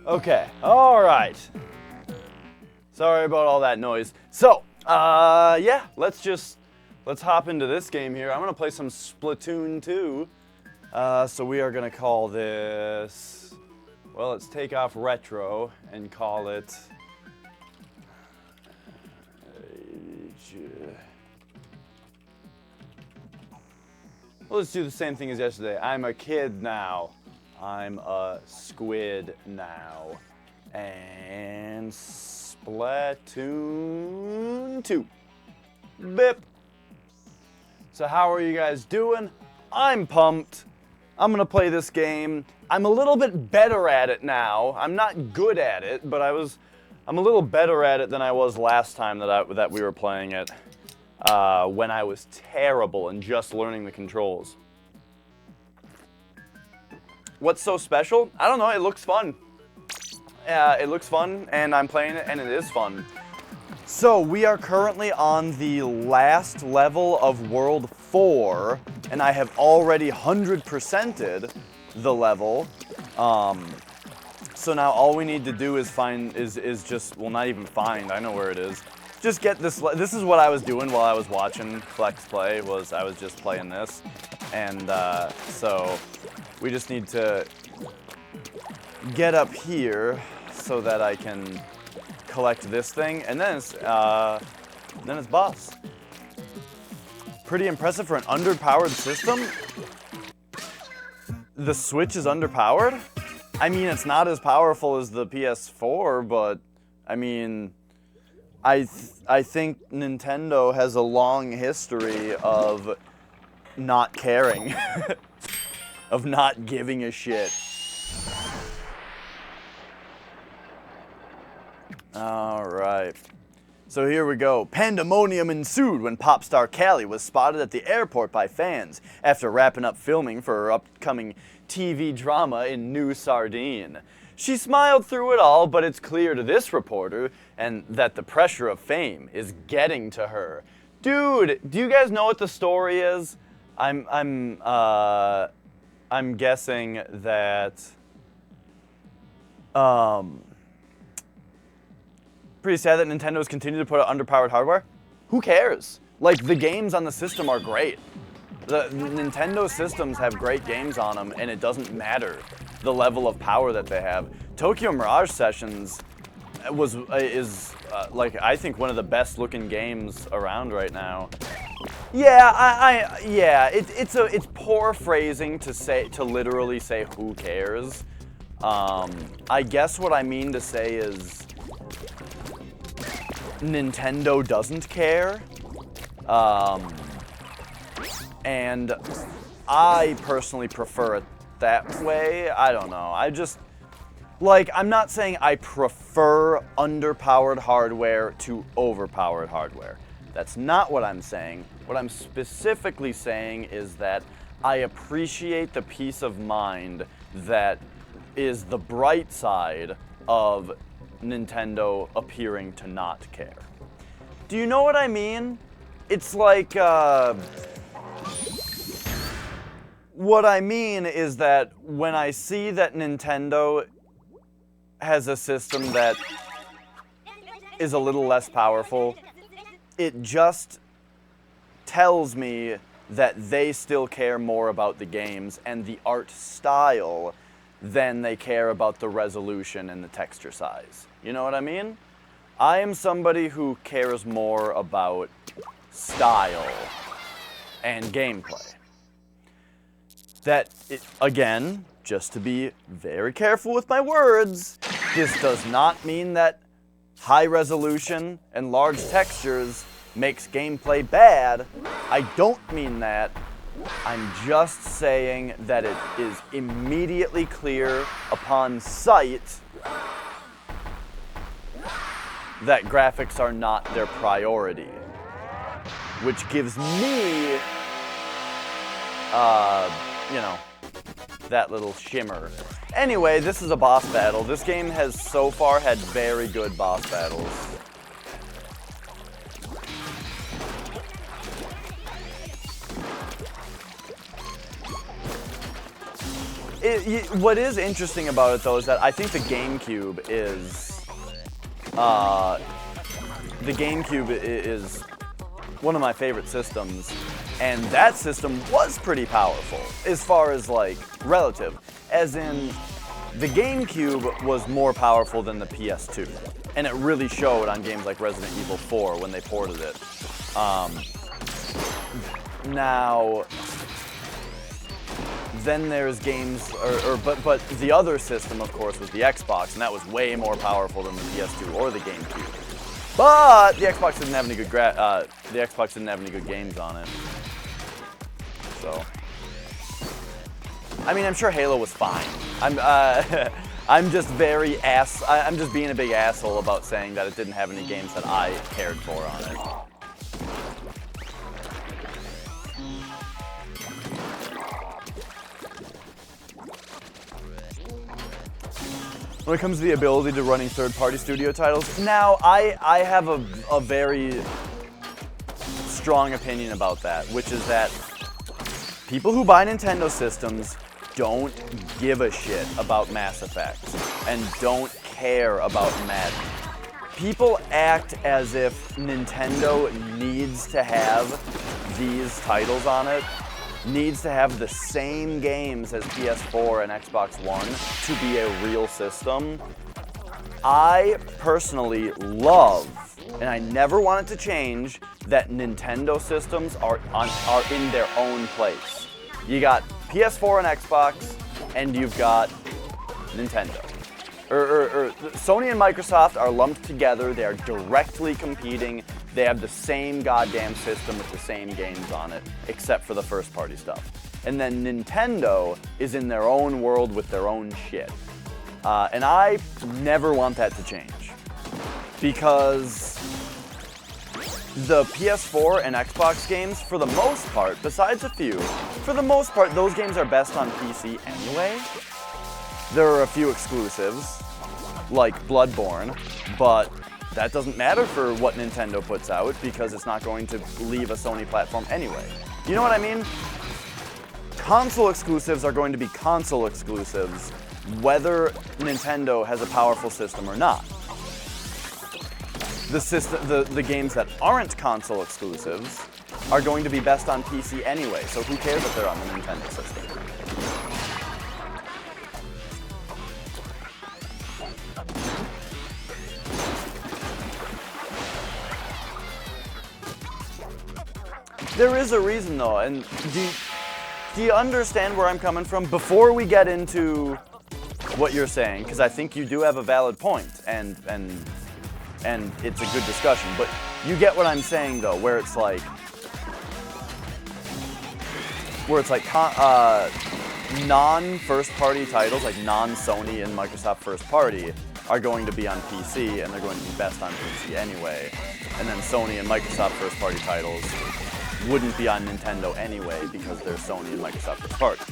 Okay, alright. Sorry about all that noise. So, yeah, let's hop into this game here. I'm gonna play some Splatoon 2. So we are gonna call this, well, let's take off retro and call it, well, let's do the same thing as yesterday. I'm a kid now. I'm a squid now. And Splatoon 2. Bip. So how are you guys doing? I'm pumped. I'm gonna play this game. I'm a little bit better at it now. I'm not good at it, but I'm a little better at it than I was last time that we were playing it. When I was terrible and just learning the controls. What's so special? I don't know, it looks fun. Yeah, it looks fun, and I'm playing it, and it is fun. So, we are currently on the last level of World 4, and I have already 100%ed the level. So now all we need to do is well, not even find, I know where it is. Just get this is what I was doing while I was watching Flex play, was I was just playing this. And so we just need to get up here so that I can collect this thing, and then it's boss. Pretty impressive for an underpowered system. The Switch is underpowered? I mean, it's not as powerful as the PS4, but I mean, I think Nintendo has a long history of not caring, of not giving a shit. Alright, so here we go. Pandemonium ensued when pop star Callie was spotted at the airport by fans after wrapping up filming for her upcoming TV drama in New Sardine. She smiled through it all, but it's clear to this reporter that the pressure of fame is getting to her. Dude, do you guys know what the story is? I'm guessing that pretty sad that Nintendo's continued to put out underpowered hardware. Who cares? Like, the games on the system are great. The Nintendo systems have great games on them, and it doesn't matter the level of power that they have. Tokyo Mirage Sessions is I think one of the best looking games around right now. Yeah, it's poor phrasing to literally say who cares. I guess what I mean to say is Nintendo doesn't care. And I personally prefer it that way. I don't know. I'm not saying I prefer underpowered hardware to overpowered hardware. That's not what I'm saying. What I'm specifically saying is that I appreciate the peace of mind that is the bright side of Nintendo appearing to not care. Do you know what I mean? It's like, what I mean is that when I see that Nintendo has a system that is a little less powerful, it just tells me that they still care more about the games and the art style than they care about the resolution and the texture size. You know what I mean? I am somebody who cares more about style and gameplay. Again, just to be very careful with my words, this does not mean that high resolution and large textures makes gameplay bad. I don't mean that. I'm just saying that it is immediately clear upon sight that graphics are not their priority, which gives me, that little shimmer. Anyway, this is a boss battle. This game has so far had very good boss battles. What is interesting about it, though, is that I think the GameCube is one of my favorite systems, and that system was pretty powerful as far as like relative, as in the GameCube was more powerful than the PS2, and it really showed on games like Resident Evil 4 when they ported it. Now, then there's games, but the other system, of course, was the Xbox, and that was way more powerful than the PS2 or the GameCube. But the Xbox didn't have any good games on it. So, I mean, I'm sure Halo was fine. I'm just being a big asshole about saying that it didn't have any games that I cared for on it. When it comes to the ability to running third-party studio titles, now I have a very strong opinion about that, which is that people who buy Nintendo systems don't give a shit about Mass Effect and don't care about Madden. People act as if Nintendo needs to have these titles on it, needs to have the same games as PS4 and Xbox One to be a real system. I personally love, and I never want it to change, that Nintendo systems are in their own place. You got PS4 and Xbox, and you've got Nintendo. Sony and Microsoft are lumped together. They are directly competing. They have the same goddamn system with the same games on it, except for the first-party stuff. And then Nintendo is in their own world with their own shit. And I never want that to change. Because the PS4 and Xbox games, for the most part, besides a few, for the most part, those games are best on PC anyway. There are a few exclusives, like Bloodborne, but that doesn't matter for what Nintendo puts out because it's not going to leave a Sony platform anyway. You know what I mean? Console exclusives are going to be console exclusives whether Nintendo has a powerful system or not. The games that aren't console exclusives are going to be best on PC anyway, so who cares if they're on the Nintendo system? There is a reason though, and do you understand where I'm coming from? Before we get into what you're saying, because I think you do have a valid point, and it's a good discussion, but you get what I'm saying though, where it's like non-first party titles, like non-Sony and Microsoft first party, are going to be on PC, and they're going to be best on PC anyway. And then Sony and Microsoft first party titles wouldn't be on Nintendo anyway because they're Sony and Microsoft first party.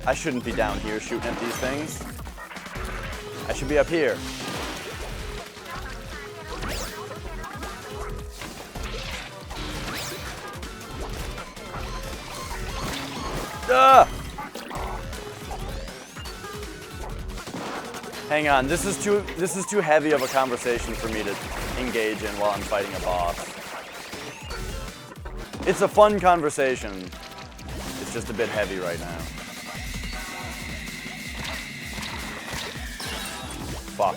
I shouldn't be down here shooting at these things. I should be up here. Hang on, this is too heavy of a conversation for me to engage in while I'm fighting a boss. It's a fun conversation. It's just a bit heavy right now. Fuck.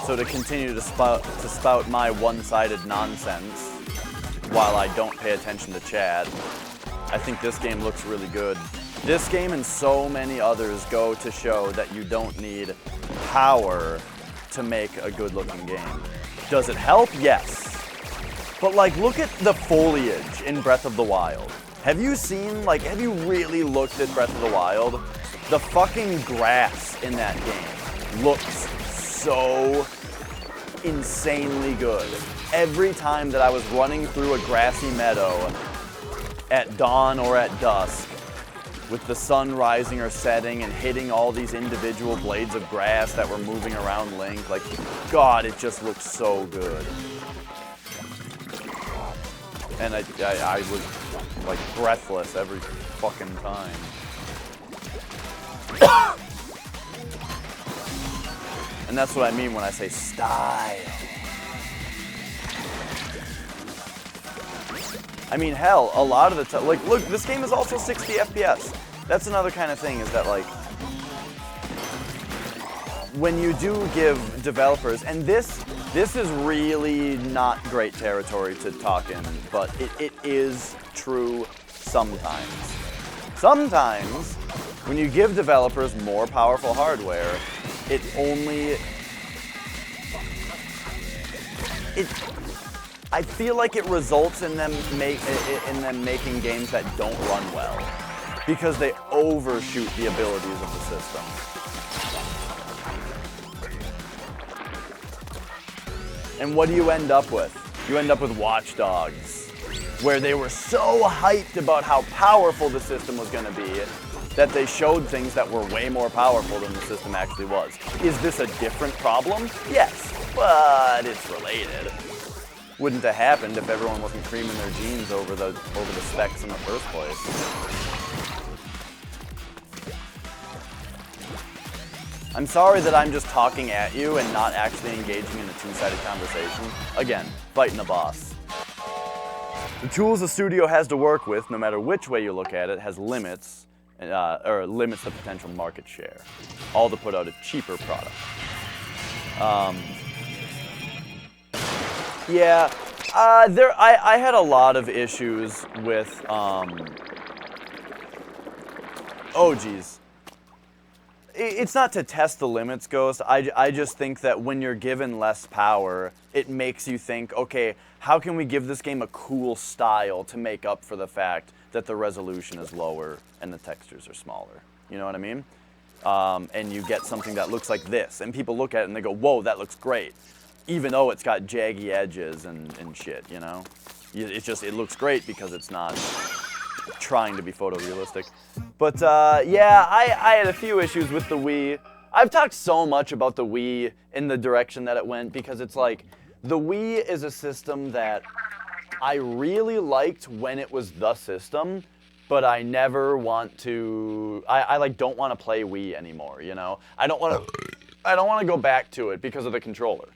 So to continue to spout my one-sided nonsense while I don't pay attention to chat, I think this game looks really good. This game and so many others go to show that you don't need power to make a good-looking game. Does it help? Yes. But like, look at the foliage in Breath of the Wild. Have you seen, like, have you really looked at Breath of the Wild? The fucking grass in that game looks so insanely good. Every time that I was running through a grassy meadow at dawn or at dusk, with the sun rising or setting and hitting all these individual blades of grass that were moving around Link, like, God, it just looks so good. And I was, like, breathless every fucking time. And that's what I mean when I say style. I mean, hell, a lot of the time, like, look, this game is also 60 FPS. That's another kind of thing, is that, like, when you do give developers, and this is really not great territory to talk in, but it is true sometimes. Sometimes, when you give developers more powerful hardware, it only... I feel like it results in them making games that don't run well, because they overshoot the abilities of the system. And what do you end up with? You end up with Watch Dogs, where they were so hyped about how powerful the system was going to be that they showed things that were way more powerful than the system actually was. Is this a different problem? Yes, but it's related. Wouldn't have happened if everyone wasn't creaming their jeans over the specs in the first place. I'm sorry that I'm just talking at you and not actually engaging in a two-sided conversation. Again, fighting a boss. The tools a studio has to work with, no matter which way you look at it, has limits, or limits the potential market share, all to put out a cheaper product. Yeah, I had a lot of issues with, oh geez. It's not to test the limits, Ghost. I just think that when you're given less power, it makes you think, okay, how can we give this game a cool style to make up for the fact that the resolution is lower and the textures are smaller? You know what I mean? And you get something that looks like this, and people look at it and they go, whoa, that looks great. Even though it's got jaggy edges and shit, you know? It looks great because it's not trying to be photorealistic. But yeah, I had a few issues with the Wii. I've talked so much about the Wii in the direction that it went, because it's like, the Wii is a system that I really liked when it was the system, but I never want to, I like don't want to play Wii anymore, you know? I don't want to go back to it because of the controller.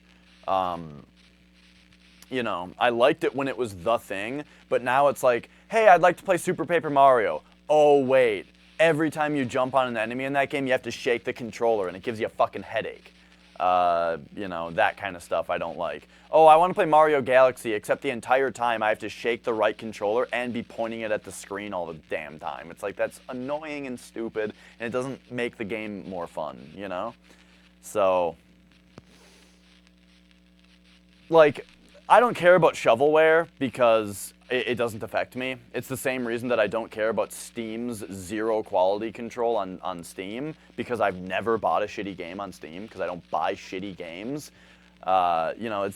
You know, I liked it when it was the thing, but now it's like, hey, I'd like to play Super Paper Mario. Oh, wait. Every time you jump on an enemy in that game, you have to shake the controller, and it gives you a fucking headache. You know, that kind of stuff I don't like. Oh, I want to play Mario Galaxy, except the entire time I have to shake the right controller and be pointing it at the screen all the damn time. It's like, that's annoying and stupid, and it doesn't make the game more fun, you know? So, like, I don't care about shovelware because it doesn't affect me. It's the same reason that I don't care about Steam's zero quality control on Steam, because I've never bought a shitty game on Steam because I don't buy shitty games. You know,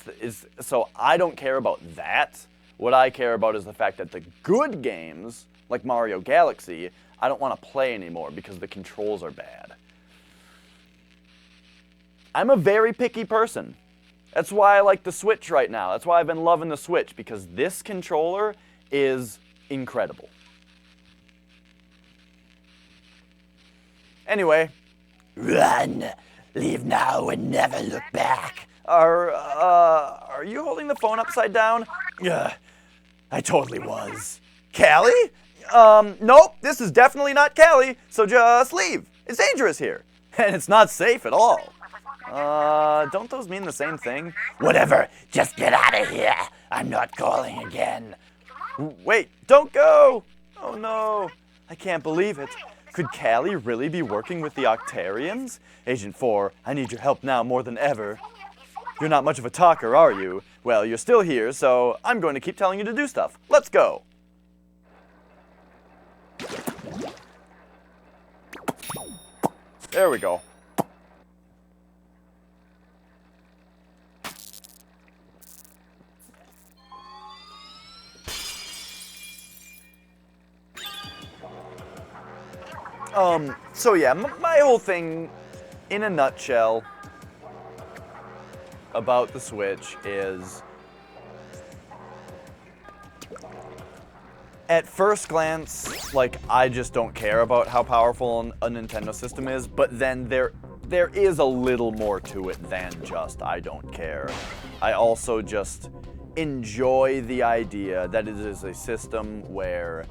so I don't care about that. What I care about is the fact that the good games, like Mario Galaxy, I don't want to play anymore because the controls are bad. I'm a very picky person. That's why I like the Switch right now. That's why I've been loving the Switch, because this controller is incredible. Anyway. Run! Leave now and never look back. Are you holding the phone upside down? I totally was. Callie? Nope, this is definitely not Callie, so just leave. It's dangerous here. And it's not safe at all. Don't those mean the same thing? Whatever, just get out of here. I'm not calling again. Wait, don't go! Oh no, I can't believe it. Could Callie really be working with the Octarians? Agent 4, I need your help now more than ever. You're not much of a talker, are you? Well, you're still here, so I'm going to keep telling you to do stuff. Let's go! There we go. So yeah, my whole thing, in a nutshell, about the Switch is, at first glance, like, I just don't care about how powerful a Nintendo system is, but then there is a little more to it than just I don't care. I also just enjoy the idea that it is a system where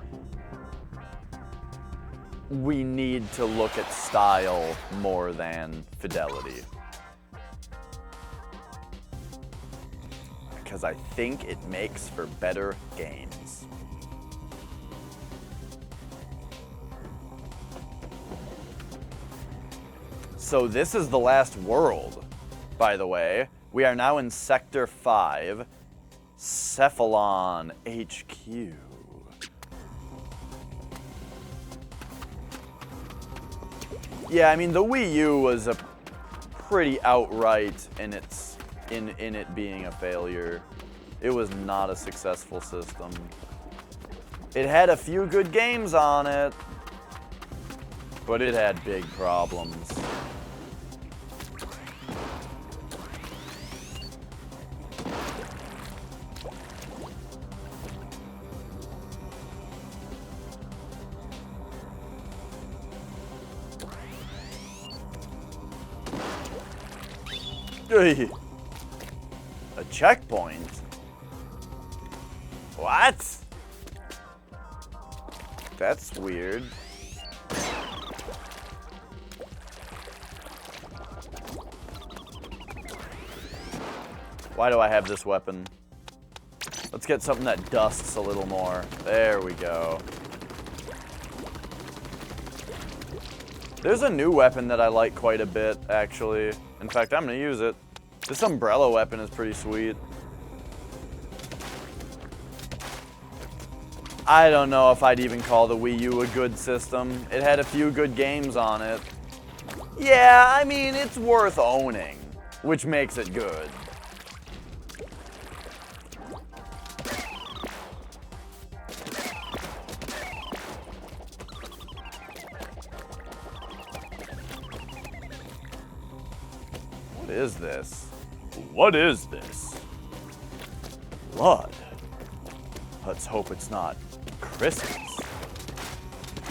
we need to look at style more than fidelity. Because I think it makes for better games. So this is the last world, by the way. We are now in Sector 5, Cephalon HQ. Yeah, I mean, the Wii U was a pretty outright in it being a failure. It was not a successful system. It had a few good games on it, but it had big problems. A checkpoint? What? That's weird. Why do I have this weapon? Let's get something that dusts a little more. There we go. There's a new weapon that I like quite a bit, actually. In fact, I'm gonna use it. This umbrella weapon is pretty sweet. I don't know if I'd even call the Wii U a good system. It had a few good games on it. Yeah, I mean, it's worth owning, which makes it good. What is this? What is this? Blood. Let's hope it's not Christmas.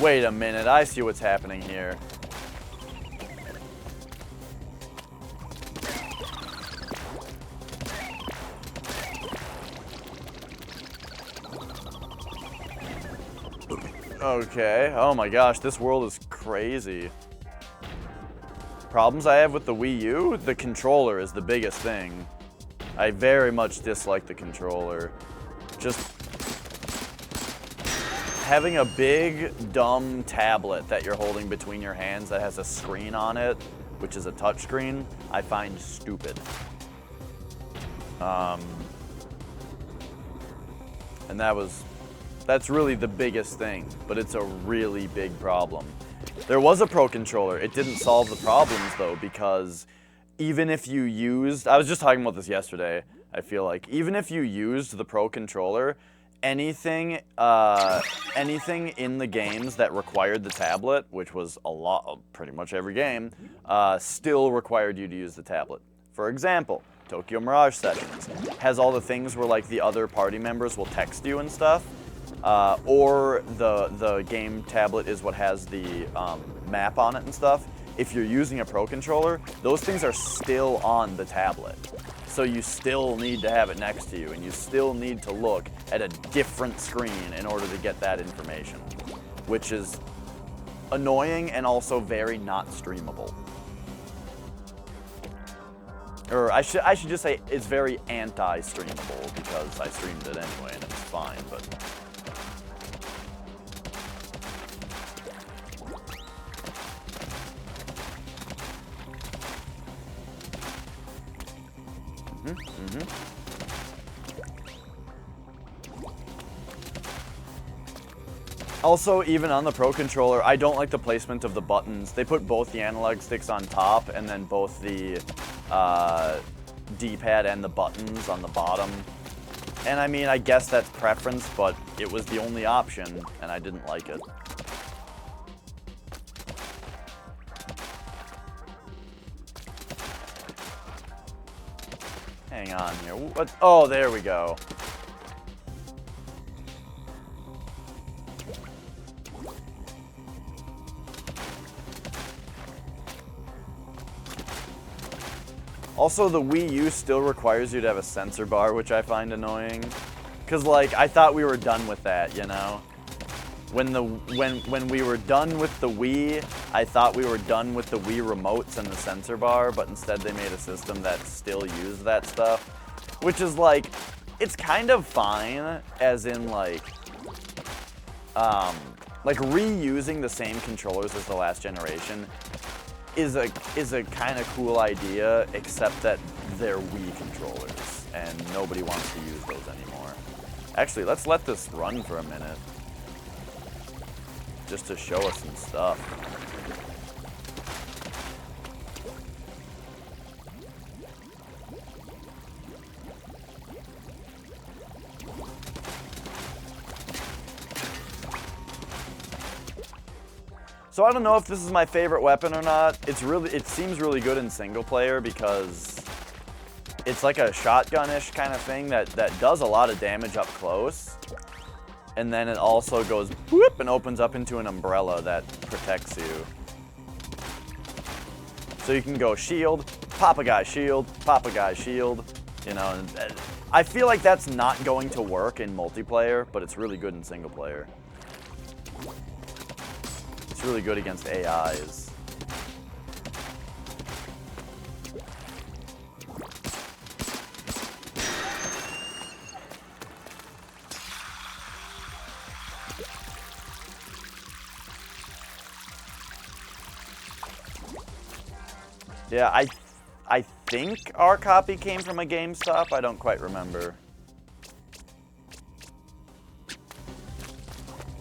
Wait a minute, I see what's happening here. Okay, oh my gosh, this world is crazy. Problems I have with the Wii U? The controller is the biggest thing. I very much dislike the controller. Just having a big, dumb tablet that you're holding between your hands that has a screen on it, which is a touch screen, I find stupid. And that's really the biggest thing, but it's a really big problem. There was a Pro Controller. It didn't solve the problems, though, because even if you used... I was just talking about this yesterday, I feel like. Even if you used the Pro Controller, anything in the games that required the tablet, which was a lot of pretty much every game, still required you to use the tablet. For example, Tokyo Mirage Sessions has all the things where, like, the other party members will text you and stuff. Or the game tablet is what has the map on it and stuff. If you're using a Pro Controller, those things are still on the tablet. So you still need to have it next to you, and you still need to look at a different screen in order to get that information, which is annoying and also very not streamable. Or I should just say it's very anti-streamable, because I streamed it anyway and it's fine, but... Also, even on the Pro Controller, I don't like the placement of the buttons. They put both the analog sticks on top and then both the D-pad and the buttons on the bottom. And I mean, I guess that's preference, but it was the only option, and I didn't like it. Hang on here. What? Oh, there we go. Also, the Wii U still requires you to have a sensor bar, which I find annoying. Cause like, I thought we were done with that, you know? When we were done with the Wii, I thought we were done with the Wii remotes and the sensor bar, but instead they made a system that still used that stuff. Which is like, it's kind of fine, as in like reusing the same controllers as the last generation is a kind of cool idea, except that they're Wii controllers, and nobody wants to use those anymore. Actually, let's let this run for a minute, just to show us some stuff. So I don't know if this is my favorite weapon or not. It seems really good in single player because it's like a shotgun-ish kind of thing that does a lot of damage up close. And then it also goes whoop and opens up into an umbrella that protects you. So you can go shield, pop a guy, shield, pop a guy, shield. You know, and I feel like that's not going to work in multiplayer, but it's really good in single player. It's really good against AIs. Yeah, I think our copy came from a GameStop. I don't quite remember.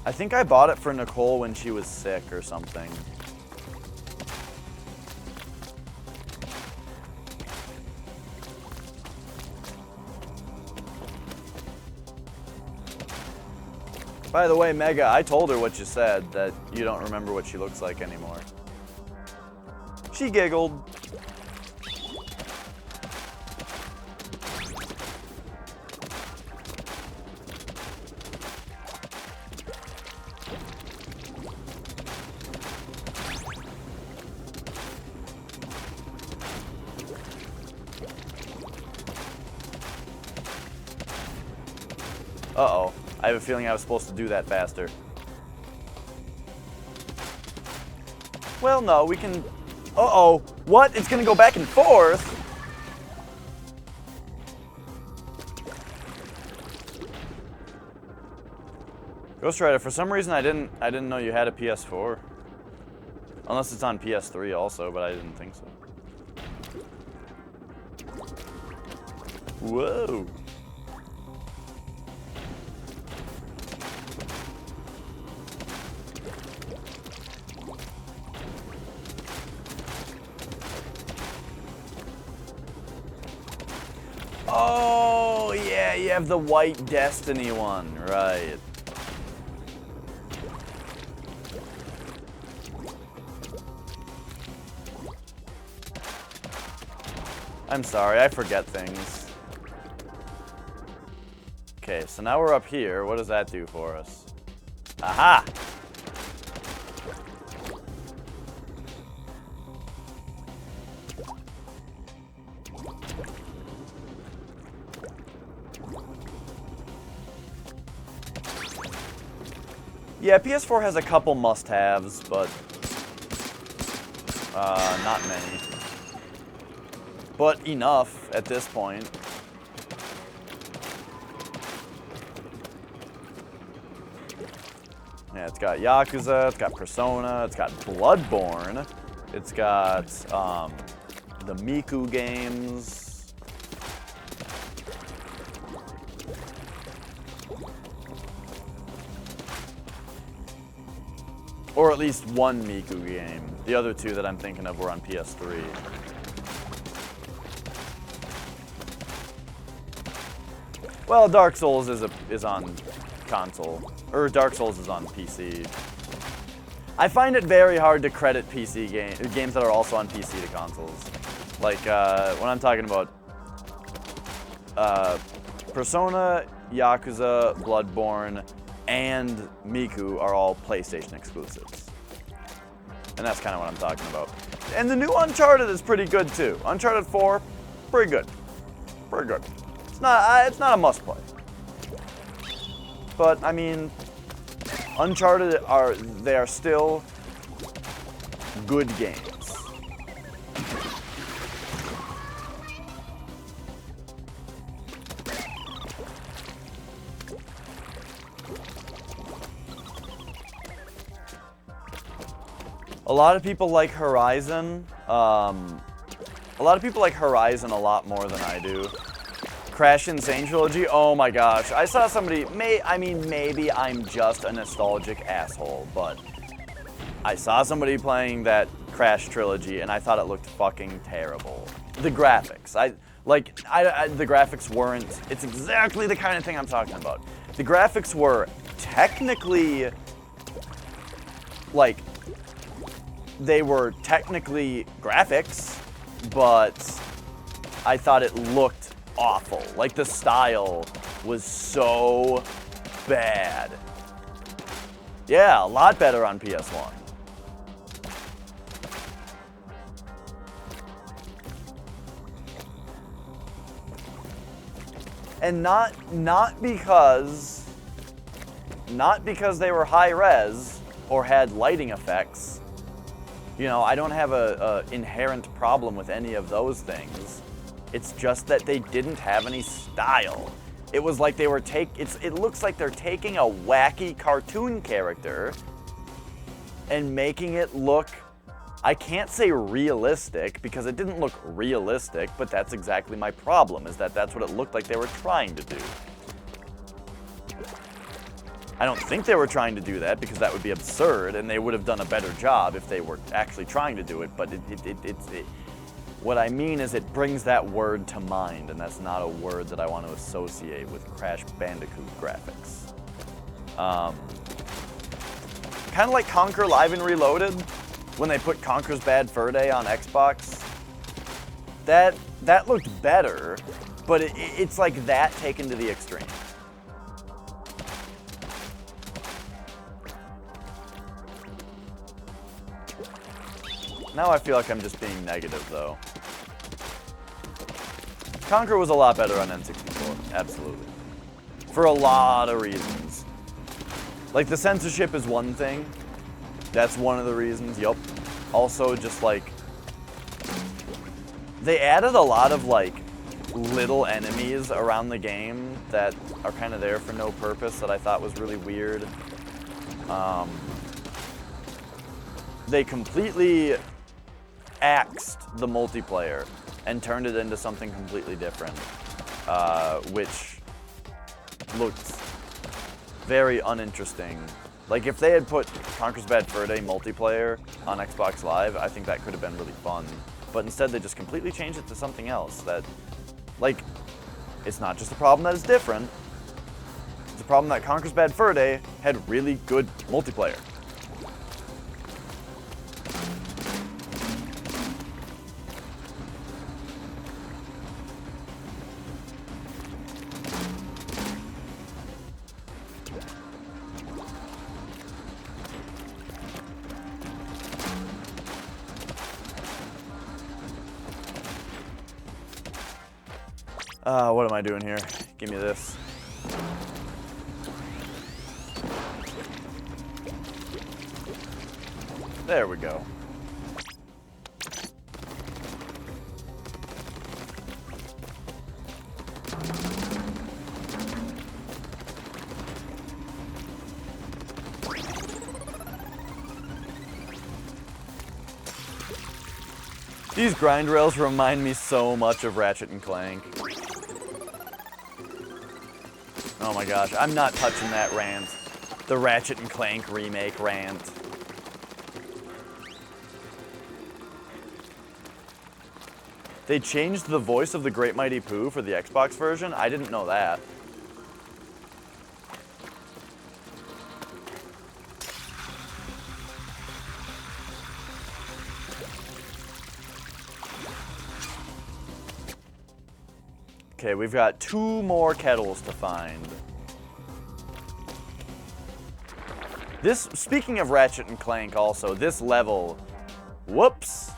I think I bought it for Nicole when she was sick or something. By the way, Mega, I told her what you said, that you don't remember what she looks like anymore. She giggled. Uh-oh. I have a feeling I was supposed to do that faster. Well, no, we can... Uh-oh. What? It's gonna go back and forth? Ghost Rider, for some reason I didn't know you had a PS4. Unless it's on PS3 also, but I didn't think so. Whoa. Oh, yeah, you have the White Destiny one, right. I'm sorry, I forget things. Okay, so now we're up here. What does that do for us? Aha! Yeah, PS4 has a couple must-haves, but not many. But enough at this point. Yeah, it's got Yakuza, it's got Persona, it's got Bloodborne, it's got the Miku games. Or at least one Miku game. The other two that I'm thinking of were on PS3. Well, Dark Souls is on console. Or Dark Souls is on PC. I find it very hard to credit PC games that are also on PC to consoles. Like, when I'm talking about Persona, Yakuza, Bloodborne, and Miku are all PlayStation exclusives. And that's kind of what I'm talking about. And the new Uncharted is pretty good too. Uncharted 4, pretty good. Pretty good. It's not a must play. But I mean, Uncharted are still good games. A lot of people like Horizon. A lot of people like Horizon a lot more than I do. Crash Insane Trilogy, oh my gosh. I saw somebody, maybe I'm just a nostalgic asshole, but I saw somebody playing that Crash Trilogy and I thought it looked fucking terrible. The graphics, the graphics weren't, it's exactly the kind of thing I'm talking about. The graphics were technically, they were technically graphics, but I thought it looked awful. Like, the style was so bad. Yeah, a lot better on PS1. And not because they were high res or had lighting effects. You know, I don't have a inherent problem with any of those things. It's just that they didn't have any style. It was like they were it looks like they're taking a wacky cartoon character and making it look, I can't say realistic because it didn't look realistic, but that's exactly my problem, is that that's what it looked like they were trying to do. I don't think they were trying to do that because that would be absurd and they would have done a better job if they were actually trying to do it, but what I mean is it brings that word to mind, and that's not a word that I want to associate with Crash Bandicoot graphics. Kind of like Conker Live and Reloaded, when they put Conker's Bad Fur Day on Xbox. That looked better, but it's like that taken to the extreme. Now I feel like I'm just being negative, though. Conker was a lot better on N64, absolutely. For a lot of reasons. Like, the censorship is one thing. That's one of the reasons, yup. Also, just like, they added a lot of, little enemies around the game that are kind of there for no purpose that I thought was really weird. They completely axed the multiplayer and turned it into something completely different, which looked very uninteresting. Like, if they had put Conker's Bad Fur Day multiplayer on Xbox Live, I think that could have been really fun. But instead, they just completely changed it to something else that, it's not just a problem that it's different. It's a problem that Conker's Bad Fur Day had really good multiplayer. What am I doing here? Give me this. There we go. These grind rails remind me so much of Ratchet and Clank. Oh my gosh, I'm not touching that rant. The Ratchet and Clank remake rant. They changed the voice of the Great Mighty Pooh for the Xbox version? I didn't know that. Okay, we've got 2 more kettles to find. This, speaking of Ratchet and Clank also, this level, whoops,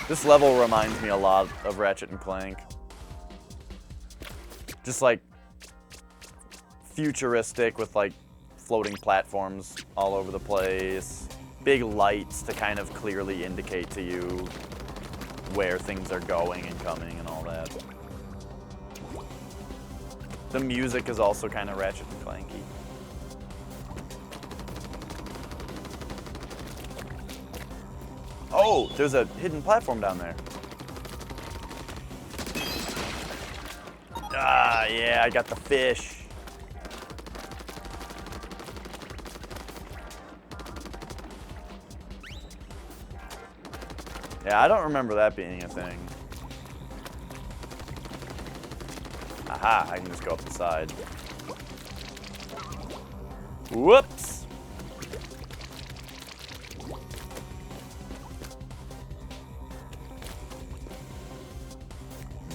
this level reminds me a lot of Ratchet and Clank. Just like futuristic with like floating platforms all over the place, big lights to kind of clearly indicate to you where things are going and coming and all that. The music is also kind of Ratchet and Clanky. Oh, there's a hidden platform down there. Ah, yeah, I got the fish. Yeah, I don't remember that being a thing. Aha, I can just go up the side. Whoops!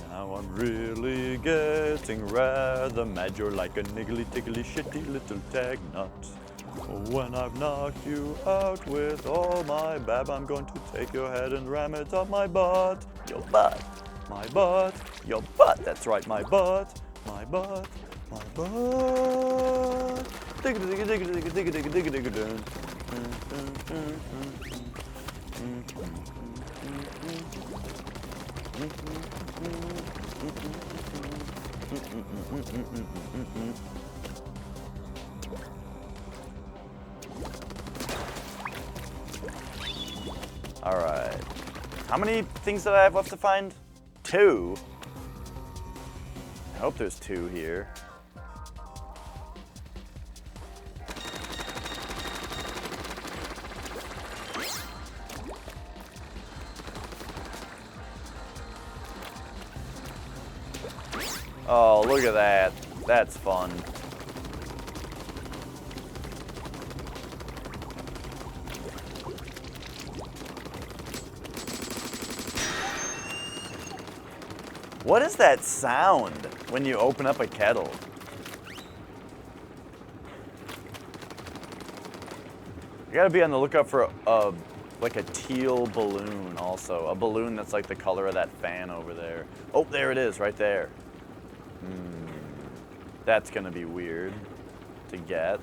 Now I'm really getting rather mad. You're like a niggly, tiggly, shitty little tag nut. When I've knocked you out with all my bab, I'm going to take your head and ram it up my butt. Your butt. My butt, your butt, that's right, my butt, my butt, my butt. Digga digga digga digga digga digga digga digga dun. All right. How many things did I have left to find? 2. I hope there's 2 here. Oh, look at that. That's fun. What is that sound when you open up a kettle? You gotta be on the lookout for like a teal balloon also. A balloon that's like the color of that fan over there. Oh, there it is, right there. That's gonna be weird to get.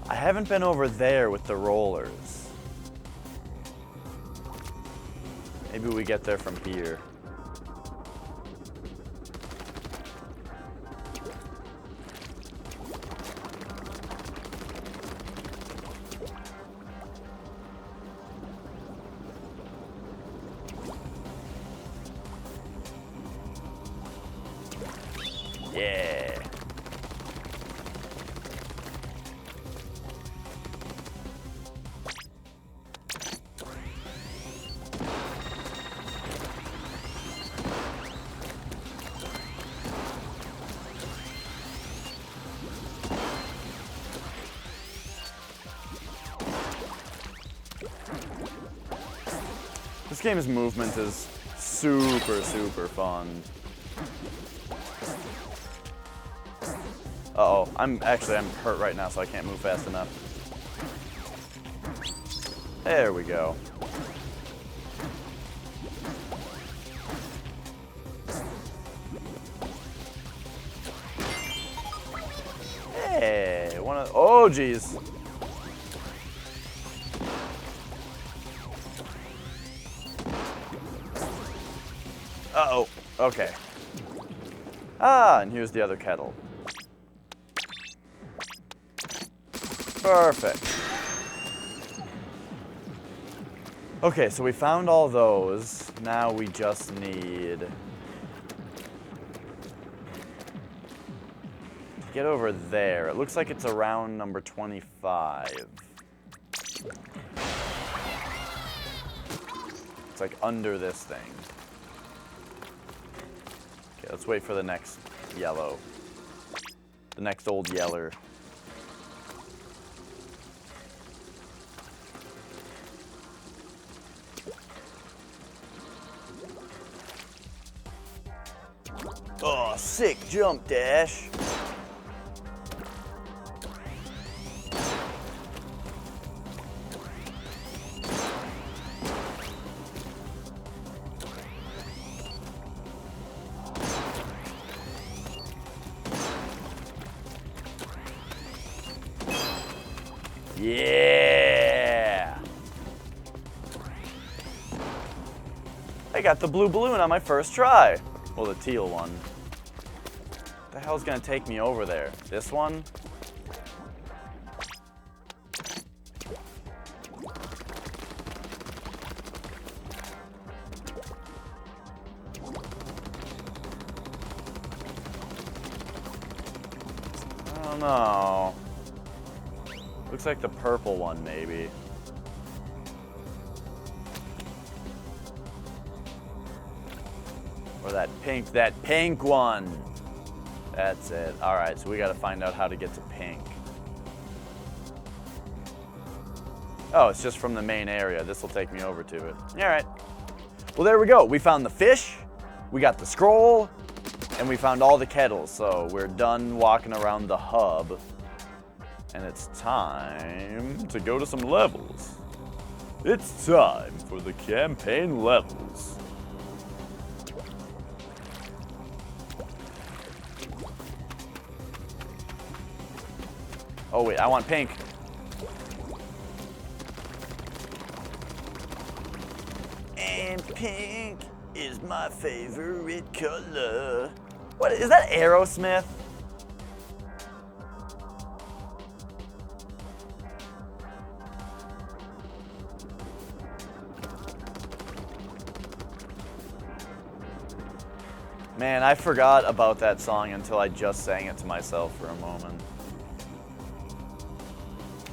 I haven't been over there with the rollers. Maybe we get there from here. Yeah. This game's movement is super, super fun. Uh-oh, I'm hurt right now, so I can't move fast enough. There we go. Hey, oh geez. Uh-oh, okay. Ah, and here's the other kettle. Perfect. Okay, so we found all those. Now we just need to get over there. It looks like it's around number 25. It's like under this thing. Okay, let's wait for the next yellow. The next old yeller. Oh, sick jump dash. Yeah! I got the blue balloon on my first try. Well, the teal one. What the hell's gonna take me over there? This one? I don't know. Looks like the purple one, maybe. Or that pink one. That's it. All right, so we got to find out how to get to pink. Oh, it's just from the main area. This will take me over to it. All right. Well, there we go. We found the fish, we got the scroll, and we found all the kettles. So we're done walking around the hub. And it's time to go to some levels. It's time for the campaign levels. Oh wait, I want pink. And pink is my favorite color. What is that, Aerosmith? Man, I forgot about that song until I just sang it to myself for a moment.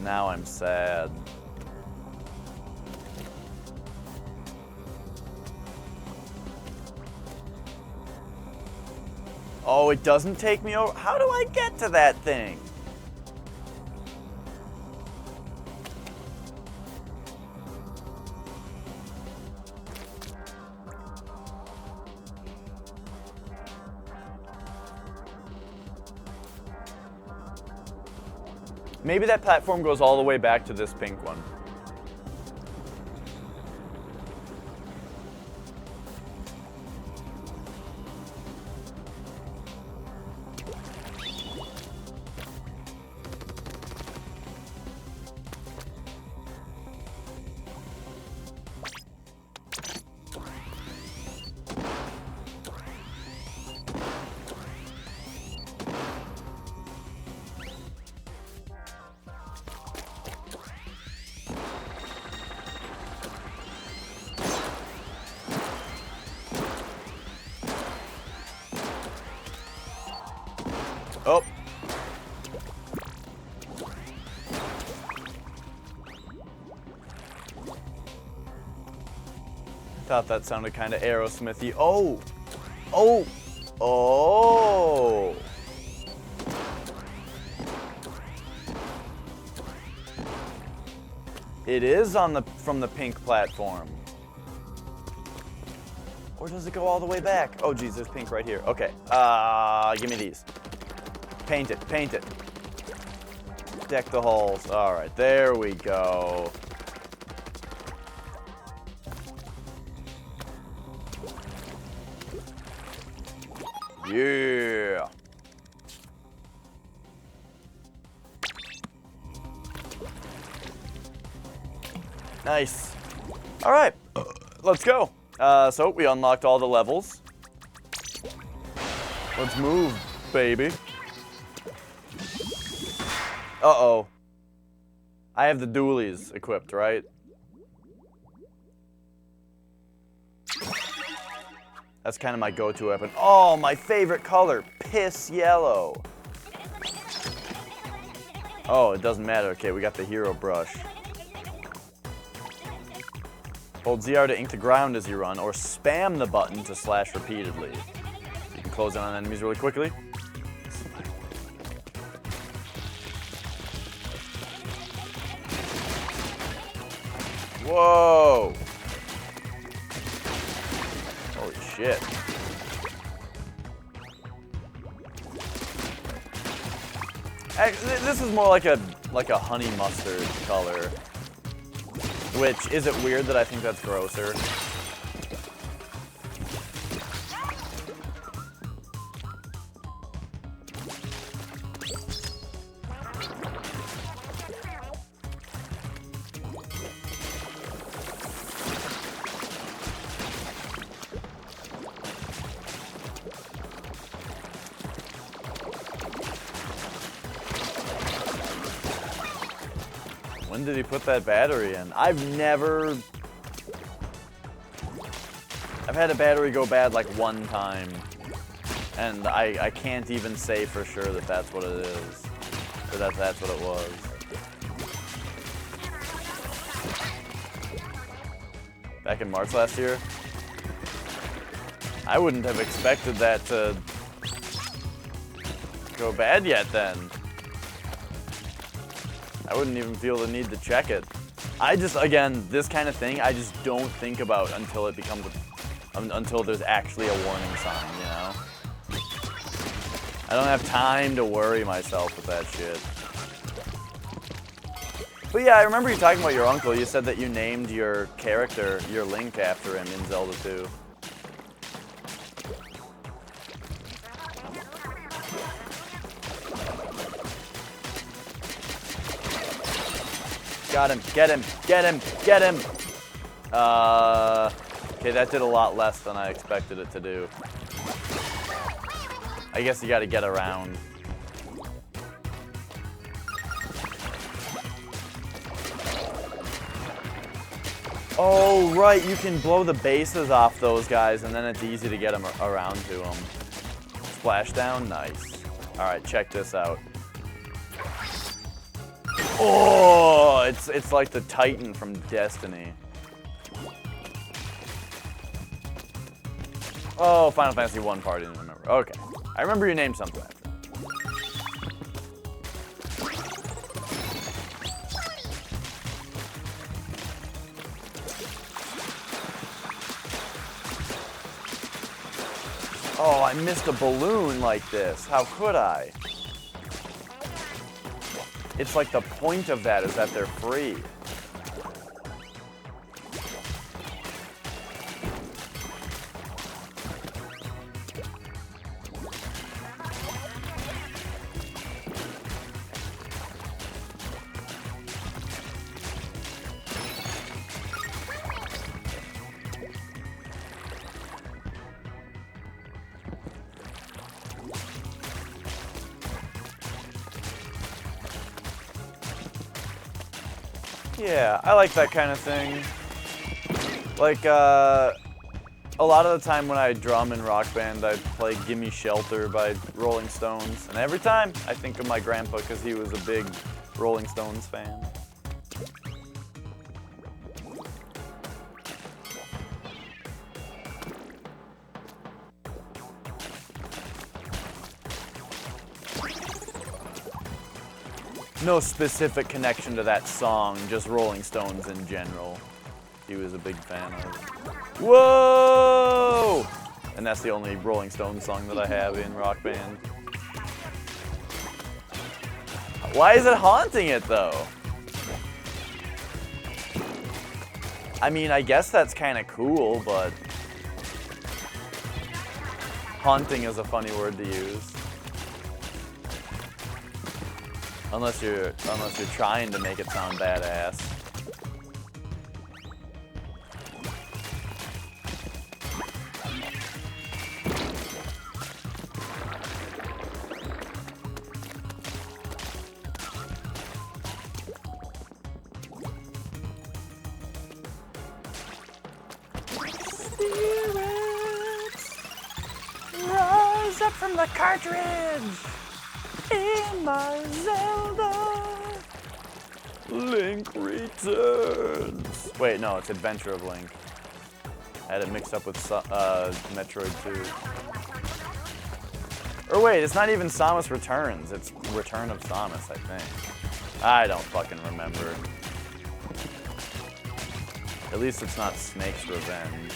Now I'm sad. Oh, it doesn't take me over? How do I get to that thing? Maybe that platform goes all the way back to this pink one. Oh. Thought that sounded kind of Aerosmithy. Oh. Oh. Oh. It is on the from the pink platform. Or does it go all the way back? Oh geez, there's pink right here. Okay. Give me these. Paint it, paint it. Deck the holes. All right, there we go. Yeah. Nice. All right, let's go. So we unlocked all the levels. Let's move, baby. Uh-oh. I have the dualies equipped, right? That's kind of my go-to weapon. Oh, my favorite color, piss yellow. Oh, it doesn't matter. Okay, we got the hero brush. Hold ZR to ink the ground as you run, or spam the button to slash repeatedly. You can close in on enemies really quickly. Whoa! Holy shit. This is more like a honey mustard color. Which, is it weird that I think that's grosser? When did he put that battery in? I've had a battery go bad like one time, and I can't even say for sure that that's what it is, or that that's what it was. Back in March last year? I wouldn't have expected that to go bad yet then. I wouldn't even feel the need to check it. I just, again, this kind of thing, I just don't think about until it becomes, until there's actually a warning sign, you know? I don't have time to worry myself with that shit. But yeah, I remember you talking about your uncle. You said that you named your character, your Link, after him in Zelda 2. Got him, get him, get him, get him! Okay, that did a lot less than I expected it to do. I guess you gotta get around. Oh, right, you can blow the bases off those guys, and then it's easy to get them around to them. Splashdown, nice. Alright, check this out. Oh, it's like the Titan from Destiny. Oh, Final Fantasy 1 part, I didn't remember. Okay. I remember you named something after. Oh, I missed a balloon like this. How could I? It's like the point of that is that they're free. Yeah, I like that kind of thing. Like, a lot of the time when I drum in Rock Band, I play Gimme Shelter by Rolling Stones. And every time, I think of my grandpa because he was a big Rolling Stones fan. No specific connection to that song, just Rolling Stones in general. He was a big fan of. Whoa! And that's the only Rolling Stones song that I have in Rock Band. Why is it haunting it though? I mean, I guess that's kind of cool, but haunting is a funny word to use. Unless you're trying to make it sound badass. Spirits. Get from the cartridge! In my Zelda! Link returns! Wait, no, it's Adventure of Link. I had it mixed up with Metroid 2. Or wait, it's not even Samus Returns. It's Return of Samus, I think. I don't fucking remember. At least it's not Snake's Revenge.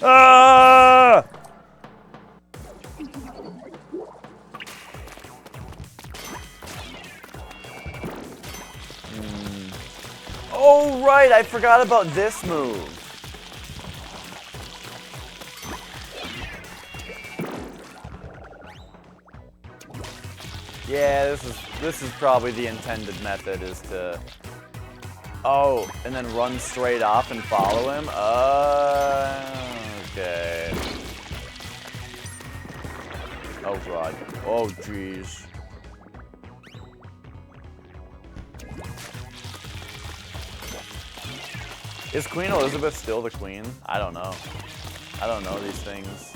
Ah! Oh, right, I forgot about this move. Yeah, this is probably the intended method, is to... Oh, and then run straight off and follow him? Okay. Oh god. Oh jeez. Is Queen Elizabeth still the queen? I don't know. I don't know these things.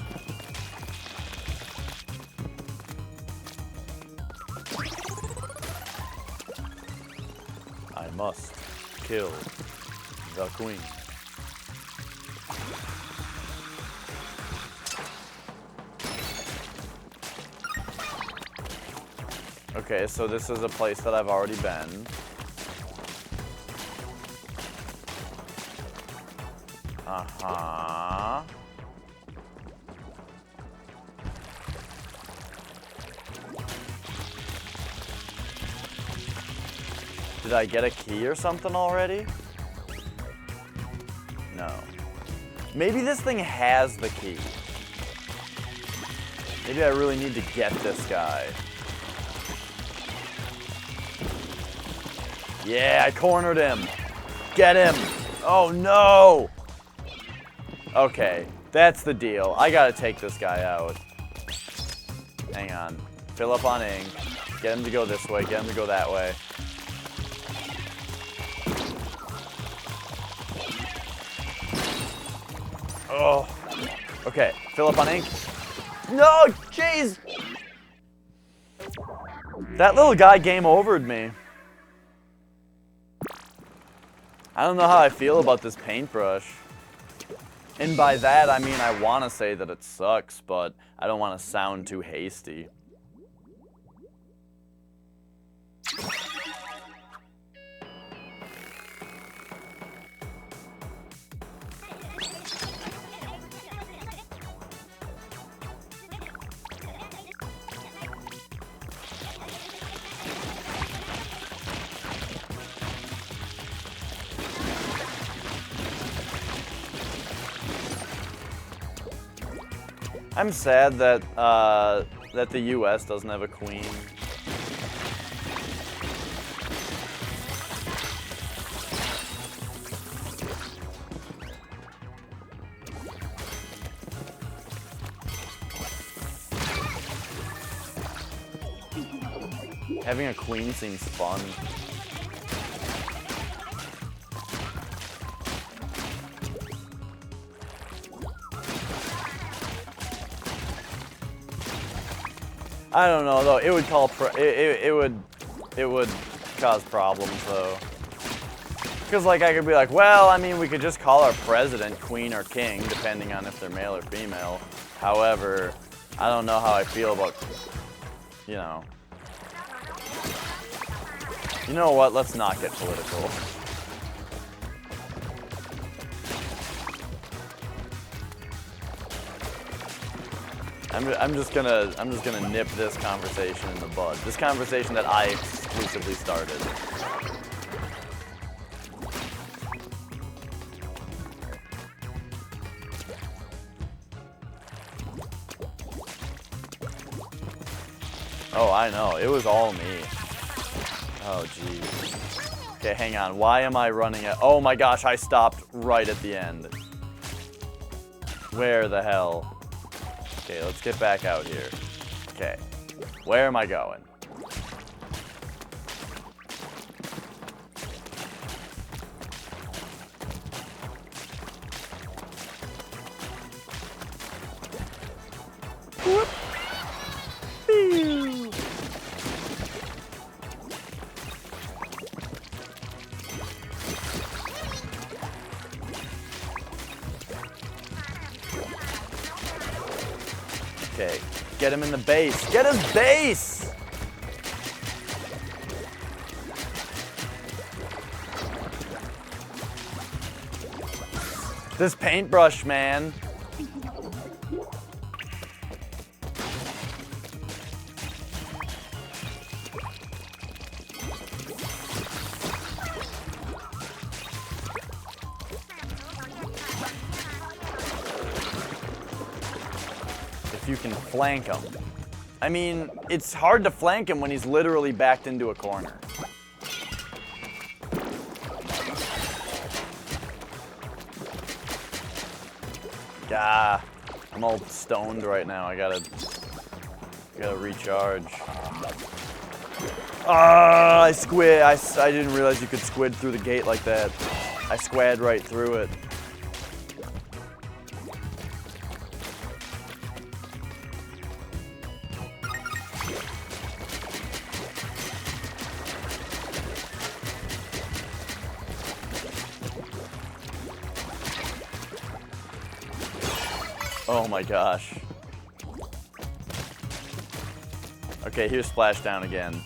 I must kill the queen. Okay, so this is a place that I've already been. Uh-huh. Did I get a key or something already? No. Maybe this thing has the key. Maybe I really need to get this guy. Yeah, I cornered him. Get him. Oh no! Okay, that's the deal. I gotta take this guy out. Hang on. Fill up on ink. Get him to go this way, get him to go that way. Oh. Okay, fill up on ink. No, jeez! That little guy game overed me. I don't know how I feel about this paintbrush. And by that, I mean I want to say that it sucks, but I don't want to sound too hasty. I'm sad that that the U.S. doesn't have a queen. Having a queen seems fun. I don't know though. It would it would cause problems though. Because like I could be like, well, I mean, we could just call our president queen or king, depending on if they're male or female. However, I don't know how I feel about, you know. You know what? Let's not get political. I'm just gonna nip this conversation in the bud. This conversation that I exclusively started. Oh, I know. It was all me. Oh, geez. Okay, hang on. Why am I running it? Oh my gosh, I stopped right at the end. Where the hell? Okay, let's get back out here. Okay. Where am I going? Whoop. Pew. Okay, get him in the base. Get his base! This paintbrush, man. If you can flank him. I mean, it's hard to flank him when he's literally backed into a corner. Gah, I'm all stoned right now. I gotta recharge. Ah, I squid. I didn't realize you could squid through the gate like that. I squad right through it. Oh my gosh. Okay, here's Splashdown again.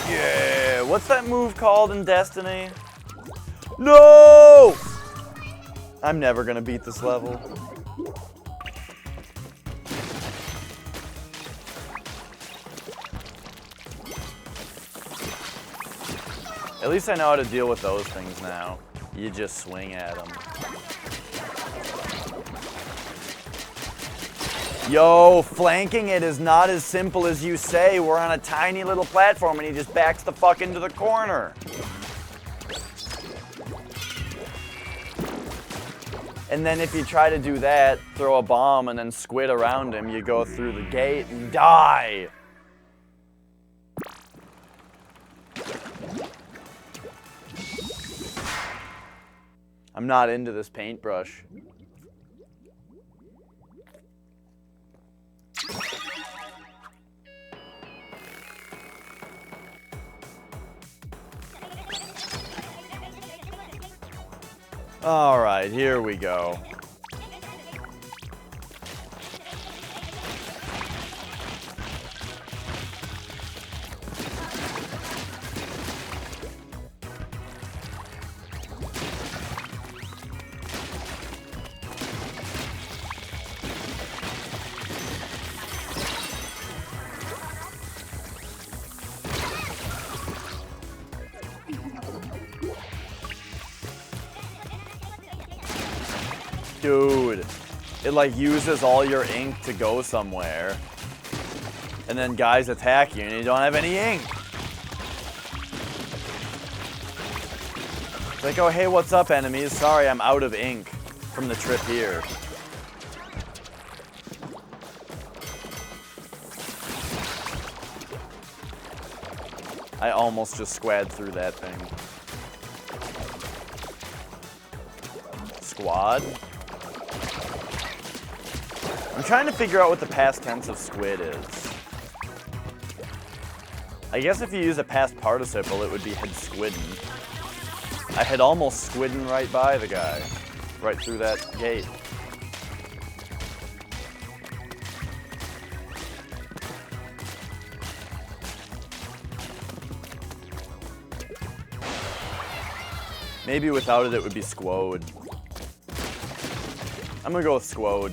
Yeah! What's that move called in Destiny? No! I'm never gonna beat this level. At least I know how to deal with those things now. You just swing at them. Yo, flanking it is not as simple as you say. We're on a tiny little platform and he just backs the fuck into the corner. And then if you try to do that, throw a bomb and then squid around him, you go through the gate and die. I'm not into this paintbrush. All right, here we go. Dude, it like uses all your ink to go somewhere. And then guys attack you and you don't have any ink. It's like, oh hey, what's up enemies? Sorry, I'm out of ink from the trip here. I almost just squad through that thing. Squad? I'm trying to figure out what the past tense of squid is. I guess if you use a past participle, it would be had squidden. I had almost squidden right by the guy. Right through that gate. Maybe without it, it would be squod. I'm gonna go with squod.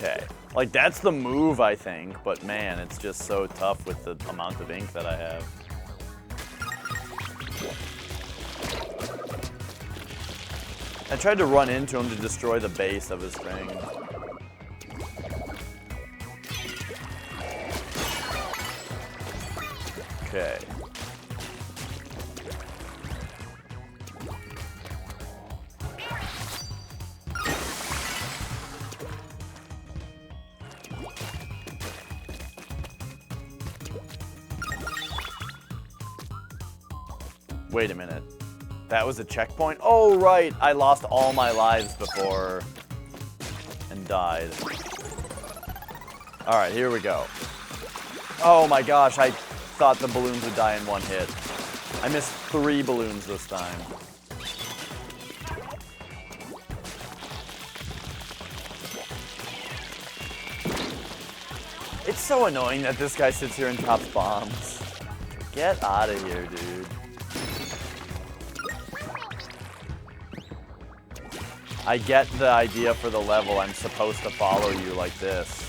Okay. Like, that's the move, I think, but man, it's just so tough with the amount of ink that I have. I tried to run into him to destroy the base of his thing. Okay. Wait a minute. That was a checkpoint? Oh, right. I lost all my lives before and died. All right, here we go. Oh my gosh, I thought the balloons would die in one hit. I missed 3 balloons this time. It's so annoying that this guy sits here and drops bombs. Get out of here, dude. I get the idea for the level. I'm supposed to follow you like this.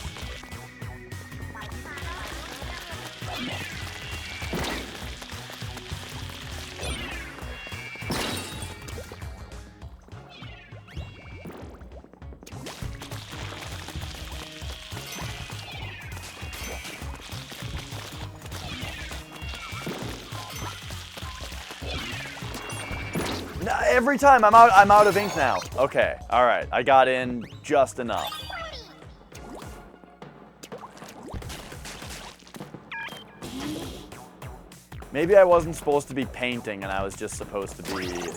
Every time I'm out of ink now. Okay, all right. I got in just enough. Maybe I wasn't supposed to be painting and I was just supposed to be... Okay,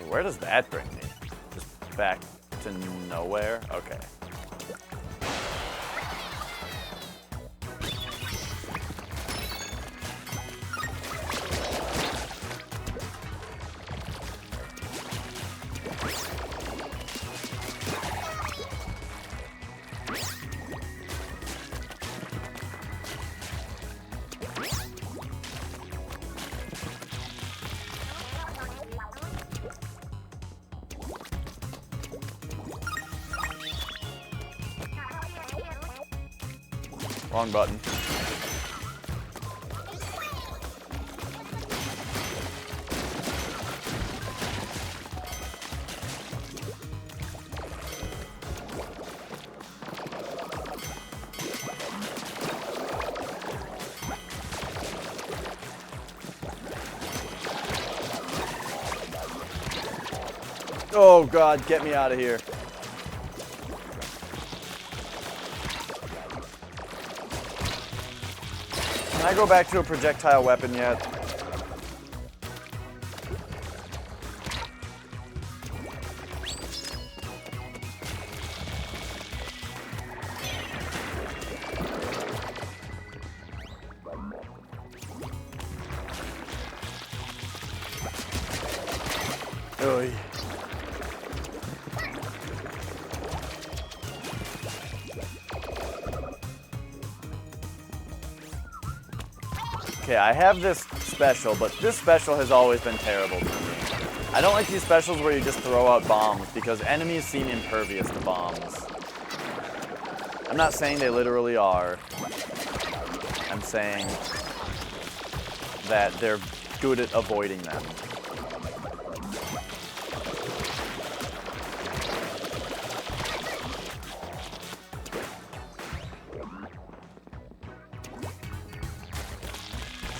where does that bring me? Just back to nowhere? Okay. Wrong button. Oh God, get me out of here. Can I go back to a projectile weapon yet? Oy. Okay, I have this special, but this special has always been terrible for me. I don't like these specials where you just throw out bombs because enemies seem impervious to bombs. I'm not saying they literally are. I'm saying that they're good at avoiding them.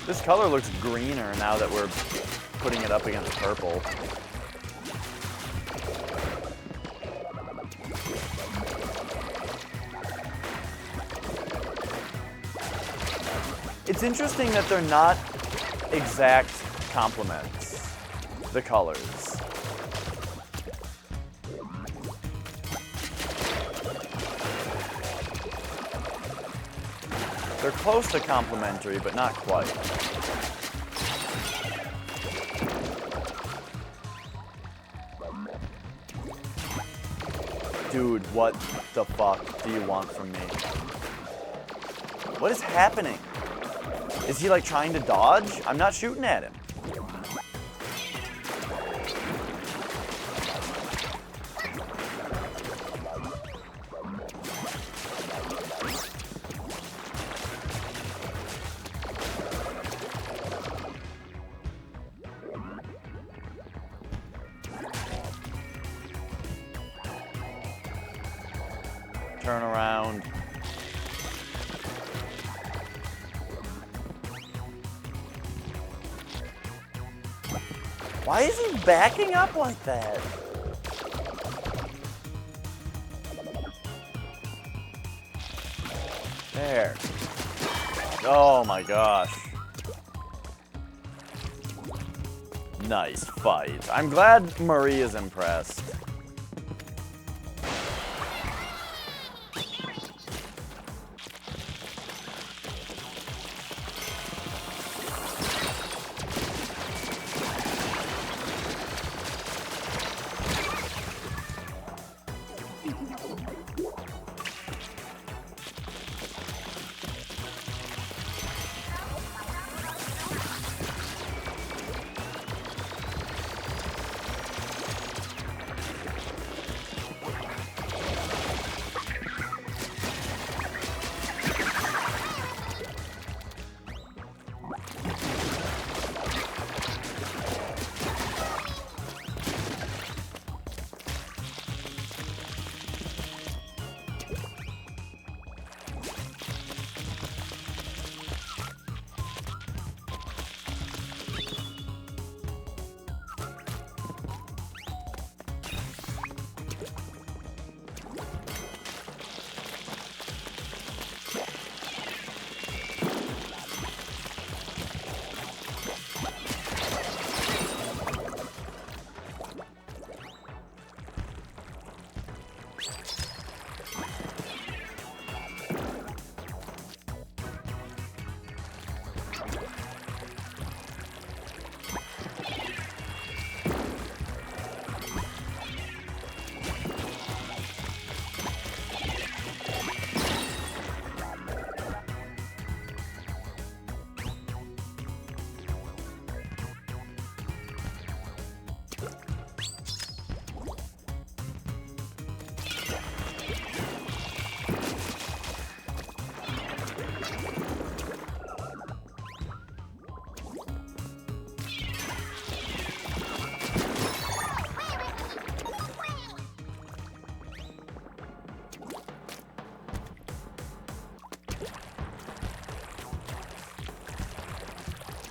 This color looks greener now that we're putting it up against purple. It's interesting that they're not exact complements, the colors. They're close to complementary, but not quite. Dude, what the fuck do you want from me? What is happening? Is he like trying to dodge? I'm not shooting at him. turn around. Why is he backing up like that? There. Oh my gosh. Nice fight. I'm glad Marie is impressed.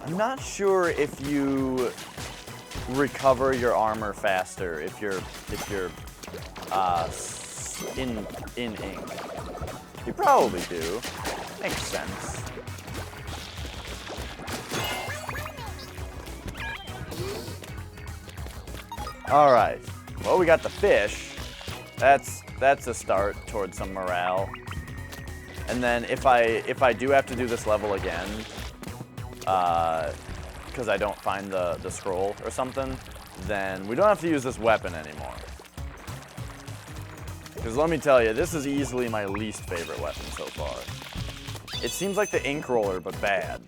I'm not sure if you recover your armor faster if you're in ink. You probably do. Makes sense. All right. Well, we got the fish. That's a start towards some morale. And then if I do have to do this level again, because I don't find the scroll or something, then we don't have to use this weapon anymore. Because let me tell you, this is easily my least favorite weapon so far. It seems like the ink roller, but bad.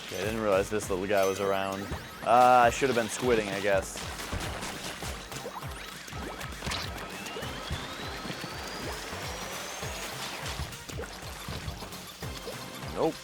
I didn't realize this little guy was around. I should have been squidding, I guess. Nope.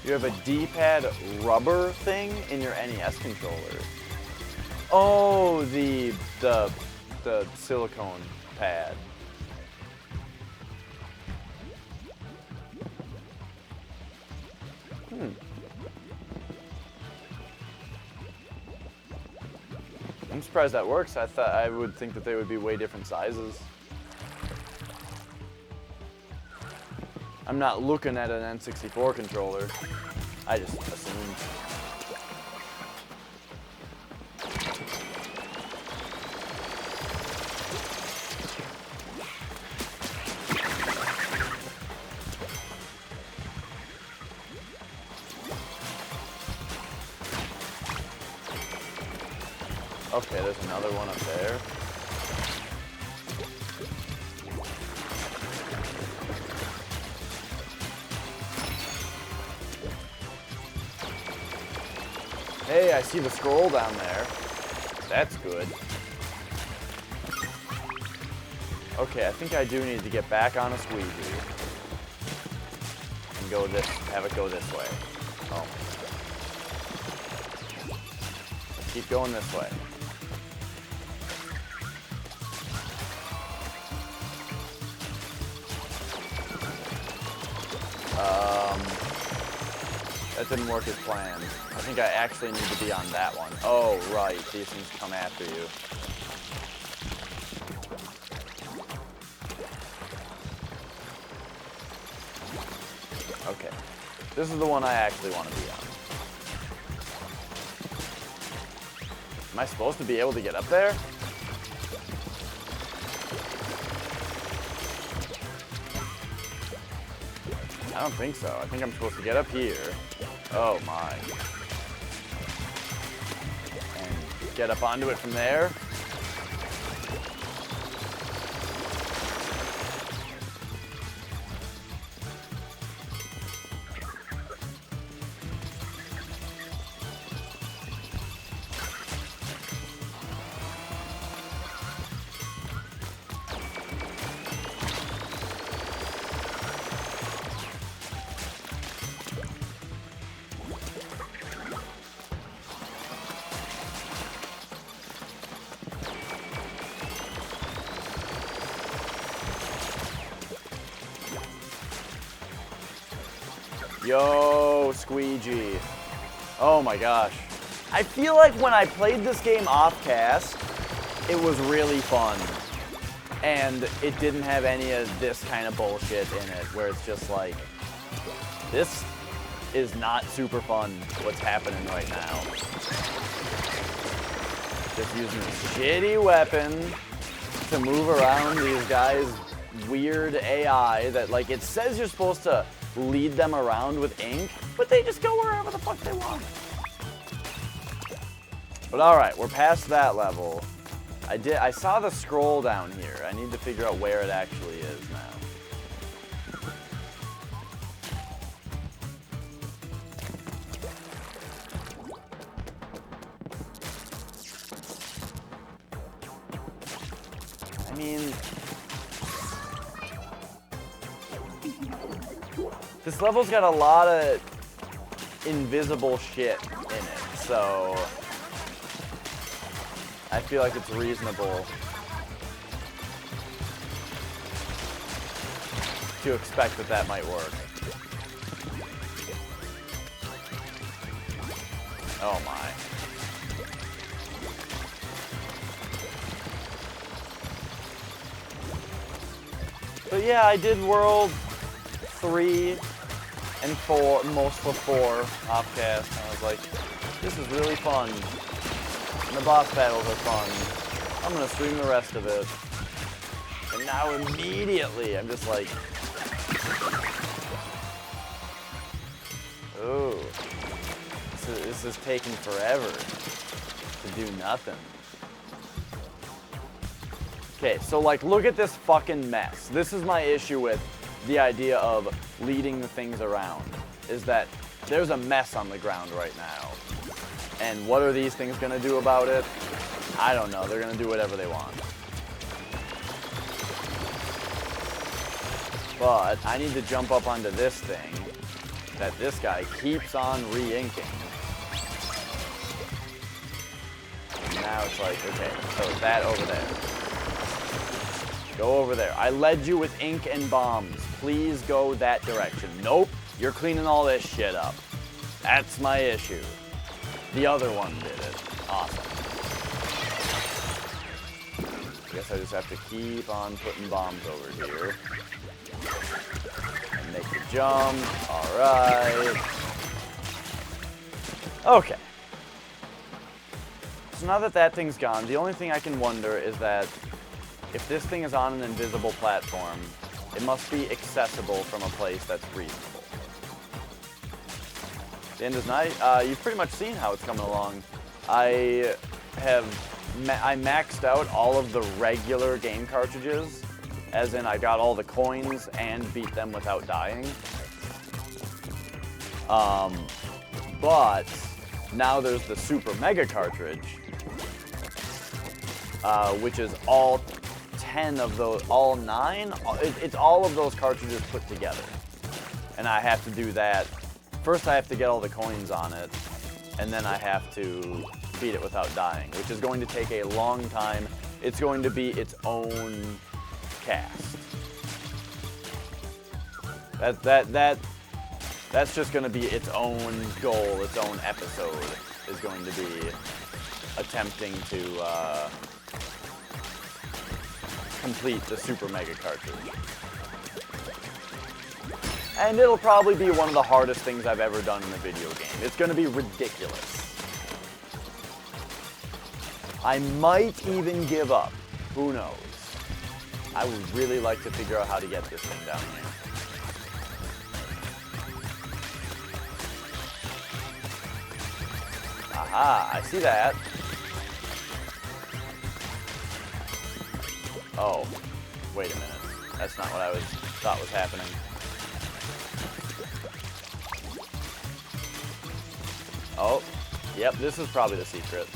You have a D-pad rubber thing in your NES controller. Oh, the silicone pad. I'm surprised that works. I would think that they would be way different sizes. I'm not looking at an N64 controller. I just assumed. Okay, there's another one up there. Hey, I see the scroll down there. That's good. Okay, I think I do need to get back on a squeegee. And go this, have it go this way. Oh. Keep going this way. That didn't work as planned. I think I actually need to be on that one. Oh, right. These things come after you. Okay. This is the one I actually want to be on. Am I supposed to be able to get up there? I don't think so. I think I'm supposed to get up here. Oh my. And get up onto it from there. Yo, squeegee. Oh my gosh. I feel like when I played this game off-cast, it was really fun. And it didn't have any of this kind of bullshit in it, where it's just like, this is not super fun, what's happening right now. Just using a shitty weapon to move around these guys' weird AI that, like, it says you're supposed to lead them around with ink, but they just go wherever the fuck they want. But alright, we're past that level. I saw the scroll down here. I need to figure out where it actually is now. I mean, this level's got a lot of invisible shit in it, so I feel like it's reasonable to expect that that might work. Oh my. But yeah, I did World 3 and 4, most of 4 off-cast, and I was like, this is really fun. And the boss battles are fun. I'm gonna stream the rest of it. And now immediately, I'm just like, ooh, this is taking forever to do nothing. Okay, so like, look at this fucking mess. This is my issue with the idea of leading the things around, is that there's a mess on the ground right now. And what are these things gonna do about it? I don't know, they're gonna do whatever they want. But I need to jump up onto this thing that this guy keeps on re-inking. And now it's like, okay, so that over there. Go over there. I led you with ink and bombs. Please go that direction. Nope, you're cleaning all this shit up. That's my issue. The other one did it. Awesome. I guess I just have to keep on putting bombs over here. And make the jump. Alright. Okay. So now that that thing's gone, the only thing I can wonder is that if this thing is on an invisible platform, it must be accessible from a place that's reasonable. The end is night. You've pretty much seen how it's coming along. I maxed out all of the regular game cartridges, as in I got all the coins and beat them without dying. But now there's the Super Mega cartridge, which is all 10 of those, all 9? It's all of those cartridges put together. And I have to do that. First I have to get all the coins on it, and then I have to beat it without dying, which is going to take a long time. It's going to be its own cast. That's just going to be its own goal, its own episode, is going to be attempting to complete the Super Mega cartridge. And it'll probably be one of the hardest things I've ever done in a video game. It's going to be ridiculous. I might even give up. Who knows? I would really like to figure out how to get this thing down here. Aha, I see that. Oh, wait a minute. That's not what I thought was happening. Oh, yep, this is probably the secret.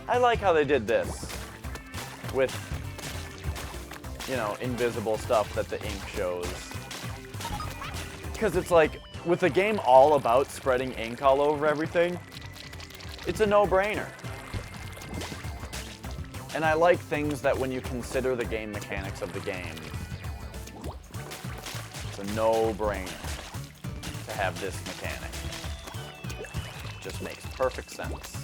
I like how they did this with, you know, invisible stuff that the ink shows. Because it's like, with a game all about spreading ink all over everything, it's a no-brainer. And I like things that when you consider the game mechanics of the game, it's a no-brainer to have this mechanic. Just makes perfect sense.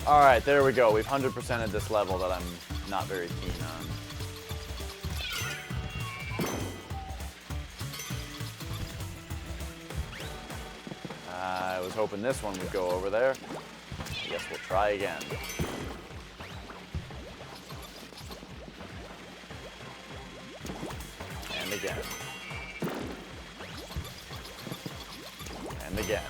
Alright, there we go. We've 100%ed this level that I'm not very keen on. I was hoping this one would go over there. I guess we'll try again. And again. And again.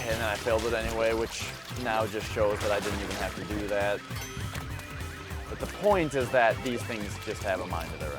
And then I failed it anyway, which now just shows that I didn't even have to do that. But the point is that these things just have a mind of their own.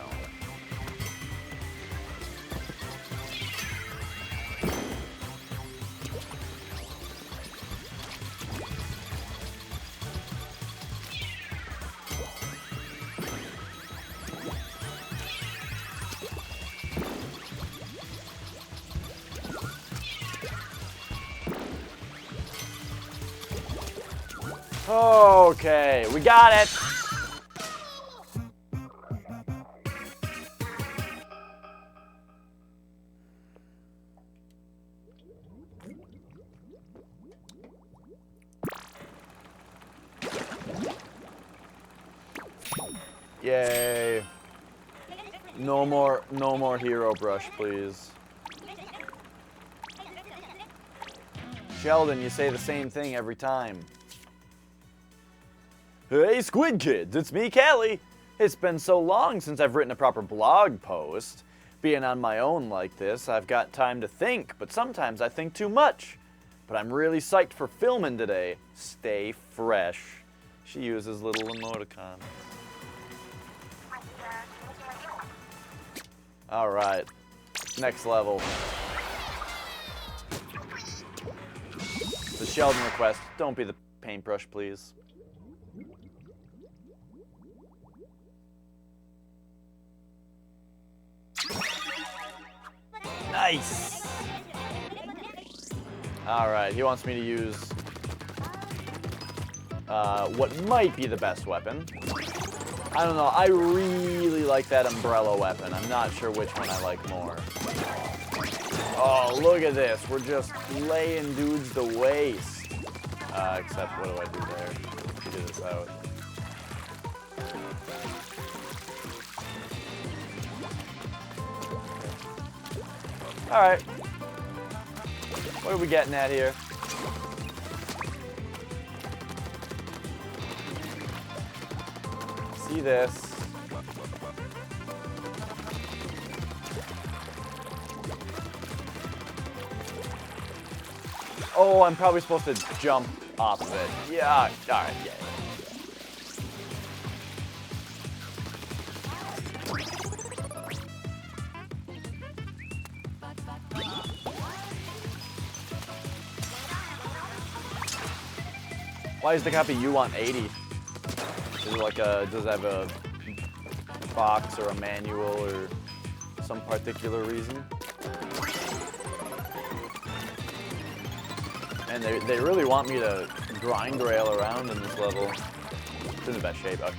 Okay, we got it. Yay. No more hero brush, please. Sheldon, you say the same thing every time. Hey Squid Kids, it's me, Callie. It's been so long since I've written a proper blog post. Being on my own like this, I've got time to think, but sometimes I think too much. But I'm really psyched for filming today. Stay fresh. She uses little emoticons. Alright, next level. The Sheldon request, don't be the paintbrush, please. Nice! Alright, he wants me to use what might be the best weapon. I don't know, I really like that umbrella weapon. I'm not sure which one I like more. Oh, look at this. We're just laying dudes to waste. Except, what do I do there? Figure this out. Alright. What are we getting at here? See this. Oh, I'm probably supposed to jump off of it. Yeah, alright, yeah. Why is the copy you want 80? Is it like a, does it have a box or a manual or some particular reason? And they really want me to grind rail around in this level. It's in the best shape. Okay.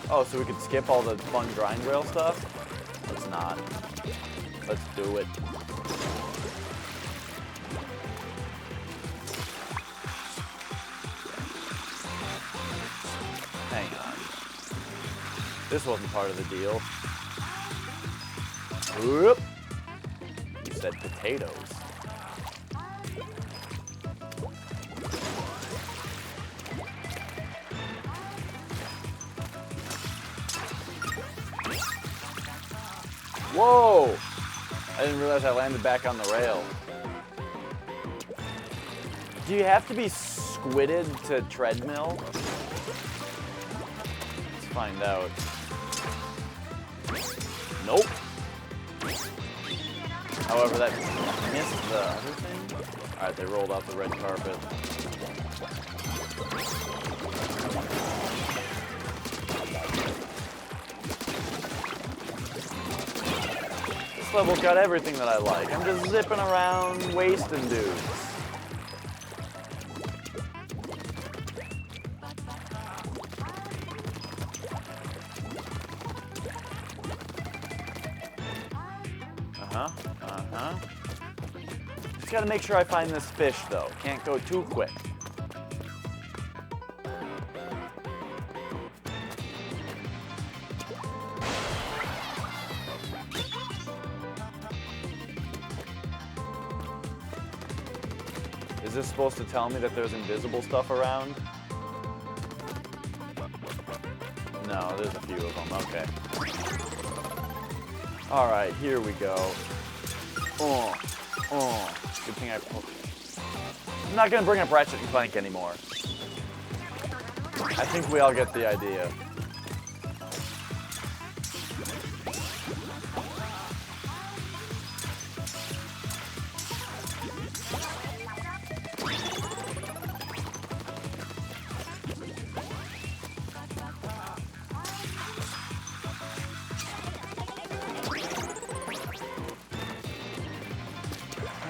Oh, so we could skip all the fun grind rail stuff? Let's not. Let's do it. Hang on. This wasn't part of the deal. Whoop. You said potatoes. Whoa! I didn't realize I landed back on the rail. Do you have to be squidded to treadmill? Let's find out. Nope. However, that missed the other thing. Alright, they rolled out the red carpet. This level's got everything that I like. I'm just zipping around, wasting dudes. Just gotta make sure I find this fish, though. Can't go too quick. Is this supposed to tell me that there's invisible stuff around? No, there's a few of them. Okay. Alright, here we go. Good thing I'm not gonna bring up Ratchet and Clank anymore. I think we all get the idea.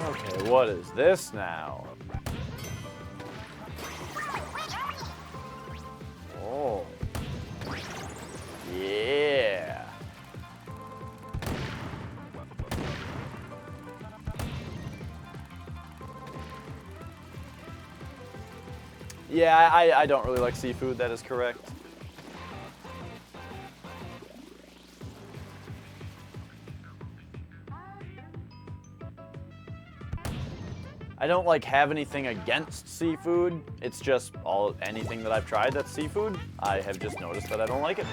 Okay, what is this now? Oh. Yeah. Yeah, I don't really like seafood, that is correct. I I don't like have anything against seafood. It's just anything that I've tried that's seafood, I have just noticed that I don't like it.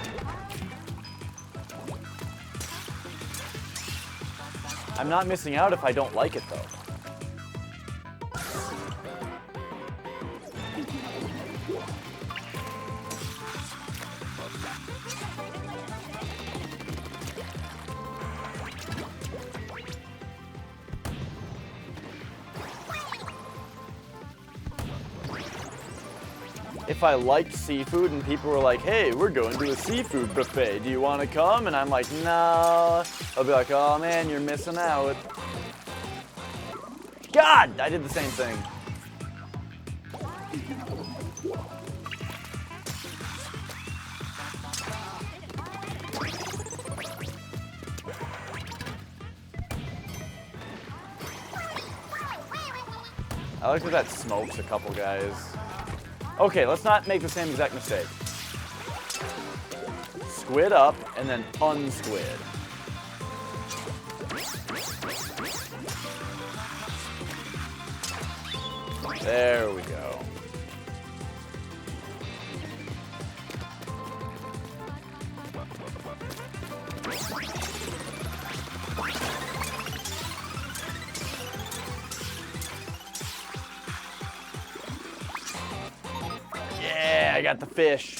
I'm not missing out if I don't like it, though. If I liked seafood and people were like, hey, we're going to a seafood buffet, do you want to come? And I'm like, no. I'll be like, oh man, you're missing out. God, I did the same thing. I like that smokes a couple guys. Okay, let's not make the same exact mistake. Squid up, and then unsquid. There we go. Yeah, I got the fish.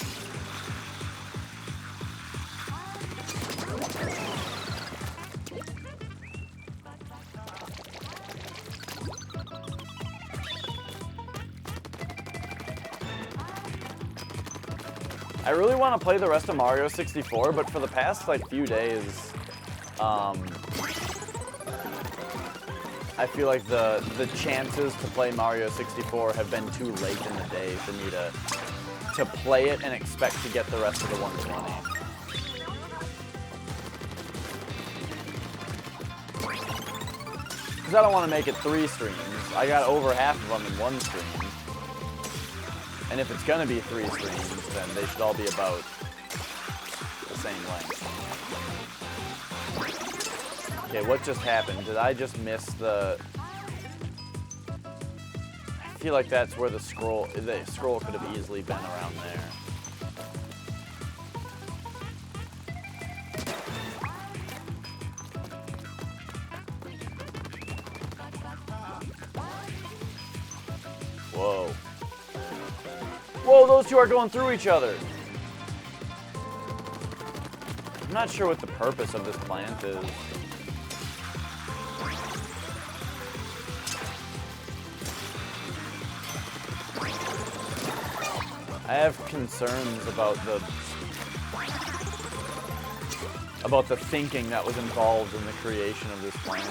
I really want to play the rest of Mario 64, but for the past like few days, I feel like the chances to play Mario 64 have been too late in the day for me to play it and expect to get the rest of the 120. Because I don't want to make it 3 streams. I got over half of them in 1 stream. And if it's going to be 3 streams, then they should all be about the same length. Okay, what just happened? Did I just miss the... I feel like that's where the scroll could have easily been around there. Whoa. Whoa, those two are going through each other. I'm not sure what the purpose of this plant is. I have concerns about the thinking that was involved in the creation of this plant.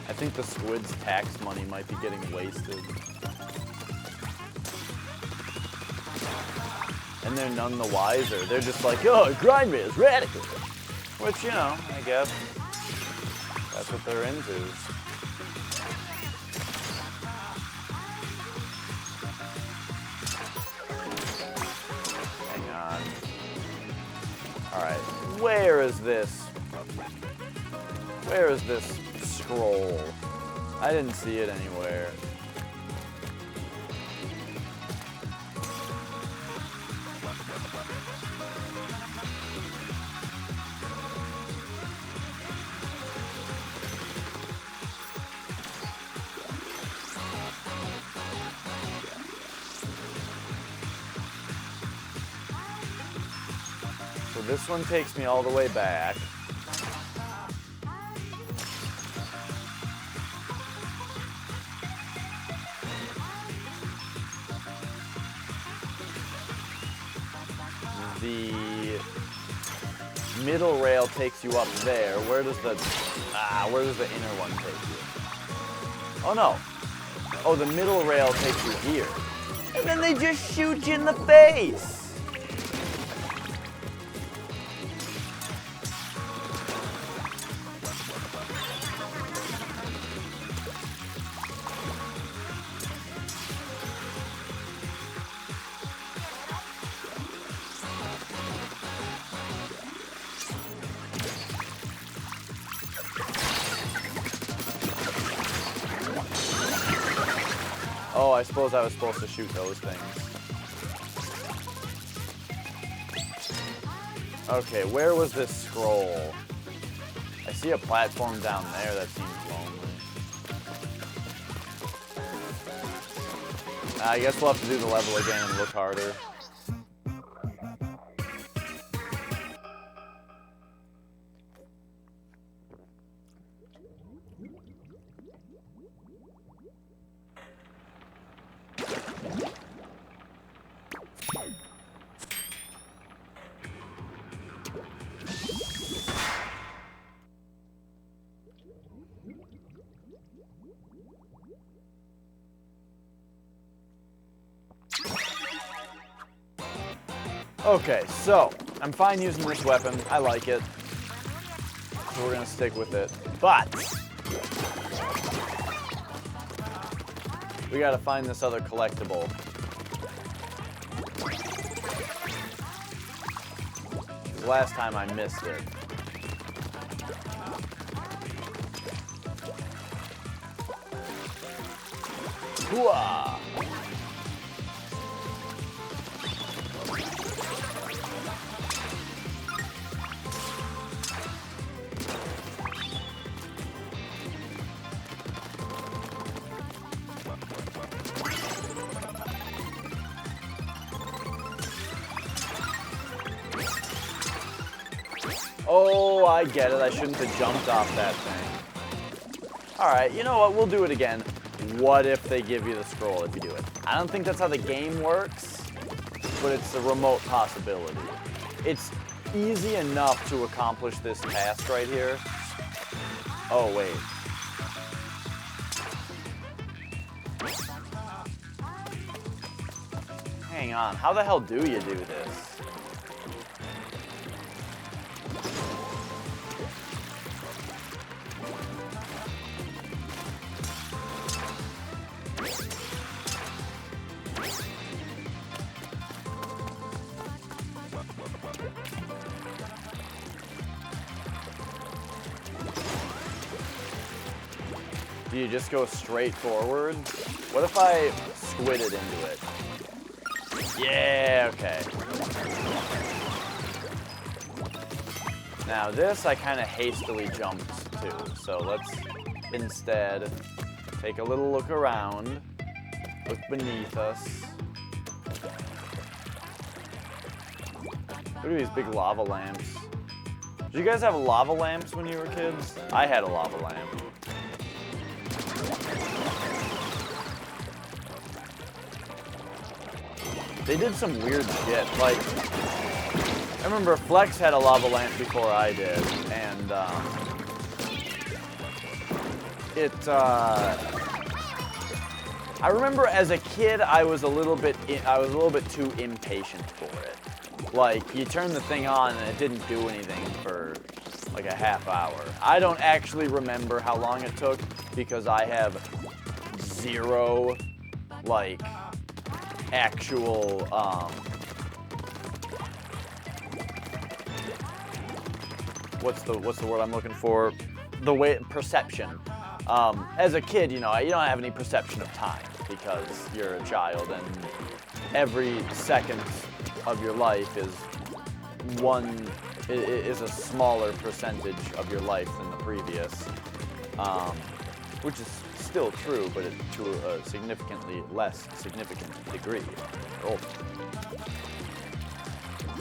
I think the squid's tax money might be getting wasted. And they're none the wiser. They're just like, oh, grind me is radical. Which, you know, I guess that's what they're into. Hang on. Alright, where is this? Where is this scroll? I didn't see it anywhere. So this one takes me all the way back. The middle rail takes you up there. Where does the inner one take you? Oh no. Oh, the middle rail takes you here. And then they just shoot you in the face. Oh, I suppose I was supposed to shoot those things. Okay, where was this scroll? I see a platform down there that seems lonely. I guess we'll have to do the level again and look harder. Okay, so I'm fine using this weapon. I like it. So we're gonna stick with it. But we gotta find this other collectible. Last time I missed it. Hooah! Oh, I get it. I shouldn't have jumped off that thing. Alright, you know what? We'll do it again. What if they give you the scroll if you do it? I don't think that's how the game works, but it's a remote possibility. It's easy enough to accomplish this task right here. Oh, wait. Hang on. How the hell do you do this? Do you just go straight forward? What if I squidded into it? Yeah, okay. Now this I kind of hastily jumped to, so let's instead take a little look around, look beneath us. Look at these big lava lamps. Did you guys have lava lamps when you were kids? I had a lava lamp. They did some weird shit, like, I remember Flex had a lava lamp before I did, and, I remember as a kid, I was a little bit too impatient for it. Like, you turn the thing on and it didn't do anything for, like, a half hour. I don't actually remember how long it took, because I have zero, like, actual, what's the word I'm looking for? Perception. As a kid, you know, you don't have any perception of time because you're a child, and every second of your life is a smaller percentage of your life than the previous, which is still true, but to a significantly less significant degree. Oh.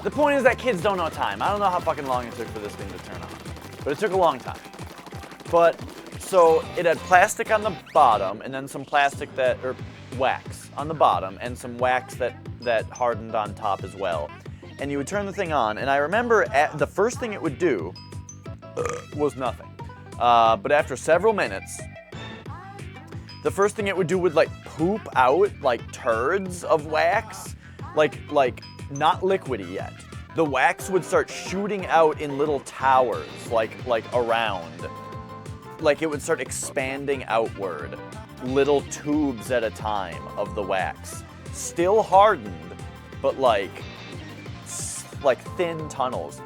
The point is that kids don't know time. I don't know how fucking long it took for this thing to turn on, but it took a long time. But, so it had plastic on the bottom, and then some wax on the bottom, and some wax that hardened on top as well. And you would turn the thing on, and I remember the first thing it would do was nothing. But after several minutes, the first thing it would do would, like, poop out, like, turds of wax. Like, not liquidy yet. The wax would start shooting out in little towers, like around. Like, it would start expanding outward. Little tubes at a time of the wax. Still hardened, but, like thin tunnels.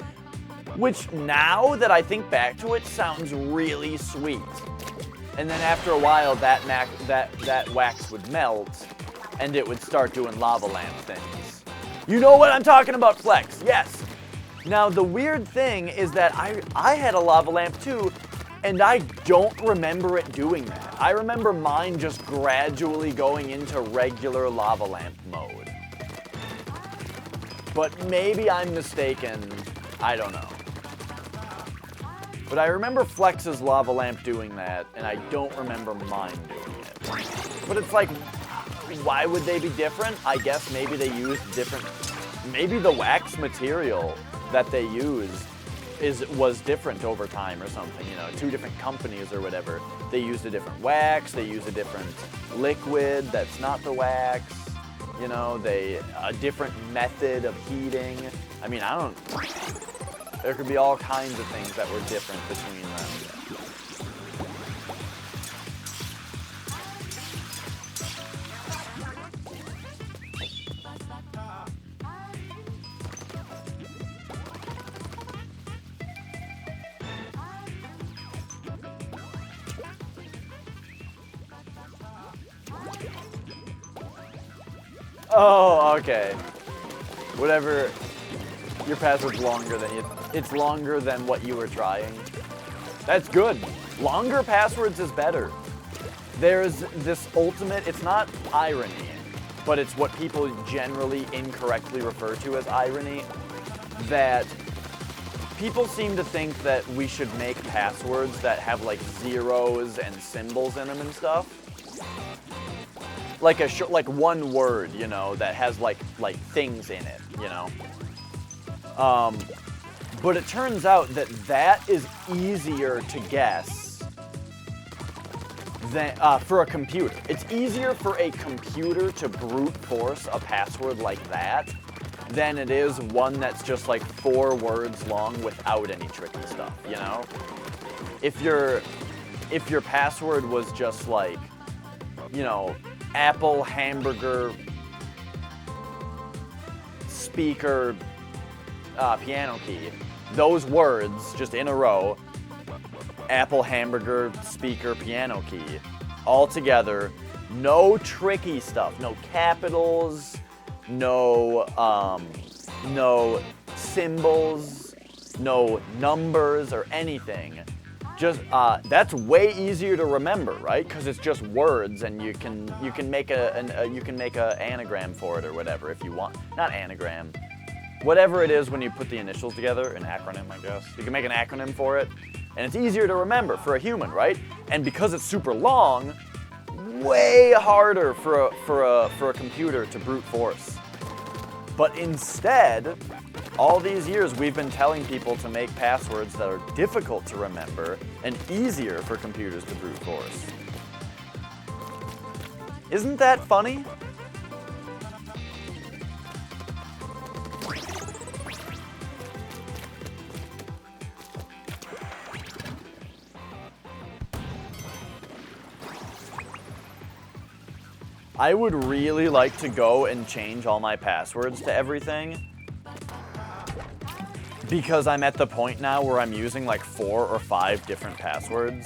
Which, now that I think back to it, sounds really sweet. And then after a while, that wax would melt, and it would start doing lava lamp things. You know what I'm talking about, Flex? Yes. Now, the weird thing is that I had a lava lamp too, and I don't remember it doing that. I remember mine just gradually going into regular lava lamp mode. But maybe I'm mistaken. I don't know. But I remember Flex's lava lamp doing that, and I don't remember mine doing it. But it's like, why would they be different? I guess maybe they used different... Maybe the wax material that they used was different over time or something, you know, 2 different companies or whatever. They used a different wax, they used a different liquid that's not the wax, you know, a different method of heating. I mean, there could be all kinds of things that were different between them. Oh, okay. Whatever. Your password's longer than it's longer than what you were trying. That's good. Longer passwords is better. There's this ultimate, it's not irony, but it's what people generally incorrectly refer to as irony, that people seem to think that we should make passwords that have like zeros and symbols in them and stuff. Like like one word, you know, that has like things in it, you know. But it turns out that is easier to guess than for a computer. It's easier for a computer to brute force a password like that than it is one that's just like 4 words long without any tricky stuff, you know? If your password was just like, you know, Apple hamburger speaker piano key, those words just in a row, Apple hamburger speaker piano key, all together, no tricky stuff, no capitals, no symbols, no numbers or anything. Just that's way easier to remember, right? Because it's just words, and you can make a anagram for it or whatever if you want. Not anagram, whatever it is when you put the initials together, an acronym, I guess. You can make an acronym for it, and it's easier to remember for a human, right? And because it's super long, way harder for a computer to brute force. But instead, all these years we've been telling people to make passwords that are difficult to remember and easier for computers to brute force. Isn't that funny? I would really like to go and change all my passwords to everything, because I'm at the point now where I'm using like 4 or 5 different passwords,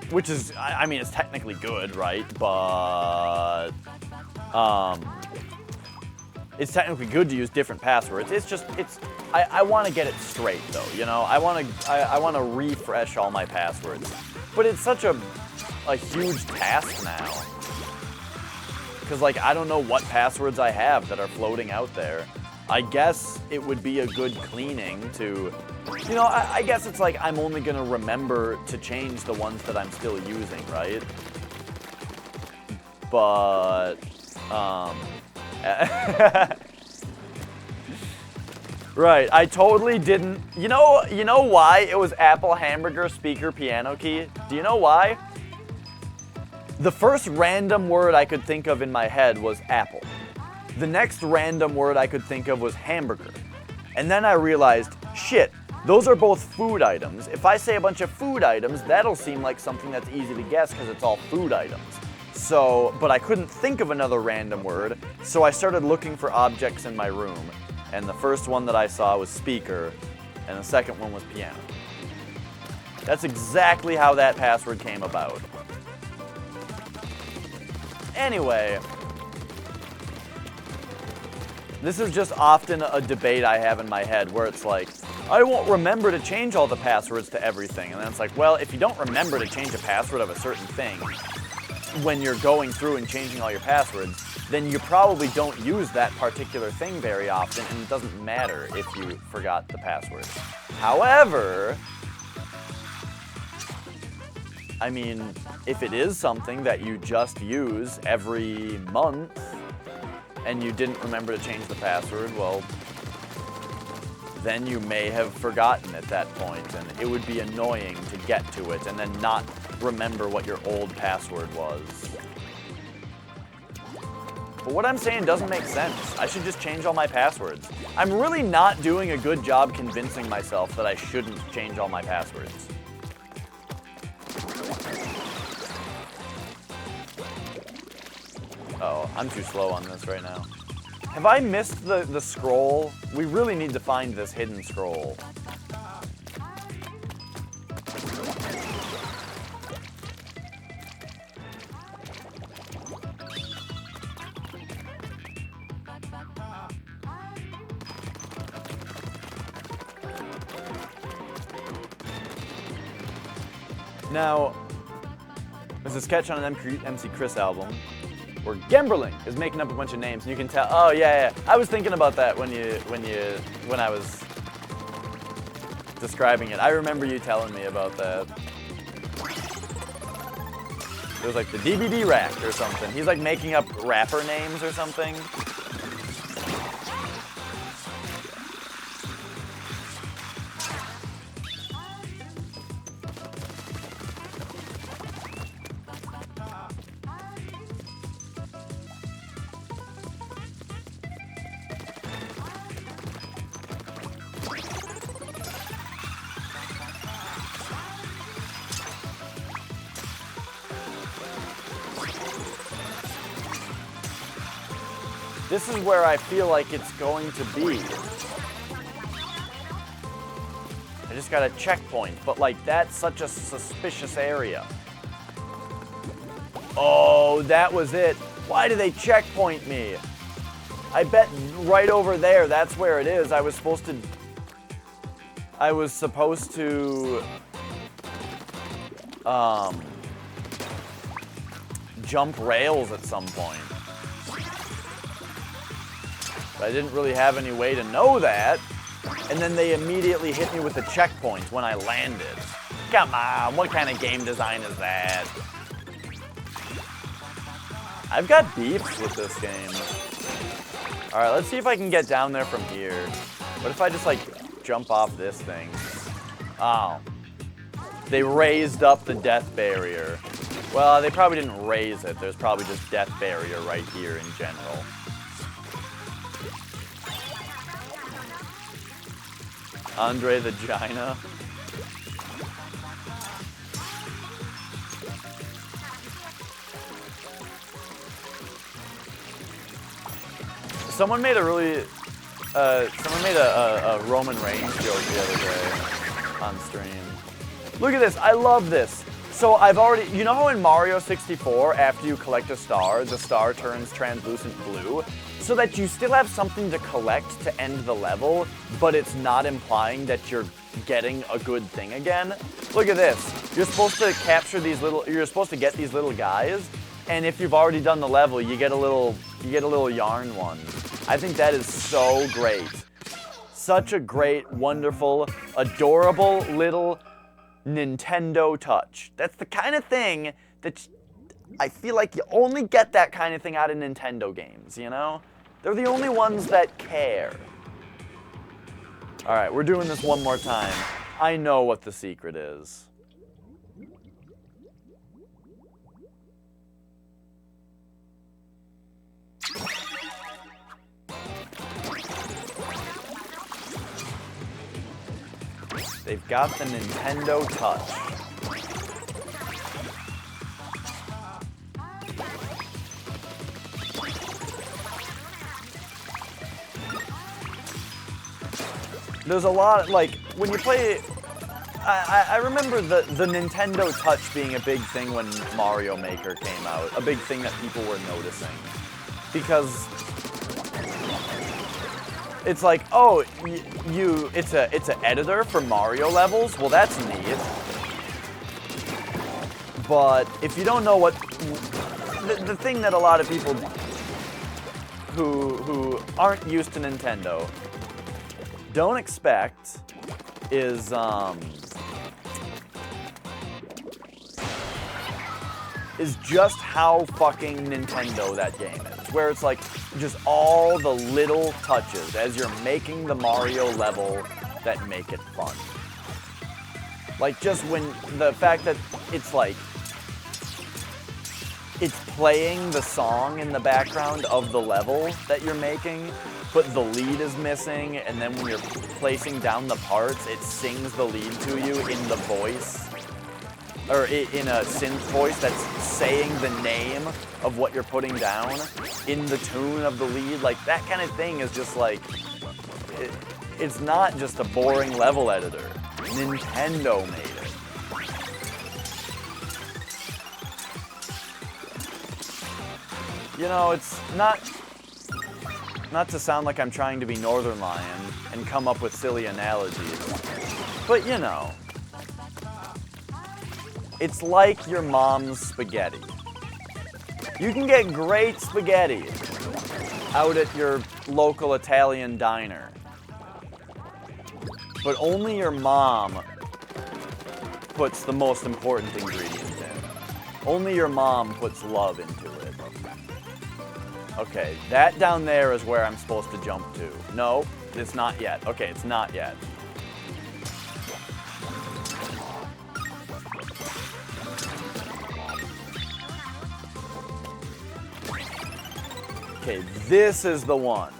which is, I mean, it's technically good, right? But it's technically good to use different passwords. It's just, I want to get it straight though, you know? I want to refresh all my passwords, but it's such a huge task now. Because like, I don't know what passwords I have that are floating out there. I guess it would be a good cleaning to, you know, I guess it's like I'm only gonna remember to change the ones that I'm still using, right? But, right, I totally didn't, you know why it was Apple hamburger speaker piano key? Do you know why? The first random word I could think of in my head was apple. The next random word I could think of was hamburger. And then I realized, shit, those are both food items. If I say a bunch of food items, that'll seem like something that's easy to guess because it's all food items. So, but I couldn't think of another random word, so I started looking for objects in my room. And the first one that I saw was speaker, and the second one was piano. That's exactly how that password came about. Anyway, this is just often a debate I have in my head where it's like, I won't remember to change all the passwords to everything. And then it's like, well, if you don't remember to change a password of a certain thing when you're going through and changing all your passwords, then you probably don't use that particular thing very often, and it doesn't matter if you forgot the password. However, I mean, if it is something that you just use every month and you didn't remember to change the password, well, then you may have forgotten at that point, and it would be annoying to get to it and then not remember what your old password was. But what I'm saying doesn't make sense. I should just change all my passwords. I'm really not doing a good job convincing myself that I shouldn't change all my passwords. Uh-oh, I'm too slow on this right now. Have I missed the scroll? We really need to find this hidden scroll. Now, there's a sketch on an MC Chris album where Gemberling is making up a bunch of names, and you can tell. Oh yeah. I was thinking about that when I was describing it. I remember you telling me about that. It was like the DVD rack or something. He's like making up rapper names or something. This is where I feel like it's going to be. I just got a checkpoint, but like that's such a suspicious area. Oh, that was it. Why did they checkpoint me? I bet right over there, that's where it is. I was supposed to jump rails at some point. But I didn't really have any way to know that. And then they immediately hit me with the checkpoint when I landed. Come on, what kind of game design is that? I've got beefs with this game. Alright, let's see if I can get down there from here. What if I just like jump off this thing? Oh. They raised up the death barrier. Well, they probably didn't raise it. There's probably just death barrier right here in general. Andre the Gina. Someone made a really, a Roman Reigns joke the other day on stream. Look at this, I love this. So I've already, you know how in Mario 64, after you collect a star, the star turns translucent blue? So that you still have something to collect to end the level, but it's not implying that you're getting a good thing again. Look at this. You're supposed to capture these you're supposed to get these little guys, and if you've already done the level, you get a little yarn one. I think that is so great. Such a great, wonderful, adorable little Nintendo touch. That's the kind of thing that I feel like you only get that kind of thing out of Nintendo games, you know? They're the only ones that care. Alright, we're doing this one more time. I know what the secret is. They've got the Nintendo touch. There's a lot, like, when you play I remember the Nintendo Touch being a big thing when Mario Maker came out, a big thing that people were noticing. Because it's like, oh, it's an editor for Mario levels? Well, that's neat. But if you don't know what, the thing that a lot of people who aren't used to Nintendo don't expect is just how fucking Nintendo that game is. Where it's like just all the little touches as you're making the Mario level that make it fun. Like just when the fact that it's like it's playing the song in the background of the level that you're making, but the lead is missing, and then when you're placing down the parts, it sings the lead to you in the voice, or in a synth voice that's saying the name of what you're putting down in the tune of the lead. Like, that kind of thing is just like, it's not just a boring level editor. Nintendo made it. You know, it's not to sound like I'm trying to be Northern Lion and come up with silly analogies, but you know, it's like your mom's spaghetti. You can get great spaghetti out at your local Italian diner, but only your mom puts the most important ingredients in. Only your mom puts love into it. Okay, that down there is where I'm supposed to jump to. No, it's not yet. Okay, it's not yet. Okay, this is the one.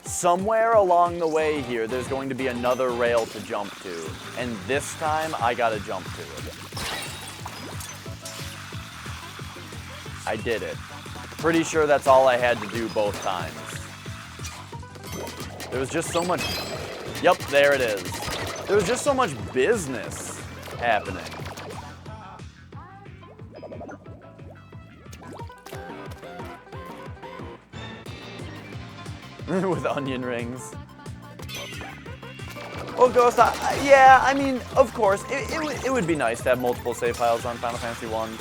Somewhere along the way here, there's going to be another rail to jump to. And this time, I gotta jump to it. I did it. Pretty sure that's all I had to do both times. There was just so much... Yep, there it is. There was just so much business happening. With onion rings. Well, Ghost, yeah, I mean, of course, it would be nice to have multiple save files on Final Fantasy 1.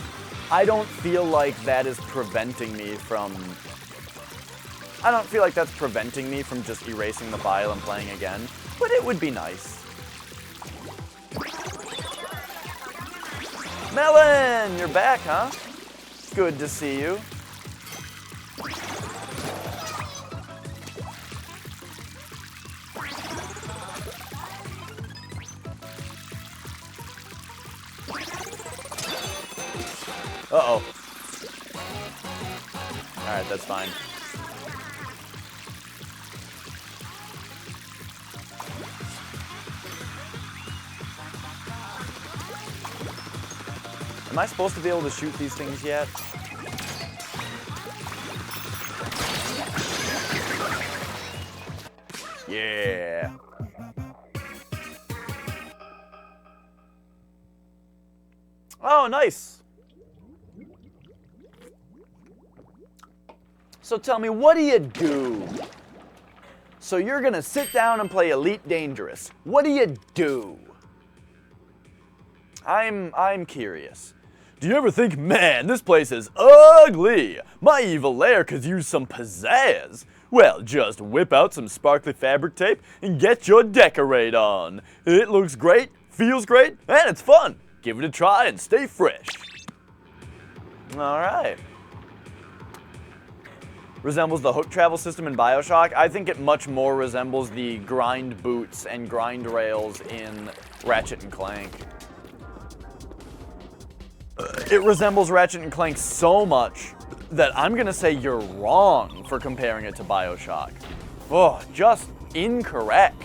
I don't feel like that is preventing me from... I don't feel like that's preventing me from just erasing the file and playing again, but it would be nice. Melon, you're back, huh? Good to see you. Uh-oh. Alright, that's fine. Am I supposed to be able to shoot these things yet? Yeah. Oh, nice. So tell me, what do you do? So you're gonna sit down and play Elite Dangerous. What do you do? I'm curious. Do you ever think, man, this place is ugly? My evil lair could use some pizzazz. Well, just whip out some sparkly fabric tape and get your decorate on. It looks great, feels great, and it's fun. Give it a try and stay fresh. All right. Resembles the hook travel system in BioShock. I think it much more resembles the grind boots and grind rails in Ratchet and Clank. It resembles Ratchet and Clank so much that I'm gonna say you're wrong for comparing it to BioShock. Oh, just incorrect.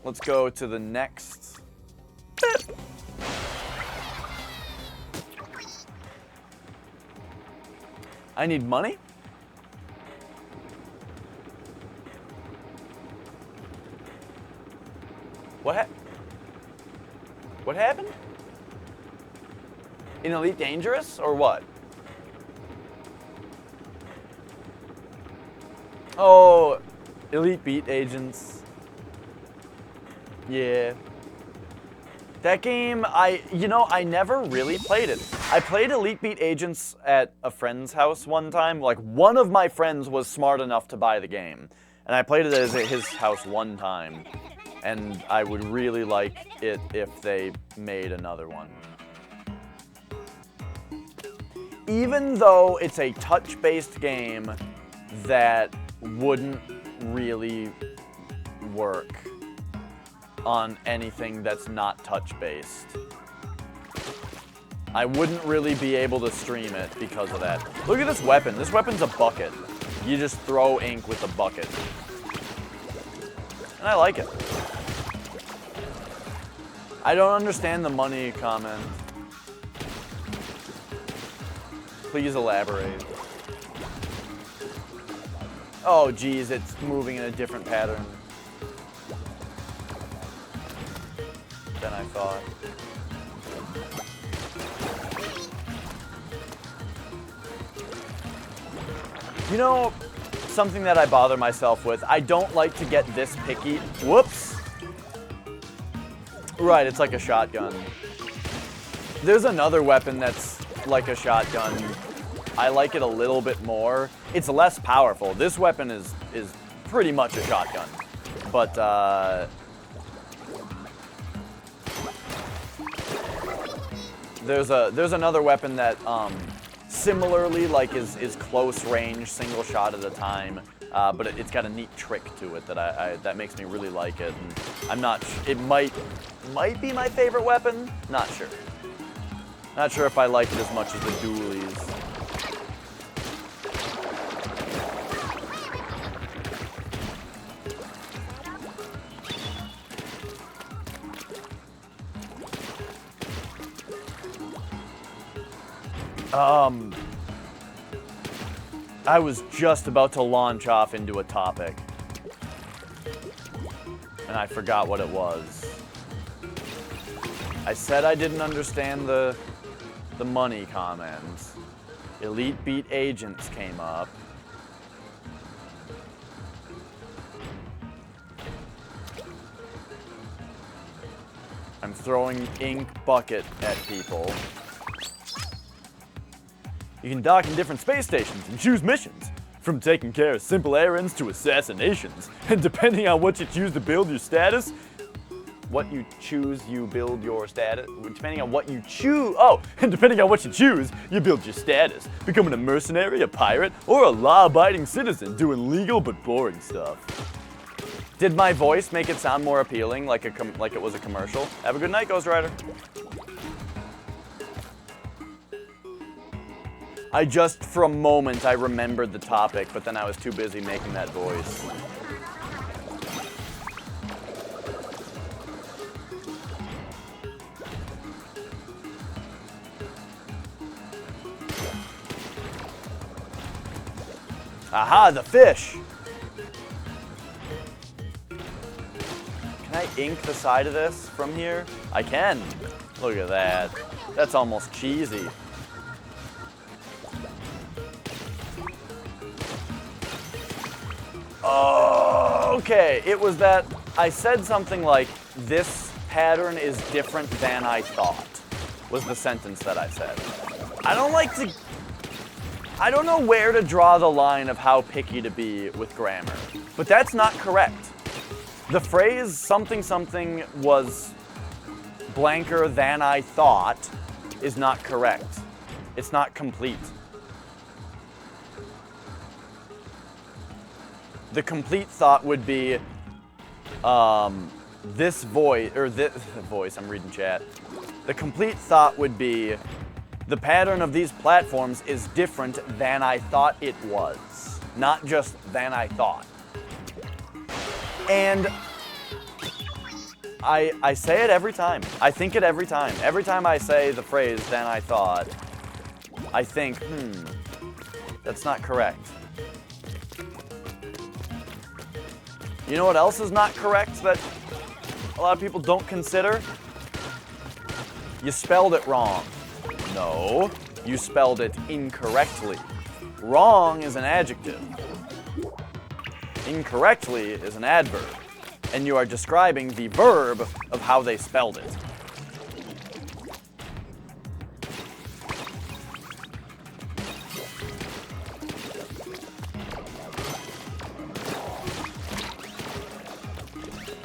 Let's go to the next. I need money? happened? In Elite Dangerous, or what? Oh, Elite Beat Agents. Yeah. That game, I never really played it. I played Elite Beat Agents at a friend's house one time. Like, one of my friends was smart enough to buy the game. And I played it at his house one time. And I would really like it if they made another one. Even though it's a touch-based game that wouldn't really work on anything that's not touch-based. I wouldn't really be able to stream it because of that. Look at this weapon. This weapon's a bucket. You just throw ink with a bucket. And I like it. I don't understand the money comment. Please elaborate. Oh, geez, it's moving in a different pattern than I thought. You know, something that I bother myself with, I don't like to get this picky. Whoops. Right, it's like a shotgun. There's another weapon that's like a shotgun. I like it a little bit more. It's less powerful. This weapon is pretty much a shotgun. But there's another weapon that similarly like is close range, single shot at a time. But it's got a neat trick to it that that makes me really like it. And I'm not. It might be my favorite weapon. Not sure. Not sure if I like it as much as the dualies. I was just about to launch off into a topic, and I forgot what it was. I said I didn't understand the money comments. Elite Beat Agents came up. I'm throwing ink bucket at people. You can dock in different space stations and choose missions, from taking care of simple errands to assassinations. And depending on what you choose to build your status, what you choose, you build your status. Depending on what you choose, and depending on what you choose, you build your status, becoming a mercenary, a pirate, or a law-abiding citizen doing legal but boring stuff. Did my voice make it sound more appealing, like it was a commercial? Have a good night, Ghost Rider. I just, for a moment, I remembered the topic, but then I was too busy making that voice. Aha, the fish! Can I ink the side of this from here? I can. Look at that. That's almost cheesy. Oh, okay. It was that I said something like, this pattern is different than I thought, was the sentence that I said. I don't know where to draw the line of how picky to be with grammar, but that's not correct. The phrase something something was blanker than I thought is not correct. It's not complete. The complete thought would be this voice, I'm reading chat. The complete thought would be, the pattern of these platforms is different than I thought it was. Not just than I thought. And I say it every time. I think it every time. Every time I say the phrase than I thought, I think, that's not correct. You know what else is not correct that a lot of people don't consider? You spelled it wrong. No, you spelled it incorrectly. Wrong is an adjective. Incorrectly is an adverb. And you are describing the verb of how they spelled it.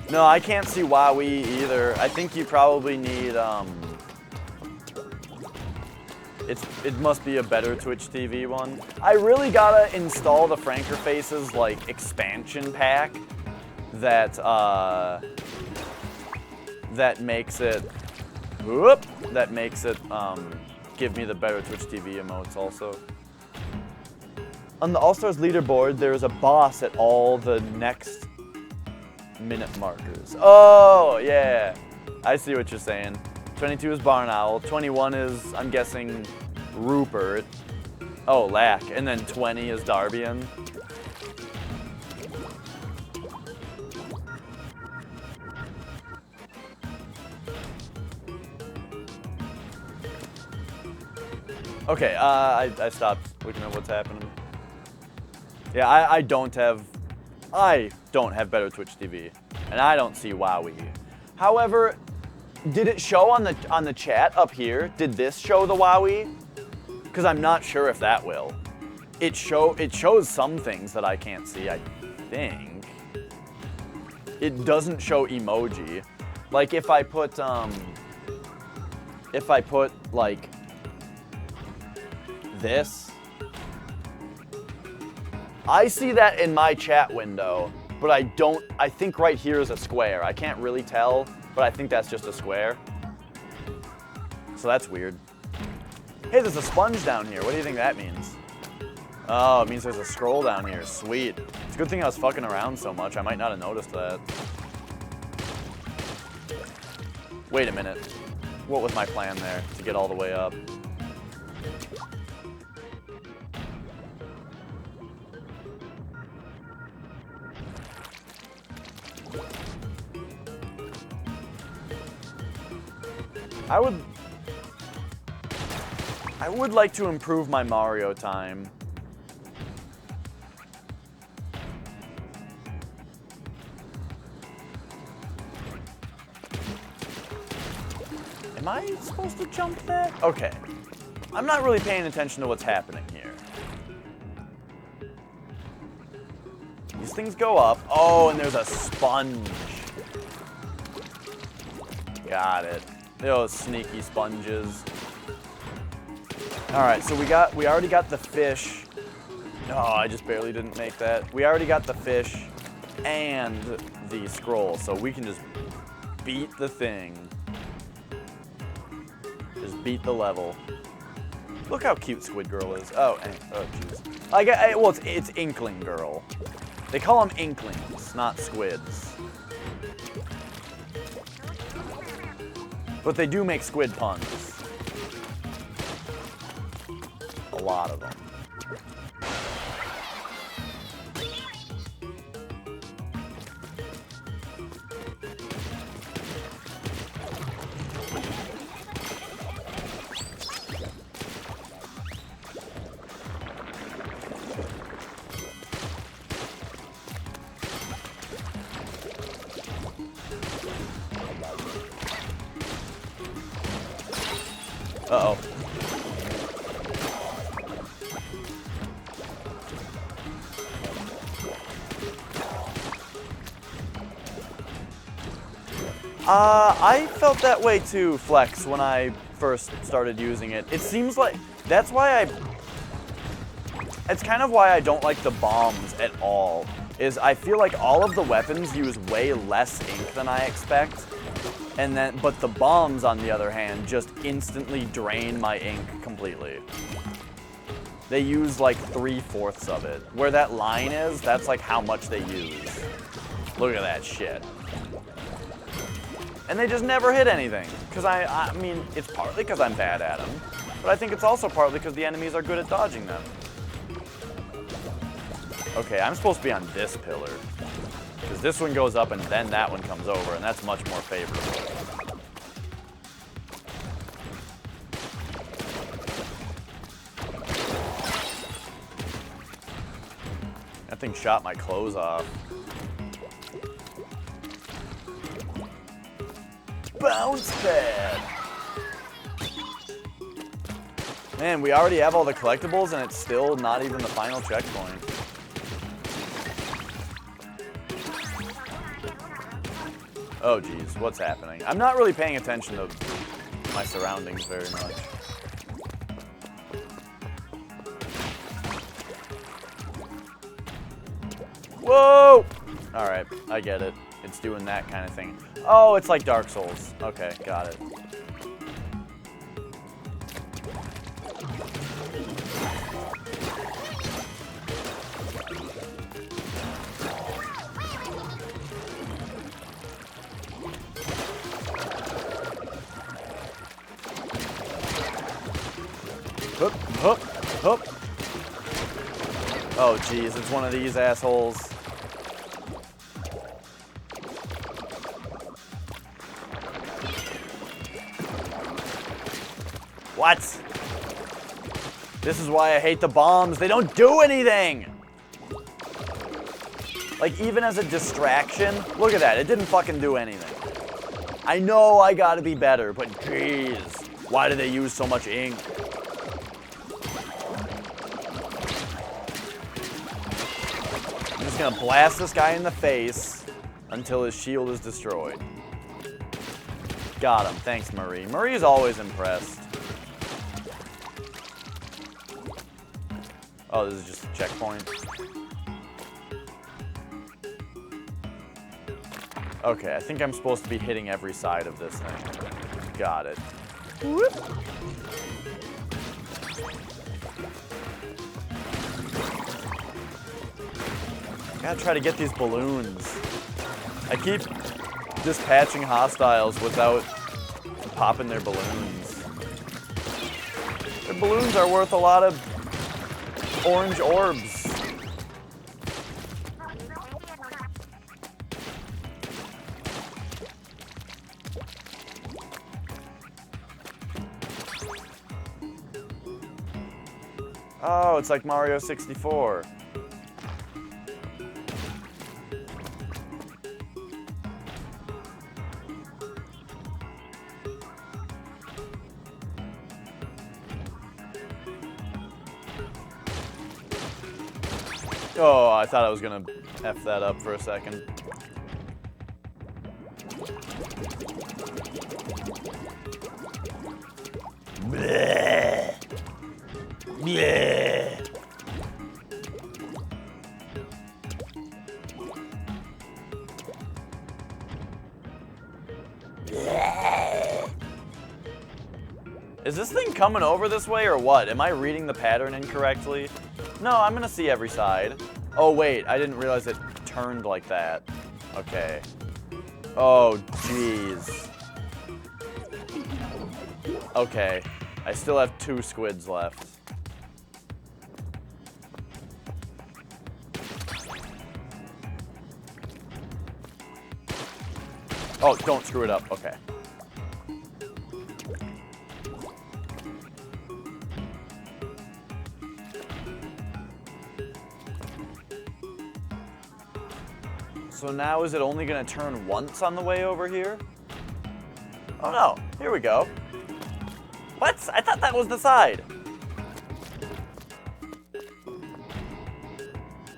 No, I can't see WoWee either. I think you probably need, it must be a better Twitch TV one. I really gotta install the Franker Faces, like, expansion pack that makes it, give me the better Twitch TV emotes also. On the All-Stars leaderboard, there's a boss at all the next minute markers. Oh, yeah. I see what you're saying. 22 is Barn Owl. 21 is, I'm guessing, Rupert. Oh, Lack. And then 20 is Darbian. Okay, I stopped looking at what's happening. Yeah, I don't have better Twitch TV, and I don't see WoWee. However, did it show on the chat up here? Did this show the WoWee? Because I'm not sure if that will. It shows some things that I can't see, I think. It doesn't show emoji. Like if I put like this, I see that in my chat window, but I think right here is a square. I can't really tell, but I think that's just a square. So that's weird. Hey, there's a sponge down here. What do you think that means? Oh, it means there's a scroll down here. Sweet. It's a good thing I was fucking around so much. I might not have noticed that. Wait a minute. What was my plan there to get all the way up? I would like to improve my Mario time. Am I supposed to jump that? Okay. I'm not really paying attention to what's happening here. These things go up. Oh, and there's a sponge. Got it. Those sneaky sponges. Alright, so we already got the fish. Oh, I just barely didn't make that. We already got the fish and the scroll, so we can just beat the thing. Just beat the level. Look how cute Squid Girl is. Oh, jeez. Well, it's Inkling Girl. They call them Inklings, not Squids. But they do make squid puns. A lot of them. Uh-oh. I felt that way too, Flex, when I first started using it. It seems like, it's kind of why I don't like the bombs at all, is I feel like all of the weapons use way less ink than I expect. But the bombs, on the other hand, just instantly drain my ink completely. They use like 3/4 of it. Where that line is, that's like how much they use. Look at that shit. And they just never hit anything. Because I mean, it's partly because I'm bad at them, but I think it's also partly because the enemies are good at dodging them. Okay, I'm supposed to be on this pillar. Because this one goes up and then that one comes over, and that's much more favorable. That thing shot my clothes off. Bounce pad! Man, we already have all the collectibles and it's still not even the final checkpoint. Oh geez, what's happening? I'm not really paying attention to my surroundings very much. Whoa! Alright, I get it. It's doing that kind of thing. Oh, it's like Dark Souls. Okay, got it. Hoop, hoop, hoop. Oh, geez, it's one of these assholes. What? This is why I hate the bombs. They don't do anything. Like, even as a distraction, look at that. It didn't fucking do anything. I know I gotta be better, but jeez. Why do they use so much ink? I'm just gonna blast this guy in the face until his shield is destroyed. Got him. Thanks, Marie. Marie's always impressed. Oh, this is just a checkpoint. Okay, I think I'm supposed to be hitting every side of this thing. Got it. Whoop. Gotta try to get these balloons. I keep dispatching hostiles without popping their balloons. Their balloons are worth a lot of orange orbs. Oh, it's like Mario 64. Oh, I thought I was gonna F that up for a second. Bleh. Bleh. Bleh. Is this thing coming over this way or what? Am I reading the pattern incorrectly? No, I'm gonna see every side. Oh wait, I didn't realize it turned like that. Okay. Oh, jeez. Okay, I still have 2 squids left. Oh, don't screw it up. Okay. So now is it only going to turn once on the way over here? Oh no, here we go. What? I thought that was the side.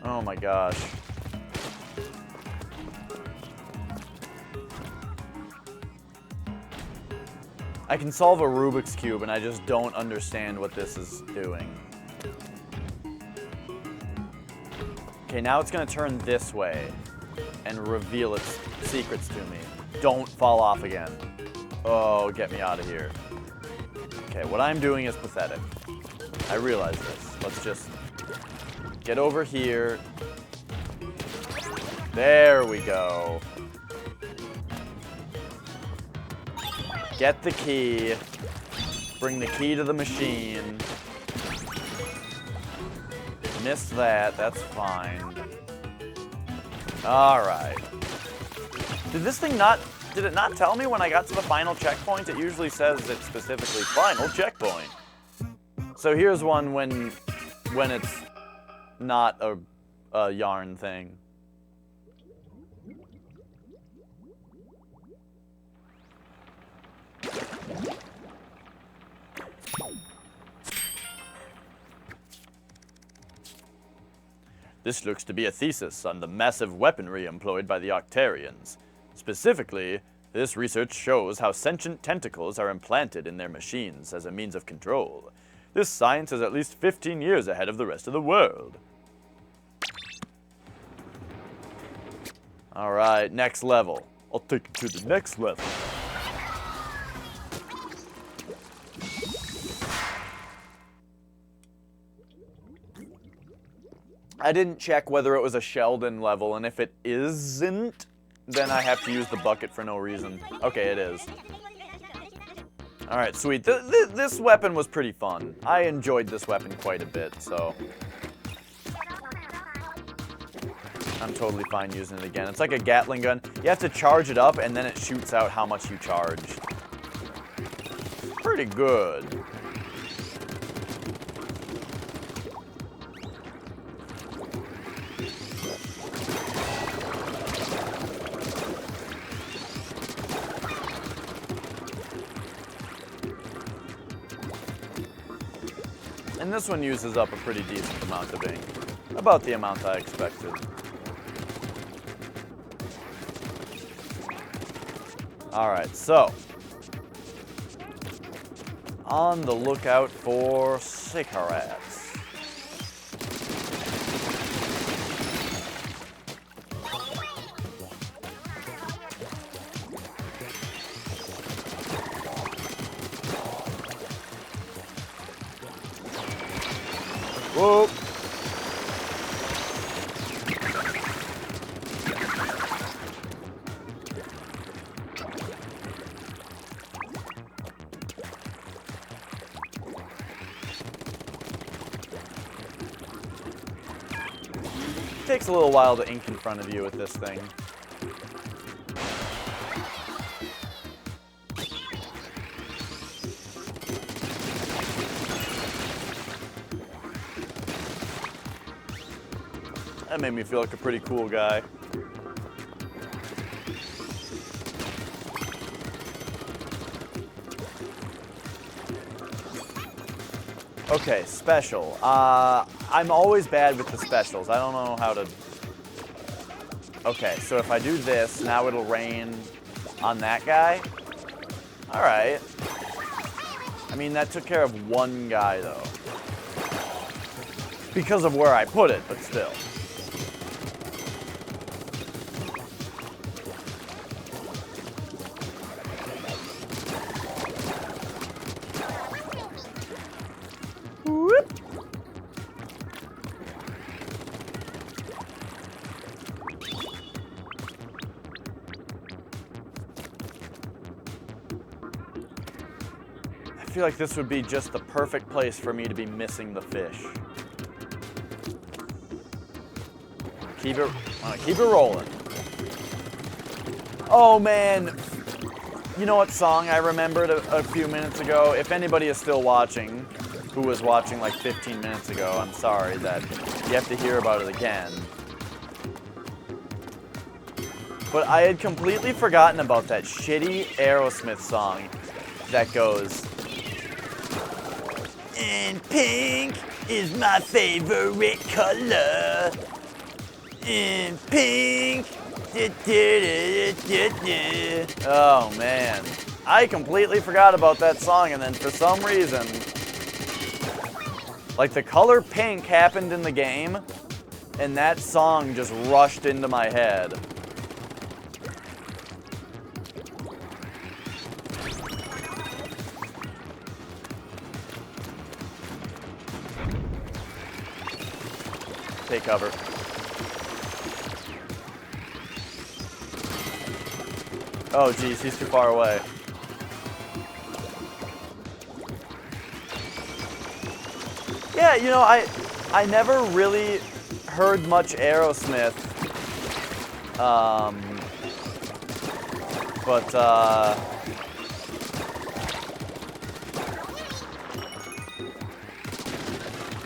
Oh my gosh. I can solve a Rubik's Cube and I just don't understand what this is doing. Okay, now it's going to turn this way and reveal its secrets to me. Don't fall off again. Oh, get me out of here. Okay, what I'm doing is pathetic. I realize this. Let's just get over here. There we go. Get the key. Bring the key to the machine. Missed that. That's fine. Alright. Did it not tell me when I got to the final checkpoint? It usually says it specifically, final checkpoint. So here's one when it's not a yarn thing. This looks to be a thesis on the massive weaponry employed by the Octarians. Specifically, this research shows how sentient tentacles are implanted in their machines as a means of control. This science is at least 15 years ahead of the rest of the world. Alright, next level. I'll take you to the next level. I didn't check whether it was a Sheldon level, and if it isn't, then I have to use the bucket for no reason. Okay, it is. Alright, sweet. This weapon was pretty fun. I enjoyed this weapon quite a bit, so I'm totally fine using it again. It's like a Gatling gun. You have to charge it up, and then it shoots out how much you charged. Pretty good. And this one uses up a pretty decent amount of ink. About the amount I expected. Alright, so. On the lookout for cigarettes. Whoa. It takes a little while to ink in front of you with this thing. That made me feel like a pretty cool guy. Okay, special. I'm always bad with the specials. I don't know how to... Okay, so if I do this, now it'll rain on that guy. Alright. I mean, that took care of one guy, though. Because of where I put it, but still. Whoop. I feel like this would be just the perfect place for me to be missing the fish. Keep it rolling. Oh man, you know what song I remembered a few minutes ago? If anybody is still watching, who was watching like 15 minutes ago, I'm sorry that you have to hear about it again. But I had completely forgotten about that shitty Aerosmith song that goes, "And pink is my favorite color. In pink." Oh man, I completely forgot about that song, and then for some reason, like the color pink happened in the game, and that song just rushed into my head. Take cover. Oh geez, he's too far away. Yeah, you know, I never really heard much Aerosmith. But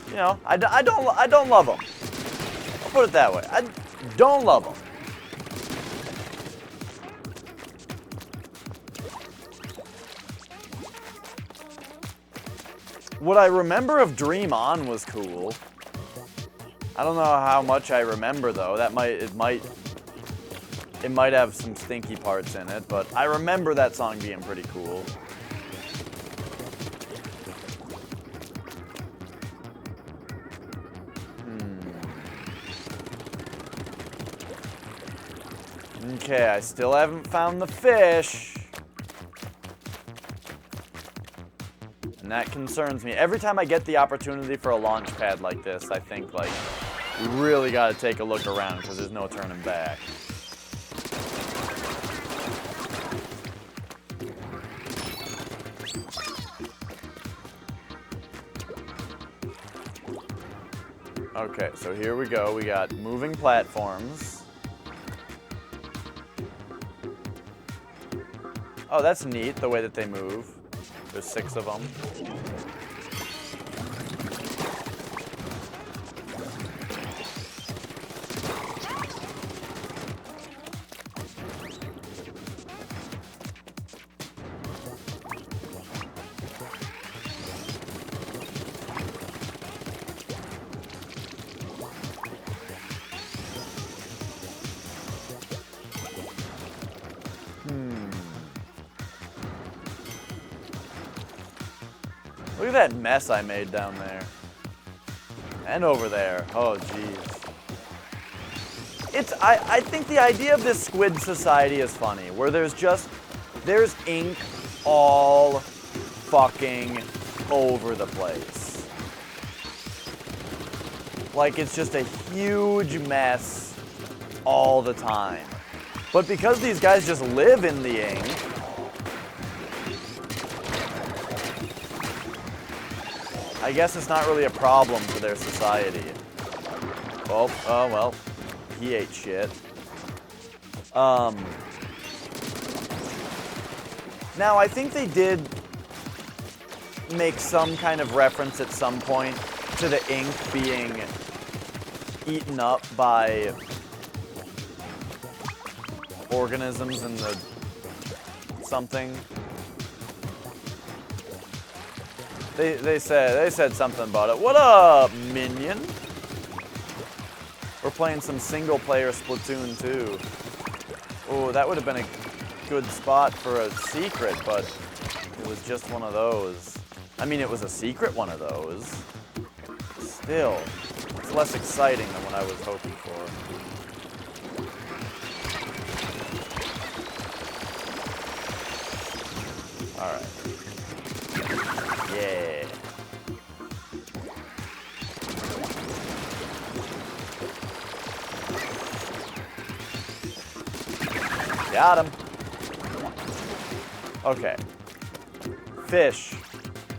you know, I don't love them. Let's put it that way. I don't love them. What I remember of Dream On was cool. I don't know how much I remember though. It might have some stinky parts in it, but I remember that song being pretty cool. Okay, I still haven't found the fish. And that concerns me. Every time I get the opportunity for a launch pad like this, I think, like, we really gotta take a look around because there's no turning back. Okay, so here we go. We got moving platforms. Oh, that's neat, the way that they move. There's 6 of them. Look at that mess I made down there. And over there. Oh, jeez. I think the idea of this squid society is funny, where there's ink all fucking over the place. Like, it's just a huge mess all the time. But because these guys just live in the ink, I guess it's not really a problem for their society. Oh well, he ate shit. Now I think they did make some kind of reference at some point to the ink being eaten up by organisms in the something. They said something about it. What up, minion? We're playing some single-player Splatoon 2. Oh, that would have been a good spot for a secret, but it was just one of those. I mean, it was a secret one of those. Still, it's less exciting than what I was hoping for. All right. Yeah. Got him. Okay. Fish.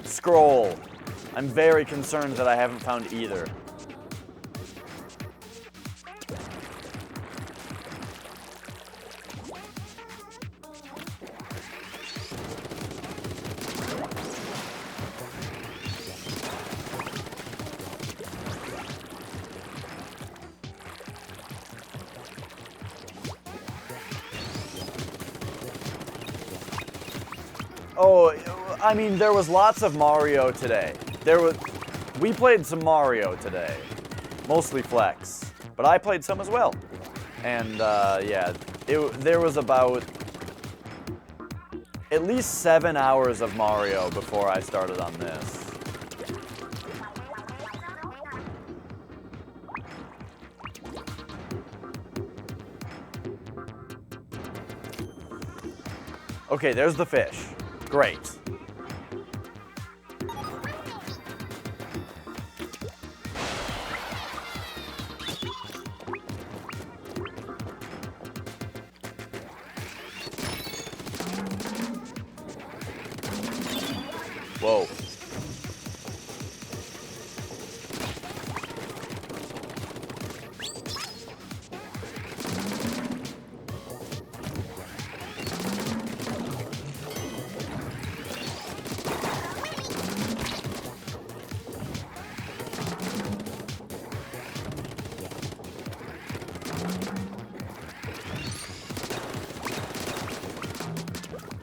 Scroll. I'm very concerned that I haven't found either. Oh, I mean, there was lots of Mario today. We played some Mario today. Mostly Flex. But I played some as well. And, yeah, there was about at least 7 hours of Mario before I started on this. Okay, there's the fish. Great. Whoa.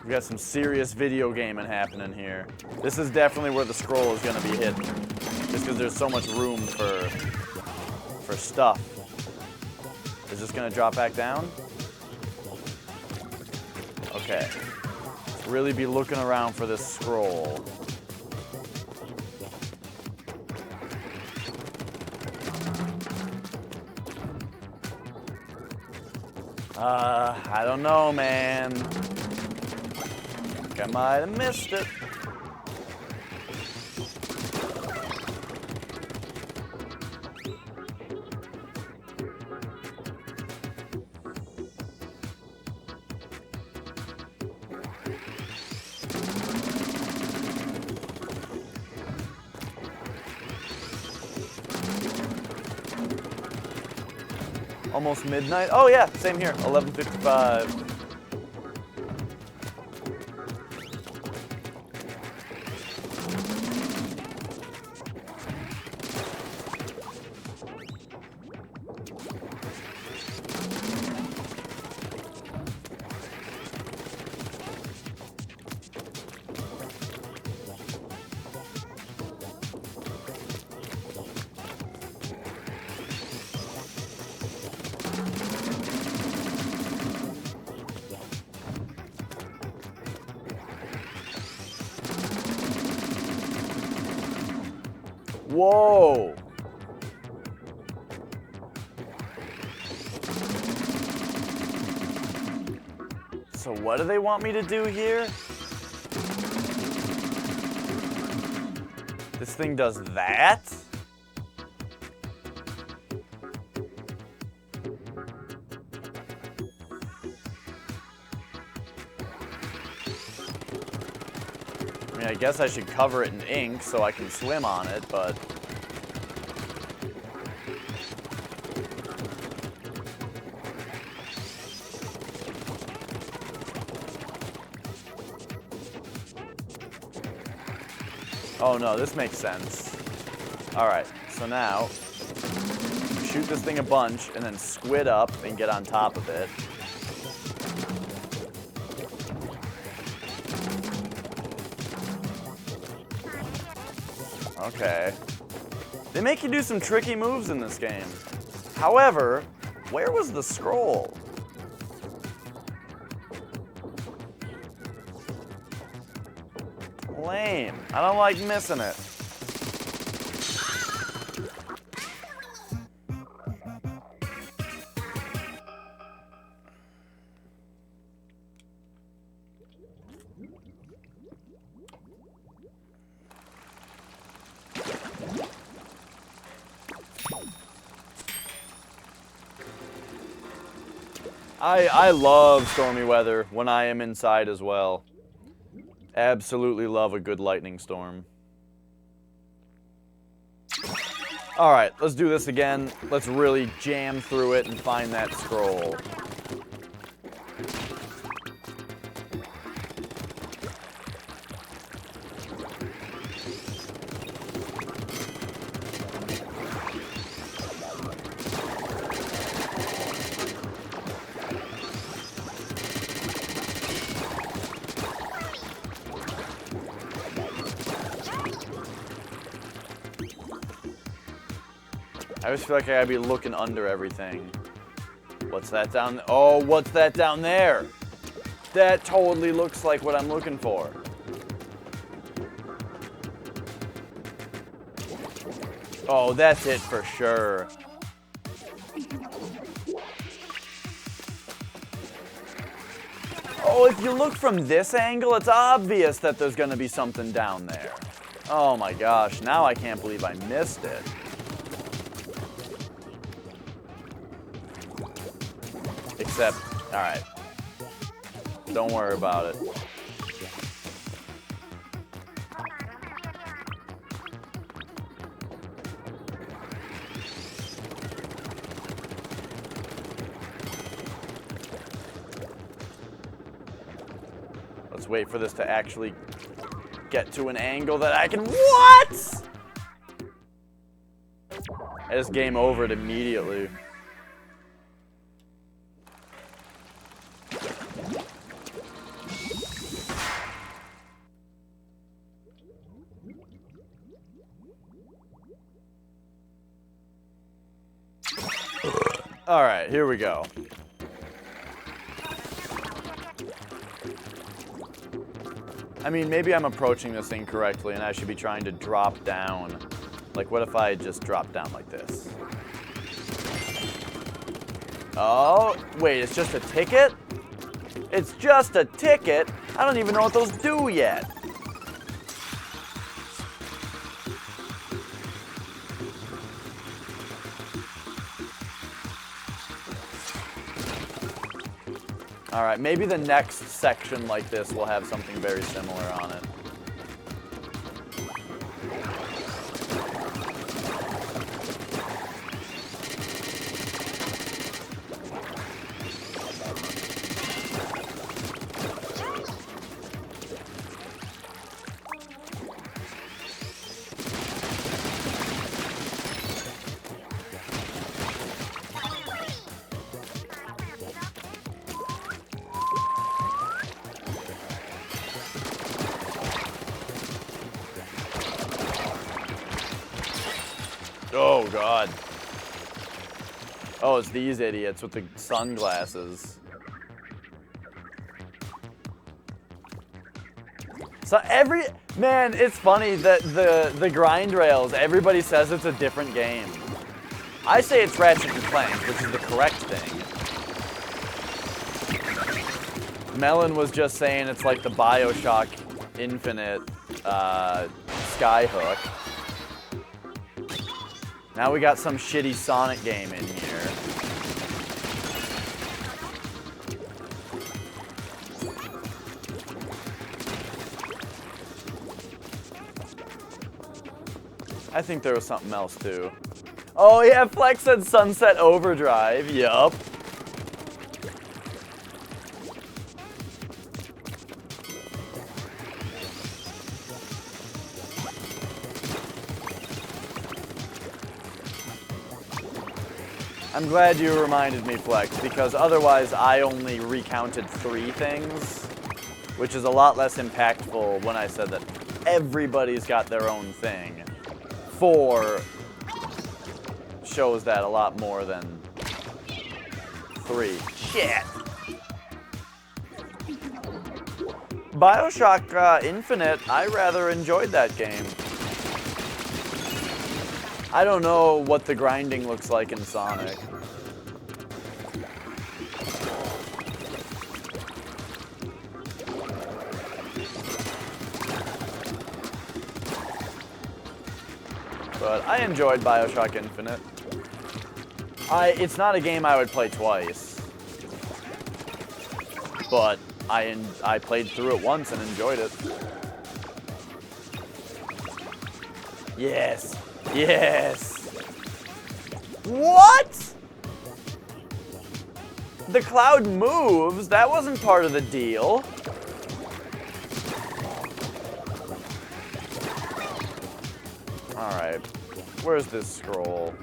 We got some serious video gaming happening here. This is definitely where the scroll is gonna be hidden. Just because there's so much room for stuff. Is this gonna drop back down? Okay. Let's really be looking around for this scroll. I don't know, man. I think I might have missed it. Almost midnight. Oh yeah, same here. 11:55. Whoa! So what do they want me to do here? This thing does that? I mean, I guess I should cover it in ink so I can swim on it, but... Oh no, this makes sense. Alright, so now, shoot this thing a bunch and then squid up and get on top of it. Okay. They make you do some tricky moves in this game. However, where was the scroll? Lame. I don't like missing it. I love stormy weather when I am inside as well. Absolutely love a good lightning storm. Alright, let's do this again. Let's really jam through it and find that scroll. I always feel like I gotta be looking under everything. What's that down there? Oh, what's that down there? That totally looks like what I'm looking for. Oh, that's it for sure. Oh, if you look from this angle, it's obvious that there's gonna be something down there. Oh my gosh, now I can't believe I missed it. Except, alright. Don't worry about it. Let's wait for this to actually get to an angle that I can... What?! I just game overed immediately. Alright, here we go. I mean, maybe I'm approaching this incorrectly and I should be trying to drop down. Like, what if I just drop down like this? Oh, wait, it's just a ticket? It's just a ticket? I don't even know what those do yet. Alright, maybe the next section like this will have something very similar on it. Oh, God. Oh, it's these idiots with the sunglasses. So man, it's funny that the grind rails, everybody says it's a different game. I say it's Ratchet and Clank, which is the correct thing. Melon was just saying it's like the BioShock Infinite Skyhook. Now we got some shitty Sonic game in here. I think there was something else too. Oh yeah, Flex said Sunset Overdrive, yup. I'm glad you reminded me, Flex, because otherwise I only recounted 3 things, which is a lot less impactful when I said that everybody's got their own thing. 4 shows that a lot more than 3. Shit! BioShock Infinite, I rather enjoyed that game. I don't know what the grinding looks like in Sonic. But I enjoyed BioShock Infinite. It's not a game I would play twice. But I played through it once and enjoyed it. Yes! Yes! What?! The cloud moves? That wasn't part of the deal. Alright. Where's this scroll?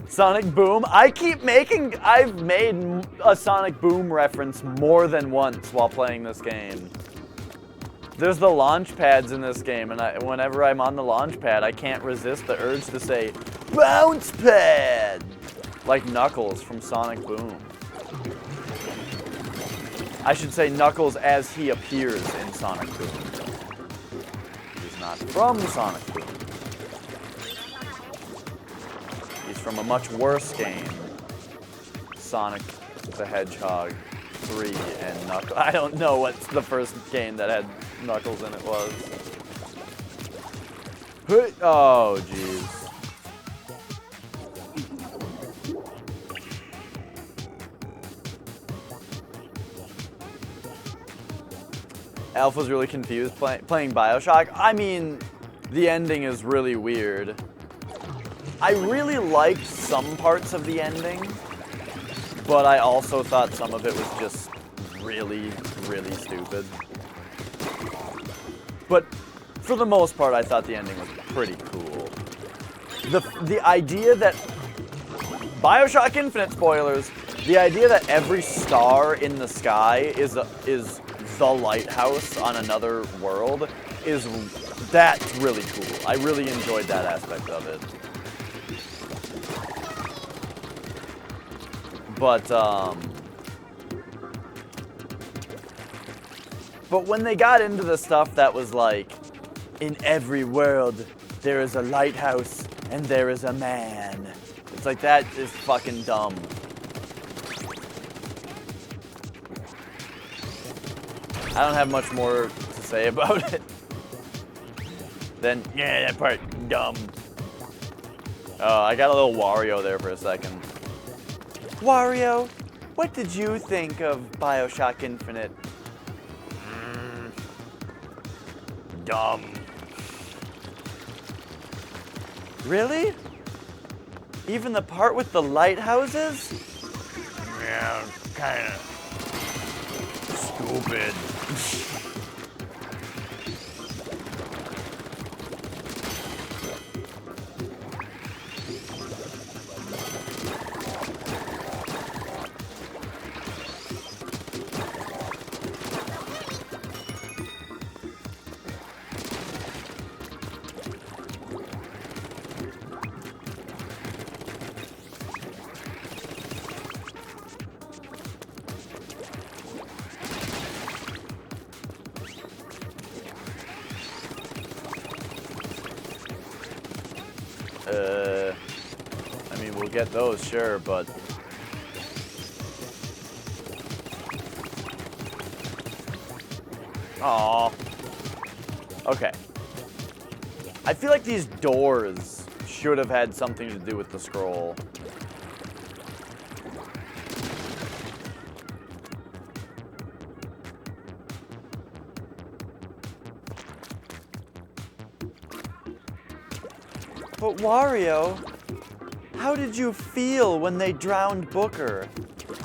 Sonic Boom? I've made a Sonic Boom reference more than once while playing this game. There's the launch pads in this game, and whenever I'm on the launch pad, I can't resist the urge to say, bounce pad! Like Knuckles from Sonic Boom. I should say Knuckles as he appears in Sonic Boom. He's not from Sonic Boom. He's from a much worse game. Sonic the Hedgehog 3 and Knuckles. I don't know what the first game that had Knuckles in it was. Oh, jeez. Alpha's really confused playing BioShock. I mean, the ending is really weird. I really liked some parts of the ending, but I also thought some of it was just really, really stupid. But for the most part, I thought the ending was pretty cool. The idea that Bioshock Infinite spoilers. The idea that every star in the sky is the lighthouse on another world that's really cool. I really enjoyed that aspect of it. But when they got into the stuff that was like, in every world there is a lighthouse and there is a man. It's like, that is fucking dumb. I don't have much more to say about it. Then, yeah, that part, dumb. Oh, I got a little Wario there for a second. Wario, what did you think of Bioshock Infinite? Dumb. Really? Even the part with the lighthouses? Yeah, kinda stupid. I mean, we'll get those, sure, but... Aww. Okay. I feel like these doors should have had something to do with the scroll. But Wario, how did you feel when they drowned Booker?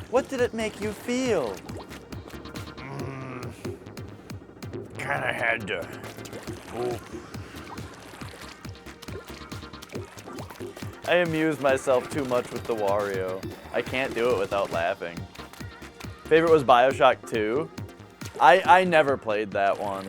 What did it make you feel? Kinda had to poop. I amuse myself too much with the Wario. I can't do it without laughing. Favorite was Bioshock 2. I never played that one.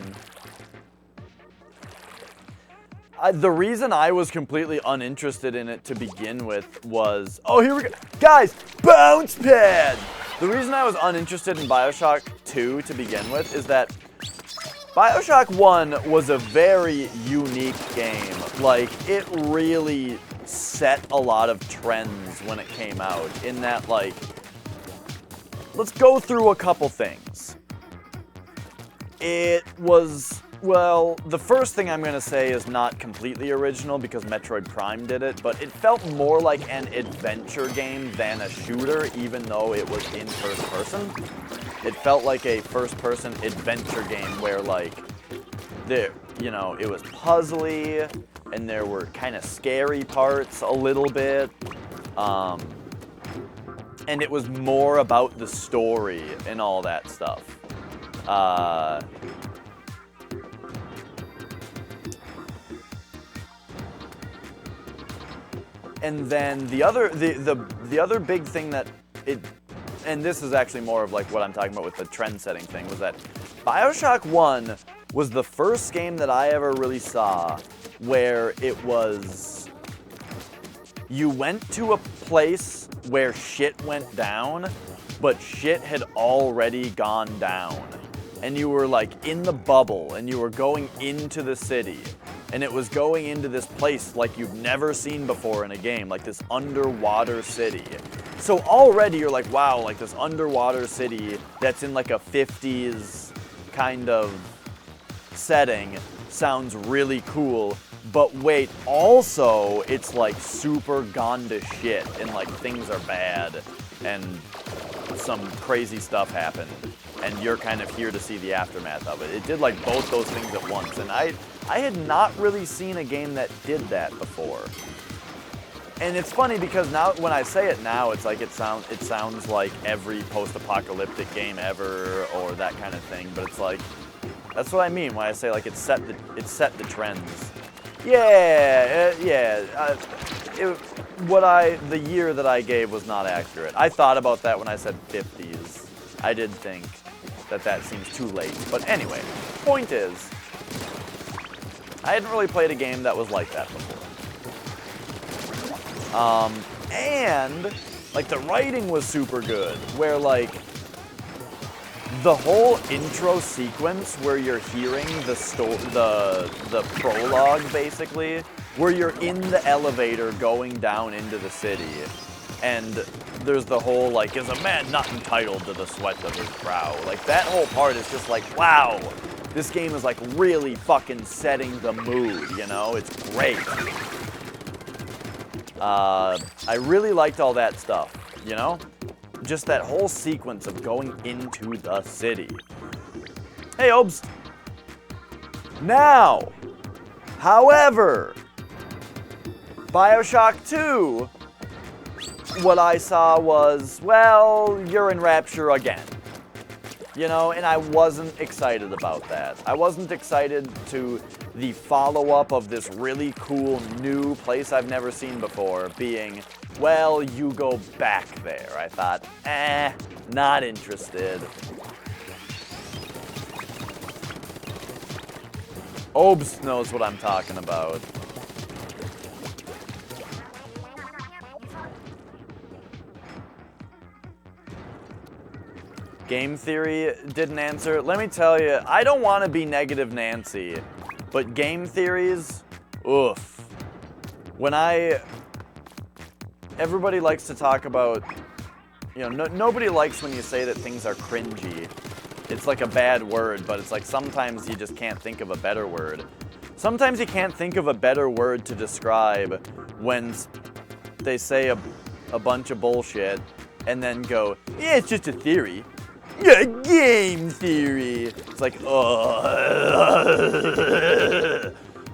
The reason I was completely uninterested in it to begin with was... Oh, here we go. Guys, bounce pad! The reason I was uninterested in Bioshock 2 to begin with is that Bioshock 1 was a very unique game. Like, it really set a lot of trends when it came out. In that, like... Let's go through a couple things. It was... Well, the first thing I'm going to say is not completely original because Metroid Prime did it, but it felt more like an adventure game than a shooter, even though it was in first person. It felt like a first-person adventure game where, like, it was puzzly, and there were kind of scary parts a little bit, and it was more about the story and all that stuff. And then the other big thing that and this is actually more of like what I'm talking about with the trend-setting thing, was that Bioshock 1 was the first game that I ever really saw where it was, you went to a place where shit went down, but shit had already gone down. And you were like in the bubble, and you were going into the city. And it was going into this place like you've never seen before in a game, like this underwater city. So already you're like, wow, like this underwater city that's in like a 50s kind of setting sounds really cool. But wait, also it's like super gone to shit and like things are bad and some crazy stuff happened. And you're kind of here to see the aftermath of it. It did like both those things at once. And I had not really seen a game that did that before. And it's funny because now, when I say it now, it's like it sounds like every post-apocalyptic game ever or that kind of thing. But it's like, that's what I mean when I say like it set the trends. Yeah. the year that I gave was not accurate. I thought about that when I said 50s. I did think that seems too late. But anyway, point is, I hadn't really played a game that was like that before. And, like, the writing was super good, where, like, the whole intro sequence where you're hearing the prologue, basically, where you're in the elevator going down into the city, and there's the whole, like, is a man not entitled to the sweat of his brow? Like, that whole part is just like, wow, this game is, like, really fucking setting the mood, you know? It's great. I really liked all that stuff, you know? Just that whole sequence of going into the city. Hey, Obst. Now, however, BioShock 2, what I saw was, well, you're in Rapture again. You know, and I wasn't excited about that. I wasn't excited to the follow-up of this really cool new place I've never seen before being, well, you go back there. I thought, not interested. Obst knows what I'm talking about. Game Theory didn't answer. Let me tell you, I don't want to be negative Nancy, but game theories, oof. Everybody likes to talk about, you know, nobody likes when you say that things are cringy. It's like a bad word, but it's like sometimes you just can't think of a better word. Sometimes you can't think of a better word to describe when they say a bunch of bullshit and then go, yeah, it's just a theory. Yeah, game theory. It's like,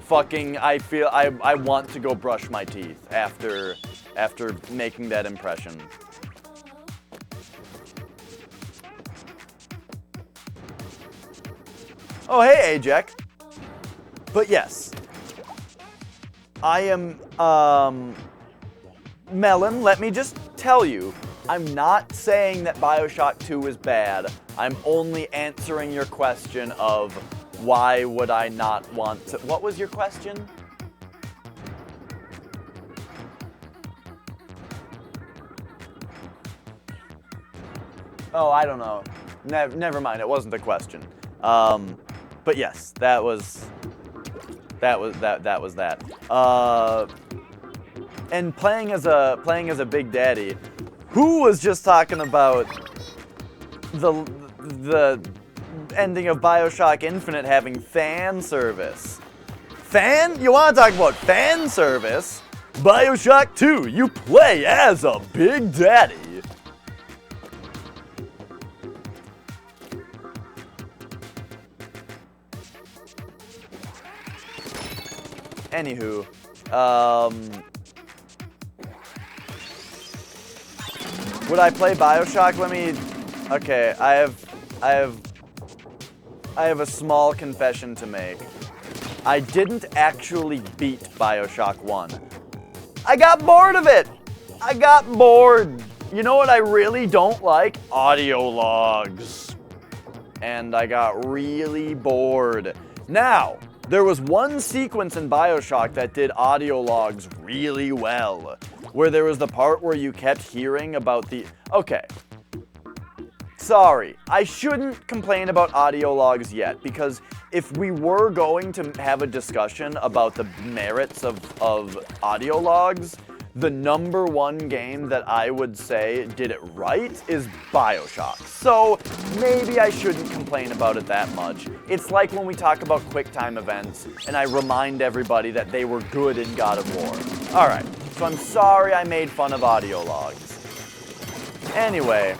fucking, I want to go brush my teeth after making that impression. Oh, hey, Ajax. But yes, I am, Melon, let me just tell you, I'm not saying that BioShock 2 is bad. I'm only answering your question of why would I not want to... What was your question? Oh, I don't know. Never mind, it wasn't a question. But yes, that was that. And playing as a Big Daddy, who was just talking about the ending of BioShock Infinite having fan service? You want to talk about fan service? BioShock 2, you play as a Big Daddy. Anywho, would I play BioShock? Okay, I have a small confession to make. I didn't actually beat BioShock 1. I got bored of it! I got bored! You know what I really don't like? Audio logs. And I got really bored. Now, there was one sequence in BioShock that did audio logs really well, where there was the part where you kept hearing about the... Okay. Sorry, I shouldn't complain about audio logs yet, because if we were going to have a discussion about the merits of audio logs, the number one game that I would say did it right is BioShock. So maybe I shouldn't complain about it that much. It's like when we talk about QuickTime events, and I remind everybody that they were good in God of War. Alright, so I'm sorry I made fun of audio logs. Anyway,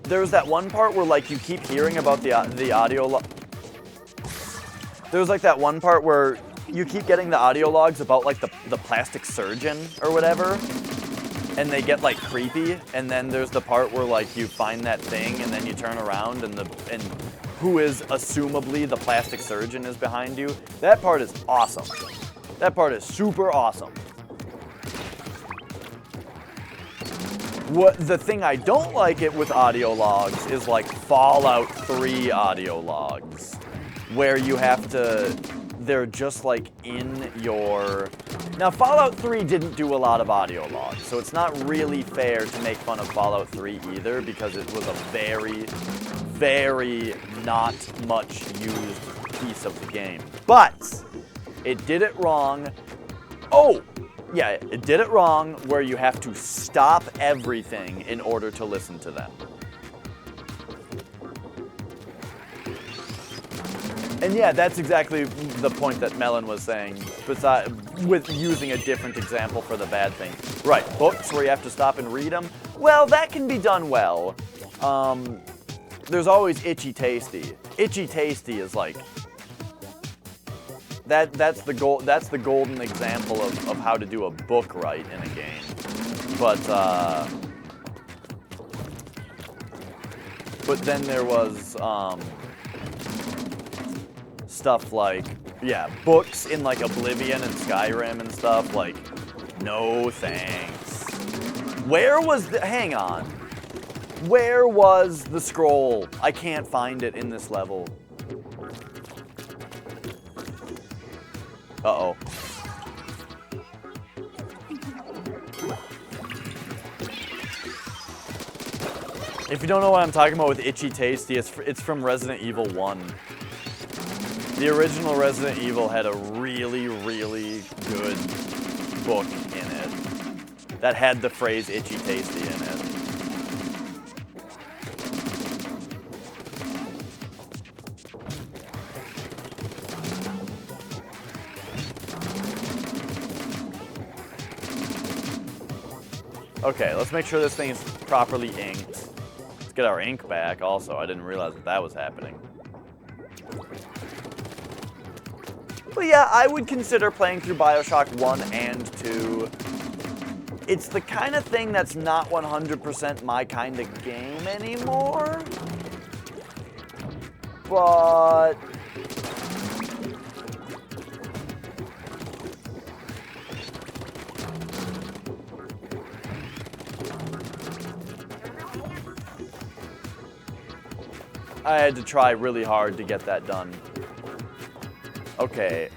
there's that one part where, like, you keep hearing about the audio log. There's, like, that one part where you keep getting the audio logs about, like, the plastic surgeon or whatever, and they get, like, creepy, and then there's the part where, like, you find that thing, and then you turn around, and who is assumably the plastic surgeon is behind you. That part is awesome. That part is super awesome. The thing I don't like it with audio logs is like Fallout 3 audio logs, where you have to, they're just like in your... Now Fallout 3 didn't do a lot of audio logs, so it's not really fair to make fun of Fallout 3 either, because it was a very, very not much used piece of the game. But it did it wrong. Oh! Yeah, it did it wrong where you have to stop everything in order to listen to them. And yeah, that's exactly the point that Melon was saying, with using a different example for the bad thing. Right, books where you have to stop and read them. Well, that can be done well. There's always Itchy Tasty. Itchy Tasty is like... That's the golden example of how to do a book right in a game. But then there was stuff like, yeah, books in like Oblivion and Skyrim and stuff, like, no thanks. Where was the, hang on. Where was the scroll? I can't find it in this level. Uh-oh. If you don't know what I'm talking about with Itchy Tasty, it's from Resident Evil 1. The original Resident Evil had a really, really good book in it that had the phrase Itchy Tasty in it. Okay, let's make sure this thing is properly inked. Let's get our ink back also. I didn't realize that was happening. But yeah, I would consider playing through BioShock 1 and 2. It's the kind of thing that's not 100% my kind of game anymore. But... I had to try really hard to get that done. Okay,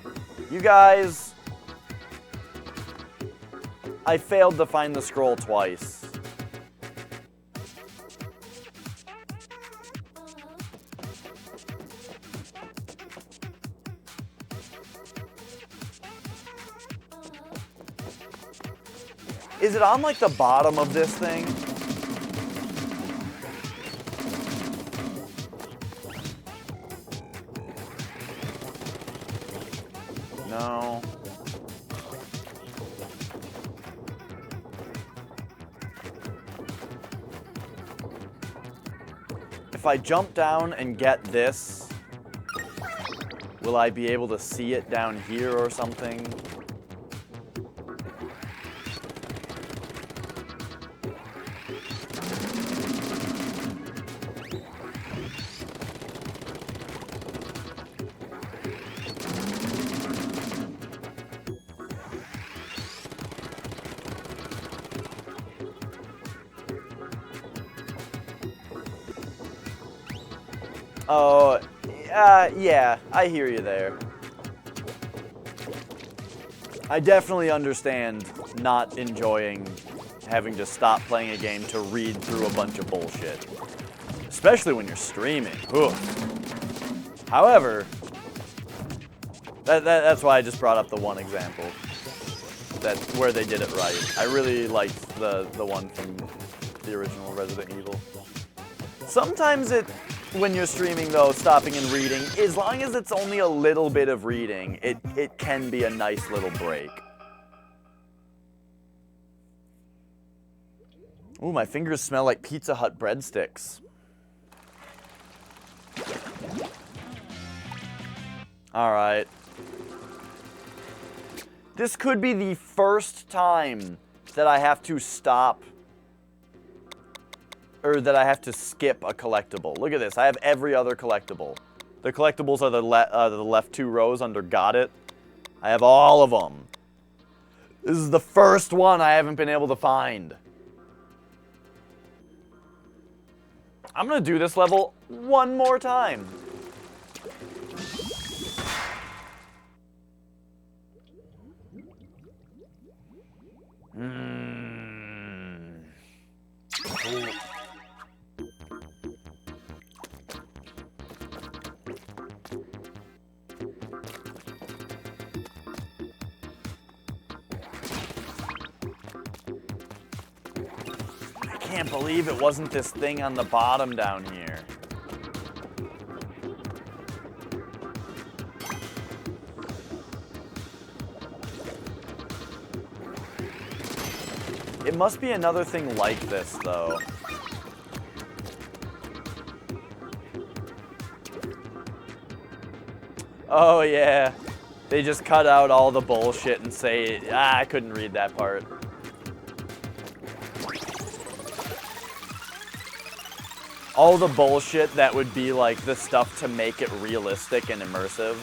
you guys, I failed to find the scroll twice. Is it on like the bottom of this thing? No. If I jump down and get this, will I be able to see it down here or something? Oh, yeah, I hear you there. I definitely understand not enjoying having to stop playing a game to read through a bunch of bullshit. Especially when you're streaming. Oof. However, that's why I just brought up the one example. That's where they did it right. I really liked the one from the original Resident Evil. Sometimes when you're streaming though, stopping and reading, as long as it's only a little bit of reading, it can be a nice little break. Ooh, my fingers smell like Pizza Hut breadsticks. Alright. This could be the first time that I have to stop, or that I have to skip a collectible. Look at this, I have every other collectible. The collectibles are the left two rows under Got It. I have all of them. This is the first one I haven't been able to find. I'm gonna do this level one more time. Ooh. I can't believe it wasn't this thing on the bottom down here. It must be another thing like this, though. Oh, yeah. They just cut out all the bullshit and say, I couldn't read that part. All the bullshit that would be like the stuff to make it realistic and immersive.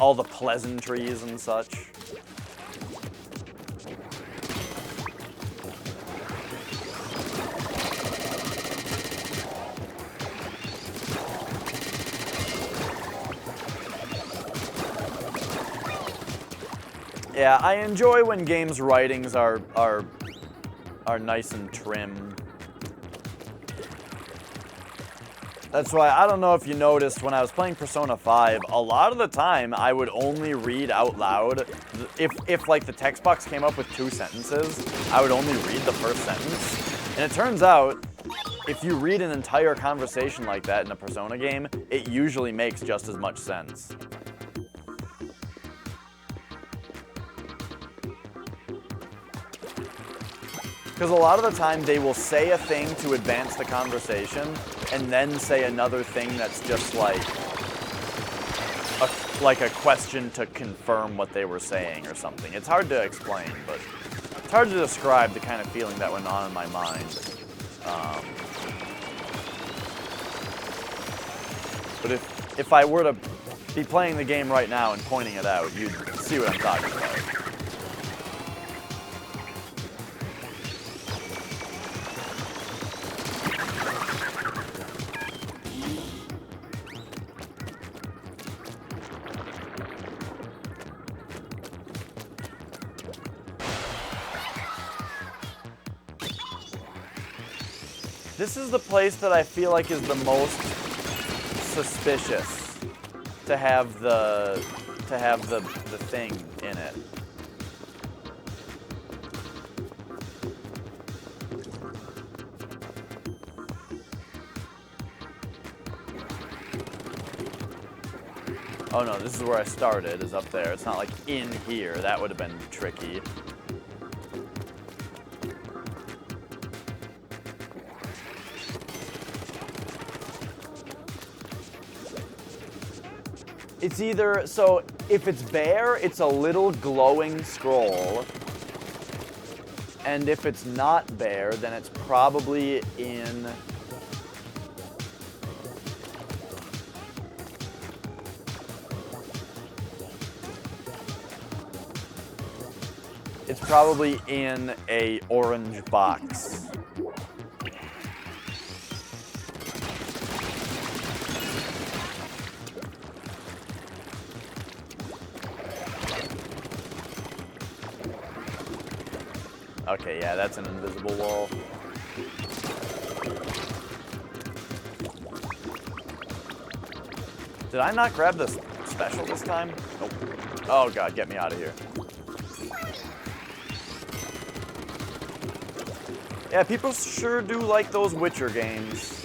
All the pleasantries and such. Yeah, I enjoy when games' writings are nice and trim. That's why, I don't know if you noticed, when I was playing Persona 5, a lot of the time I would only read out loud. If like the text box came up with 2 sentences, I would only read the first sentence. And it turns out, if you read an entire conversation like that in a Persona game, it usually makes just as much sense. Because a lot of the time they will say a thing to advance the conversation, and then say another thing that's just like a question to confirm what they were saying or something. It's hard to explain, but it's hard to describe the kind of feeling that went on in my mind. But if I were to be playing the game right now and pointing it out, you'd see what I'm talking about. This is the place that I feel like is the most suspicious to have the thing in it. Oh no, this is where I started, is up there. It's not like in here. That would have been tricky. It's either, so if it's bare, it's a little glowing scroll. And if it's not bare, then it's probably in... It's probably in a orange box. Okay, yeah, that's an invisible wall. Did I not grab this special this time? Nope. Oh god, get me out of here. Yeah, people sure do like those Witcher games.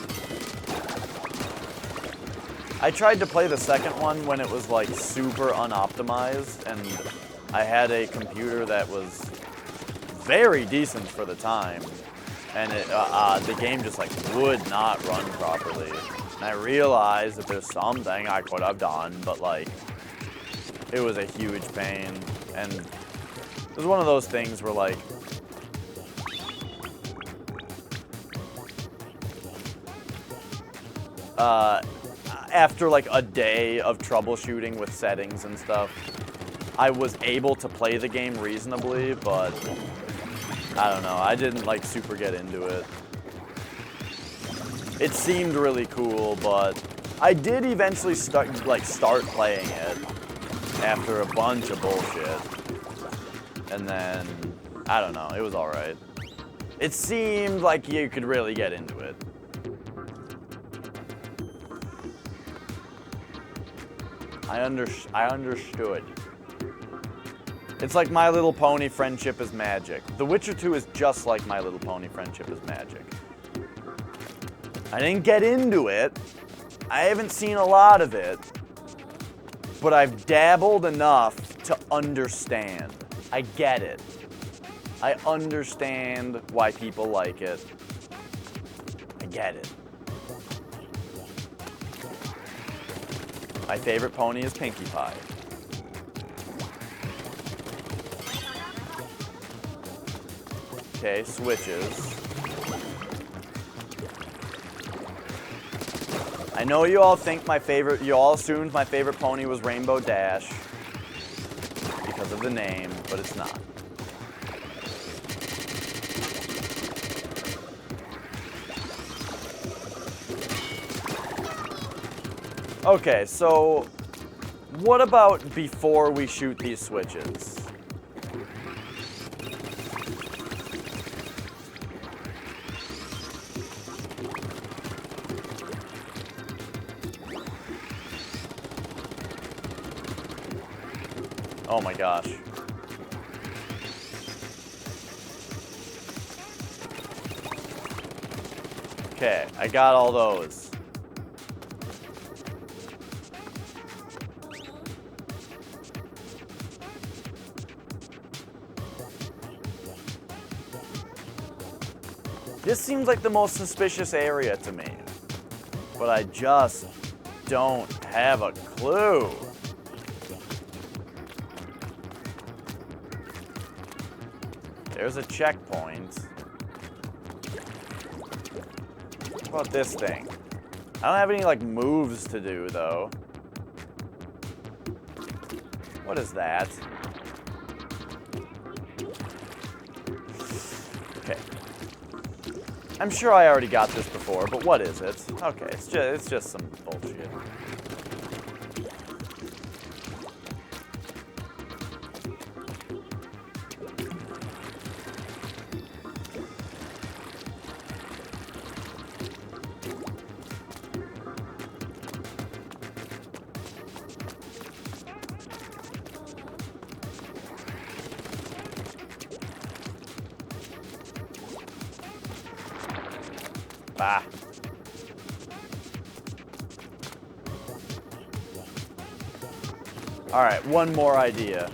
I tried to play the second one when it was like super unoptimized, and I had a computer that was very decent for the time, and the game just like would not run properly. And I realized that there's something I could have done, but like it was a huge pain. And it was one of those things where like after like a day of troubleshooting with settings and stuff, I was able to play the game reasonably, but I don't know, I didn't like super get into it. It seemed really cool, but I did eventually start playing it after a bunch of bullshit. And then, I don't know, it was alright. It seemed like you could really get into it. I understood. It's like My Little Pony Friendship is Magic. The Witcher 2 is just like My Little Pony Friendship is Magic. I didn't get into it. I haven't seen a lot of it. But I've dabbled enough to understand. I get it. I understand why people like it. I get it. My favorite pony is Pinkie Pie. Okay, switches. I know you all think you all assumed my favorite pony was Rainbow Dash because of the name, but it's not. Okay, so what about before we shoot these switches? Oh my gosh. Okay, I got all those. This seems like the most suspicious area to me, but I just don't have a clue. There's a checkpoint. What about this thing? I don't have any, like, moves to do, though. What is that? Okay. I'm sure I already got this before, but what is it? Okay, it's just some bullshit. Bah. Alright, one more idea.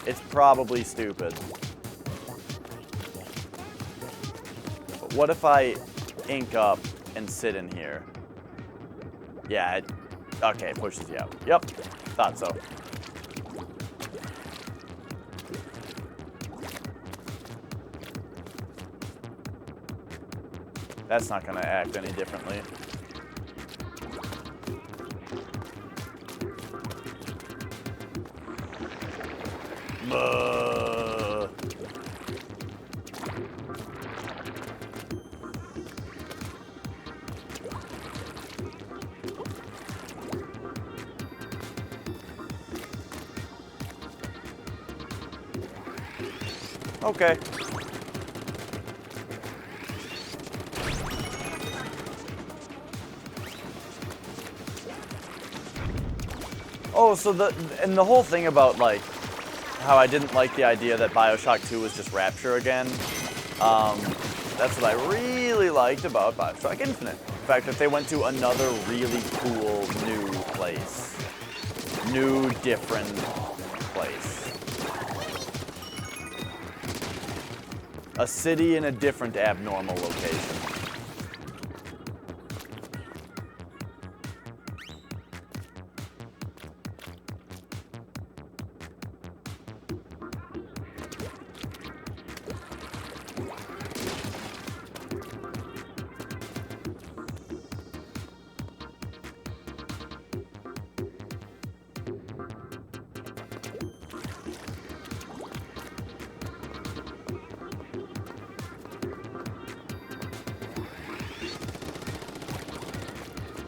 It's probably stupid. But what if I ink up and sit in here? Yeah, okay, it pushes you out. Yep, thought so. That's not going to act any differently. Okay. Oh, so the whole thing about, like, how I didn't like the idea that BioShock 2 was just Rapture again, that's what I really liked about BioShock Infinite. In fact, that they went to another really cool new place. New, different place. A city in a different abnormal location.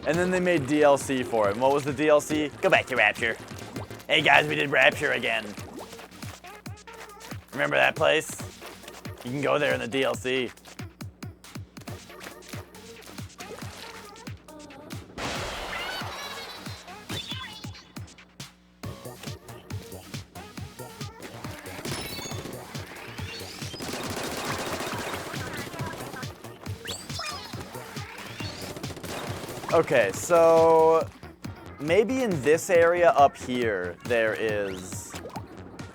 And then they made DLC for it. And what was the DLC? Go back to Rapture. Hey guys, we did Rapture again. Remember that place? You can go there in the DLC. Okay, so maybe in this area up here, there is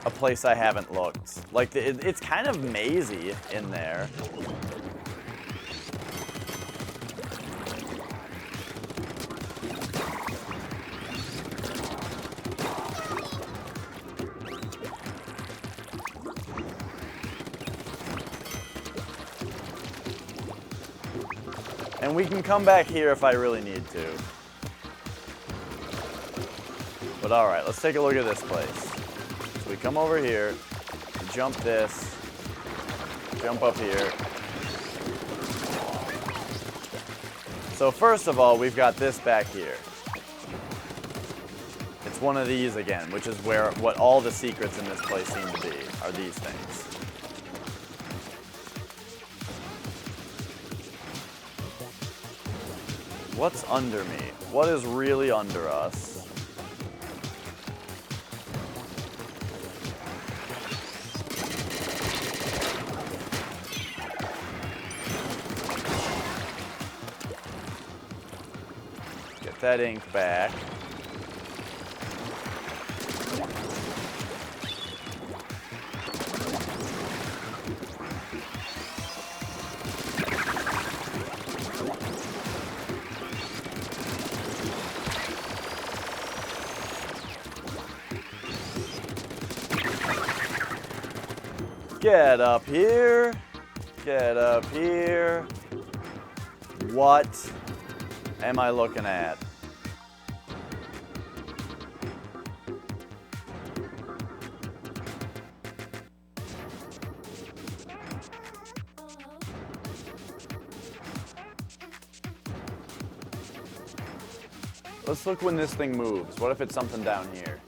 a place I haven't looked. Like, it's kind of mazy in there. And we can come back here if I really need to. But alright, let's take a look at this place. So we come over here, jump this, jump up here. So first of all, we've got this back here. It's one of these again, which is where what all the secrets in this place seem to be, are these things. What's under me? What is really under us? Get that ink back. Get up here. Get up here. What am I looking at? Let's look when this thing moves. What if it's something down here?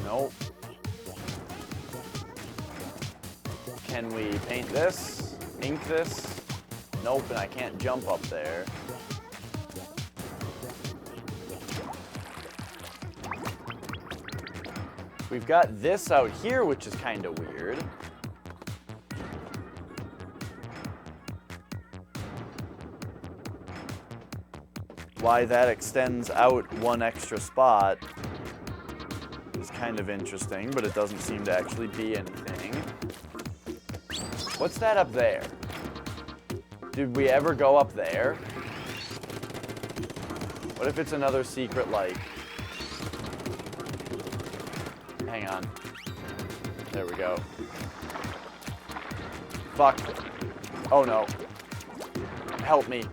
Nope. Can we paint this? Ink this? Nope, and I can't jump up there. We've got this out here, which is kind of weird. Why that extends out one extra spot is kind of interesting, but it doesn't seem to actually be anything. What's that up there? Did we ever go up there? What if it's another secret, like... Hang on. There we go. Fuck. Oh no. Help me.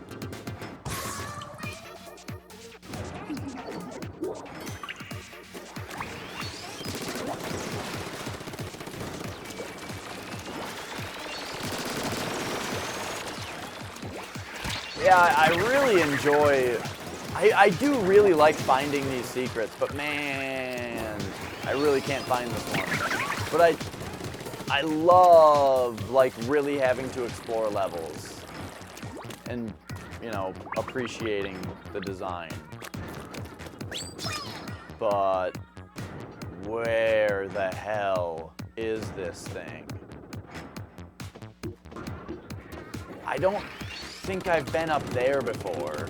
Yeah, I really enjoy... I do really like finding these secrets, but man, I really can't find this one. But I love, like, really having to explore levels and, you know, appreciating the design. But where the hell is this thing? I don't think I've been up there before,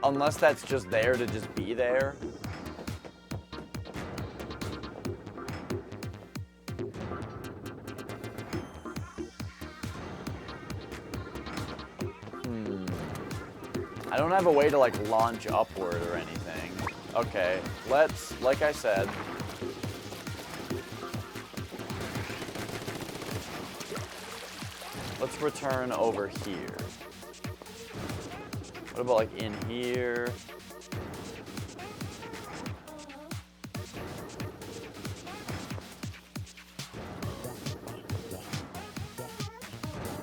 unless that's just there to just be there. I don't have a way to like launch upward or anything. Okay, let's, like I said, let's return over here. What about like in here?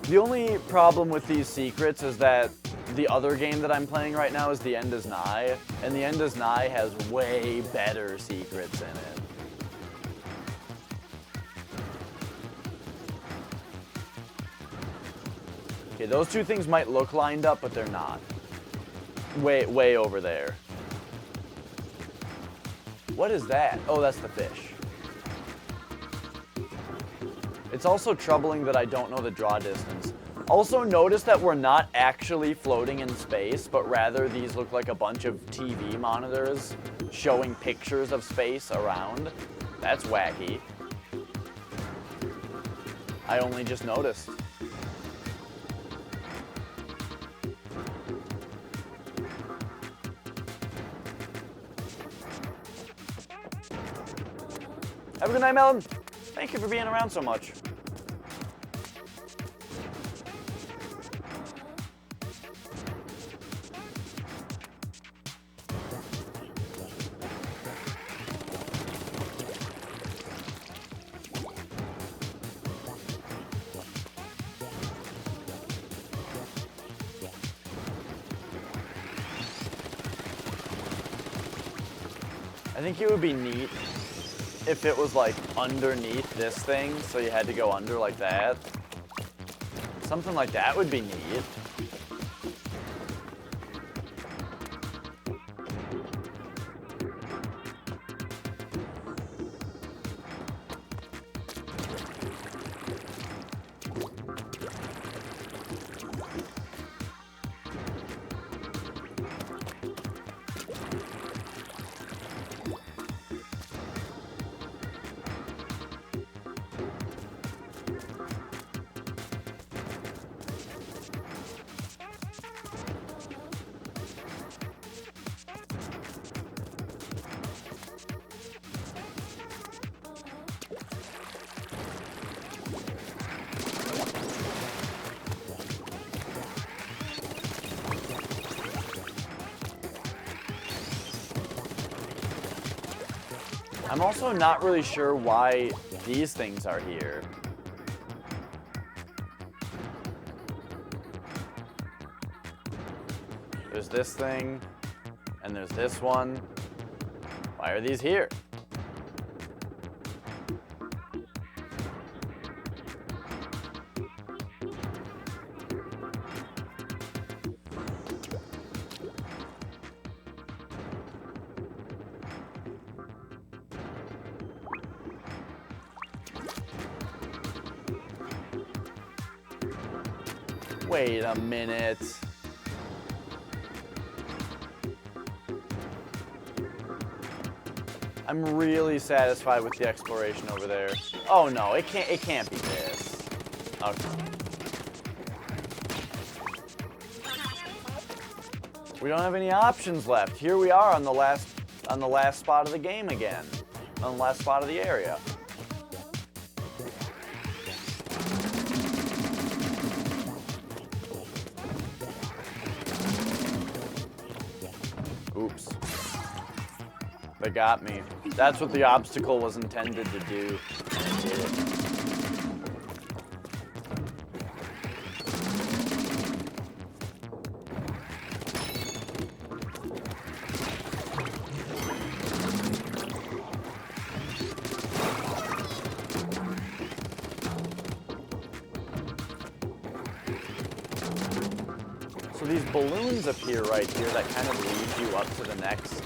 The only problem with these secrets is that the other game that I'm playing right now is The End Is Nigh, and The End Is Nigh has way better secrets in it. Okay, those two things might look lined up, but they're not. Way over there. What is that? Oh, that's the fish. It's also troubling that I don't know the draw distance. Also notice that we're not actually floating in space, but rather these look like a bunch of TV monitors showing pictures of space around. That's wacky. I only just noticed. Have a good night, Melon. Thank you for being around so much. I think it would be neat if it was like underneath this thing, so you had to go under like that. Something like that would be neat. I'm also not really sure why these things are here. There's this thing, and there's this one. Why are these here? Wait a minute. I'm really satisfied with the exploration over there. Oh no, it can't be this. Okay. We don't have any options left. Here we are on the last spot of the game again. On the last spot of the area. Oops. They got me. That's what the obstacle was intended to do. And it did it. So these balloons appear right here that kind of lead you up to the next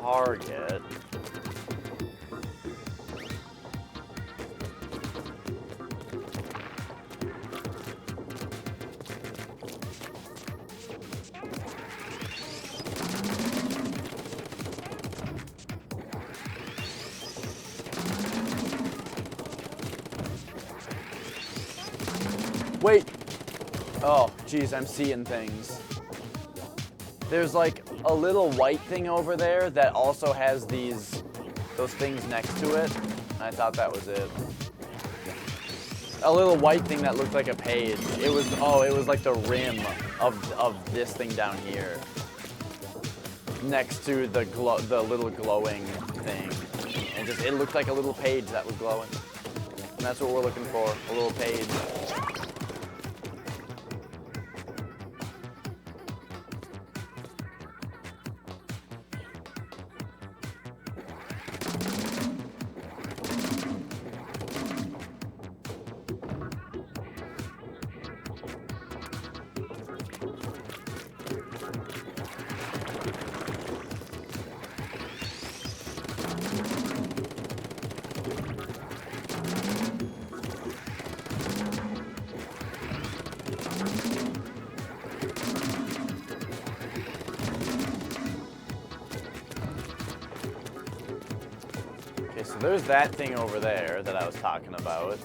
target. Wait. Oh, geez, I'm seeing things. There's like a little white thing over there that also has those things next to it. And I thought that was it. A little white thing that looked like a page. It was like the rim of this thing down here. Next to the little glowing thing. And it looked like a little page that was glowing. And that's what we're looking for, a little page. there's that thing over there that I was talking about.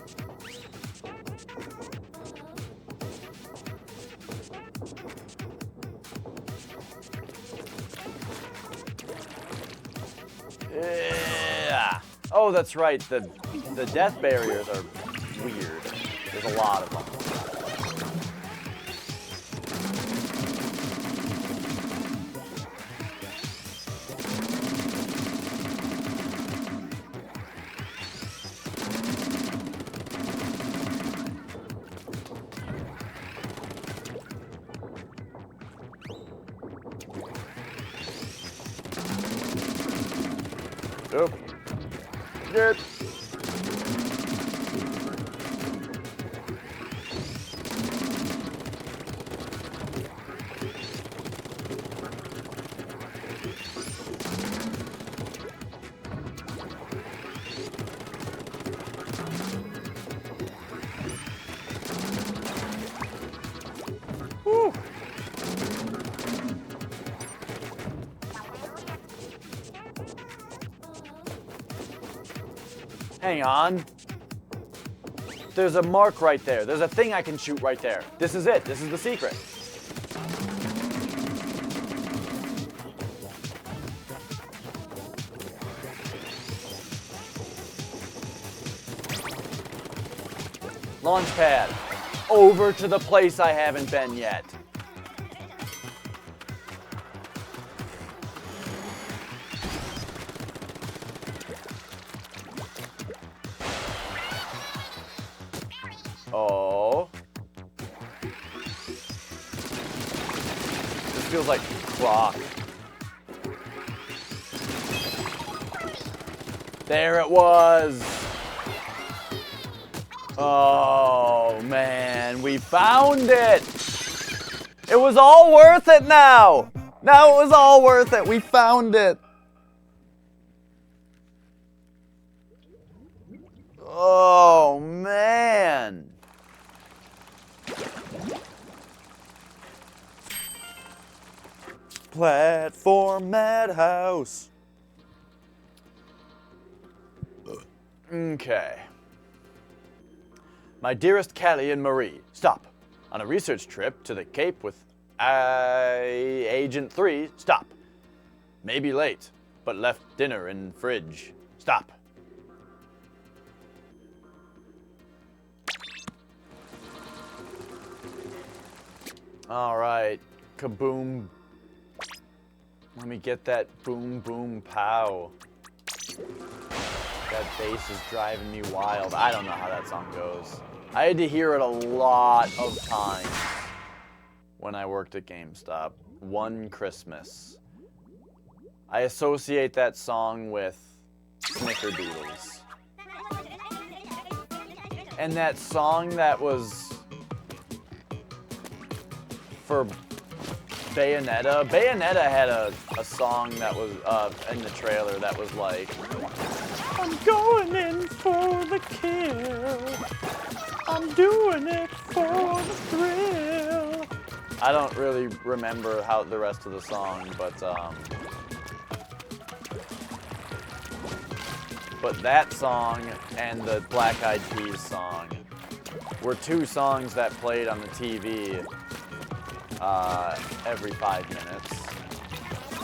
Yeah. Oh, that's right. The death barriers are weird. There's a lot of them. Oh. Good. Woo. Hang on. There's a mark right there. There's a thing I can shoot right there. This is it. This is the secret. Launch pad. Over to the place I haven't been yet. Oh. This feels like Croc. There it was. Oh, man. We found it. It was all worth it now. Now it was all worth it. We found it. Oh, man. Platform Madhouse. Okay. My dearest Callie and Marie, stop. On a research trip to the Cape with Agent 3, stop. Maybe late, but left dinner in fridge. Stop. All right, kaboom. Let me get that boom, boom, pow. That bass is driving me wild. I don't know how that song goes. I had to hear it a lot of times when I worked at GameStop. One Christmas. I associate that song with Snickerdoodles. And that song that was for Bayonetta. Bayonetta had a song that was in the trailer that was like, I'm going in for the kill. I'm doing it for the thrill. I don't really remember how the rest of the song, but that song and the Black Eyed Peas song were two songs that played on the TV every 5 minutes.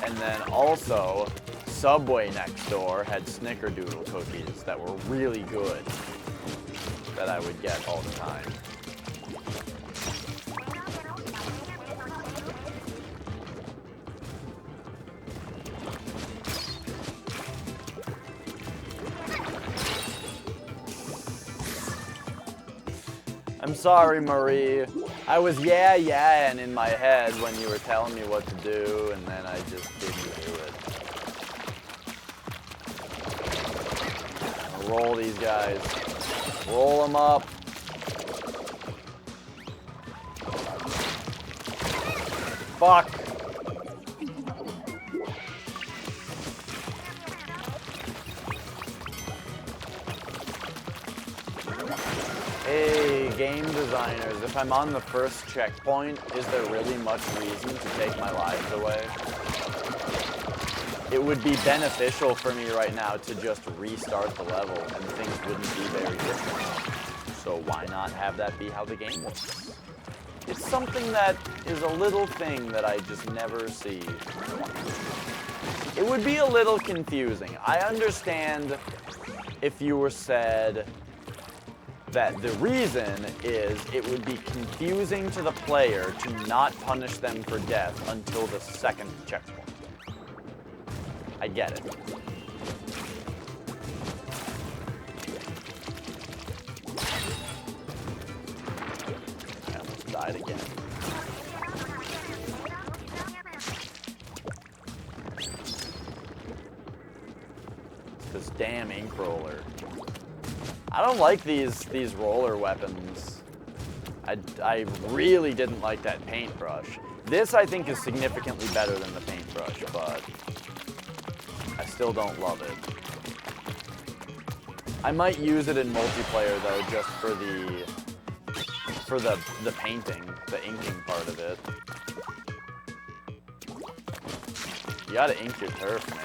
And then also, Subway next door had Snickerdoodle cookies that were really good that I would get all the time. I'm sorry, Marie. I was yeah-and in my head when you were telling me what to do, and then I just didn't do it. I'll roll these guys. Roll them up. Fuck. Hey, game designers, if I'm on the first checkpoint, is there really much reason to take my lives away? it would be beneficial for me right now to just restart the level and things wouldn't be very different. So why not have that be how the game works? It's something that is a little thing that I just never see. It would be a little confusing. I understand if you were said that the reason is it would be confusing to the player to not punish them for death until the second checkpoint. I get it. I almost died again. This damn ink roller. I don't like these roller weapons. I really didn't like that paintbrush. This I think is significantly better than the paintbrush, but I still don't love it. I might use it in multiplayer though, just for the painting, the inking part of it. You gotta ink your turf, man.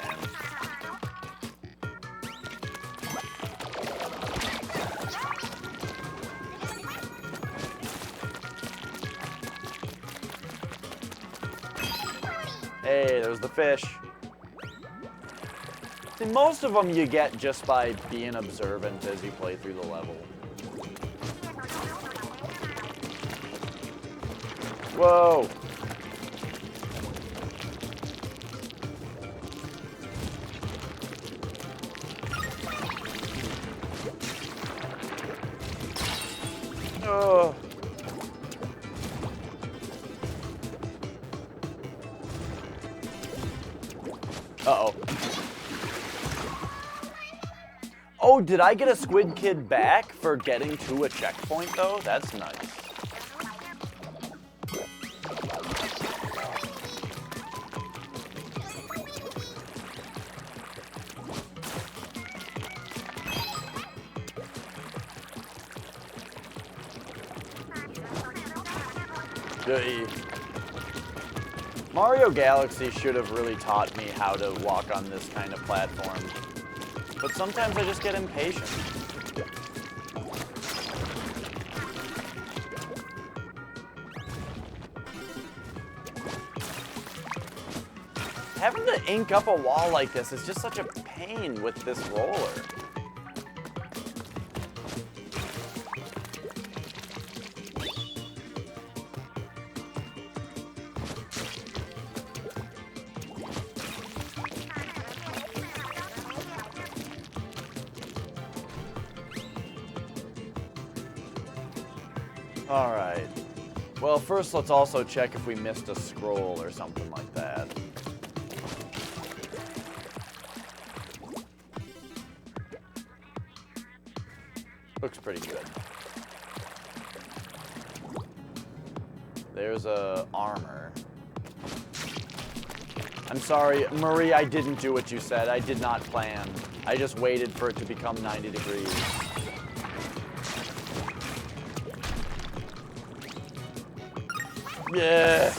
Hey, there's the fish. See, most of them you get just by being observant as you play through the level. Whoa! Oh. Uh-oh. Oh, did I get a Squid Kid back for getting to a checkpoint, though? That's nice. Mario Galaxy should have really taught me how to walk on this kind of platform. But sometimes I just get impatient. Having to ink up a wall like this is just such a pain with this roller. Alright. Well, first let's also check if we missed a scroll or something like that. Looks pretty good. There's a armor. I'm sorry, Marie, I didn't do what you said. I did not plan. I just waited for it to become 90 degrees. Yeah.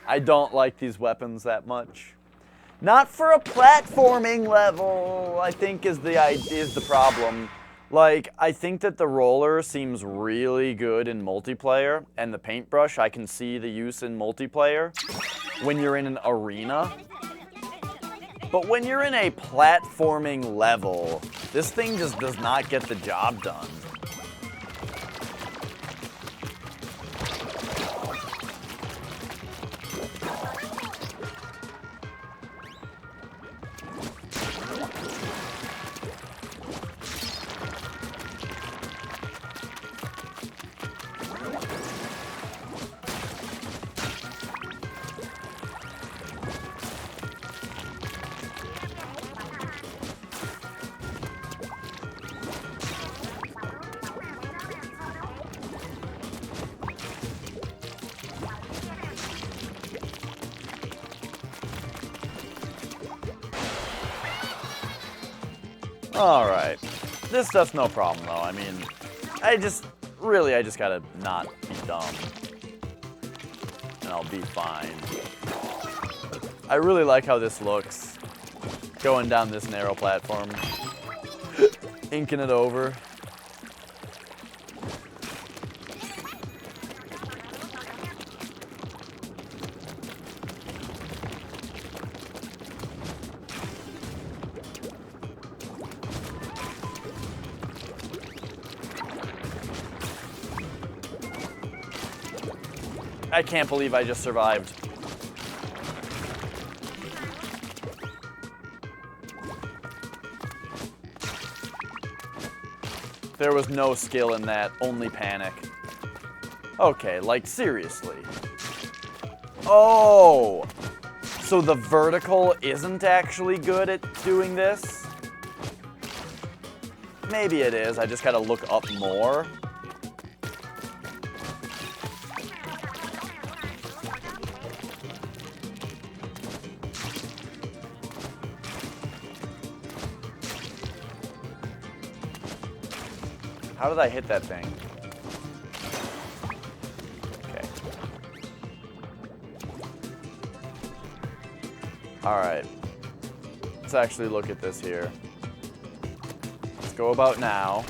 I don't like these weapons that much. Not for a platforming level, I think is the problem. Like, I think that the roller seems really good in multiplayer, and the paintbrush, I can see the use in multiplayer when you're in an arena. But when you're in a platforming level, this thing just does not get the job done. Alright. This stuff's no problem, though. I mean, I just gotta not be dumb. And I'll be fine. I really like how this looks. Going down this narrow platform. Inking it over. I can't believe I just survived. There was no skill in that, only panic. Okay, like seriously. Oh! So the vertical isn't actually good at doing this? Maybe it is, I just gotta look up more. How did I hit that thing? Okay. Alright. Let's actually look at this here. Let's go about now.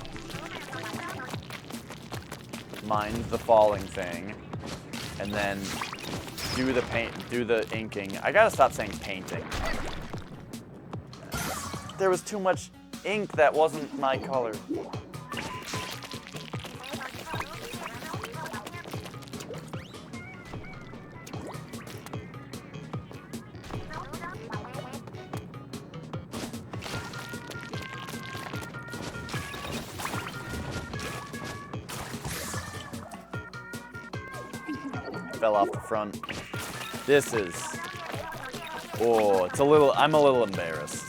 Mind the falling thing. And then do the inking. I gotta stop saying painting. There was too much ink that wasn't my color. Fell off the front. This is... Oh, it's a little... I'm a little embarrassed.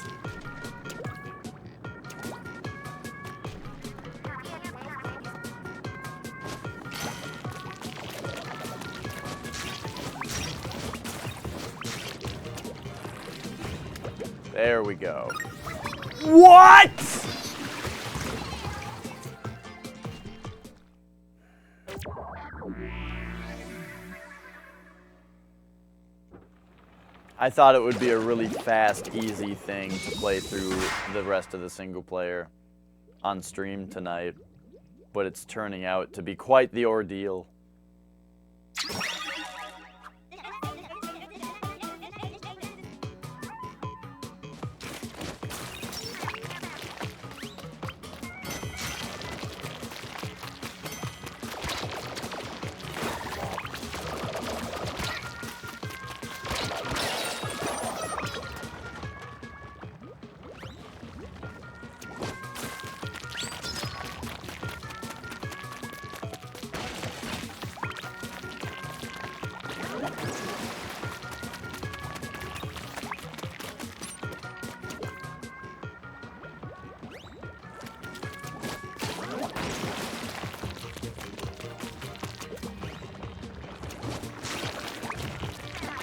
There we go. What?! I thought it would be a really fast, easy thing to play through the rest of the single player on stream tonight, but it's turning out to be quite the ordeal.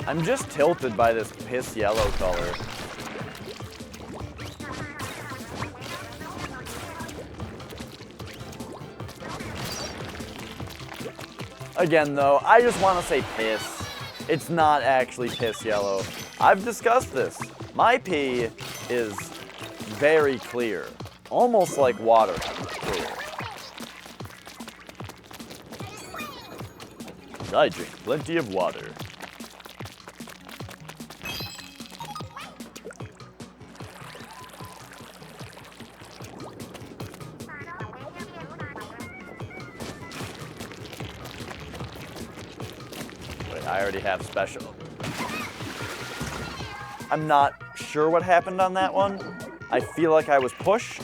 I'm just tilted by this piss yellow color. Again though, I just want to say piss. It's not actually piss yellow. I've discussed this. My pee is very clear. Almost like water clear. I drink plenty of water. I already have special. I'm not sure what happened on that one. I feel like I was pushed.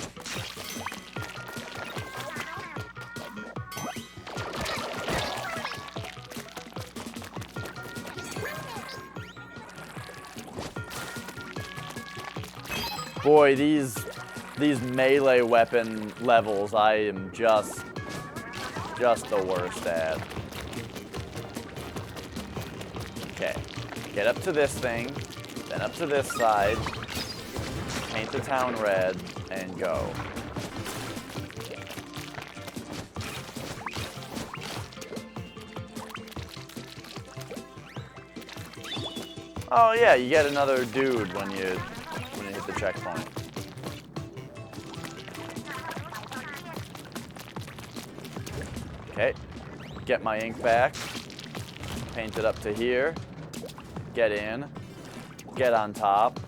Boy, these melee weapon levels, I am just the worst at. Okay, get up to this thing, then up to this side, paint the town red, and go. Oh yeah, you get another dude when you hit the checkpoint. Okay, get my ink back, paint it up to here, get in, get on top,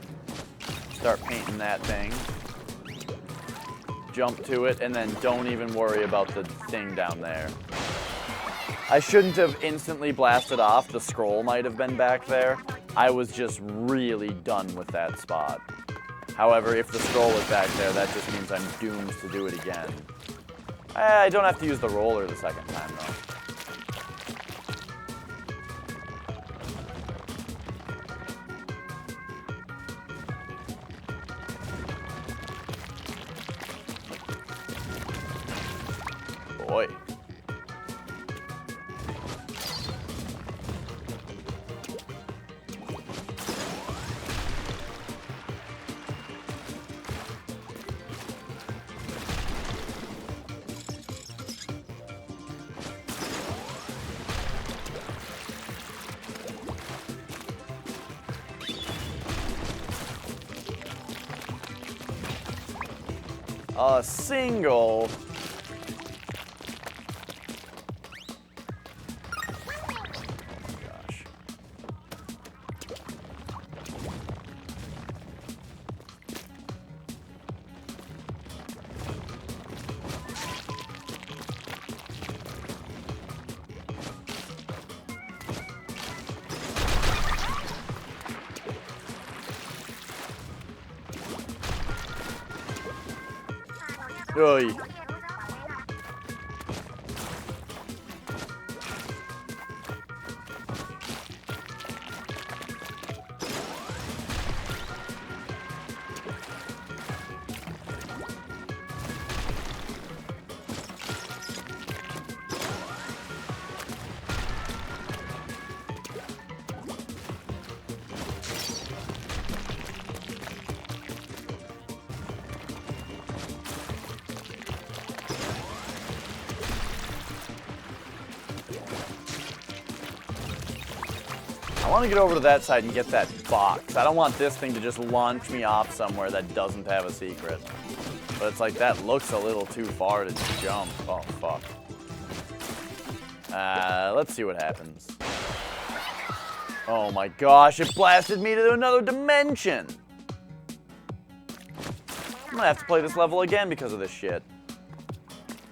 start painting that thing, jump to it, and then don't even worry about the thing down there. I shouldn't have instantly blasted off, the scroll might have been back there. I was just really done with that spot. However, if the scroll is back there, that just means I'm doomed to do it again. I don't have to use the roller the second time, though. Boy. A single. Gosh. Oy. I want to get over to that side and get that box. I don't want this thing to just launch me off somewhere that doesn't have a secret. But it's like, that looks a little too far to jump. Oh, fuck. Let's see what happens. Oh my gosh, it blasted me to another dimension! I'm gonna have to play this level again because of this shit.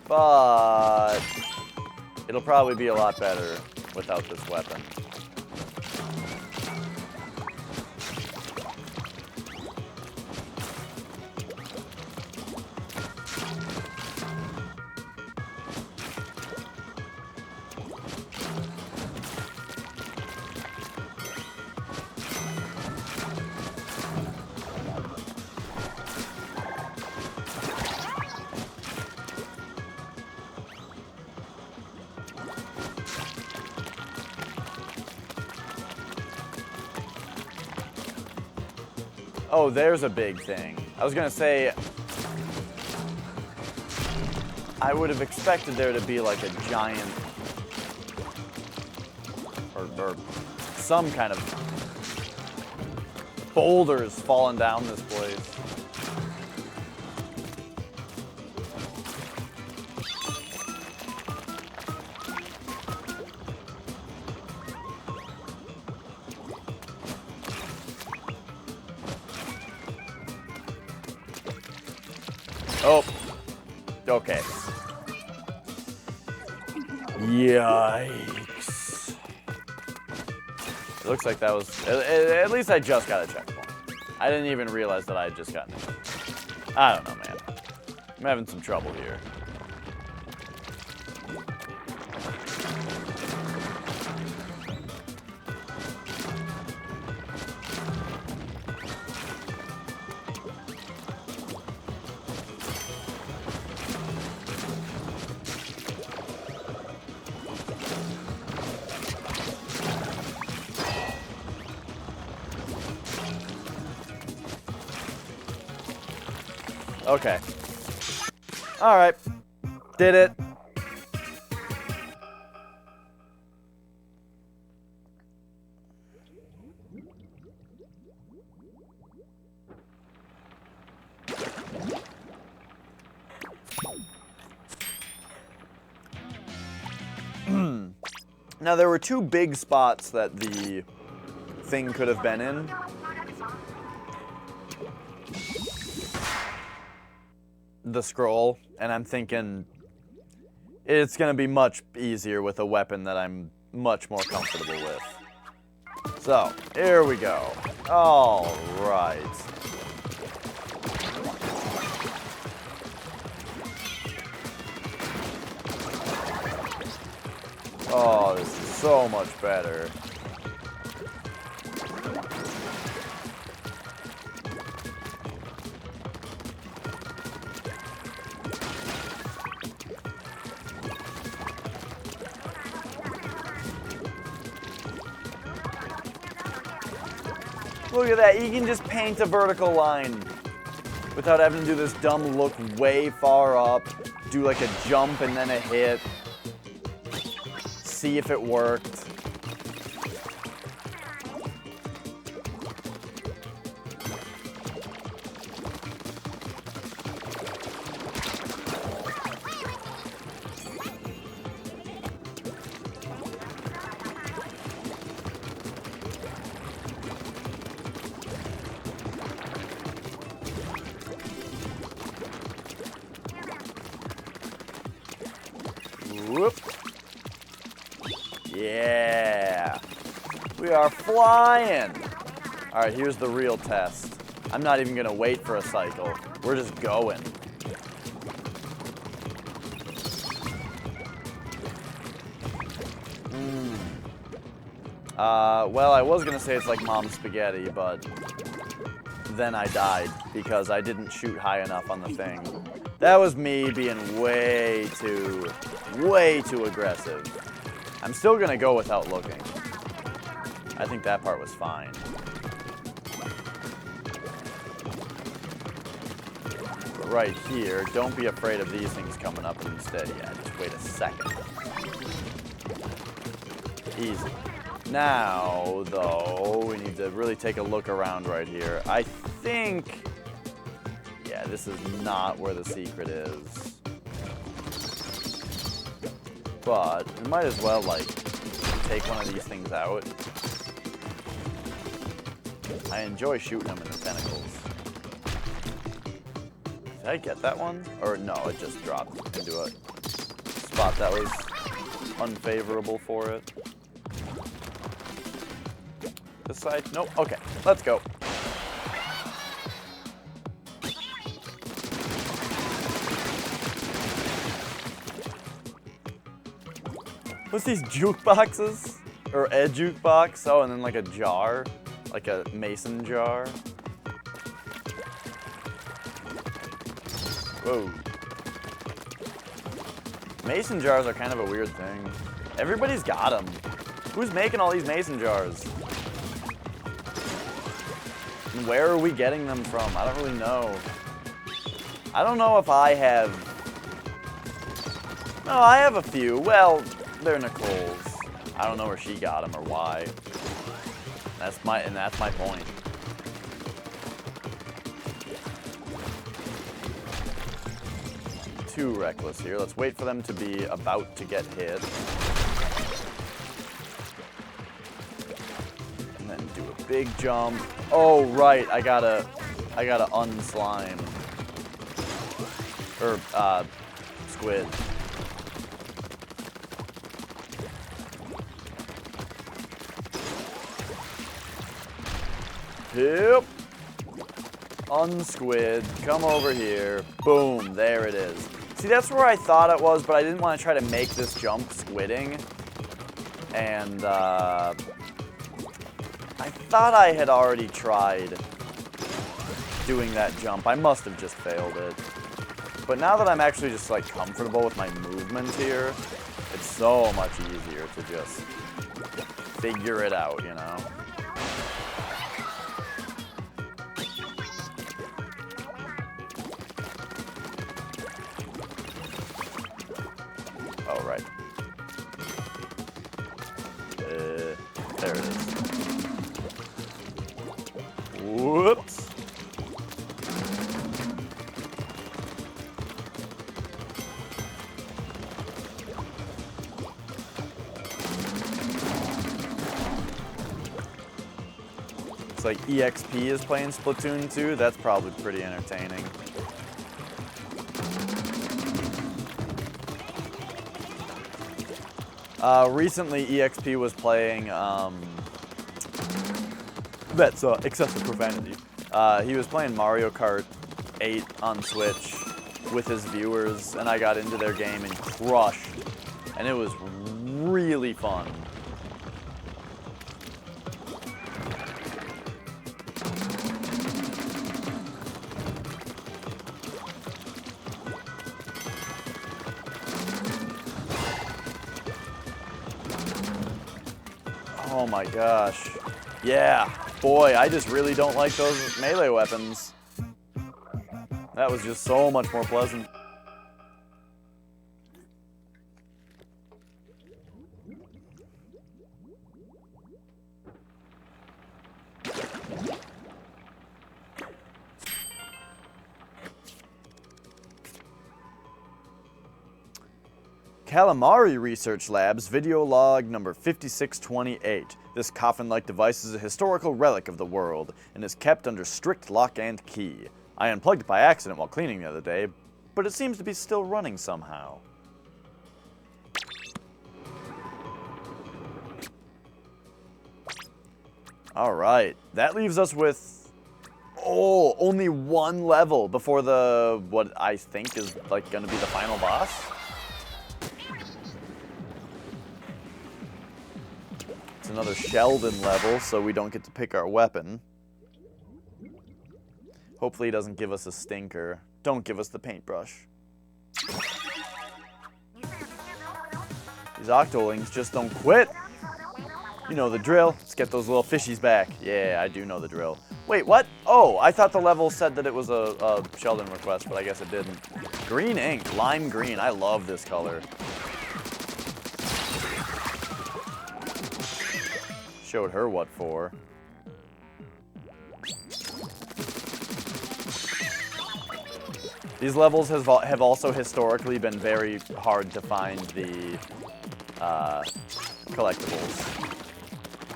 But it'll probably be a lot better without this weapon. Oh, there's a big thing. I was gonna say, I would have expected there to be like a giant, or some kind of boulders falling down this place. Oh, okay. Yikes. It looks like that was, at least I just got a checkpoint. I didn't even realize that I had just gotten it. I don't know, man. I'm having some trouble here. Okay. Alright. Did it. Now, there were two big spots that the thing could have been in. The scroll, and I'm thinking it's going to be much easier with a weapon that I'm much more comfortable with. So, here we go. All right. Oh, this is so much better. Look at that, you can just paint a vertical line without having to do this dumb look way far up, do like a jump and then a hit, see if it worked. Whoop. Yeah. We are flying. All right, here's the real test. I'm not even gonna wait for a cycle. We're just going. Well, I was gonna say it's like mom's spaghetti, but then I died because I didn't shoot high enough on the thing. That was me being way too aggressive. I'm still gonna go without looking. I think that part was fine. But right here, don't be afraid of these things coming up instead. Yeah, just wait a second. Easy. Now, though, we need to really take a look around right here. I think... yeah, this is not where the secret is. But we might as well, like, take one of these things out. I enjoy shooting them in the tentacles. Did I get that one? Or no, it just dropped into a spot that was unfavorable for it. This side? Nope. Okay, let's go. What's these jukeboxes? Or a jukebox? Oh, and then like a jar. Like a mason jar. Whoa. Mason jars are kind of a weird thing. Everybody's got them. Who's making all these mason jars? And where are we getting them from? I don't really know. I don't know if I have... no, I have a few. Well, they're Nicole's. I don't know where she got them or why. That's my point. Too reckless here. Let's wait for them to be about to get hit. And then do a big jump. Oh right, I gotta unslime. Or squid. Yep. Unsquid. Come over here. Boom. There it is. See, that's where I thought it was, but I didn't want to try to make this jump squidding. And, I thought I had already tried doing that jump. I must have just failed it. But now that I'm actually just, like, comfortable with my movement here, it's so much easier to just figure it out, you know? like EXP is playing Splatoon 2. That's probably pretty entertaining. Recently, EXP was playing, that's excessive profanity. He was playing Mario Kart 8 on Switch with his viewers, and I got into their game and crushed. And it was really fun. Oh my gosh. Yeah, boy, I just really don't like those melee weapons. That was just so much more pleasant. Calamari Research Labs video log number 5628. This coffin-like device is a historical relic of the world and is kept under strict lock and key. I unplugged it by accident while cleaning the other day, but it seems to be still running somehow. Alright, that leaves us with, only one level before the, what I think is like gonna be the final boss. It's another Sheldon level, so we don't get to pick our weapon. Hopefully he doesn't give us a stinker. Don't give us the paintbrush. These Octolings just don't quit. You know the drill. Let's get those little fishies back. Yeah, I do know the drill. Wait, what? Oh, I thought the level said that it was a Sheldon request, but I guess it didn't. Green ink, lime green. I love this color. Showed her what for. These levels have also historically been very hard to find the collectibles.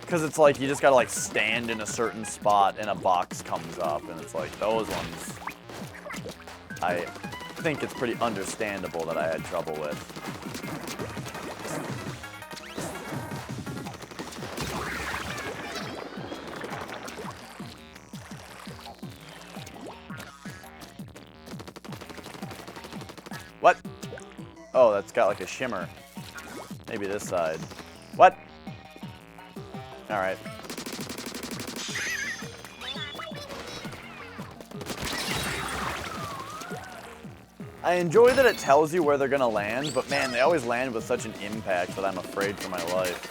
Because it's like you just gotta like stand in a certain spot and a box comes up, and it's like those ones I think it's pretty understandable that I had trouble with. What? Oh, that's got like a shimmer. Maybe this side. What? Alright. I enjoy that it tells you where they're gonna land, but man, they always land with such an impact that I'm afraid for my life.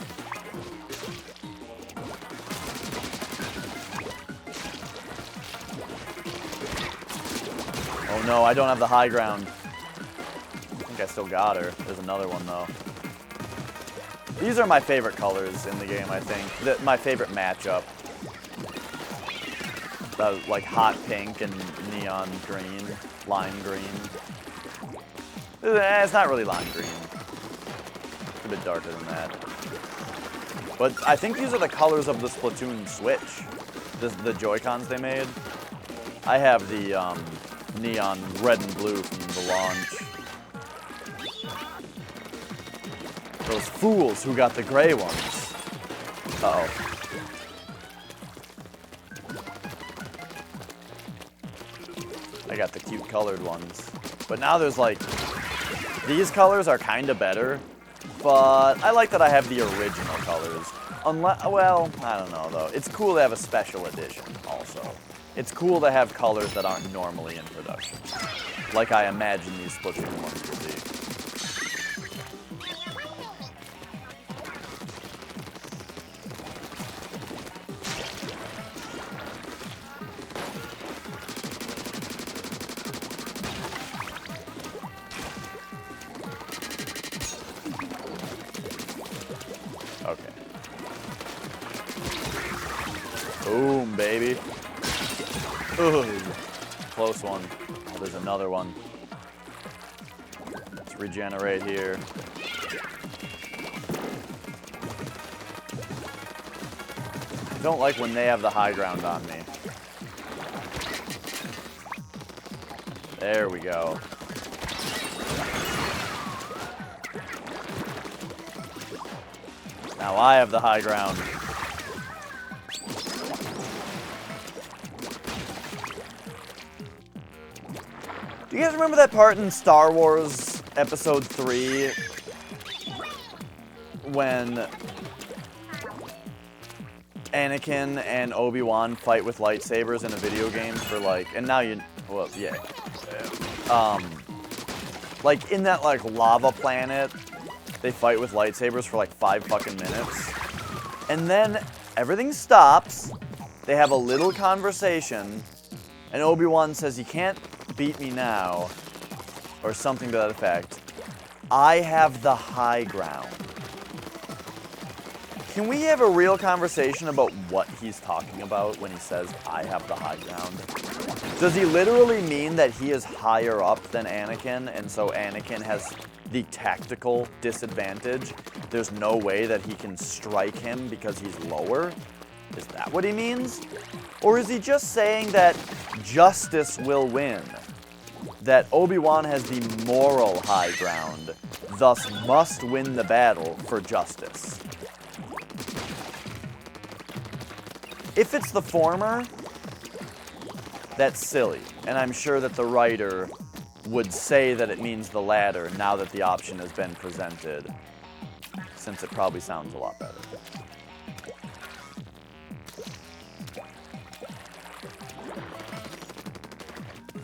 Oh no, I don't have the high ground. I think I still got her. There's another one though. These are my favorite colors in the game, I think. My favorite matchup. The like hot pink and neon green, lime green. It's not really lime green. It's a bit darker than that. But I think these are the colors of the Splatoon Switch. The Joy-Cons they made. I have the neon red and blue from the launch. Those fools who got the gray ones. Uh-oh. I got the cute colored ones. But now there's like, these colors are kind of better, but I like that I have the original colors. Well, I don't know though. It's cool to have a special edition also. It's cool to have colors that aren't normally in production. Like I imagine these Splatoon ones will be. Okay. Boom, baby. Ooh, close one. Oh, there's another one. Let's regenerate here. Don't like when they have the high ground on me. There we go. Now I have the high ground. Do you guys remember that part in Star Wars Episode 3 when Anakin and Obi-Wan fight with lightsabers in a video game for like, and now you, well, yeah. Like in that like lava planet, they fight with lightsabers for like 5 fucking minutes. And then everything stops, they have a little conversation, and Obi-Wan says, "You can't beat me now," or something to that effect. I have the high ground. Can we have a real conversation about what he's talking about when he says, "I have the high ground"? Does he literally mean that he is higher up than Anakin, and so Anakin has the tactical disadvantage? There's no way that he can strike him because he's lower? Is that what he means? Or is he just saying that justice will win? That Obi-Wan has the moral high ground, thus must win the battle for justice? If it's the former, that's silly, and I'm sure that the writer would say that it means the latter now that the option has been presented, since it probably sounds a lot better.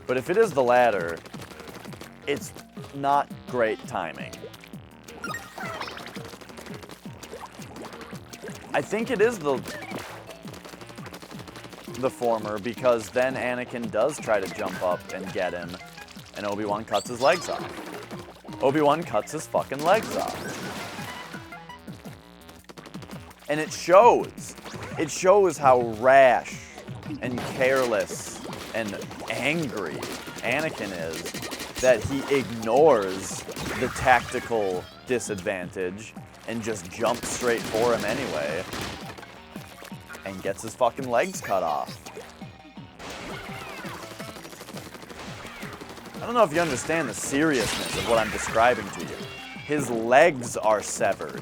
But if it is the latter, it's not great timing. I think it is the former, because then Anakin does try to jump up and get him, and Obi-Wan cuts his legs off. Obi-Wan cuts his fucking legs off. And it shows. It shows how rash and careless and angry Anakin is that he ignores the tactical disadvantage and just jumps straight for him anyway and gets his fucking legs cut off. I don't know if you understand the seriousness of what I'm describing to you. His legs are severed.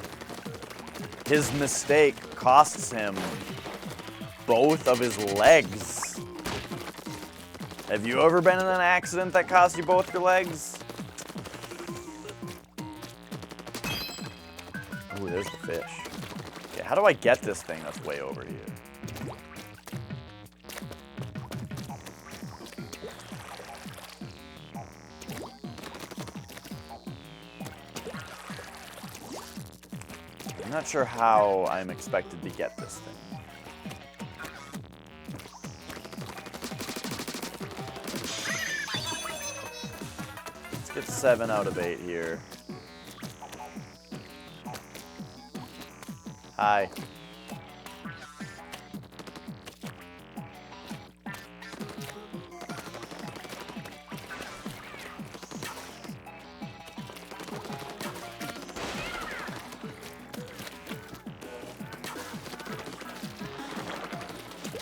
His mistake costs him both of his legs. Have you ever been in an accident that cost you both your legs? Ooh, there's the fish. Okay, how do I get this thing that's way over here? I'm not sure how I'm expected to get this thing. Let's get 7 out of 8 here. Hi.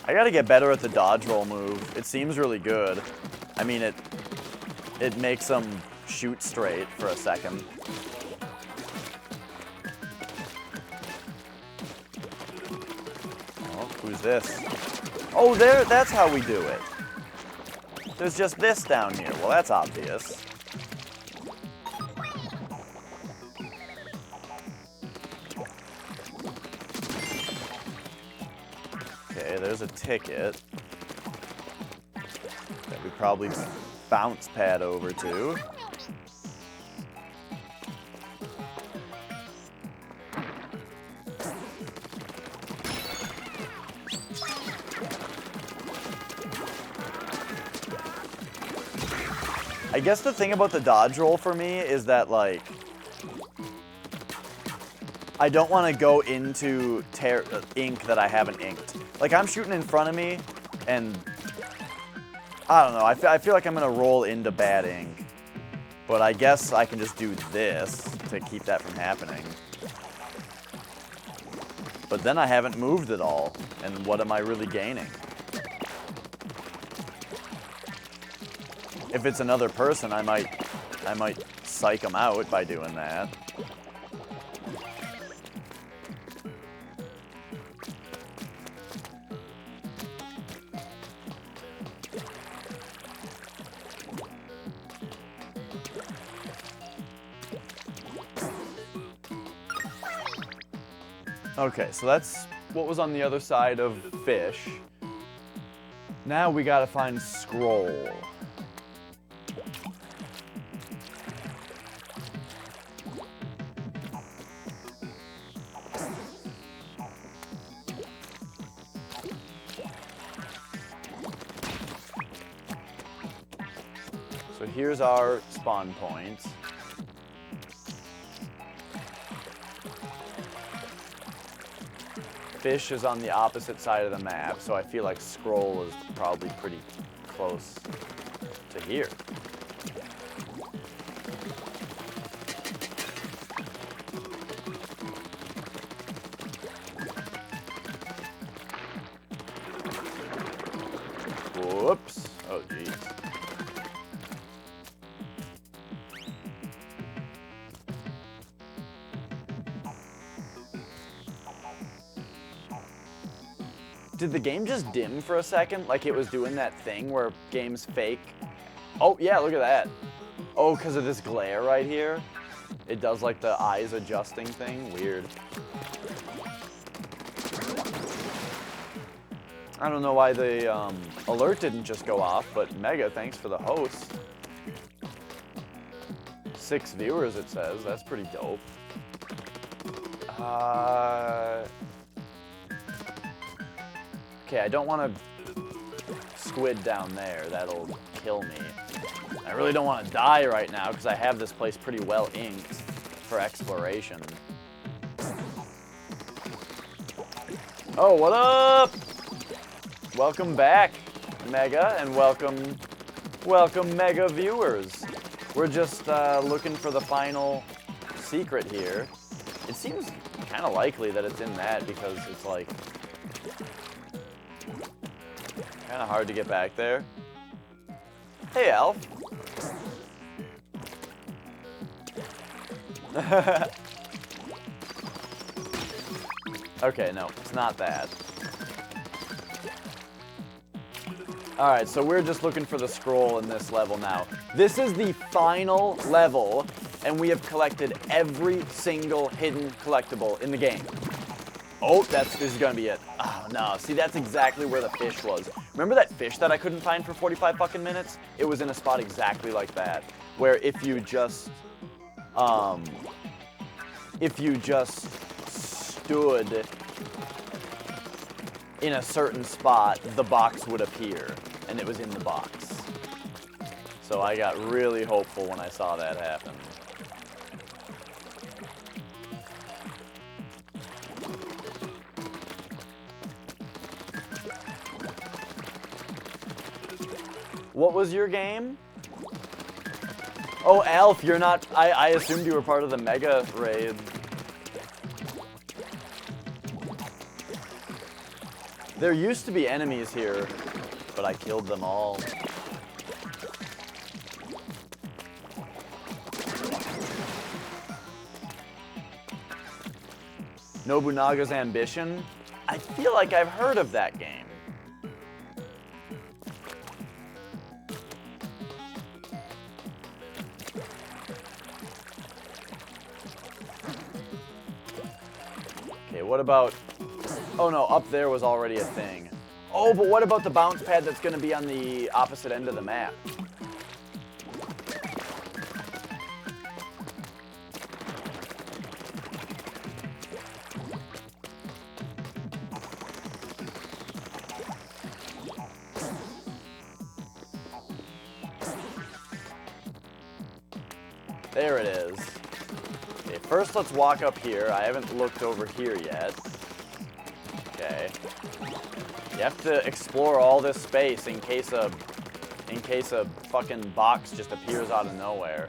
I gotta get better at the dodge roll move. It seems really good. I mean, it makes them shoot straight for a second. Oh, who's this? Oh, that's how we do it. There's just this down here. Well, that's obvious. Okay, there's a ticket that we probably bounce pad over to. I guess the thing about the dodge roll for me is that, like, I don't want to go into ink that I haven't inked. Like, I'm shooting in front of me, and I don't know. I feel like I'm going to roll into bad ink. But I guess I can just do this to keep that from happening. But then I haven't moved at all, and what am I really gaining? If it's another person, I might psych them out by doing that. Okay, so that's what was on the other side of fish. Now we gotta find scroll. So here's our spawn point. Fish is on the opposite side of the map, so I feel like scroll is probably pretty close to here. Whoops. Oh, geez. Did the game just dim for a second? Like it was doing that thing where games fake? Oh, yeah, look at that. Oh, because of this glare right here? It does like the eyes adjusting thing? Weird. I don't know why the alert didn't just go off, but Mega, thanks for the host. 6 viewers, it says. That's pretty dope. Okay, I don't want to squid down there. That'll kill me. I really don't want to die right now because I have this place pretty well inked for exploration. Oh, what up? Welcome back, Mega, and welcome Mega viewers. We're just looking for the final secret here. It seems kind of likely that it's in that because it's like kind of hard to get back there. Hey, Alf. Okay, no, it's not that. Alright, so we're just looking for the scroll in this level now. This is the final level, and we have collected every single hidden collectible in the game. Oh, this is gonna be it. Oh no, see that's exactly where the fish was. Remember that fish that I couldn't find for 45 fucking minutes? It was in a spot exactly like that, where if you just stood in a certain spot, the box would appear, and it was in the box. So I got really hopeful when I saw that happen. What was your game? Oh, Alf, you're not... I assumed you were part of the Mega raid. There used to be enemies here, but I killed them all. Nobunaga's Ambition? I feel like I've heard of that game. Okay, what about... Oh no, up there was already a thing. Oh, but what about the bounce pad that's going to be on the opposite end of the map? There it is. Okay, first let's walk up here. I haven't looked over here yet. Okay. You have to explore all this space in case a fucking box just appears out of nowhere.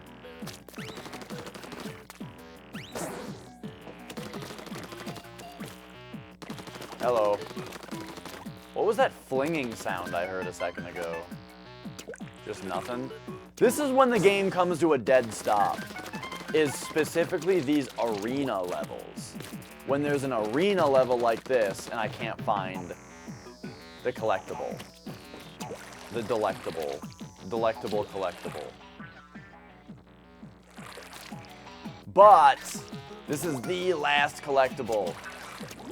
Hello. What was that flinging sound I heard a second ago? Just nothing? This is when the game comes to a dead stop. Is specifically these arena levels. When there's an arena level like this and I can't find the collectible. The delectable collectible. But this is the last collectible,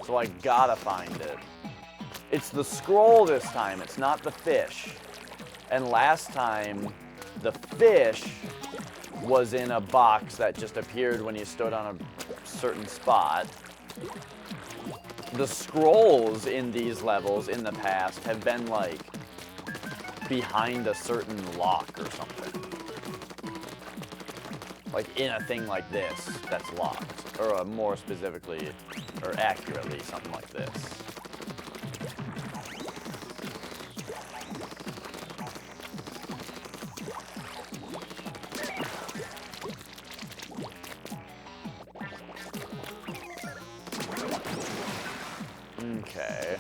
so I gotta find it. It's the scroll this time, it's not the fish. And last time, the fish was in a box that just appeared when you stood on a certain spot. The scrolls in these levels in the past have been like behind a certain lock or something. Like in a thing like this that's locked. Or more specifically, or accurately, something like this. Okay.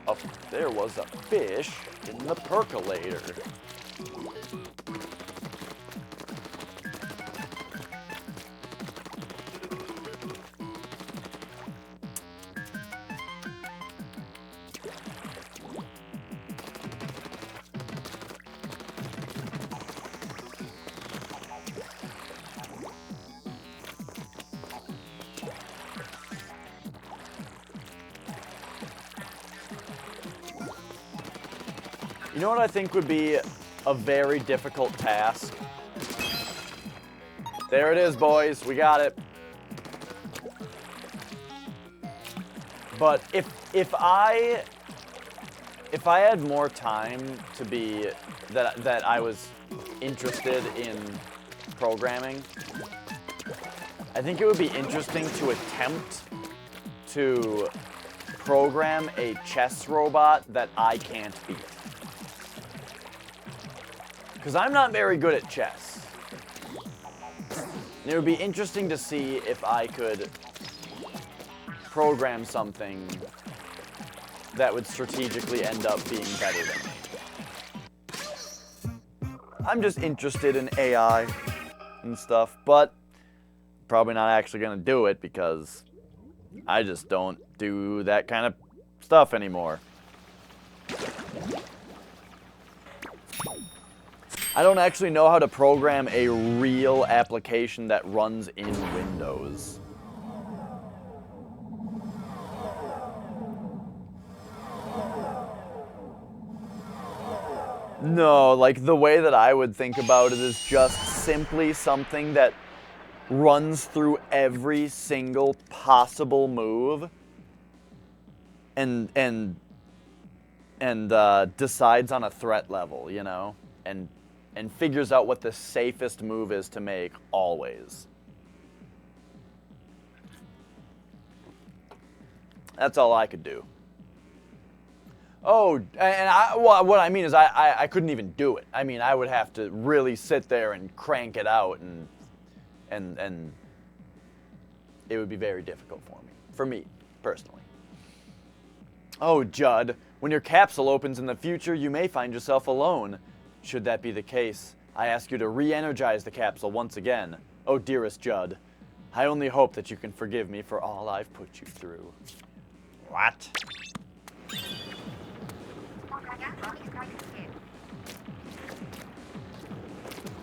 Up there was a fish in the percolator. You know what I think would be a very difficult task? There it is, boys. We got it. But if I had more time to be that I was interested in programming, I think it would be interesting to attempt to program a chess robot that I can't beat. Because I'm not very good at chess. And it would be interesting to see if I could program something that would strategically end up being better than me. I'm just interested in AI and stuff, but probably not actually going to do it because I just don't do that kind of stuff anymore. I don't actually know how to program a real application that runs in Windows. No, like the way that I would think about it is just simply something that runs through every single possible move and decides on a threat level, you know, and figures out what the safest move is to make always. That's all I could do. Oh, and what I mean is I couldn't even do it. I mean, I would have to really sit there and crank it out, and it would be very difficult for me, personally. Oh, Judd, when your capsule opens in the future, you may find yourself alone. Should that be the case, I ask you to re-energize the capsule once again. Oh, dearest Judd, I only hope that you can forgive me for all I've put you through. What?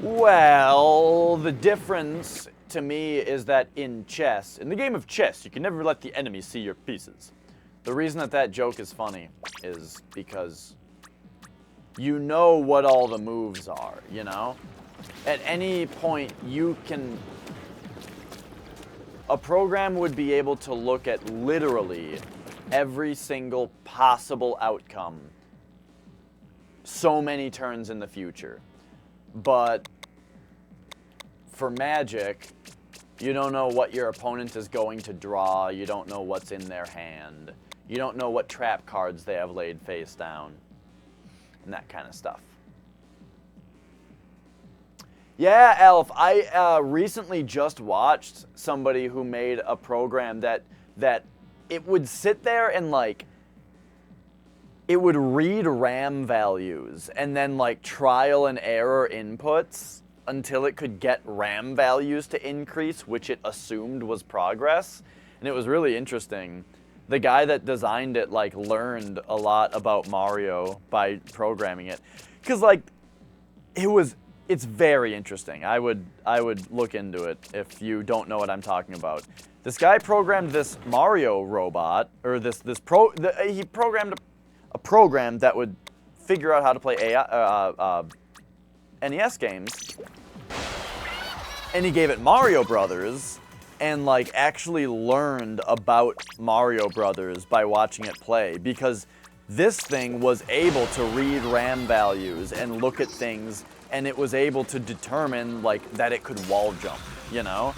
Well, the difference to me is that in the game of chess, you can never let the enemy see your pieces. The reason that joke is funny is because you know what all the moves are, you know? At any point, a program would be able to look at literally every single possible outcome so many turns in the future. But for Magic, you don't know what your opponent is going to draw, you don't know what's in their hand, you don't know what trap cards they have laid face down. and that kind of stuff. Yeah, Alf, I recently just watched somebody who made a program that it would sit there and, like, it would read RAM values and then, like, trial and error inputs until it could get RAM values to increase, which it assumed was progress. And it was really interesting. The guy that designed it, like, learned a lot about Mario by programming it. Because, like, it's very interesting. I would look into it if you don't know what I'm talking about. This guy programmed this Mario robot, or he programmed a program that would figure out how to play NES games, and he gave it Mario Brothers, and, like, actually learned about Mario Brothers by watching it play, because this thing was able to read RAM values and look at things, and it was able to determine, like, that it could wall jump, you know?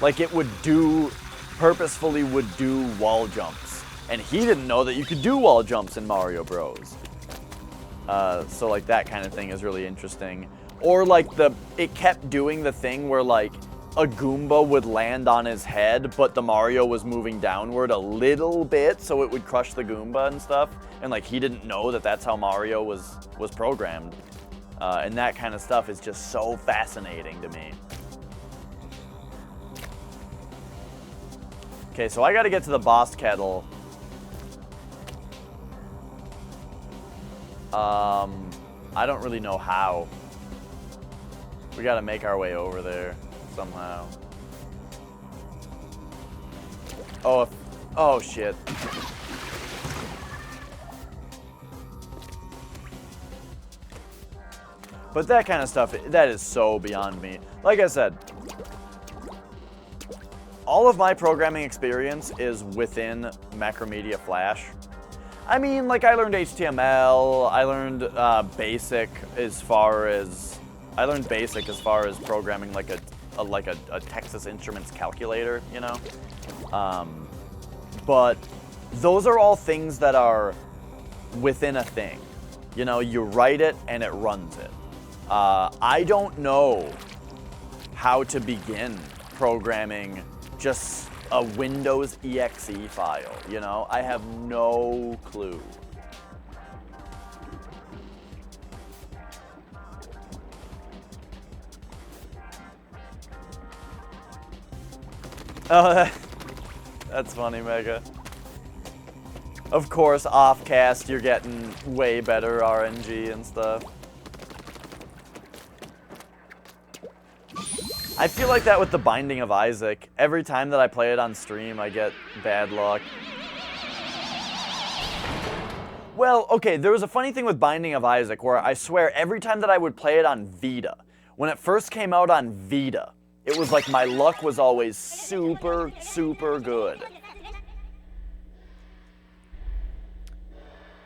Like, it purposefully would do wall jumps. And he didn't know that you could do wall jumps in Mario Bros. So, like, that kind of thing is really interesting. Or, like, it kept doing the thing where, like, a Goomba would land on his head, but the Mario was moving downward a little bit, so it would crush the Goomba and stuff. And, like, he didn't know that that's how Mario was programmed. And that kind of stuff is just so fascinating to me. Okay, so I gotta get to the boss kettle. I don't really know how. We gotta make our way over there somehow. Oh shit. But that kind of stuff, that is so beyond me. Like I said, all of my programming experience is within Macromedia Flash. I mean, like, I learned HTML, I learned basic as far as programming like a Texas Instruments calculator, you know? But those are all things that are within a thing. You know, you write it and it runs it. I don't know how to begin programming just a Windows exe file, you know? I have no clue. Oh, that's funny, Mega. Of course, off-cast, you're getting way better RNG and stuff. I feel like that with the Binding of Isaac. Every time that I play it on stream, I get bad luck. Well, okay, there was a funny thing with Binding of Isaac where I swear every time that I would play it on Vita, when it first came out on Vita, it was like my luck was always super, super good.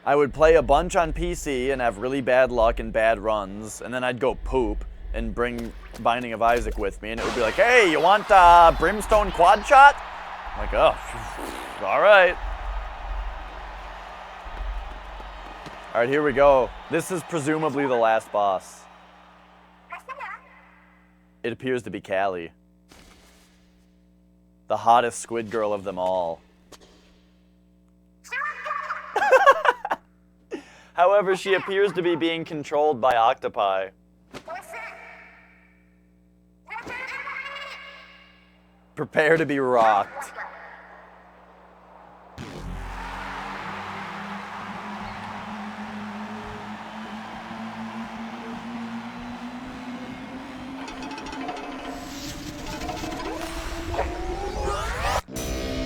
I would play a bunch on PC and have really bad luck and bad runs, and then I'd go poop and bring Binding of Isaac with me, and it would be like, hey, you want Brimstone Quad Shot? I'm like, oh, all right. All right, here we go. This is presumably the last boss. It appears to be Callie. The hottest squid girl of them all. However, she appears to be being controlled by octopi. Prepare to be rocked.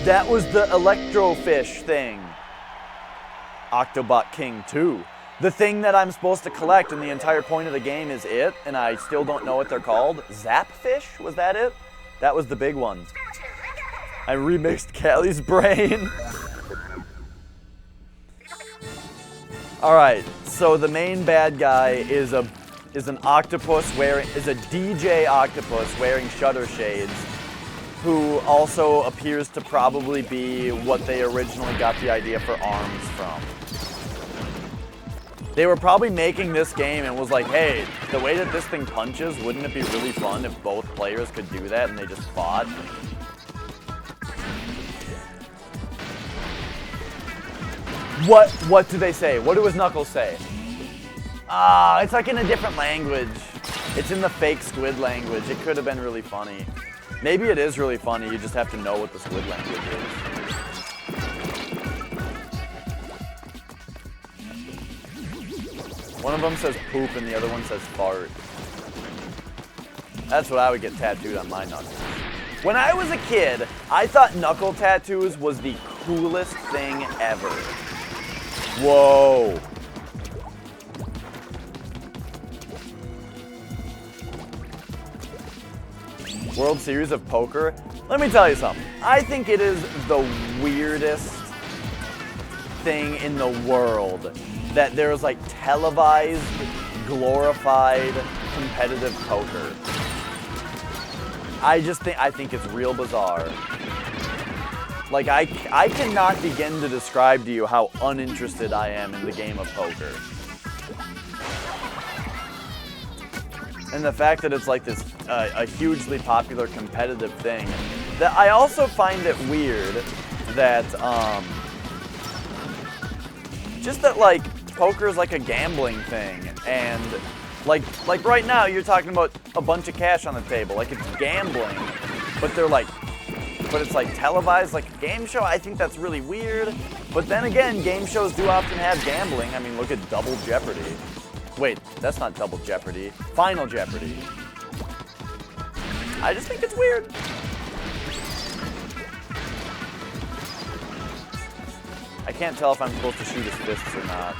That was the Electrofish thing. Octobot King 2. The thing that I'm supposed to collect and the entire point of the game is it, and I still don't know what they're called. Zapfish? Was that it? That was the big one. I remixed Callie's brain. Alright, so the main bad guy is a DJ octopus wearing shutter shades, who also appears to probably be what they originally got the idea for arms from. They were probably making this game and was like, hey, the way that this thing punches, wouldn't it be really fun if both players could do that and they just fought? What do they say? What do his knuckles say? Ah, it's like in a different language. It's in the fake squid language. It could have been really funny. Maybe it is really funny, you just have to know what the squid language is. One of them says poop and the other one says fart. That's what I would get tattooed on my knuckles. When I was a kid, I thought knuckle tattoos was the coolest thing ever. Whoa. World Series of Poker? Let me tell you something. I think it is the weirdest thing in the world that there's like televised, glorified, competitive poker. I think it's real bizarre. Like I cannot begin to describe to you how uninterested I am in the game of poker. And the fact that it's like this a hugely popular competitive thing. That I also find it weird that just that like poker is like a gambling thing, and like right now you're talking about a bunch of cash on the table, like it's gambling, but it's like televised like a game show. I think that's really weird. But then again, game shows do often have gambling. I mean, look at Double Jeopardy. Wait, that's not Double Jeopardy. Final Jeopardy. I just think it's weird. I can't tell if I'm supposed to shoot his fists or not.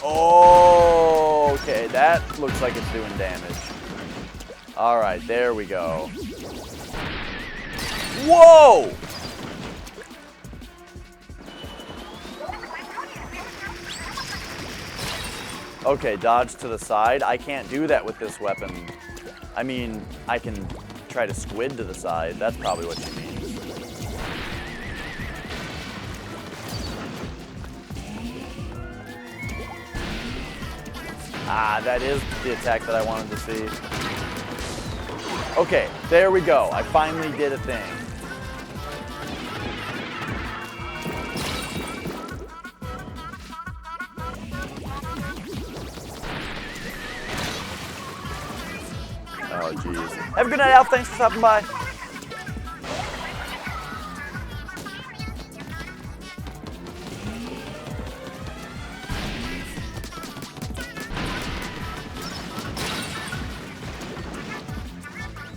Oh, okay, that looks like it's doing damage. All right, there we go. Whoa! Okay, dodge to the side. I can't do that with this weapon. I mean, I can try to squid to the side. That's probably what you mean. Ah, that is the attack that I wanted to see. Okay, there we go. I finally did a thing. Oh, jeez. Have a good night, Alf. Thanks for stopping by.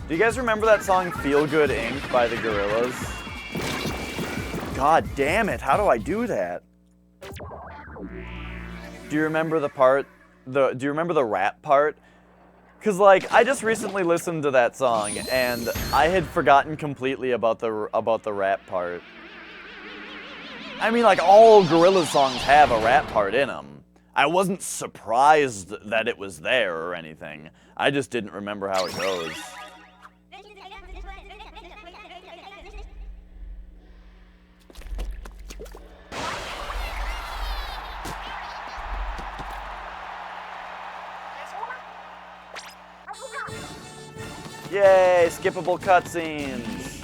Do you guys remember that song Feel Good Inc. by the Gorillaz? God damn it, how do I do that? Do you remember the part, do you remember the rap part? Cause like, I just recently listened to that song and I had forgotten completely about the rap part. I mean, like, all Gorillaz songs have a rap part in them. I wasn't surprised that it was there or anything. I just didn't remember how it goes. Yay, skippable cutscenes.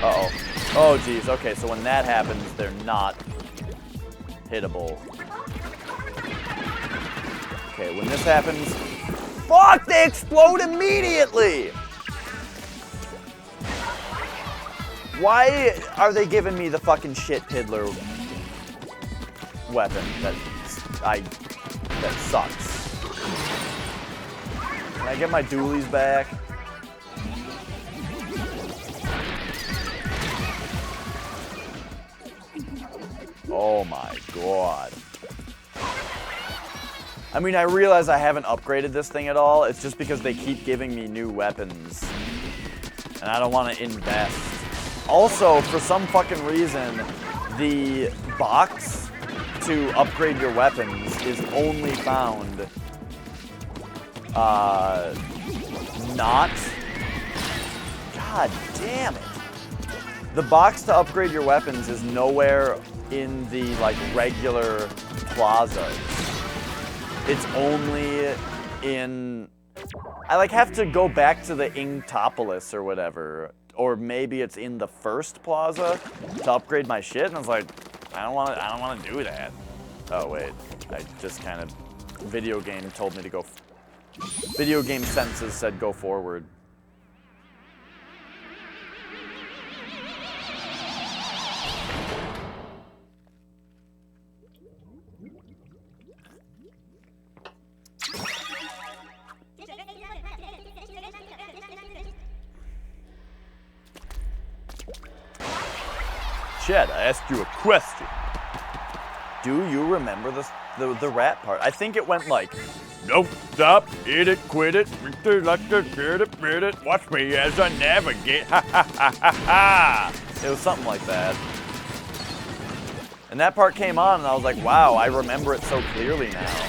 Uh-oh. Oh, geez. Okay, so when that happens, they're not hittable. Okay, when this happens... Fuck! They explode immediately! Why are they giving me the fucking shit piddler weapon that sucks? Can I get my dualies back? Oh my god. I mean, I realize I haven't upgraded this thing at all. It's just because they keep giving me new weapons. And I don't want to invest. Also, for some fucking reason, the box to upgrade your weapons is only found not. God damn it. The box to upgrade your weapons is nowhere in the like regular plazas. It's only in, I like have to go back to the Inktopolis or whatever, or maybe it's in the first plaza to upgrade my shit, and I was like, I don't want to do that. Oh wait, I just kind of, video game told me to go, video game senses said go forward. Chad, I asked you a question. Do you remember the rat part? I think it went like, nope, stop, eat it, quit it, beard it, watch me as I navigate, ha ha ha ha ha. It was something like that. And that part came on and I was like, wow, I remember it so clearly now.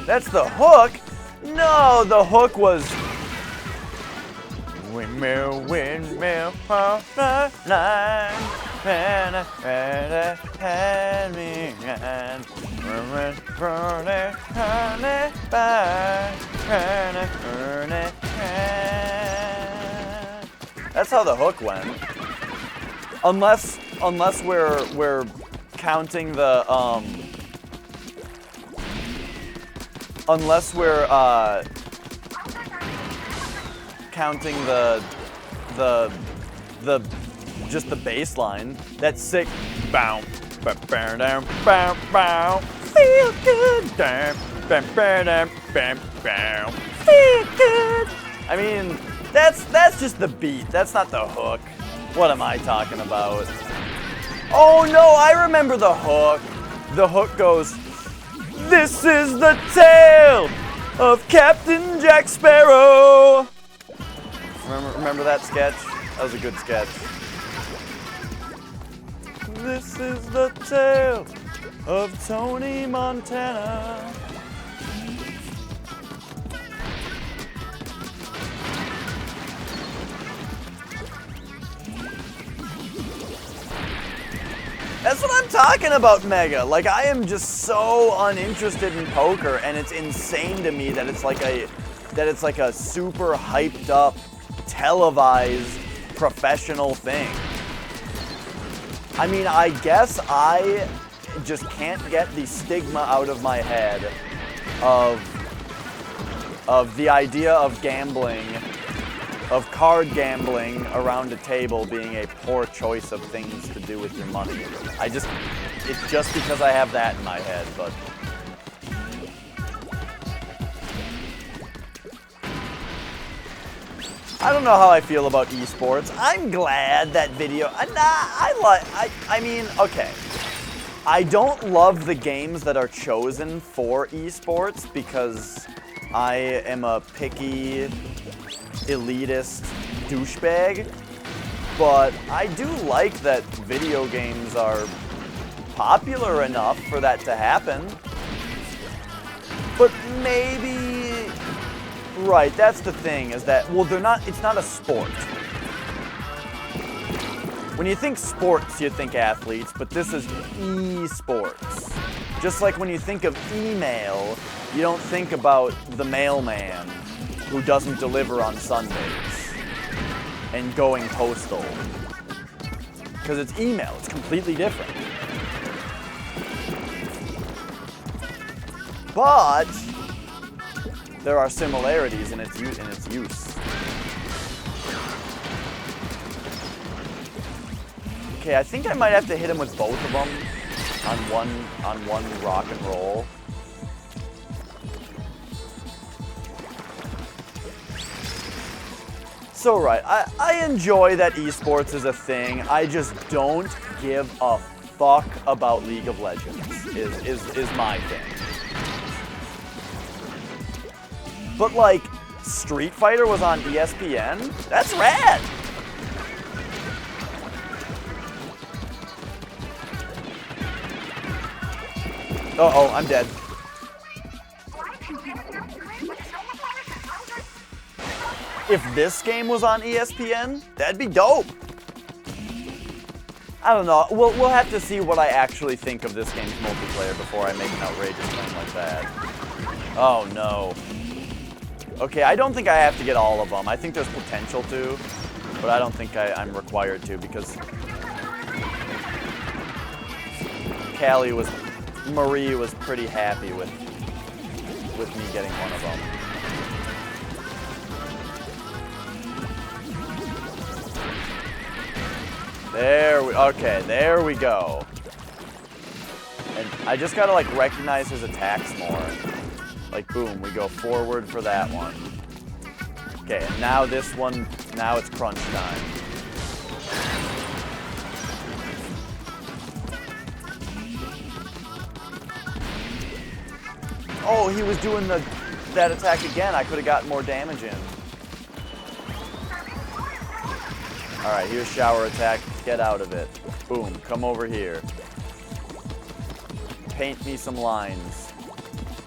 That's the hook? No, the hook was... Windmill, windmill, all night, hand me hand, That's how the hook went. Unless we're counting the unless we're counting just the bass line. That's sick. Bow, bow, bow, down, bow, bow. Feel good. Down, bow, bow, down, bow, bow. Feel good. I mean, that's just the beat. That's not the hook. What am I talking about? Oh no, I remember the hook. The hook goes, "This is the tale of Captain Jack Sparrow." Remember that sketch? That was a good sketch. This is the tale of Tony Montana. That's what I'm talking about, Mega. Like, I am just so uninterested in poker, and it's insane to me that it's like a super hyped up, televised, professional thing. I mean, I guess I just can't get the stigma out of my head of the idea of gambling, of card gambling around a table being a poor choice of things to do with your money. It's just because I have that in my head, but. I don't know how I feel about esports. I'm glad that video, I mean, okay. I don't love the games that are chosen for esports because I am a picky, elitist douchebag, but I do like that video games are popular enough for that to happen. But maybe, right, that's the thing, is that, well, it's not a sport. When you think sports, you think athletes, but this is esports. Just like when you think of email, you don't think about the mailman who doesn't deliver on Sundays and going postal. Because it's email, it's completely different. But there are similarities in its use. Okay, I think I might have to hit him with both of them on one rock and roll. So right, I enjoy that esports is a thing. I just don't give a fuck about League of Legends. Is my thing. But like, Street Fighter was on ESPN? That's rad! Uh-oh, I'm dead. If this game was on ESPN, that'd be dope. I don't know. We'll have to see what I actually think of this game's multiplayer before I make an outrageous claim like that. Oh no. Okay, I don't think I have to get all of them. I think there's potential to, but I don't think I'm required to because Marie was pretty happy with me getting one of them. There we go. And I just gotta like recognize his attacks more. Like boom, we go forward for that one. Okay, and now this one, now it's crunch time. Oh, he was doing that attack again. I could have gotten more damage in. Alright, here's shower attack. Get out of it. Boom, come over here. Paint me some lines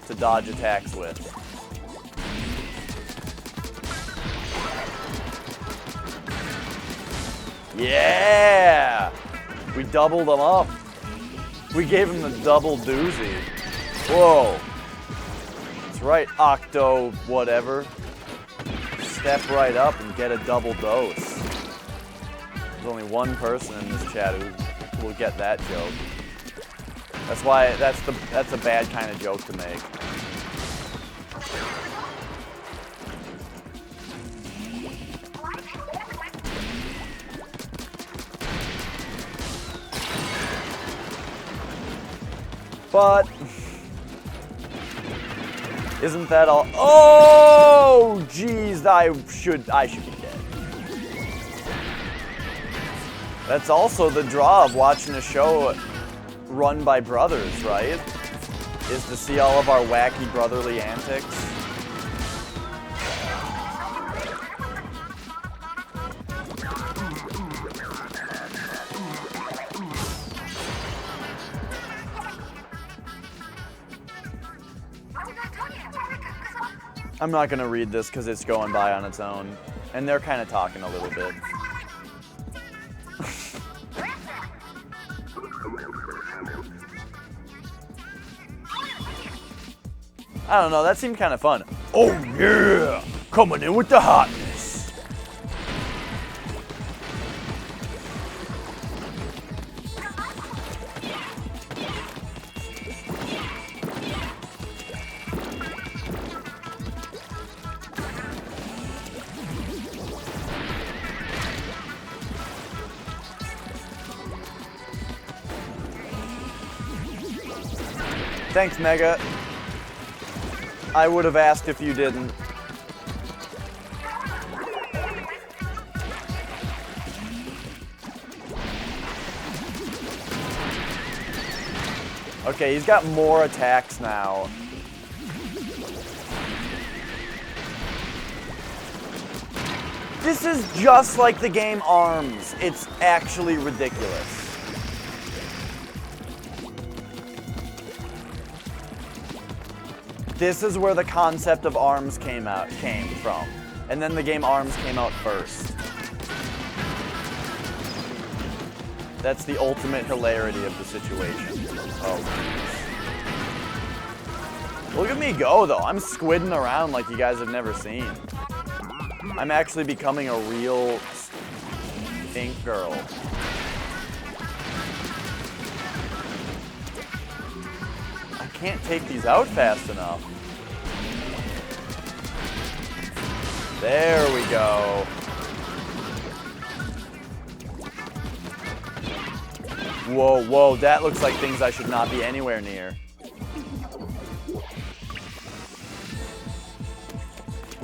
to dodge attacks with. Yeah! We doubled them up. We gave him the double doozy. Whoa. That's right, Octo whatever. Step right up and get a double dose. There's only one person in this chat who will get that joke. That's why that's a bad kind of joke to make. But isn't that all? Oh, jeez, I should be dead. That's also the draw of watching a show run by brothers, right? Is to see all of our wacky brotherly antics. I'm not going to read this because it's going by on its own. And they're kind of talking a little bit. I don't know, that seemed kind of fun. Oh yeah! Coming in with the hotness! Thanks, Mega. I would have asked if you didn't. Okay, he's got more attacks now. This is just like the game ARMS. It's actually ridiculous. This is where the concept of ARMS came from. And then the game ARMS came out first. That's the ultimate hilarity of the situation. Oh. Look at me go, though. I'm squidding around like you guys have never seen. I'm actually becoming a real ink girl. I can't take these out fast enough. There we go. Whoa, whoa, that looks like things I should not be anywhere near.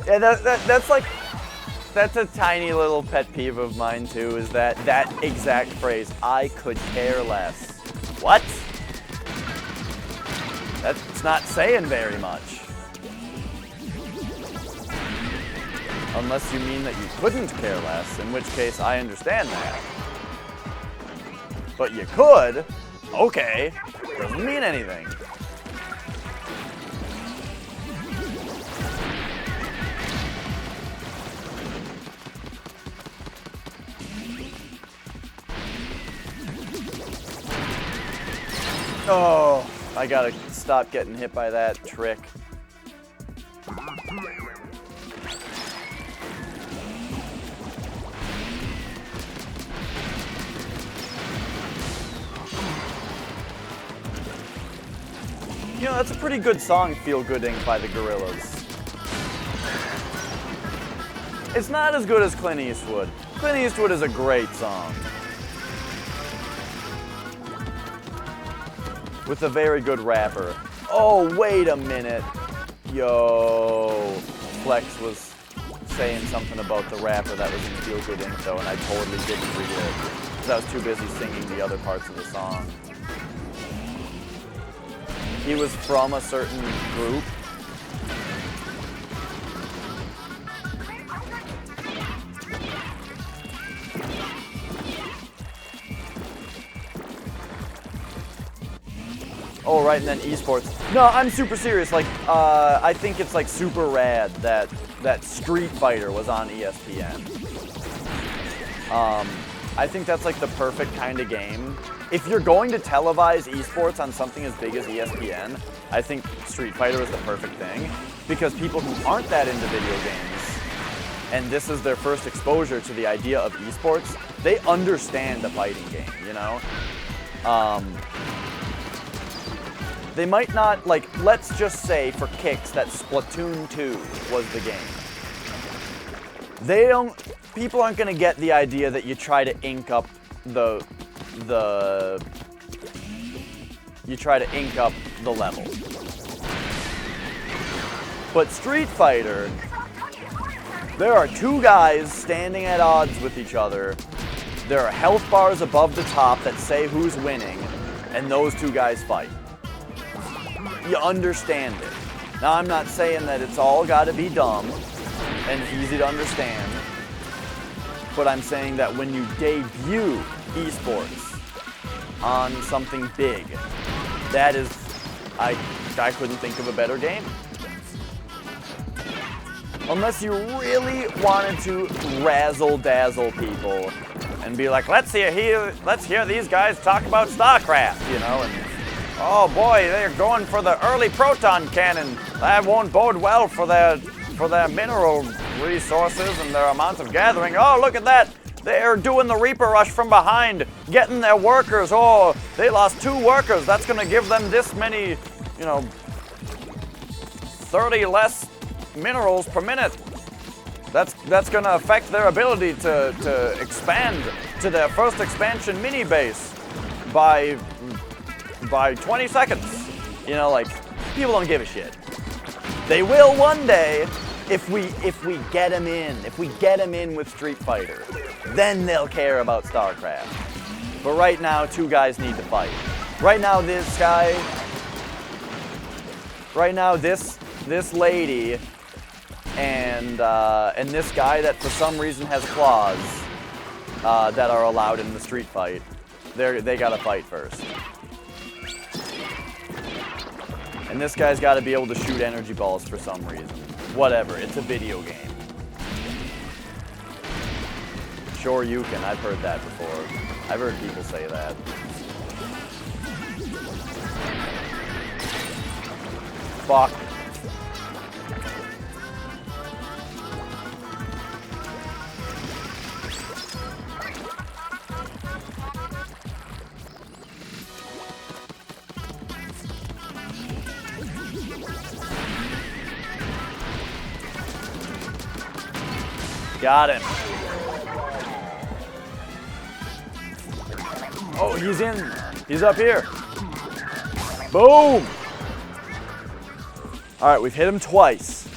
Yeah, that's a tiny little pet peeve of mine too, is that exact phrase, I could care less. What? That's not saying very much. Unless you mean that you couldn't care less, in which case I understand that. But you could? Okay. Doesn't mean anything. Oh, I gotta stop getting hit by that trick. You know, that's a pretty good song, Feel Good Inc. by the Gorillaz. It's not as good as Clint Eastwood. Clint Eastwood is a great song. With a very good rapper. Oh, wait a minute. Yo. Flex was saying something about the rapper that was in Feel Good Inc. though, and I totally didn't read it. Because I was too busy singing the other parts of the song. He was from a certain group. Oh, right, and then esports. No, I'm super serious. Like, I think it's like super rad that Street Fighter was on ESPN. I think that's like the perfect kind of game. If you're going to televise esports on something as big as ESPN, I think Street Fighter is the perfect thing, because people who aren't that into video games, and this is their first exposure to the idea of esports, they understand a fighting game, you know? They might not, like, let's just say for kicks that Splatoon 2 was the game. People aren't gonna get the idea that you try to ink up the level. But Street Fighter, there are two guys standing at odds with each other. There are health bars above the top that say who's winning, and those two guys fight. You understand it. Now, I'm not saying that it's all got to be dumb and easy to understand, but I'm saying that when you debut esports on something big, that is, I couldn't think of a better game. Unless you really wanted to razzle-dazzle people and be like, let's hear these guys talk about StarCraft, you know, and oh boy, they're going for the early proton cannon. That won't bode well for their mineral resources and their amount of gathering. Oh, look at that. They're doing the Reaper Rush from behind, getting their workers. Oh, they lost 2 workers. That's going to give them this many, you know, 30 less minerals per minute. That's going to affect their ability to expand to their first expansion mini base by 20 seconds. You know, like, people don't give a shit. They will one day if we get them in. If we get them in with Street Fighter, then they'll care about StarCraft. But right now, two guys need to fight. Right now, this lady and this guy that for some reason has claws that are allowed in the street fight, they gotta fight first. And this guy's got to be able to shoot energy balls for some reason. Whatever, it's a video game. Sure you can, I've heard that before. I've heard people say that. Fuck. Got him. Oh, he's in. He's up here. Boom. All right, we've hit him twice.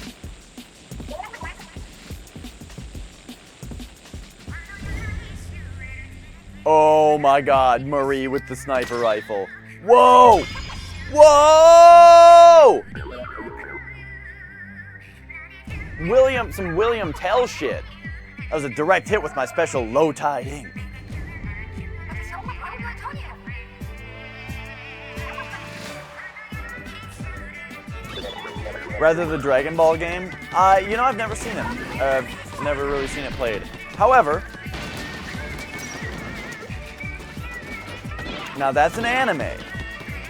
Oh my God, Marie with the sniper rifle. Whoa! Whoa! some William Tell shit. That was a direct hit with my special low tide ink. Rather the Dragon Ball game, you know, I've never seen it. I've never really seen it played. However, now that's an anime.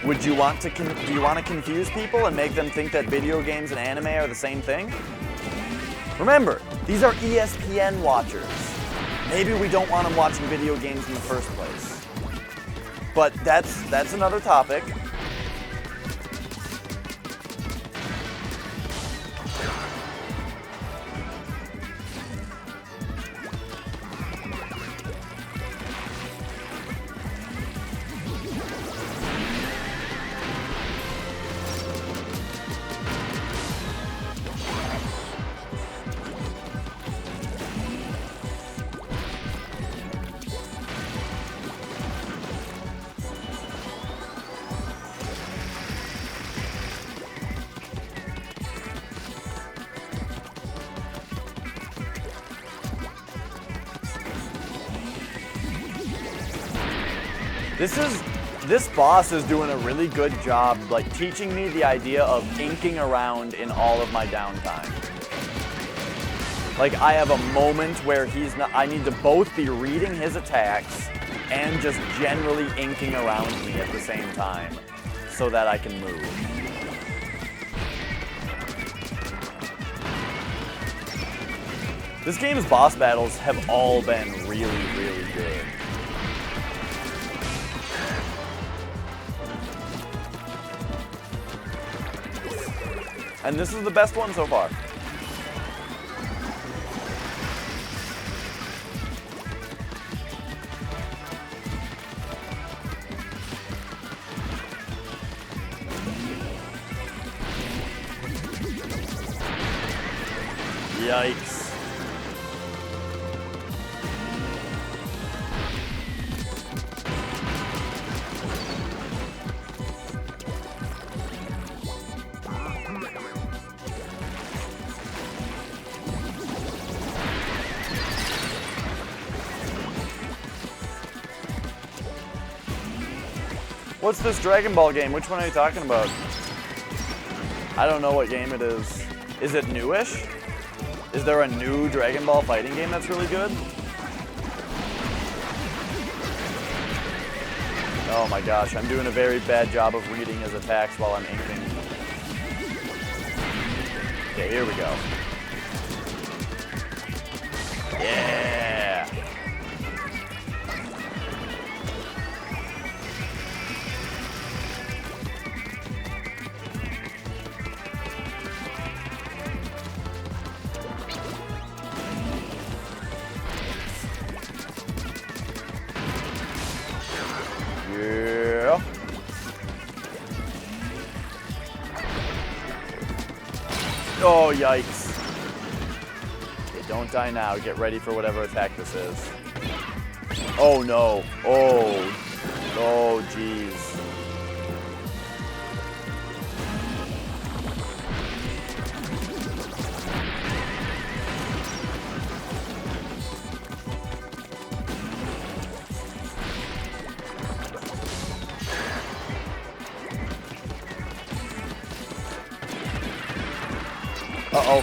Would you want to do you want to confuse people and make them think that video games and anime are the same thing? Remember, these are ESPN watchers. Maybe we don't want them watching video games in the first place. But that's another topic. This boss is doing a really good job, like, teaching me the idea of inking around in all of my downtime. Like, I have a moment where I need to both be reading his attacks and just generally inking around me at the same time so that I can move. This game's boss battles have all been really, really good. And this is the best one so far. Yikes. What's this Dragon Ball game? Which one are you talking about? I don't know what game it is. Is it newish? Is there a new Dragon Ball fighting game that's really good? Oh my gosh, I'm doing a very bad job of reading his attacks while I'm inking. Okay, here we go. Yeah! Yeah. Oh, yikes. Okay, don't die now. Get ready for whatever attack this is. Oh, no. Oh. Oh, jeez. Uh-oh.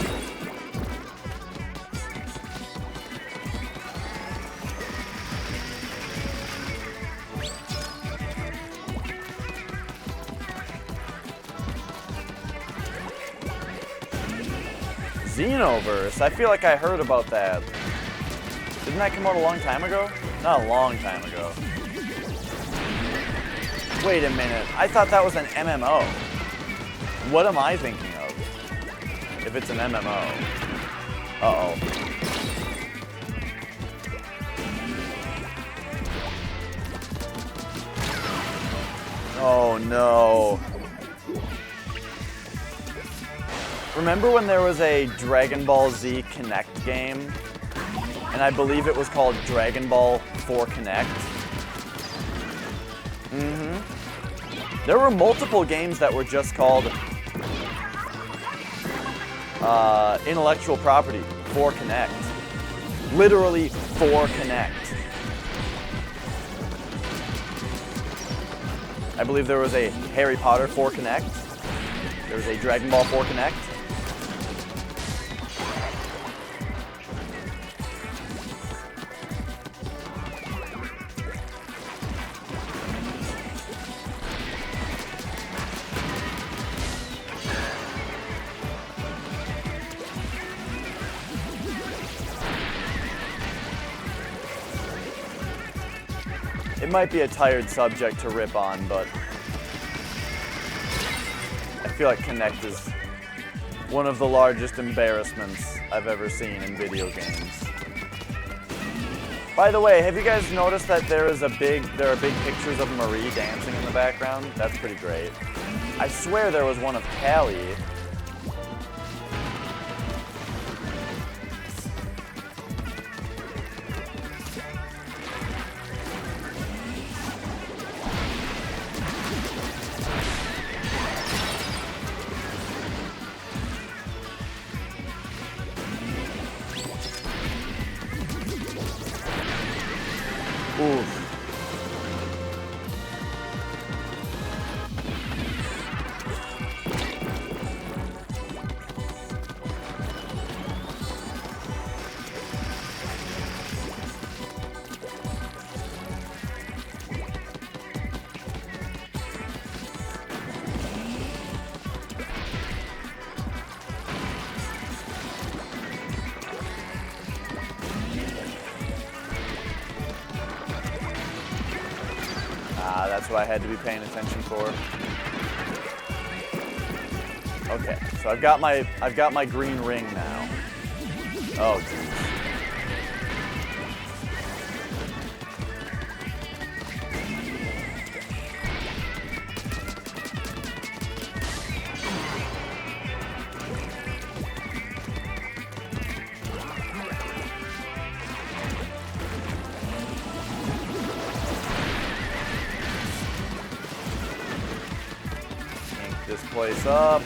Xenoverse? I feel like I heard about that. Didn't that come out a long time ago? Not a long time ago. Wait a minute. I thought that was an MMO. What am I thinking of? If it's an MMO. Uh-oh. Oh no. Remember when there was a Dragon Ball Z Connect game? And I believe it was called Dragon Ball 4 Connect? Mm-hmm. There were multiple games that were just called intellectual property for Connect. Literally for Connect. I believe there was a Harry Potter for Connect. There was a Dragon Ball for Connect. It might be a tired subject to rip on, but I feel like Connect is one of the largest embarrassments I've ever seen in video games. By the way, have you guys noticed that there are big pictures of Marie dancing in the background? That's pretty great. I swear there was one of Callie. Oof. That's what I had to be paying attention for. Okay, so I've got my green ring now. Oh geez. This place up.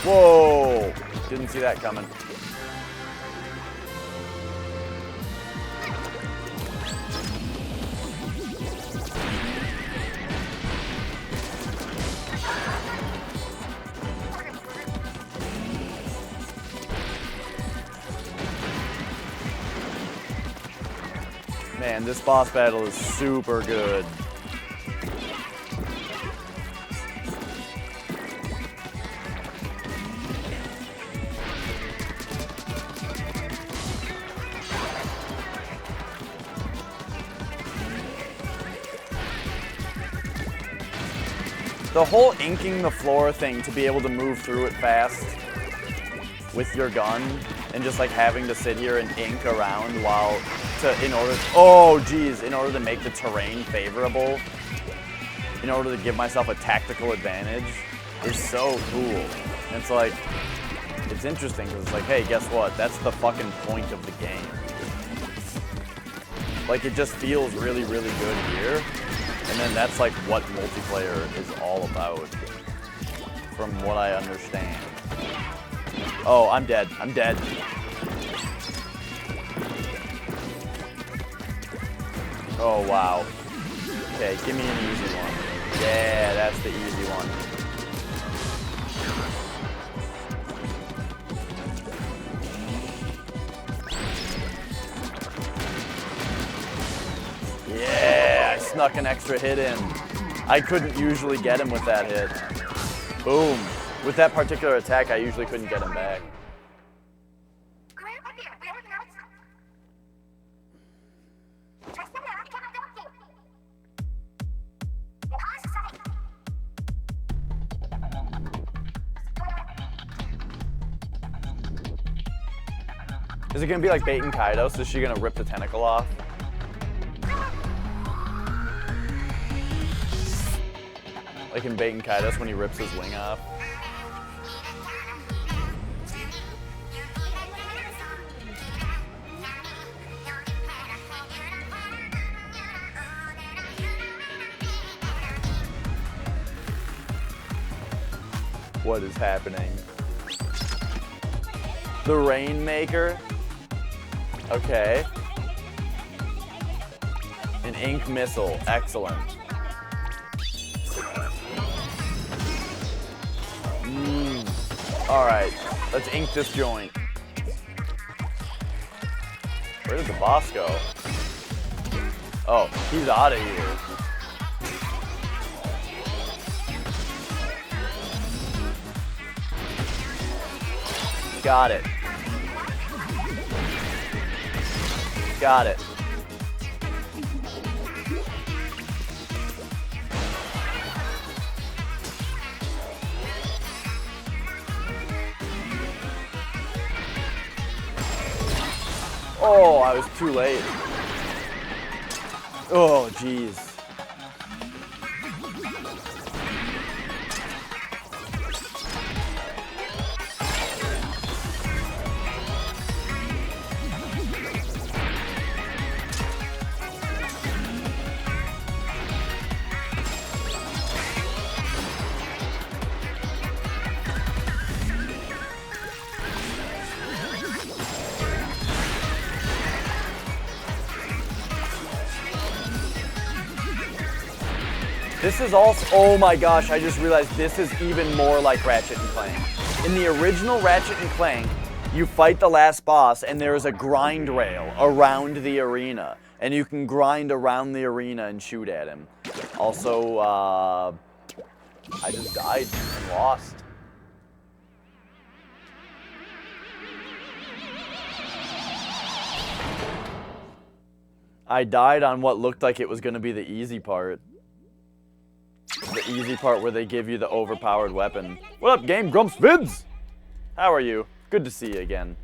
Whoa! Didn't see that coming. Man, this boss battle is super good. The whole inking the floor thing to be able to move through it fast with your gun and just like having to sit here and ink around in order to make the terrain favorable, in order to give myself a tactical advantage is so cool. And it's like, it's interesting because it's like, hey, guess what? That's the fucking point of the game. Like, it just feels really, really good here. And then that's like what multiplayer is all about, from what I understand. Oh, I'm dead. I'm dead. Oh, wow. Okay, give me an easy one. Yeah, that's the easy one. Yeah, I snuck an extra hit in. I couldn't usually get him with that hit. Boom. With that particular attack, I usually couldn't get him back. Is it gonna be like Bait and Kaidos? Is she gonna rip the tentacle off? Like in Bait and Kaidos when he rips his wing off? What is happening? The Rainmaker. Okay. An ink missile. Excellent. Alright. Let's ink this joint. Where did the boss go? Oh, he's out of here. Got it. Got it. Oh, I was too late. Oh, jeez. This is also, oh my gosh, I just realized this is even more like Ratchet and Clank. In the original Ratchet and Clank, you fight the last boss and there is a grind rail around the arena. And you can grind around the arena and shoot at him. Also, I just died and lost. I died on what looked like it was going to be the easy part. The easy part where they give you the overpowered weapon. What up, Game Grumps Vids? How are you? Good to see you again.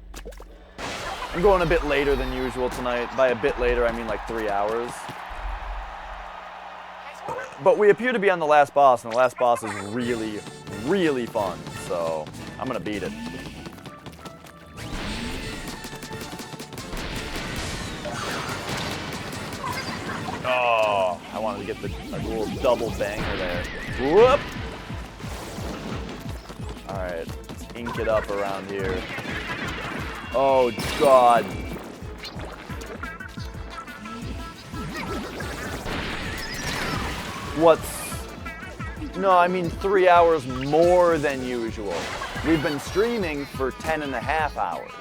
I'm going a bit later than usual tonight. By a bit later, I mean like 3 hours. But we appear to be on the last boss, and the last boss is really, really fun. So, I'm going to beat it. Oh, I wanted to get a little double banger there. Whoop! Alright, let's ink it up around here. Oh, God. No, I mean 3 hours more than usual. We've been streaming for 10.5 hours.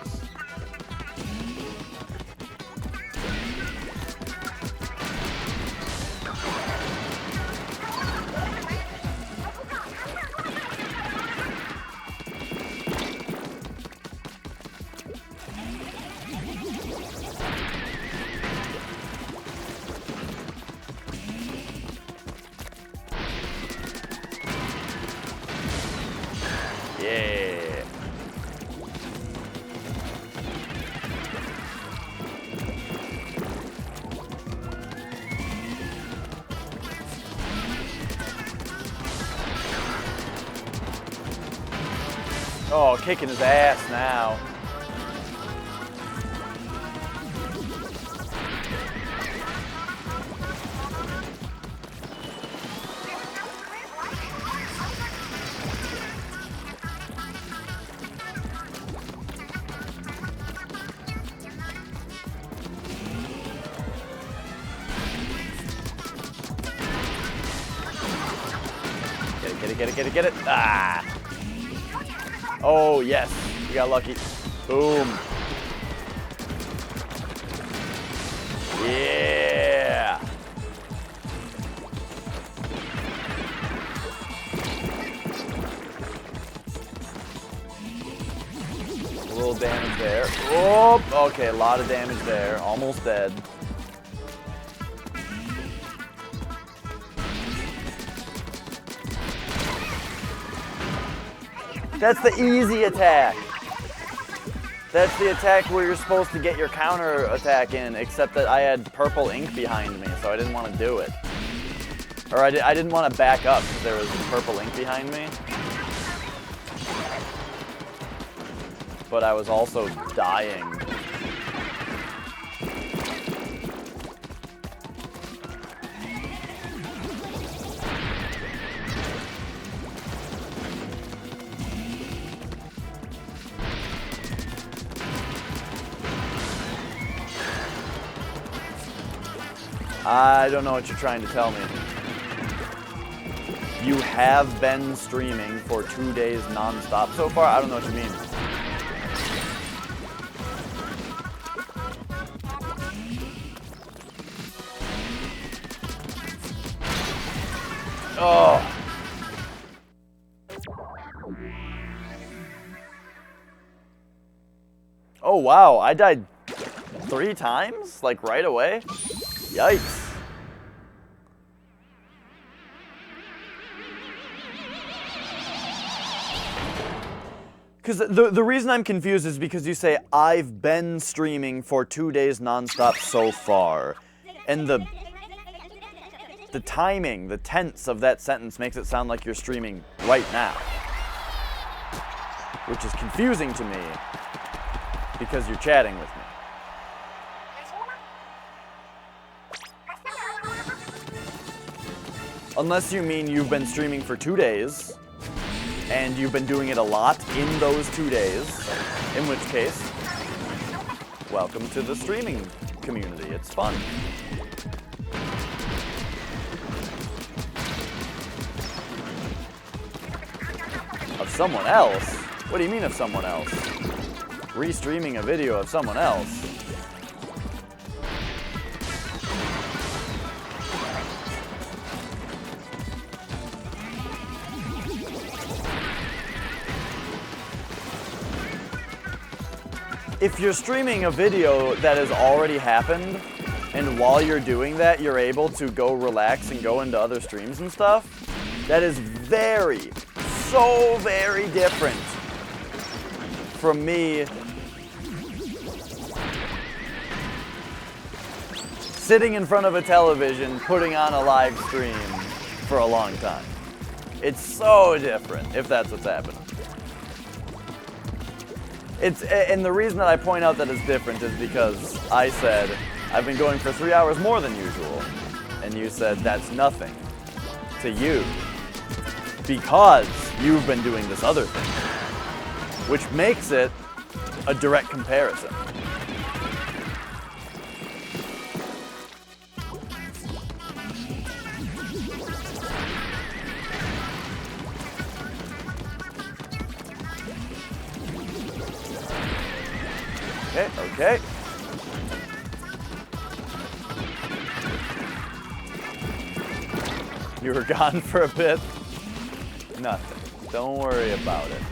Yeah. Oh, kicking his ass now. Get it. Ah. Oh, yes. We got lucky. Boom. Yeah. A little damage there. Oh, okay, a lot of damage there. Almost dead. That's the easy attack. That's the attack where you're supposed to get your counter attack in, except that I had purple ink behind me, so I didn't want to do it. Or I didn't want to back up because there was purple ink behind me. But I was also dying. I don't know what you're trying to tell me. You have been streaming for 2 days non-stop so far? I don't know what you mean. Oh. Oh wow, I died 3 times? Like right away? Yikes. Because the reason I'm confused is because you say, I've been streaming for 2 days nonstop so far. And the timing, the tense of that sentence makes it sound like you're streaming right now. Which is confusing to me because you're chatting with me. Unless you mean you've been streaming for 2 days, and you've been doing it a lot in those 2 days, in which case, welcome to the streaming community. It's fun. Of someone else? What do you mean of someone else? Restreaming a video of someone else? If you're streaming a video that has already happened, and while you're doing that, you're able to go relax and go into other streams and stuff, that is so very different from me sitting in front of a television, putting on a live stream for a long time. It's so different if that's what's happening. And the reason that I point out that it's different is because I said, I've been going for 3 hours more than usual. And you said, that's nothing to you. Because you've been doing this other thing. Which makes it a direct comparison. Okay. You were gone for a bit? Nothing. Don't worry about it.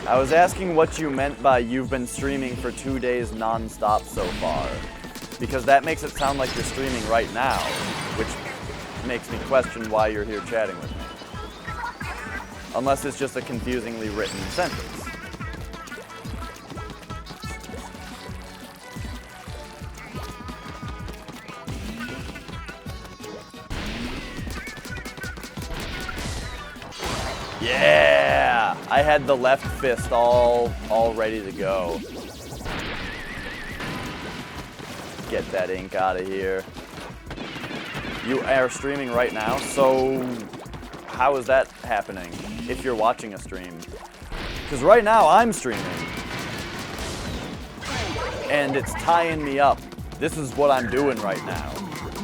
I was asking what you meant by you've been streaming for 2 days non-stop so far. Because that makes it sound like you're streaming right now, which makes me question why you're here chatting with me. Unless it's just a confusingly written sentence. Yeah! I had the left fist all ready to go. Get that ink out of here. You are streaming right now, so how is that happening if you're watching a stream? Because right now I'm streaming. And it's tying me up. This is what I'm doing right now.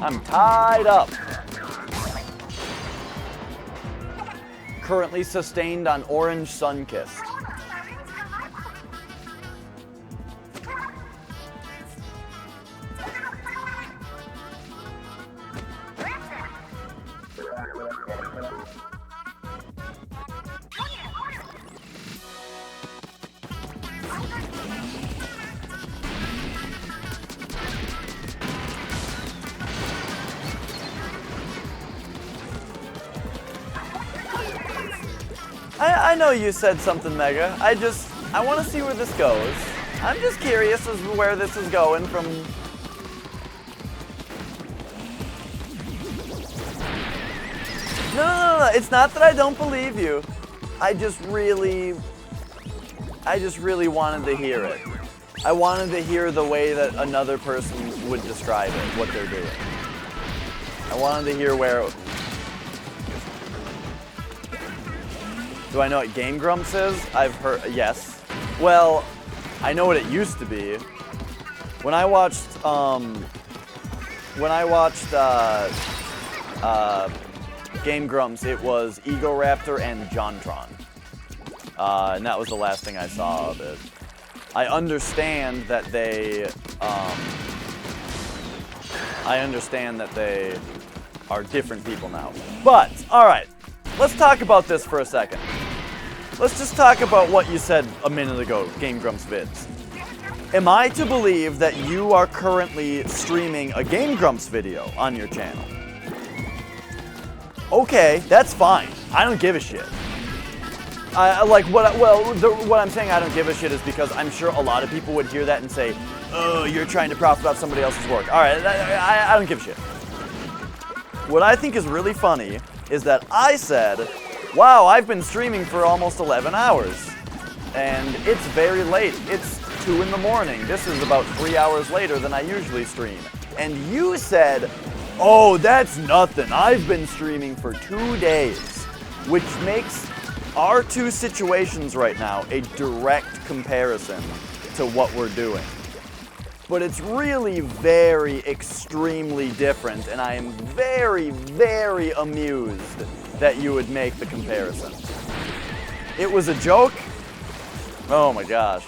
I'm tied up. Currently sustained on Orange Sunkissed. I know you said something, Mega. I want to see where this goes. I'm just curious as to where this is going from. No. It's not that I don't believe you. I just really wanted to hear it. I wanted to hear the way that another person would describe it, what they're doing. I wanted to hear where. Do I know what Game Grumps is? I've heard, yes. Well, I know what it used to be. When I watched Game Grumps, it was Egoraptor and Jontron. And that was the last thing I saw of it. I understand that they are different people now. But, alright, let's talk about this for a second. Let's just talk about what you said a minute ago, Game Grumps Vids. Am I to believe that you are currently streaming a Game Grumps video on your channel? Okay, that's fine. I don't give a shit. What I'm saying I don't give a shit is because I'm sure a lot of people would hear that and say, oh, you're trying to profit off somebody else's work. All right, I don't give a shit. What I think is really funny is that I said, wow, I've been streaming for almost 11 hours. And it's very late. It's 2 in the morning. This is about 3 hours later than I usually stream. And you said, oh, that's nothing. I've been streaming for 2 days, which makes our two situations right now a direct comparison to what we're doing. But it's really very extremely different, and I am very, very amused that you would make the comparison. It was a joke? Oh my gosh.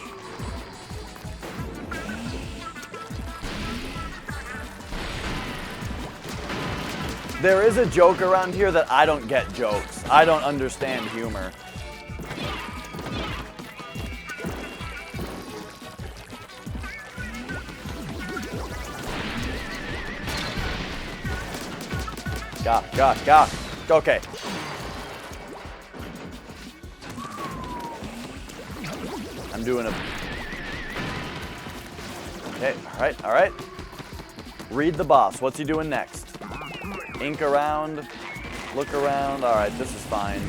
There is a joke around here that I don't get jokes. I don't understand humor. Go. Okay. I'm doing a... Okay, all right. Read the boss. What's he doing next? Ink around, look around. All right, this is fine.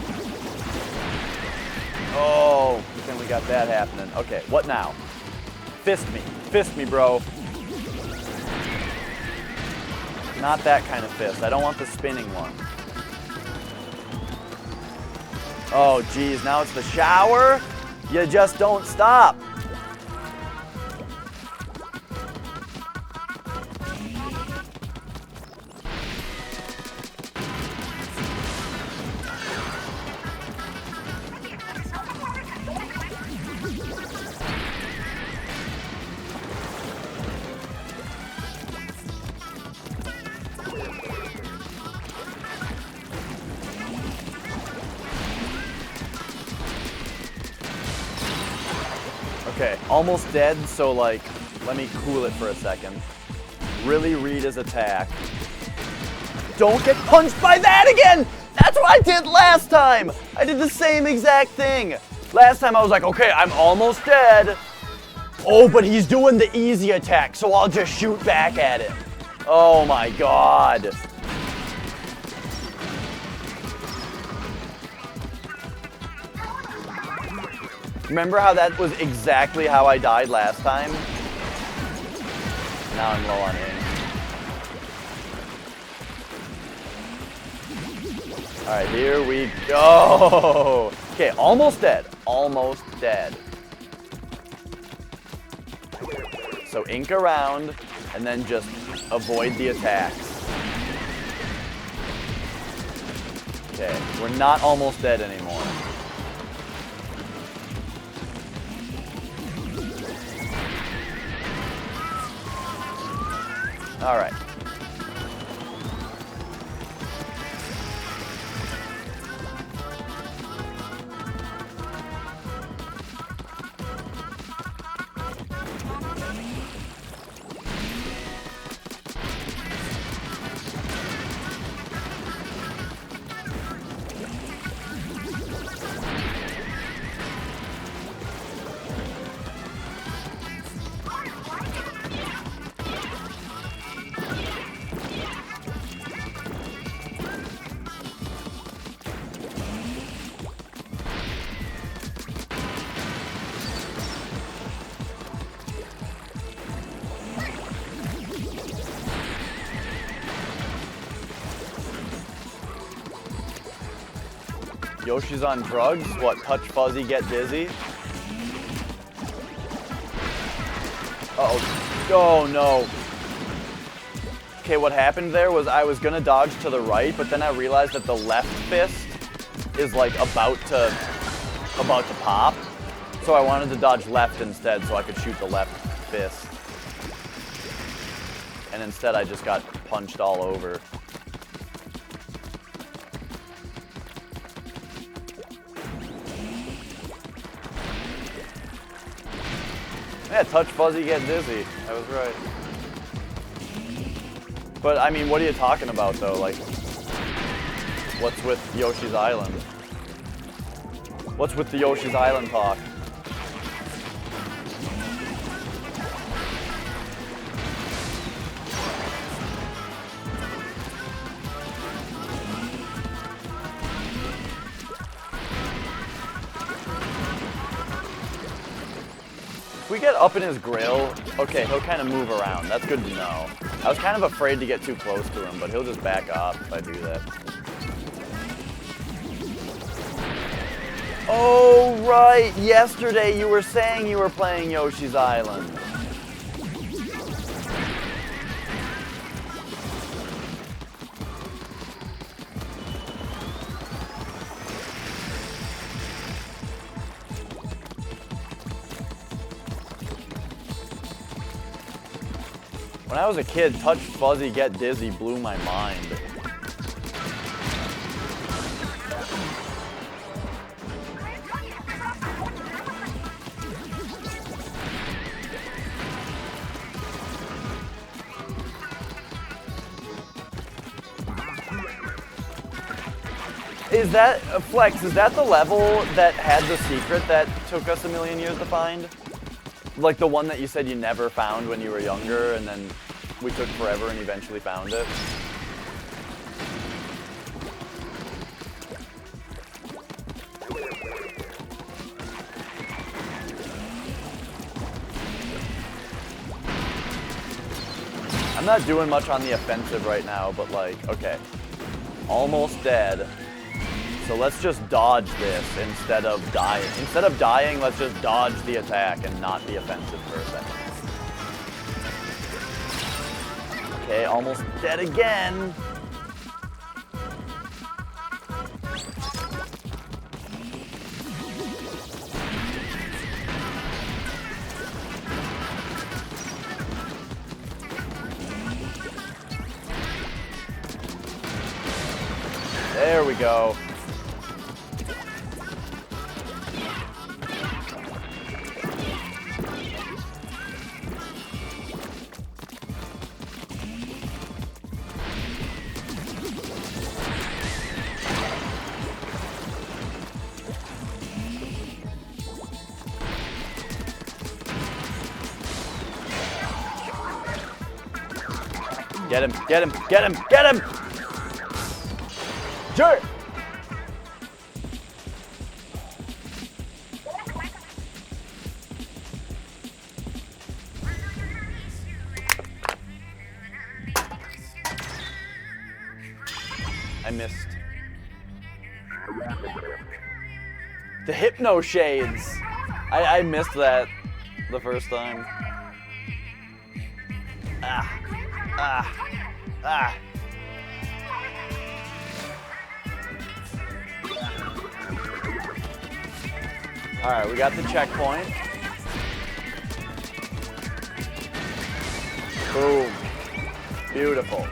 Oh, then we got that happening. Okay, what now? Fist me, bro. Not that kind of fist. I don't want the spinning one. Oh, geez, now it's the shower? You just don't stop. Okay, almost dead, so like, let me cool it for a second. Really read his attack. Don't get punched by that again! That's what I did last time! I did the same exact thing. Last time I was like, okay, I'm almost dead. Oh, but he's doing the easy attack, so I'll just shoot back at him. Oh my god. Remember how that was exactly how I died last time? Now I'm low on ink. Alright, here we go! Okay, almost dead. Almost dead. So ink around, and then just avoid the attacks. Okay, we're not almost dead anymore. All right. Yoshi's on drugs? What, touch fuzzy, get dizzy? Uh-oh. Oh, no. Okay, what happened there was I was gonna dodge to the right, but then I realized that the left fist is like about to pop. So I wanted to dodge left instead so I could shoot the left fist. And instead I just got punched all over. Yeah, touch fuzzy, get dizzy. I was right. But I mean, what are you talking about though? Like, what's with Yoshi's Island? What's with the Yoshi's Island talk? If we get up in his grill, okay, he'll kind of move around. That's good to know. I was kind of afraid to get too close to him, but he'll just back up if I do that. Oh, right. Yesterday you were saying you were playing Yoshi's Island. When I was a kid, touch fuzzy, get dizzy blew my mind. Is that, Flex, is that the level that had the secret that took us a million years to find? Like the one that you said you never found when you were younger, and then we took forever and eventually found it? I'm not doing much on the offensive right now, but like, okay. Almost dead. So let's just dodge this instead of dying. Instead of dying, let's just dodge the attack and not the offensive for a second. Okay, almost dead again. There we go. Get him, get him, get him, get him! Sure. I missed. The Hypno Shades. I missed that the first time. Ah. Ah. Ah. All right, we got the checkpoint. Boom. Beautiful.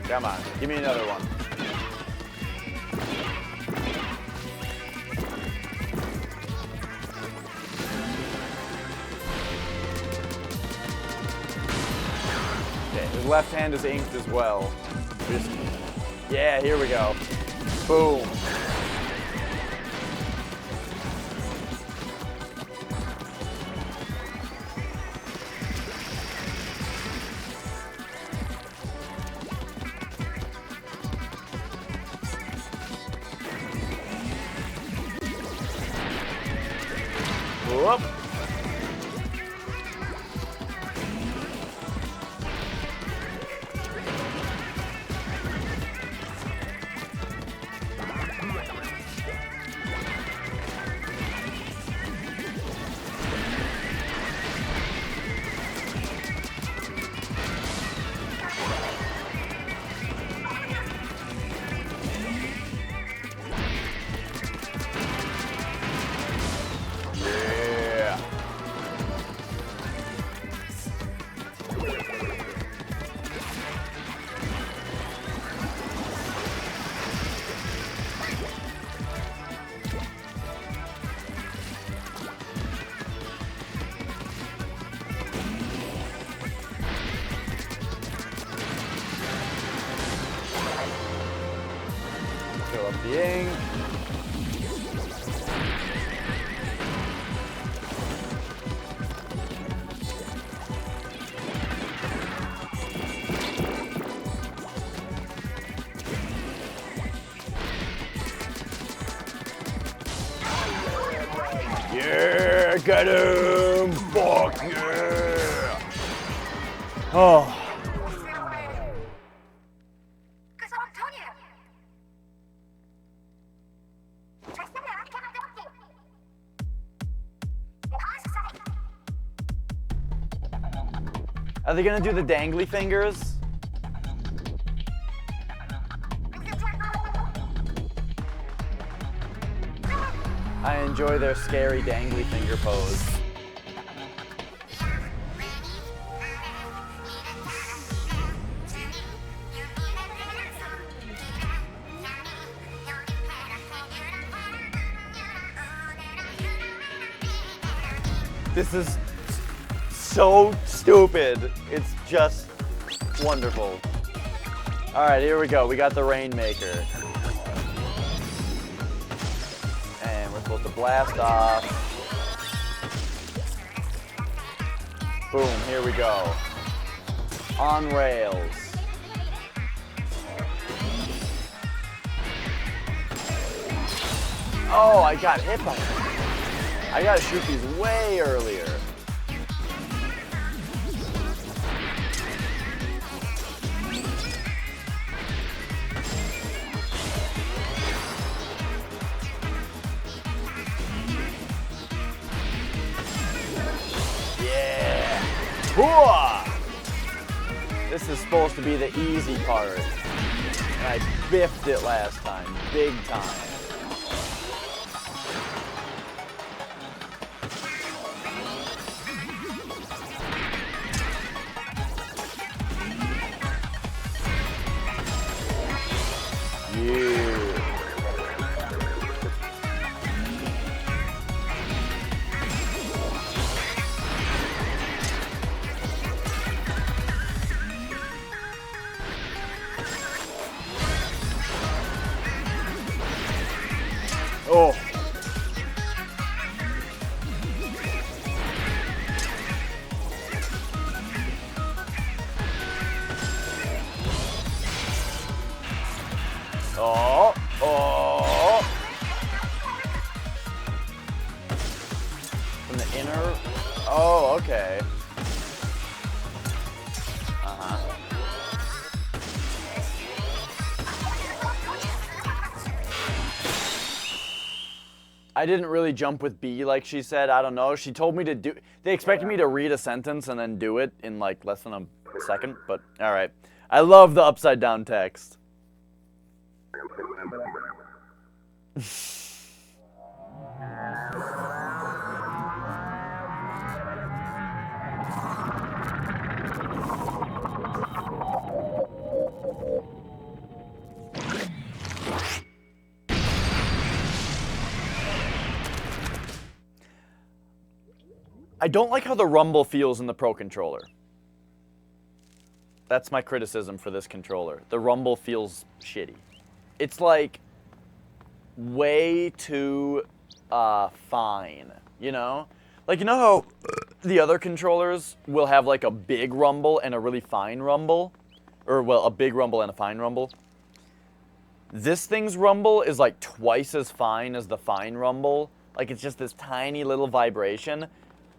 Come on, give me another one. Okay, his left hand is inked as well. Yeah, here we go. Boom. Whoop. Fill up the ink. Yeah, get him! Fuck yeah! Oh. Are they gonna do the dangly fingers? I enjoy their scary dangly finger pose. This is so stupid. It's just wonderful. All right, here we go. We got the Rainmaker. And we're supposed to blast off. Boom, here we go. On rails. Oh, I got hit by it. I gotta shoot these way earlier. Yeah. Hooah! This is supposed to be the easy part. And I biffed it last time, big time. Oh. Oh. Oh. From the inner. Oh, okay. I didn't really jump with B like she said. I don't know. She told me to do... They expected me to read a sentence and then do it in like less than a second, but all right. I love the upside down text. I don't like how the rumble feels in the Pro controller. That's my criticism for this controller. The rumble feels shitty. It's like way too fine, you know? Like, you know how the other controllers will have like a big rumble and a really fine rumble? Or, well, a big rumble and a fine rumble? This thing's rumble is like twice as fine as the fine rumble, Like, it's just this tiny little vibration,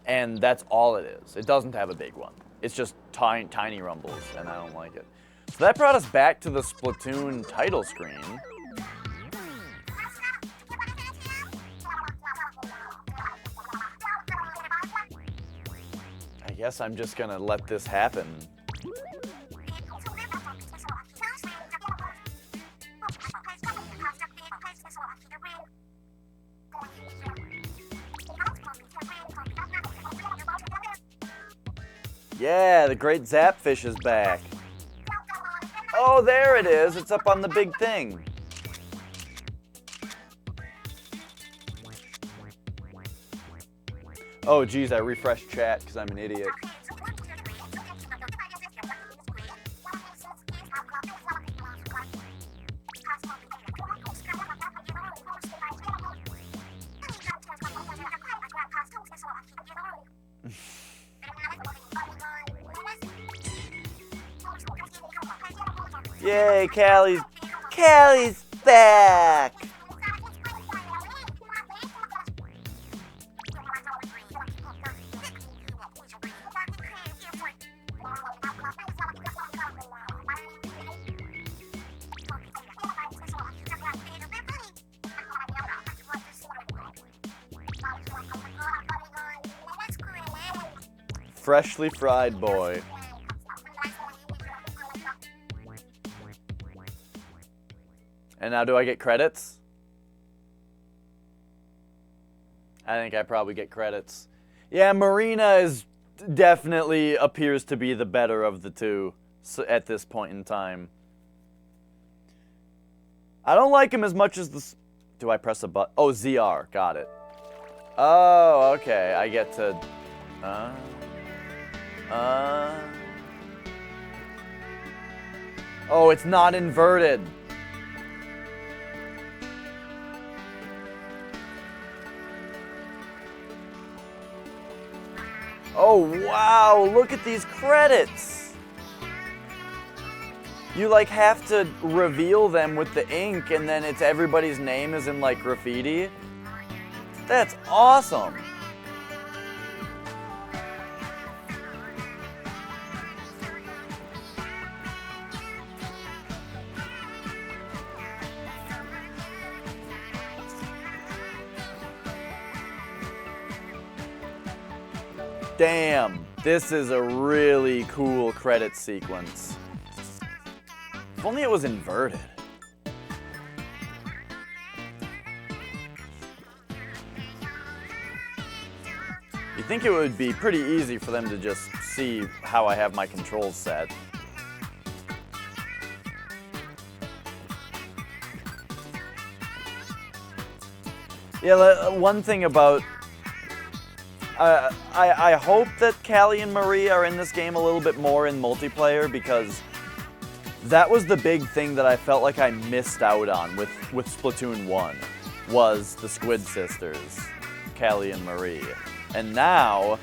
and that's all it is. It doesn't have a big one. It's just tiny rumbles, and I don't like it. So that brought us back to the Splatoon title screen. I guess I'm just gonna let this happen. Yeah, the great Zapfish is back. Oh, there it is. It's up on the big thing. Oh, geez, I refreshed chat because I'm an idiot. Yay, Callie's back! Freshly fried boy. And now do I get credits? I think I probably get credits. Yeah, Marina is definitely appears to be the better of the two at this point in time. I don't like him as much as the... Do I press a button? Oh, ZR. Got it. Oh, okay. I get to... Oh, it's not inverted. Oh, wow, look at these credits. You, like, have to reveal them with the ink, and then it's everybody's name is in, like, graffiti. That's awesome. Damn, this is a really cool credit sequence. If only it was inverted. You'd think it would be pretty easy for them to just see how I have my controls set. Yeah, one thing about... I hope that Callie and Marie are in this game a little bit more in multiplayer, because that was the big thing that I felt like I missed out on with Splatoon 1, was the Squid Sisters, Callie and Marie. And now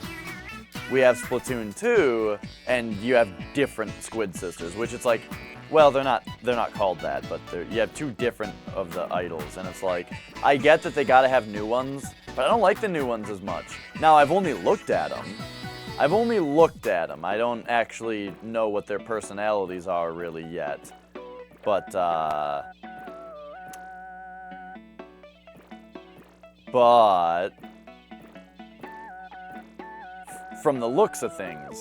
we have Splatoon 2, and you have different Squid Sisters, which it's like, well, they're not called that, but you have two different of the idols, and it's like, I get that they gotta have new ones, but I don't like the new ones as much. Now, I've only looked at them. I don't actually know what their personalities are really yet. But from the looks of things,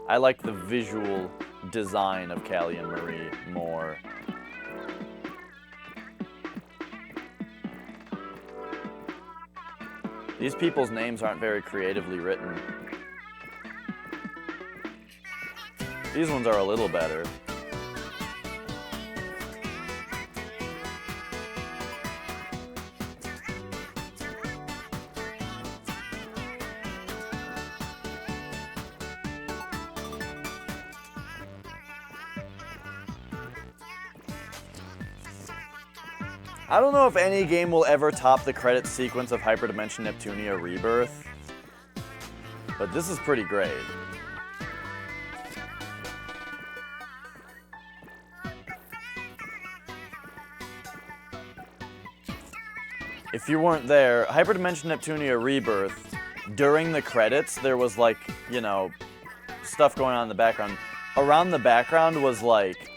I like the visual design of Callie and Marie more. These people's names aren't very creatively written. These ones are a little better. I don't know if any game will ever top the credit sequence of Hyperdimension Neptunia Rebirth, but this is pretty great. If you weren't there, Hyperdimension Neptunia Rebirth, during the credits, there was like, you know, stuff going on in the background. Around the background was like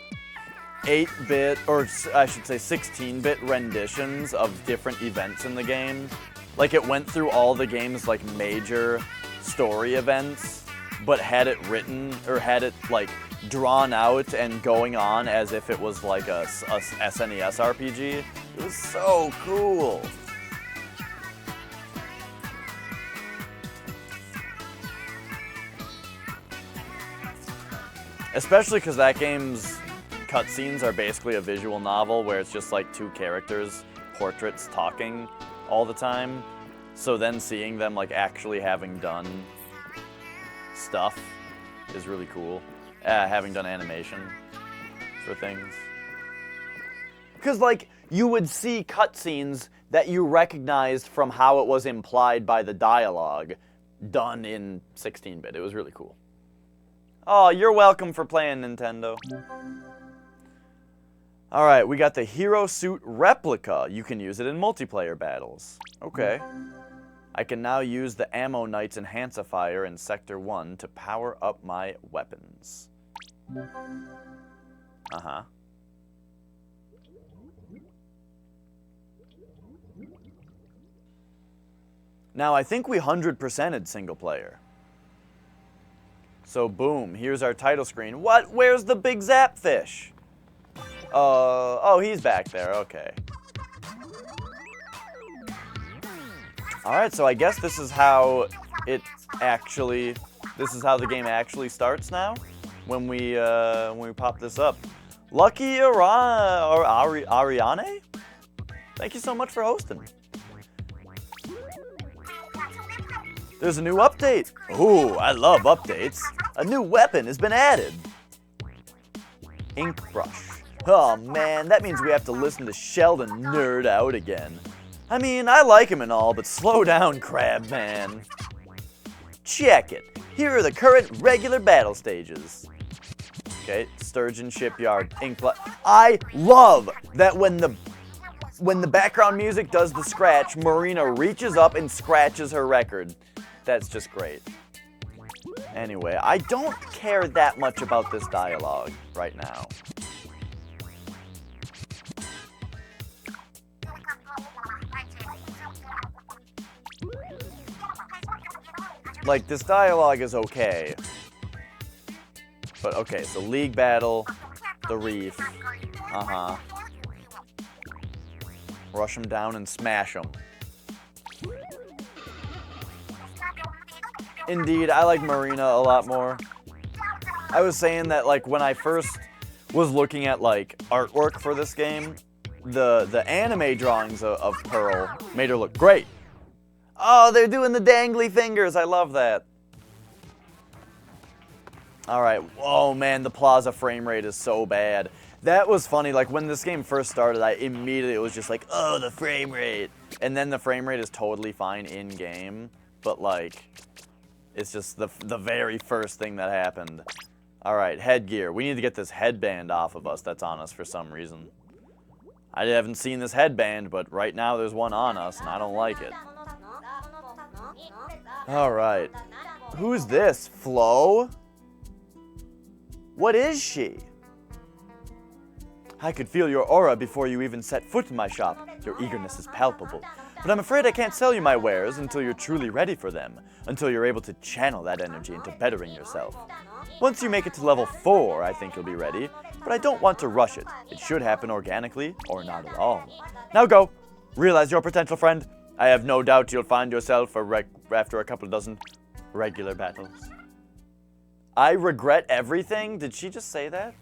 8-bit, or I should say 16-bit renditions of different events in the game. Like it went through all the game's like major story events, but had it written, or had it like drawn out and going on as if it was like a SNES RPG. It was so cool. Especially because that game's cutscenes are basically a visual novel where it's just like two characters, portraits, talking all the time. So then seeing them like actually having done stuff is really cool. Having done animation for things. Because like you would see cutscenes that you recognized from how it was implied by the dialogue done in 16-bit. It was really cool. Oh, you're welcome for playing, Nintendo. Alright, we got the Hero Suit Replica. You can use it in multiplayer battles. Okay. I can now use the Ammo Knight's Enhancifier in Sector 1 to power up my weapons. Uh-huh. Now, I think we 100%ed single player. So, boom, here's our title screen. What? Where's the big Zapfish? Oh, he's back there, okay. Alright, so I guess this is how the game actually starts now, when we pop this up. Lucky Ariane? Thank you so much for hosting. There's a new update. Ooh, I love updates. A new weapon has been added. Ink brush. Oh man, that means we have to listen to Sheldon nerd out again. I mean, I like him and all, but slow down, Crab Man. Check it. Here are the current regular battle stages. Okay, Sturgeon Shipyard, Ink brush. I love that when the background music does the scratch, Marina reaches up and scratches her record. That's just great. Anyway, I don't care that much about this dialogue right now. Like, this dialogue is okay. But okay, so League Battle, the Reef, rush them down and smash them. Indeed, I like Marina a lot more. I was saying that, like, when I first was looking at, like, artwork for this game, the anime drawings of Pearl made her look great. Oh, they're doing the dangly fingers. I love that. Alright. Oh, man, the Plaza frame rate is so bad. That was funny. Like, when this game first started, I immediately was just like, oh, the frame rate. And then the frame rate is totally fine in-game. But, like, it's just the very first thing that happened. Alright, headgear. We need to get this headband off of us that's on us for some reason. I haven't seen this headband, but right now there's one on us, and I don't like it. Alright. Who's this? Flo? What is she? I could feel your aura before you even set foot in my shop. Your eagerness is palpable. But I'm afraid I can't sell you my wares until you're truly ready for them. Until you're able to channel that energy into bettering yourself. Once you make it to level 4, I think you'll be ready. But I don't want to rush it. It should happen organically, or not at all. Now go! Realize your potential, friend. I have no doubt you'll find yourself after a couple dozen regular battles. I regret everything? Did she just say that?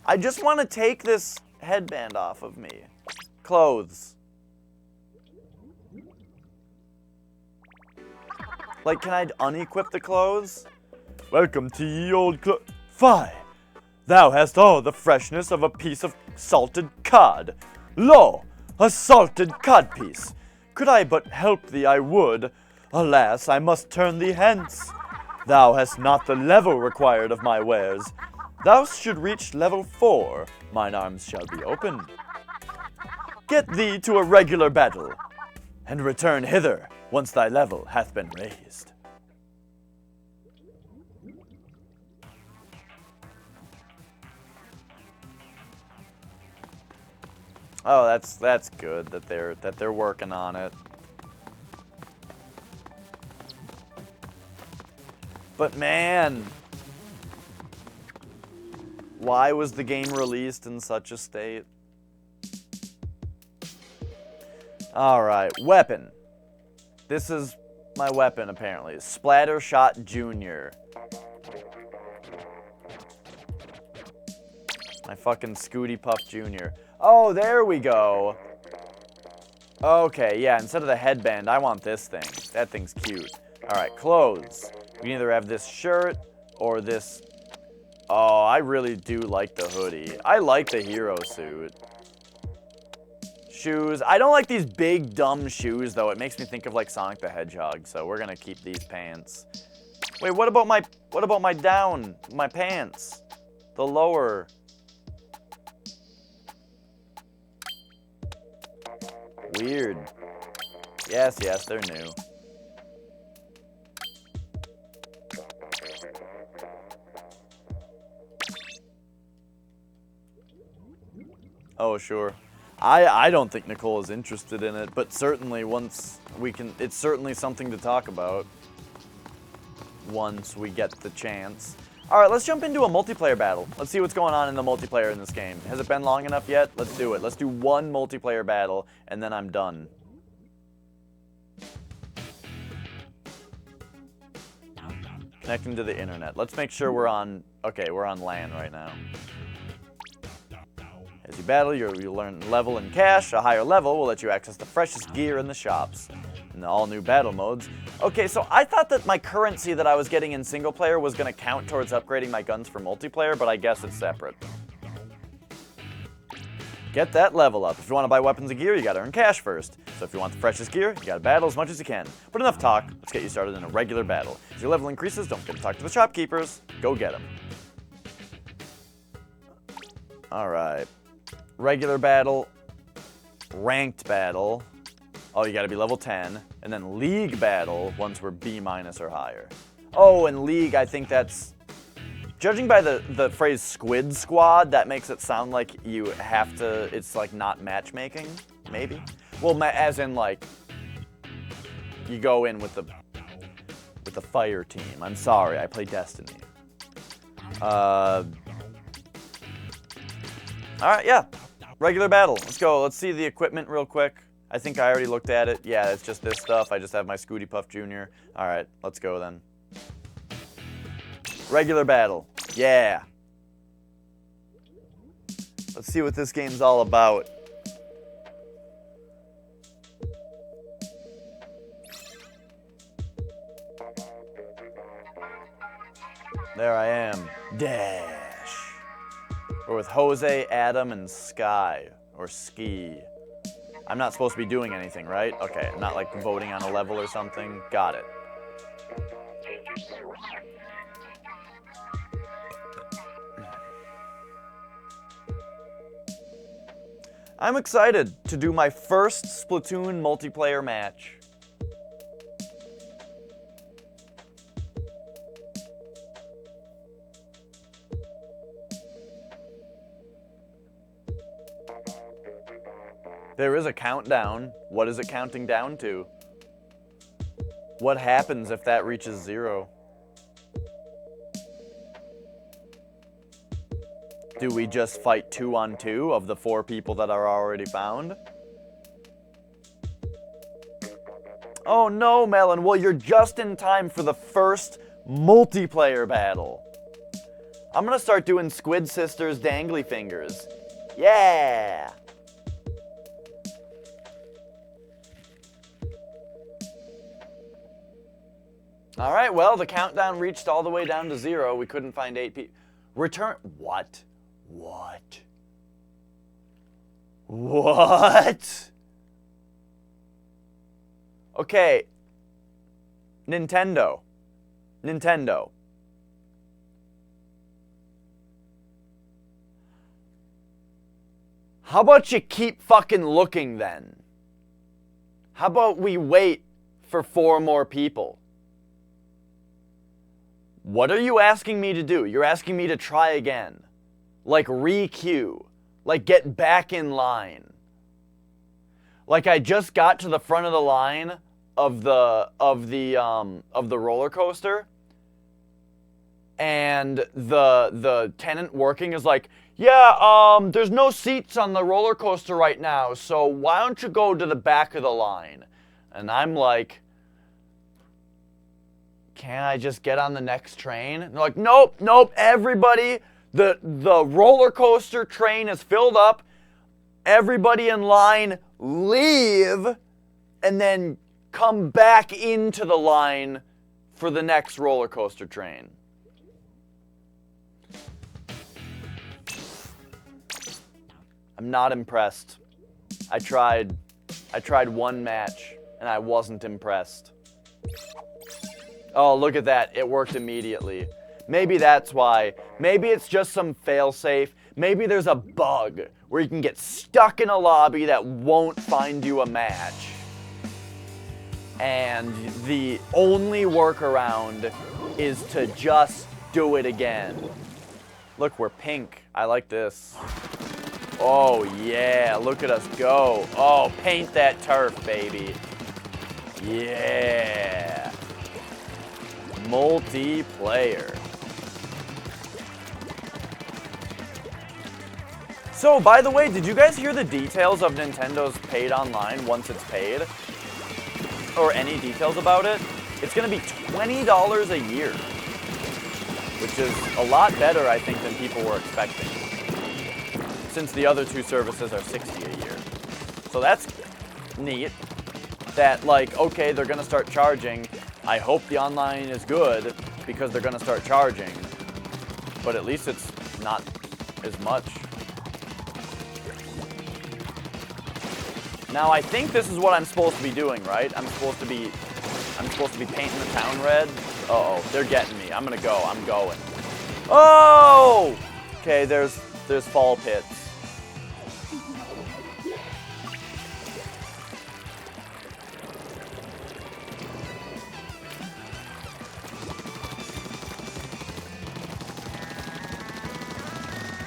I just want to take this headband off of me. Clothes. Like, can I unequip the clothes? Welcome to ye old Fie! Thou hast all the freshness of a piece of salted cod. Lo! A salted cod piece! Could I but help thee, I would. Alas, I must turn thee hence. Thou hast not the level required of my wares. Thou should reach level 4. Mine arms shall be open. Get thee to a regular battle, and return hither once thy level hath been raised. Oh, that's good that they're working on it. But man, why was the game released in such a state? Alright, weapon. This is my weapon, apparently. Splattershot Jr. My fucking Scooty Puff Jr. Oh, there we go. Okay, yeah, instead of the headband, I want this thing. That thing's cute. Alright, clothes. We can either have this shirt or this... Oh, I really do like the hoodie. I like the hero suit. Shoes. I don't like these big, dumb shoes, though. It makes me think of, like, Sonic the Hedgehog, so we're gonna keep these pants. Wait, what about my pants? The lower... Weird. Yes, they're new. Oh, sure. I don't think Nicole is interested in it, but certainly once we can, it's certainly something to talk about once we get the chance. All right, let's jump into a multiplayer battle. Let's see what's going on in the multiplayer in this game. Has it been long enough yet? Let's do it. Let's do one multiplayer battle, and then I'm done. Connecting to the internet. Let's make sure we're on, okay, we're on LAN right now. As you battle, you'll learn level and cash. A higher level will let you access the freshest gear in the shops. And the all-new battle modes. Okay, so I thought that my currency that I was getting in single player was going to count towards upgrading my guns for multiplayer, but I guess it's separate. Get that level up. If you want to buy weapons and gear, you got to earn cash first. So if you want the freshest gear, you got to battle as much as you can. But enough talk, let's get you started in a regular battle. As your level increases, don't forget to talk to the shopkeepers. Go get them. Alright. Regular battle, ranked battle, oh, you gotta be level 10, and then league battle once we're B- or higher. Oh, and league, I think that's, judging by the phrase squid squad, that makes it sound like you have to, it's like not matchmaking, maybe? Well, as in like, you go in with the fire team. I'm sorry, I play Destiny. Alright, yeah. Regular battle. Let's go. Let's see the equipment real quick. I think I already looked at it. Yeah, it's just this stuff. I just have my Scooty Puff Jr. Alright, let's go then. Regular battle. Yeah. Let's see what this game's all about. There I am. Dash. We're with Jose, Adam, and Sky. Or Ski. I'm not supposed to be doing anything, right? Okay, I'm not like voting on a level or something. Got it. I'm excited to do my first Splatoon multiplayer match. There is a countdown. What is it counting down to? What happens if that reaches 0? Do we just fight 2-on-2 of the 4 people that are already found? Oh no, Melon. Well, you're just in time for the first multiplayer battle. I'm gonna start doing Squid Sisters dangly fingers. Yeah! Alright, well, the countdown reached all the way down to 0. We couldn't find 8 people. Return. What? What? What? Okay. Nintendo. How about you keep fucking looking then? How about we wait for 4 more people? What are you asking me to do? You're asking me to try again. Like re-queue. Like get back in line. Like I just got to the front of the line of the roller coaster, and the tenant working is like, yeah, there's no seats on the roller coaster right now, so why don't you go to the back of the line? And I'm like, can't I just get on the next train? And they're like, nope, everybody, the roller coaster train is filled up. Everybody in line leave, and then come back into the line for the next roller coaster train. I'm not impressed. I tried one match, and I wasn't impressed. Oh, look at that. It worked immediately. Maybe that's why. Maybe it's just some failsafe. Maybe there's a bug where you can get stuck in a lobby that won't find you a match. And the only workaround is to just do it again. Look, we're pink. I like this. Oh, yeah. Look at us go. Oh, paint that turf, baby. Yeah. Multiplayer. So, by the way, did you guys hear the details of Nintendo's paid online once it's paid? Or any details about it? It's going to be $20 a year. Which is a lot better, I think, than people were expecting. Since the other 2 services are $60 a year. So that's neat. That, like, okay, they're going to start charging. I hope the online is good because they're going to start charging. But at least it's not as much. Now, I think this is what I'm supposed to be doing, right? I'm supposed to be painting the town red. Uh-oh, they're getting me. I'm gonna go. I'm going. Oh! Okay, there's fall pits.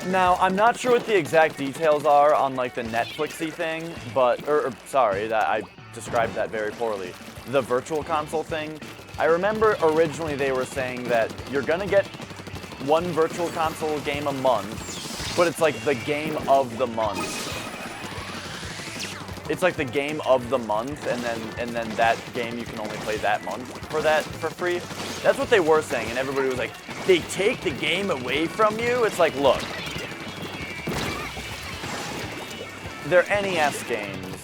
Now, I'm not sure what the exact details are on, like, the Netflixy thing, but, sorry, that I described that very poorly. The virtual console thing. I remember originally they were saying that you're gonna get 1 virtual console game a month, but it's like the game of the month. It's like the game of the month, and then that game you can only play that month for free. That's what they were saying, and everybody was like, they take the game away from you? It's like, look. They're NES games.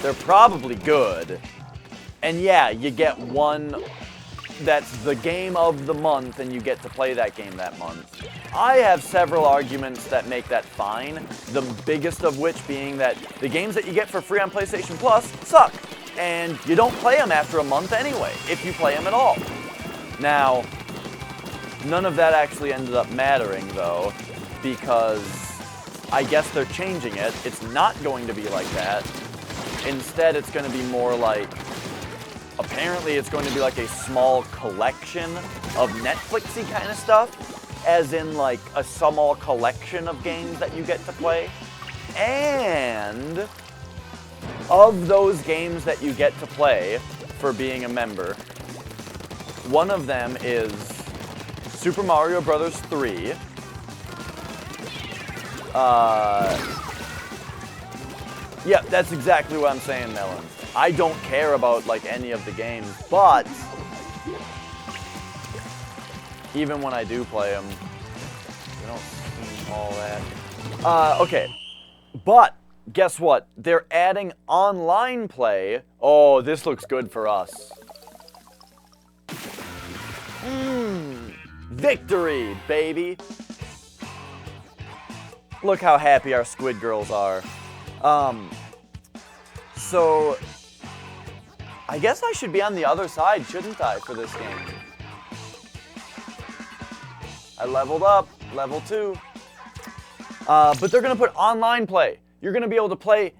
They're probably good. And yeah, you get 1 that's the game of the month, and you get to play that game that month. I have several arguments that make that fine, the biggest of which being that the games that you get for free on PlayStation Plus suck, and you don't play them after a month anyway, if you play them at all. Now, none of that actually ended up mattering, though, because I guess they're changing it. It's not going to be like that. Instead, it's going to be more like, apparently it's going to be like a small collection of Netflixy kind of stuff, as in like a small collection of games that you get to play. And of those games that you get to play for being a member, one of them is Super Mario Bros. 3. Yeah, that's exactly what I'm saying, Melon. I don't care about, like, any of the games, but even when I do play them, you don't see all that. Okay, but guess what? They're adding online play. Oh, this looks good for us. Victory, baby. Look how happy our squid girls are. So, I guess I should be on the other side, shouldn't I, for this game? I leveled up, level 2. But they're gonna put online play. You're going to be able to play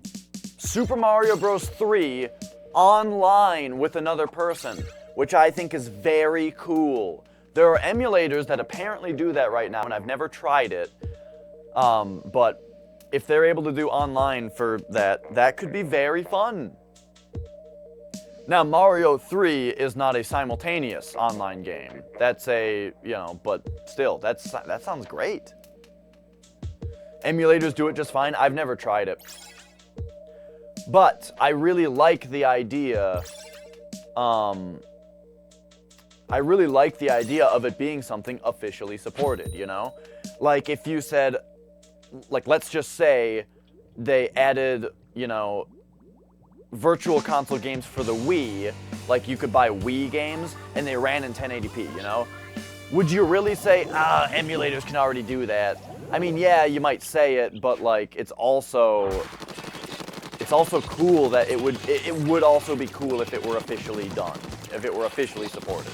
Super Mario Bros. 3 online with another person, which I think is very cool. There are emulators that apparently do that right now, and I've never tried it. But if they're able to do online for that, that could be very fun. Now, Mario 3 is not a simultaneous online game. That's a, you know, but still, that sounds great. Emulators do it just fine. I've never tried it. But I really like the idea, of it being something officially supported, you know? Like, if you said, like, let's just say they added, you know, virtual console games for the Wii, like you could buy Wii games, and they ran in 1080p, you know? Would you really say, emulators can already do that? I mean, yeah, you might say it, but, like, it's also cool that it would also be cool if it were officially done, if it were officially supported.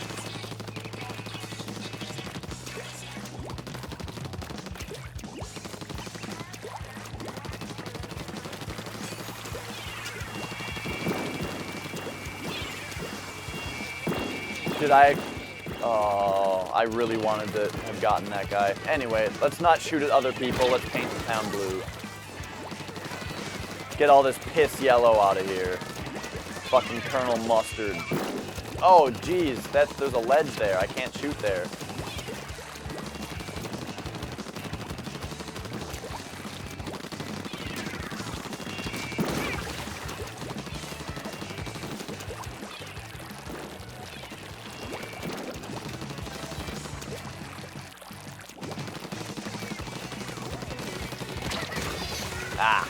I really wanted to have gotten that guy. Anyway, let's not shoot at other people. Let's paint the town blue. Get all this piss yellow out of here. Fucking Colonel Mustard. Oh, geez, there's a ledge there. I can't shoot there. Ah.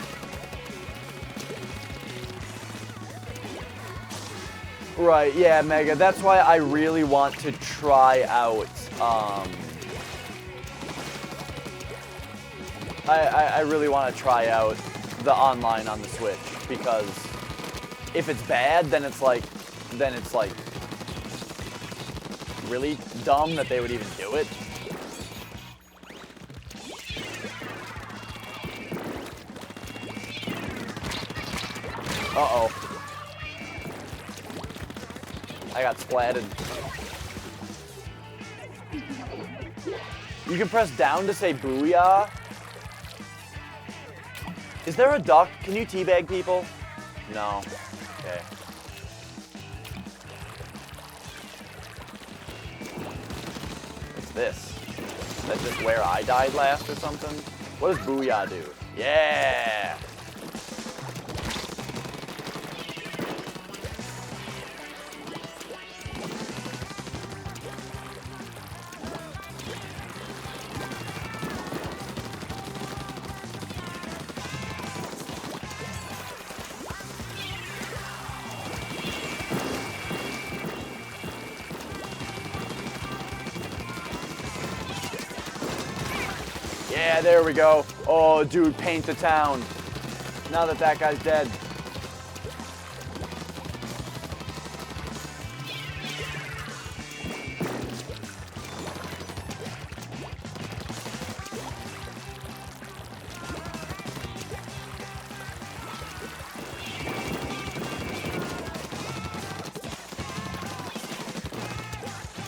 Right, yeah, Mega. That's why I really want to try out, I really want to try out the online on the Switch, because if it's bad, then it's like really dumb that they would even do it. Uh-oh. I got splatted. You can press down to say booyah. Is there a duck? Can you teabag people? No. Okay. What's this? Is that just where I died last or something? What does booyah do? Yeah! Yeah, there we go. Oh, dude, paint the town. Now that that guy's dead.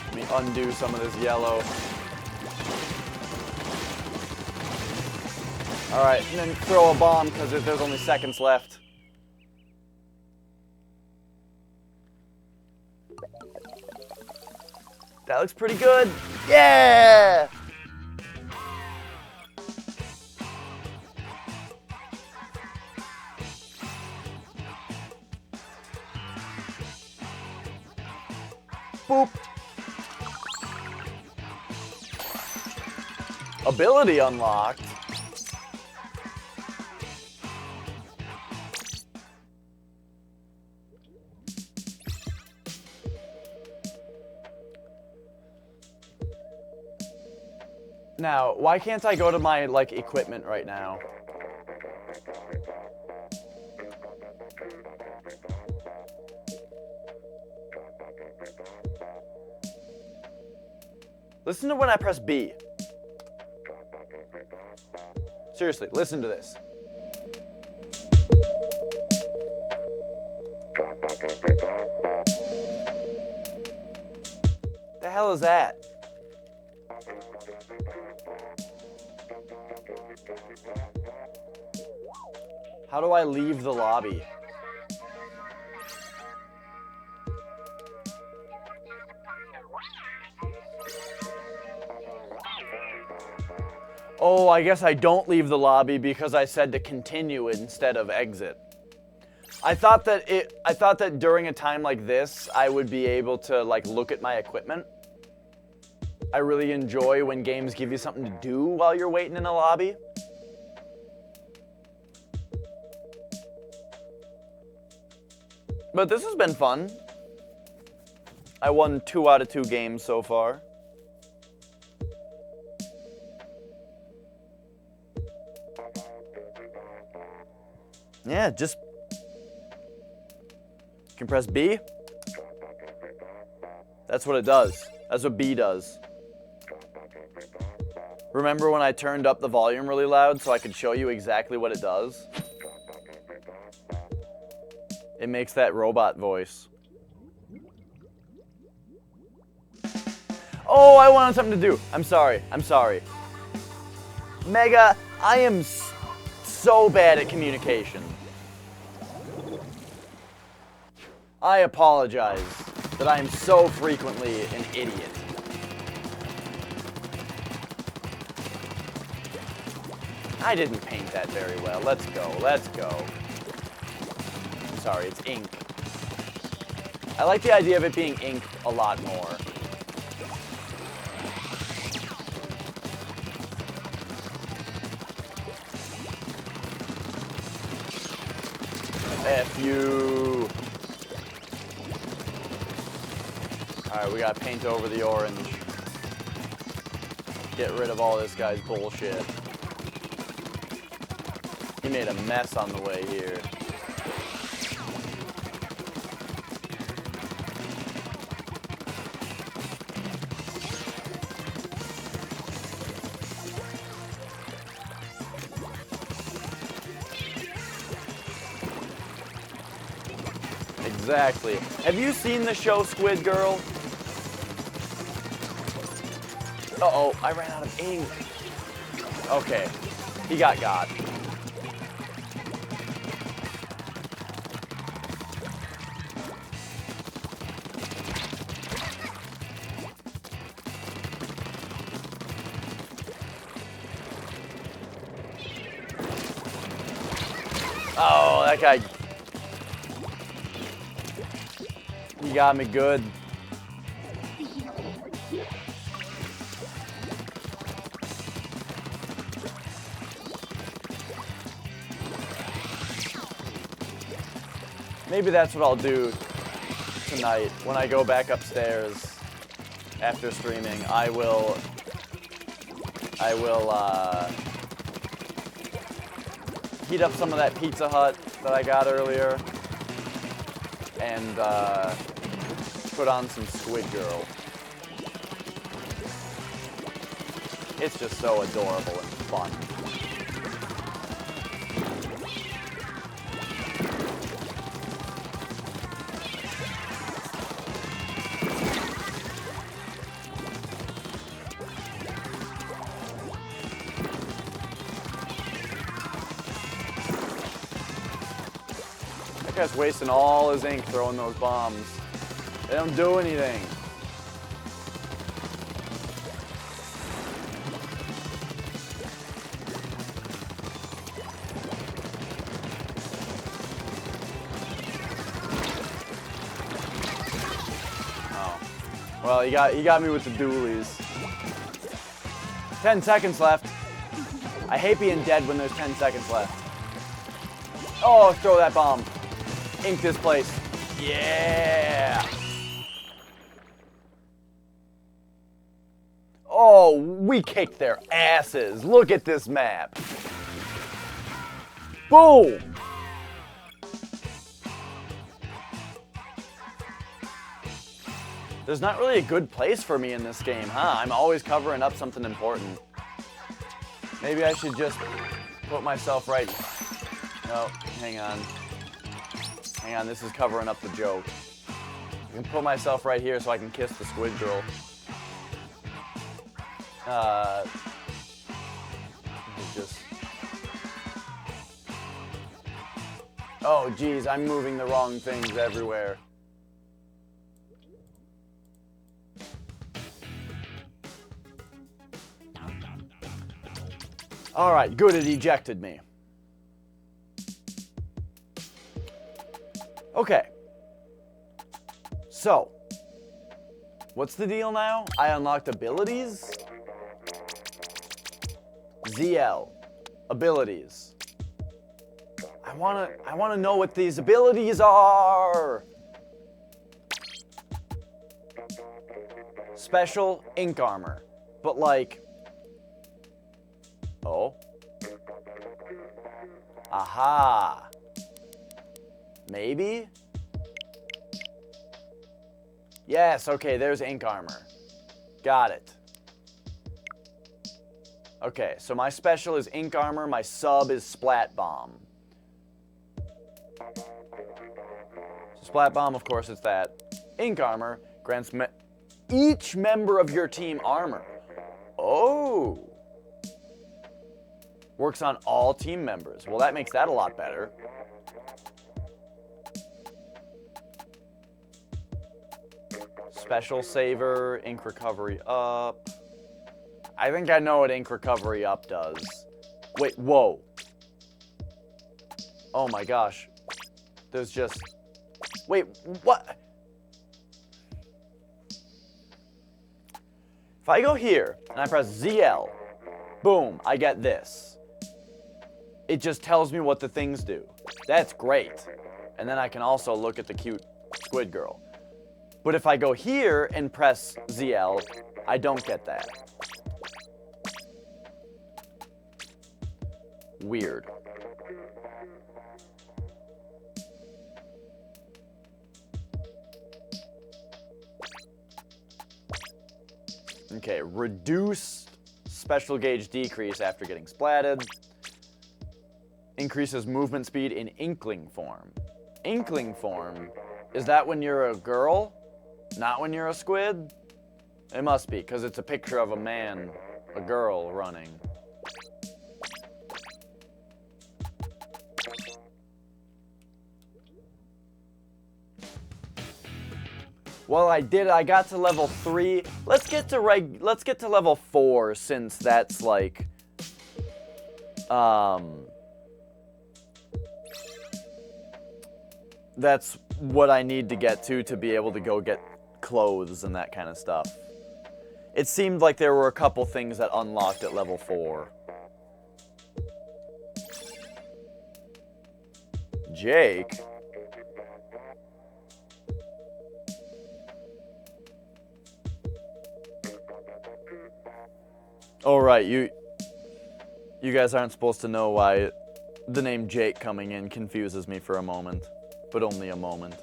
Let me undo some of this yellow. Alright, and then throw a bomb because there's only seconds left. That looks pretty good. Yeah! Boop. Ability unlocked. Now, why can't I go to my, like, equipment right now? Listen to when I press B. Seriously, listen to this. hell is that? How do I leave the lobby? Oh, I guess I don't leave the lobby because I said to continue instead of exit. I thought that during a time like this, I would be able to like look at my equipment. I really enjoy when games give you something to do while you're waiting in a lobby. But this has been fun. I won 2 out of 2 games so far. Yeah, just you can press B. That's what it does. That's what B does. Remember when I turned up the volume really loud so I could show you exactly what it does? It makes that robot voice. Oh, I wanted something to do. I'm sorry. I'm sorry. Mega, I am so bad at communication. I apologize that I am so frequently an idiot. I didn't paint that very well. Let's go. Let's go. I'm sorry, it's ink. I like the idea of it being ink a lot more. F you. Alright, we gotta paint over the orange. Get rid of all this guy's bullshit. He made a mess on the way here. Exactly. Have you seen the show Squid Girl? Uh-oh, I ran out of ink. Okay, he got. Oh, that guy. He got me good. Maybe that's what I'll do tonight when I go back upstairs after streaming. I will heat up some of that Pizza Hut that I got earlier and put on some Squid Girl. It's just so adorable and fun. That guy's wasting all his ink throwing those bombs. They don't do anything. Oh. Well, he got me with the dualies. 10 seconds left. I hate being dead when there's 10 seconds left. Oh, throw that bomb. Ink this place. Yeah. Oh, we kicked their asses. Look at this map. Boom. There's not really a good place for me in this game, huh? I'm always covering up something important. Maybe I should just put myself right... No, hang on. Hang on, this is covering up the joke. I can put myself right here so I can kiss the Squid Girl. Just... Oh, geez, I'm moving the wrong things everywhere. Alright, good, it ejected me. Okay. So, what's the deal now? I unlocked abilities? ZL. Abilities. I wanna know what these abilities are! Special ink armor. But like... Oh. Aha. Maybe? Yes, okay, there's ink armor. Got it. Okay, so my special is ink armor, my sub is splat bomb. So splat bomb, of course, it's that. Ink armor grants each member of your team armor. Oh. Works on all team members. Well, that makes that a lot better. Special saver, ink recovery up. I think I know what ink recovery up does. Wait, whoa. Oh my gosh. There's just... Wait, what? If I go here and I press ZL, boom, I get this. It just tells me what the things do. That's great. And then I can also look at the cute squid girl. But if I go here and press ZL, I don't get that. Weird. Okay, reduced special gauge decrease after getting splatted. Increases movement speed in inkling form. Inkling form? Is that when you're a girl? Not when you're a squid? It must be, because it's a picture of a man, a girl, running. Well, I got to level 3. Let's get to level 4, since that's like that's what I need to get to be able to go get clothes and that kind of stuff. It seemed like there were a couple things that unlocked at level 4. Jake? Oh, right, you guys aren't supposed to know why the name Jake coming in confuses me for a moment. But only a moment.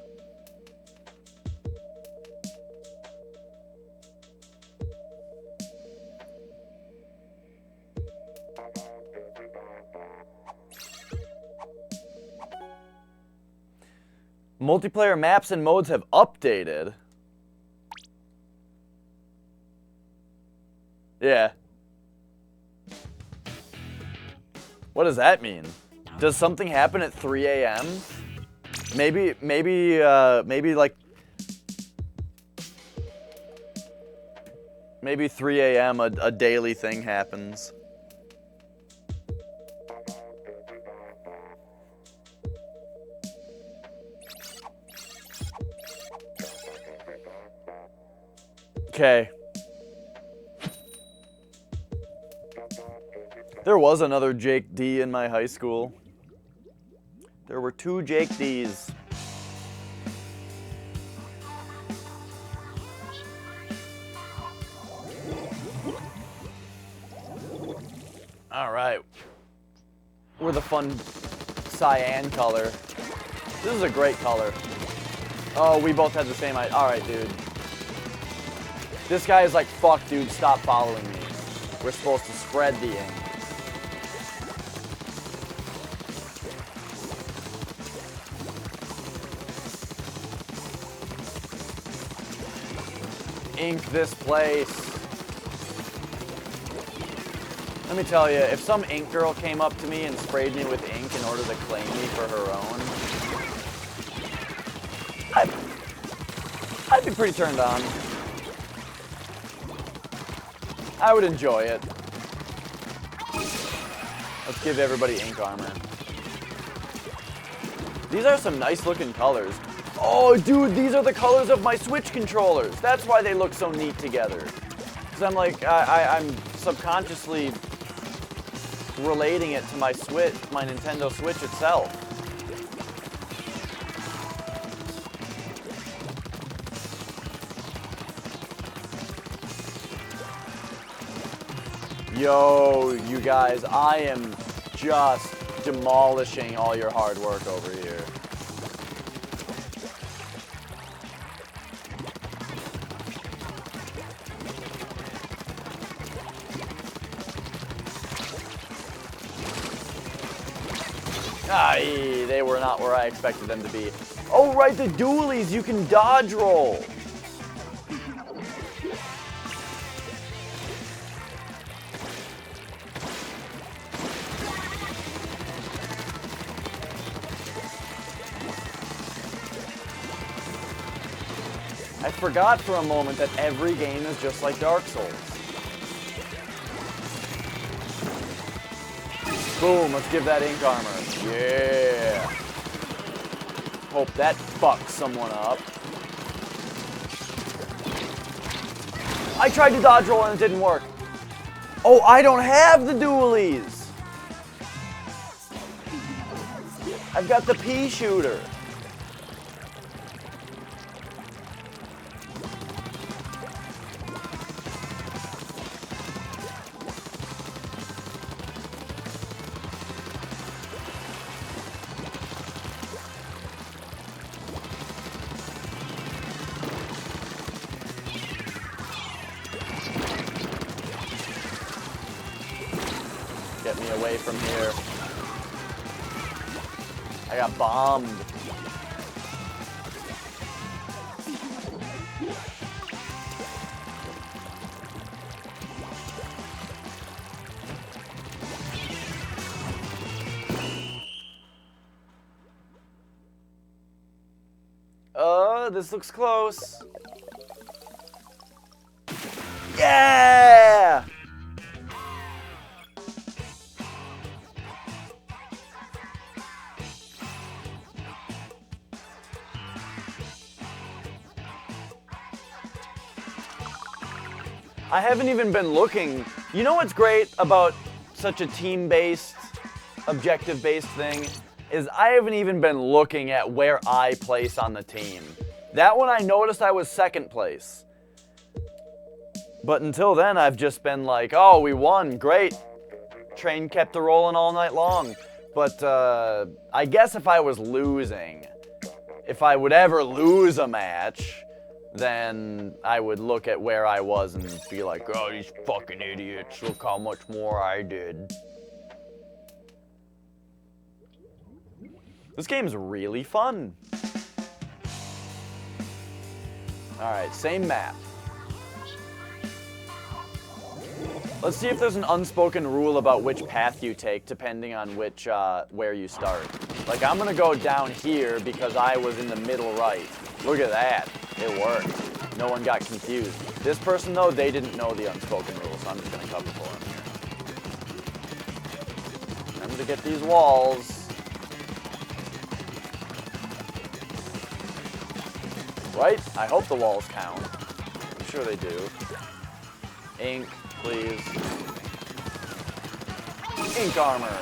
Multiplayer maps and modes have updated. Yeah. What does that mean? Does something happen at 3 a.m.? Maybe like... Maybe 3 a.m. a daily thing happens. Okay. There was another Jake D in my high school. There were 2 Jake D's. All right. We're the fun cyan color. This is a great color. Oh, we both had the same idea. All right, dude. This guy is like, fuck, dude, stop following me. We're supposed to spread the ink. Ink this place. Let me tell you, if some ink girl came up to me and sprayed me with ink in order to claim me for her own, I'd be pretty turned on. I would enjoy it. Let's give everybody ink armor. These are some nice looking colors. Oh, dude, these are the colors of my Switch controllers. That's why they look so neat together. Because I'm like, I'm subconsciously relating it to my Switch, my Nintendo Switch itself. Yo, you guys, I am just demolishing all your hard work over here. Aye, they were not where I expected them to be. Oh, right, the dualies, you can dodge roll. I forgot for a moment that every game is just like Dark Souls. Boom, let's give that ink armor. Yeah. Hope that fucks someone up. I tried to dodge roll and it didn't work. Oh, I don't have the dualies. I've got the pea shooter. Get me away from here. I got bombed. This looks close. Yeah! I haven't even been looking. You know what's great about such a team-based, objective-based thing? Is I haven't even been looking at where I place on the team. That one I noticed I was second place. But until then, I've just been like, oh, we won, great. Train kept it rolling all night long. But I guess if I was losing, if I would ever lose a match, then I would look at where I was and be like, oh, these fucking idiots, look how much more I did. This game's really fun. Alright, same map. Let's see if there's an unspoken rule about which path you take depending on which, where you start. Like, I'm gonna go down here because I was in the middle right. Look at that. It worked. No one got confused. This person, though, they didn't know the unspoken rule, so I'm just gonna cover for them here. Remember to get these walls. Right? I hope the walls count. I'm sure they do. Ink, please. Ink armor.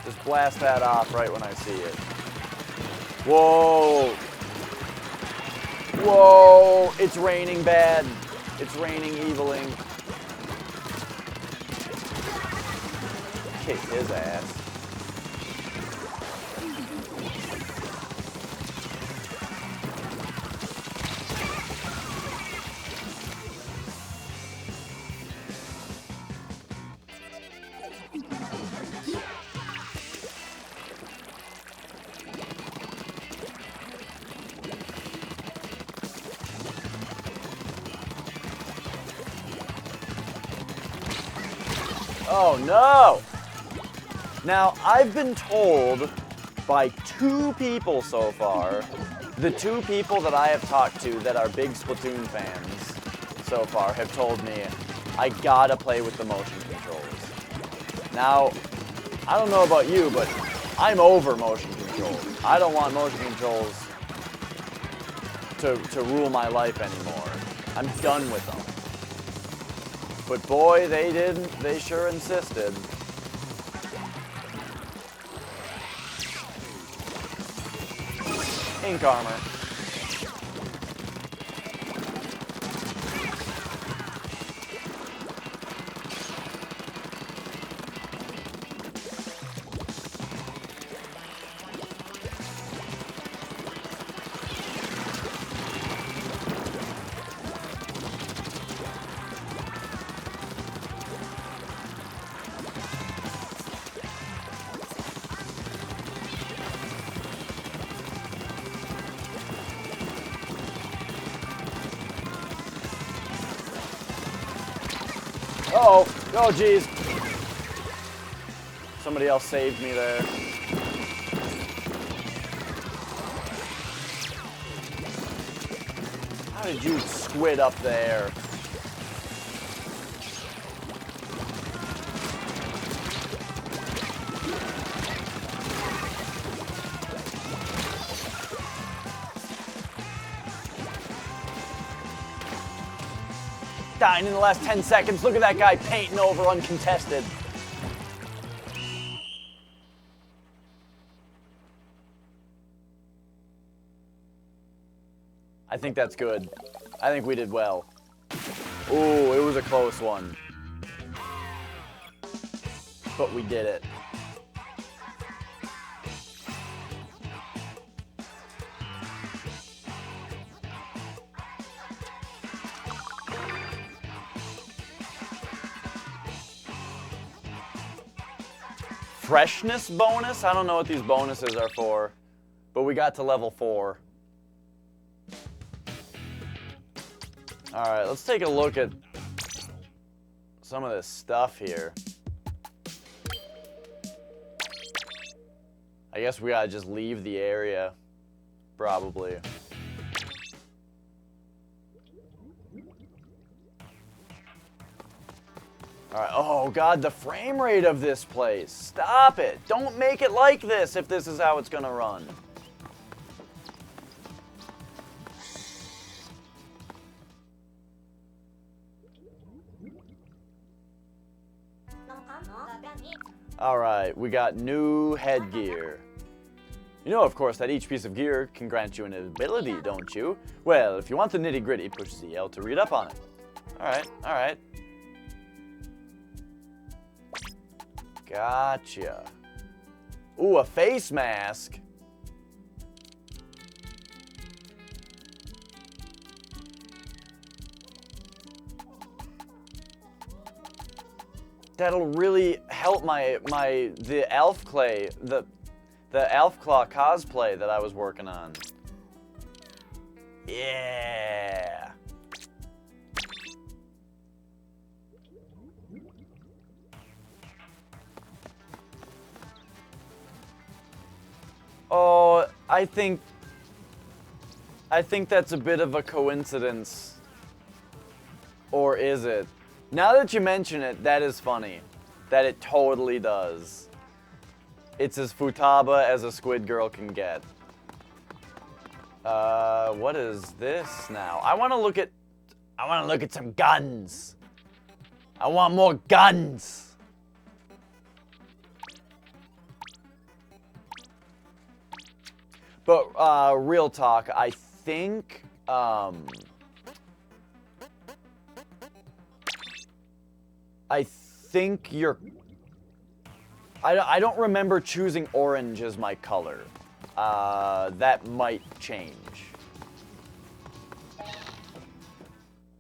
Just blast that off right when I see it. Whoa! Whoa! It's raining bad. It's raining evil ink. Kick his ass. Oh no! Now, I've been told by 2 people so far, the 2 people that I have talked to that are big Splatoon fans so far have told me, I gotta play with the motion controls. Now, I don't know about you, but I'm over motion controls. I don't want motion controls to rule my life anymore. I'm done with them. But boy, they didn't. They sure insisted. Ink armor. Uh-oh. Oh, jeez. Somebody else saved me there. How did you squid up there? Dying in the last 10 seconds. Look at that guy painting over uncontested. I think that's good. I think we did well. Ooh, it was a close one. But we did it. Freshness bonus? I don't know what these bonuses are for, but we got to level 4. Alright, let's take a look at some of this stuff here. I guess we gotta just leave the area, probably. Alright, oh god, the frame rate of this place. Stop it. Don't make it like this if this is how it's gonna run. Alright, we got new headgear. You know, of course, that each piece of gear can grant you an ability, don't you? Well, if you want the nitty-gritty, push CL to read up on it. Alright, alright. Gotcha. Ooh, a face mask. That'll really help the elf clay, the elf claw cosplay that I was working on. Yeah. Oh, I think that's a bit of a coincidence. Or is it? Now that you mention it, that is funny. That it totally does. It's as futaba as a squid girl can get. What is this now? I want to look at some guns. I want more guns. But real talk, I think you're... I don't remember choosing orange as my color. That might change.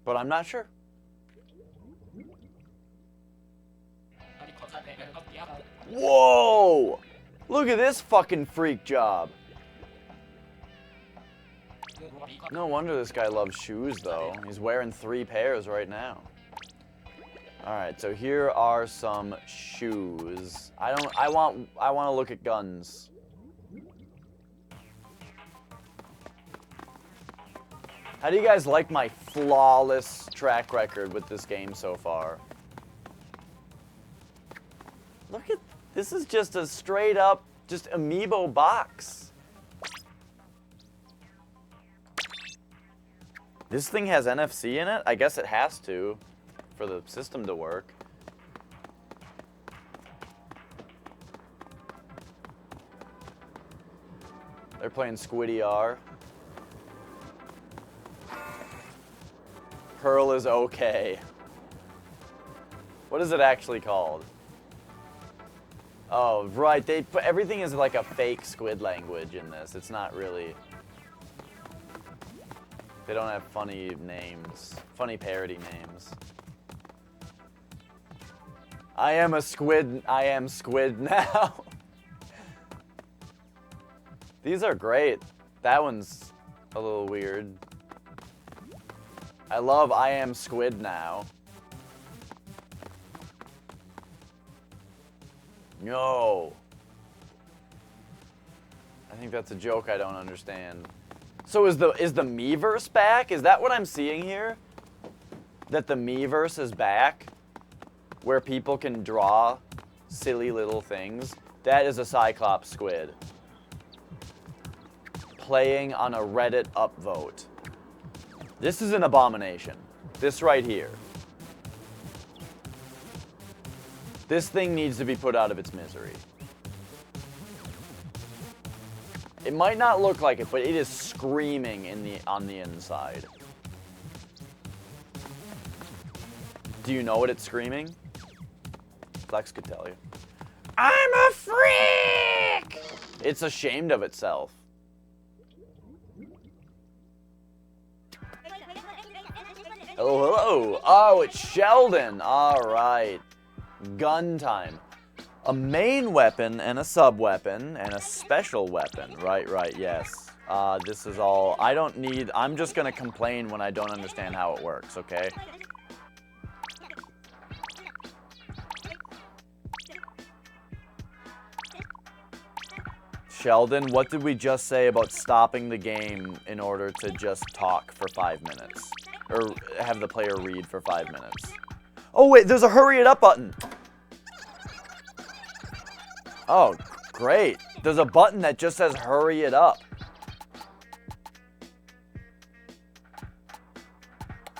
But I'm not sure. Whoa! Look at this fucking freak job. No wonder this guy loves shoes, though. He's wearing 3 pairs right now. Alright, so here are some shoes. I want to look at guns. How do you guys like my flawless track record with this game so far? Look at, this is just a straight up, just amiibo box. This thing has NFC in it? I guess it has to, for the system to work. They're playing Squiddy R. Pearl is okay. What is it actually called? Oh, right. They put everything is like a fake squid language in this. It's not really. They don't have funny names, funny parody names. I am a squid. I am squid now. These are great. That one's a little weird. I love I am squid now. No. I think that's a joke I don't understand. So is the Miiverse back? Is that what I'm seeing here? That the Miiverse is back? Where people can draw silly little things? That is a Cyclops squid. Playing on a Reddit upvote. This is an abomination. This right here. This thing needs to be put out of its misery. It might not look like it, but it is screaming on the inside. Do you know what it's screaming? Flex could tell you. I'm a freak! It's ashamed of itself. Oh, hello. Oh, it's Sheldon. All right. Gun time. A main weapon and a sub-weapon and a special weapon. Right, yes. This is all... I'm just going to complain when I don't understand how it works, okay? Sheldon, what did we just say about stopping the game in order to just talk for 5 minutes? Or have the player read for 5 minutes? Oh, wait, there's a hurry it up button. Oh, great. There's a button that just says hurry it up.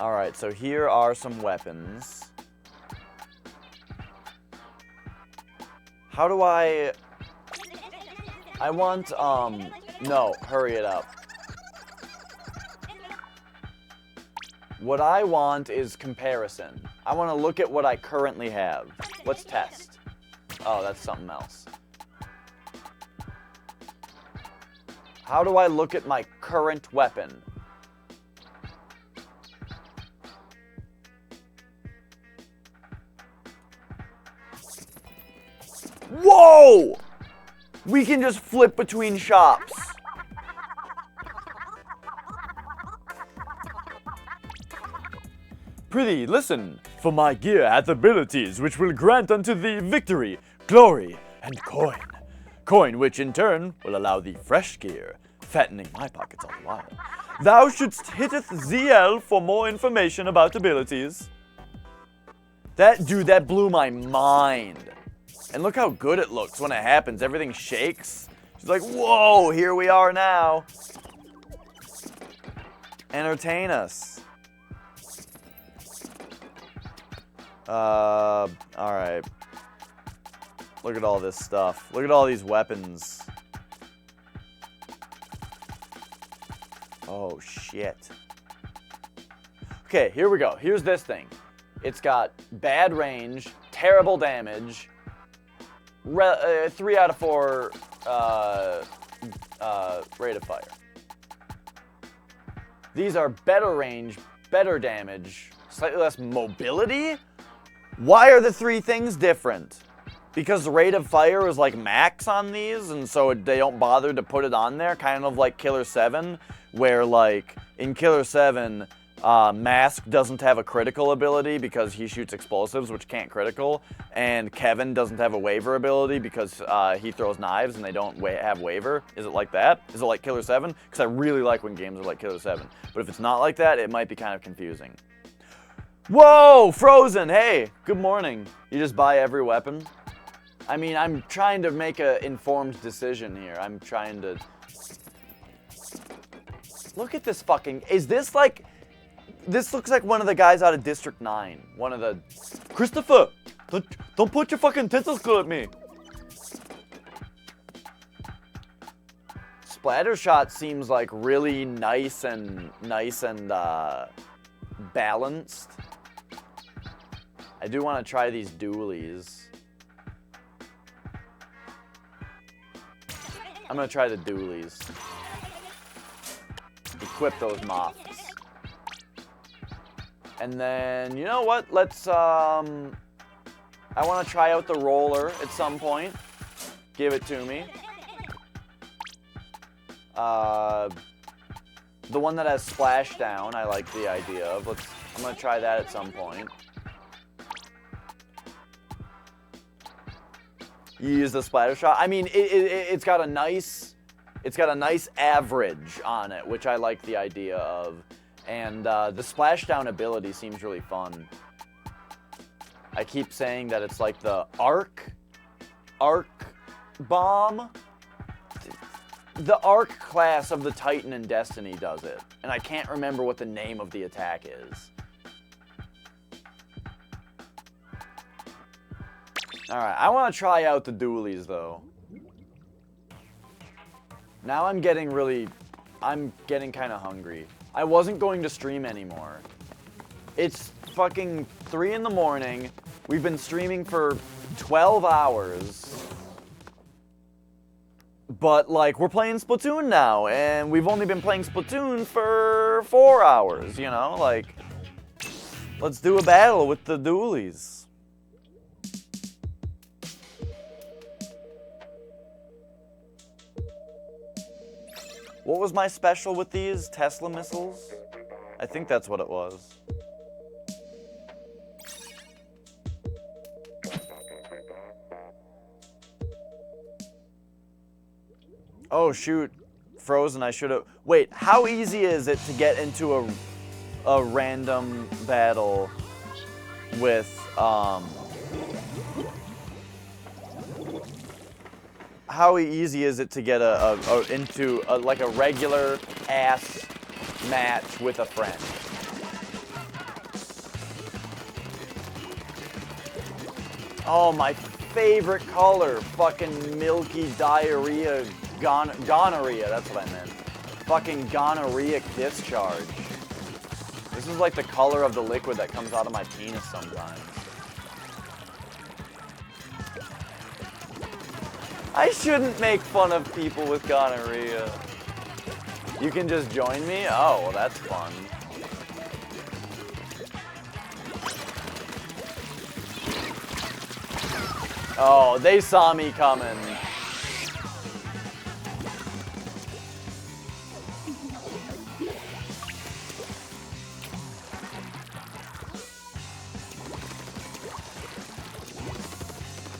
Alright, so here are some weapons. How do I want, no, hurry it up. What I want is comparison. I want to look at what I currently have. Let's test. Oh, that's something else. How do I look at my current weapon? Whoa! We can just flip between shops. Prithee, listen, for my gear hath abilities which will grant unto thee victory, glory, and coin. Coin which in turn will allow thee fresh gear, fattening my pockets all the while. Thou shouldst hitteth ZL for more information about abilities. That blew my mind. And look how good it looks when it happens. Everything shakes. She's like, whoa, here we are now. Entertain us. Alright. Look at all this stuff. Look at all these weapons. Oh, shit. Okay, here we go. Here's this thing. It's got bad range, terrible damage, 3 out of 4 rate of fire. These are better range, better damage, slightly less mobility? Why are the 3 things different? Because the rate of fire is like max on these, and so they don't bother to put it on there, kind of like Killer 7, where like in Killer 7, Mask doesn't have a critical ability because he shoots explosives, which can't critical. And Kevin doesn't have a waver ability because he throws knives and they don't have waver. Is it like that? Is it like Killer 7? Because I really like when games are like Killer 7. But if it's not like that, it might be kind of confusing. Whoa! Frozen! Hey! Good morning. You just buy every weapon? I mean, I'm trying to make an informed decision here. I'm trying to... Look at this fucking... Is this like... This looks like one of the guys out of District 9. One of the... Christopher! Don't put your fucking tentacle at me! Splattershot seems like really nice and balanced. I do want to try these dualies. I'm gonna try the dualies. Equip those moths. And then, you know what? Let's, I want to try out the roller at some point. Give it to me. The one that has splashdown, I like the idea of. I'm gonna try that at some point. You use the splatter shot. I mean, it's got a nice average on it, which I like the idea of. And the splashdown ability seems really fun. I keep saying that it's like the arc bomb. The arc class of the Titan in Destiny does it, and I can't remember what the name of the attack is. Alright, I want to try out the dualies though. Now I'm getting kind of hungry. I wasn't going to stream anymore. It's fucking 3 in the morning. We've been streaming for 12 hours. But, like, we're playing Splatoon now, and we've only been playing Splatoon for 4 hours, you know? Like, let's do a battle with the dualies. What was my special with these? Tesla missiles? I think that's what it was. Oh shoot, Frozen, I should have... Wait, how easy is it to get into a random battle with, How easy is it to get into like a regular ass match with a friend? Oh, my favorite color, fucking milky diarrhea, gonorrhea, that's what I meant. Fucking gonorrhea discharge. This is like the color of the liquid that comes out of my penis sometimes. I shouldn't make fun of people with gonorrhea. You can just join me? Oh, well, that's fun. Oh, they saw me coming.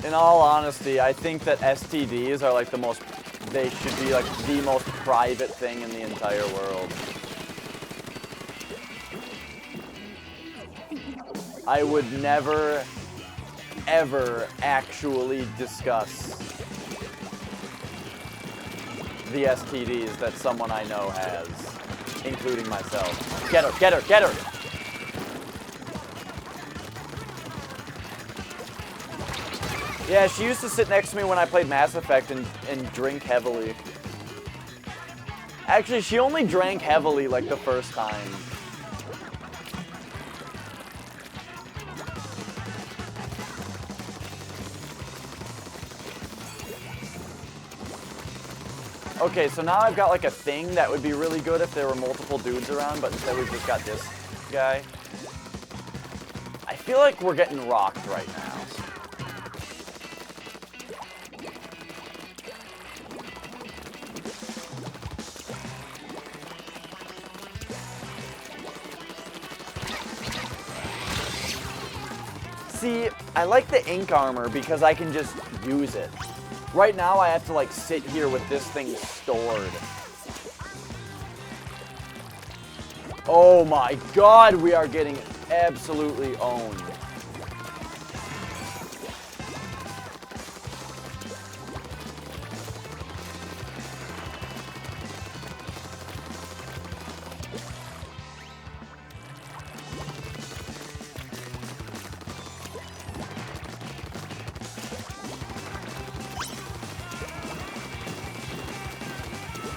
In all honesty, I think that STDs are like they should be like the most private thing in the entire world. I would never, ever actually discuss the STDs that someone I know has, including myself. Get her, get her, get her! Yeah, she used to sit next to me when I played Mass Effect and drink heavily. Actually, she only drank heavily like the first time. Okay, so now I've got like a thing that would be really good if there were multiple dudes around, but instead we've just got this guy. I feel like we're getting rocked right now. See, I like the ink armor because I can just use it. Right now, I have to, like, sit here with this thing stored. Oh my god, we are getting absolutely owned.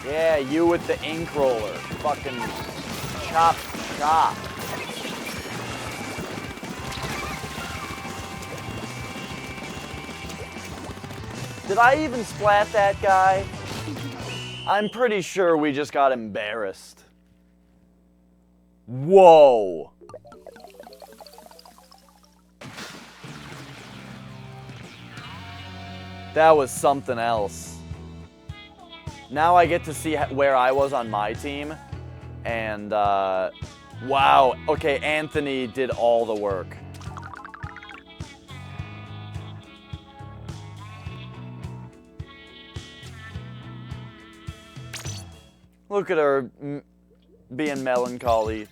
Yeah, you with the ink roller. Fucking chop, chop. Did I even splat that guy? I'm pretty sure we just got embarrassed. Whoa. That was something else. Now I get to see where I was on my team. And, wow. Okay, Anthony did all the work. Look at her being melancholy,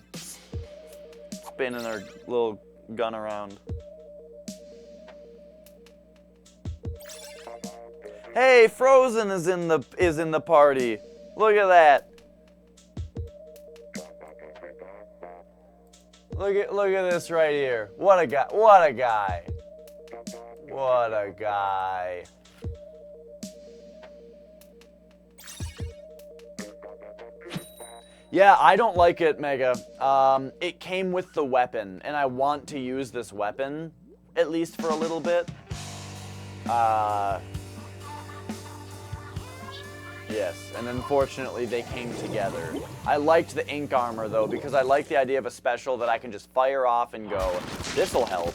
spinning her little gun around. Hey, Frozen is in the party. Look at that. Look at this right here. What a guy. What a guy. What a guy. Yeah, I don't like it, Mega. It came with the weapon, and I want to use this weapon, at least for a little bit. Yes, and unfortunately they came together. I liked the ink armor, though, because I like the idea of a special that I can just fire off and go, this'll help.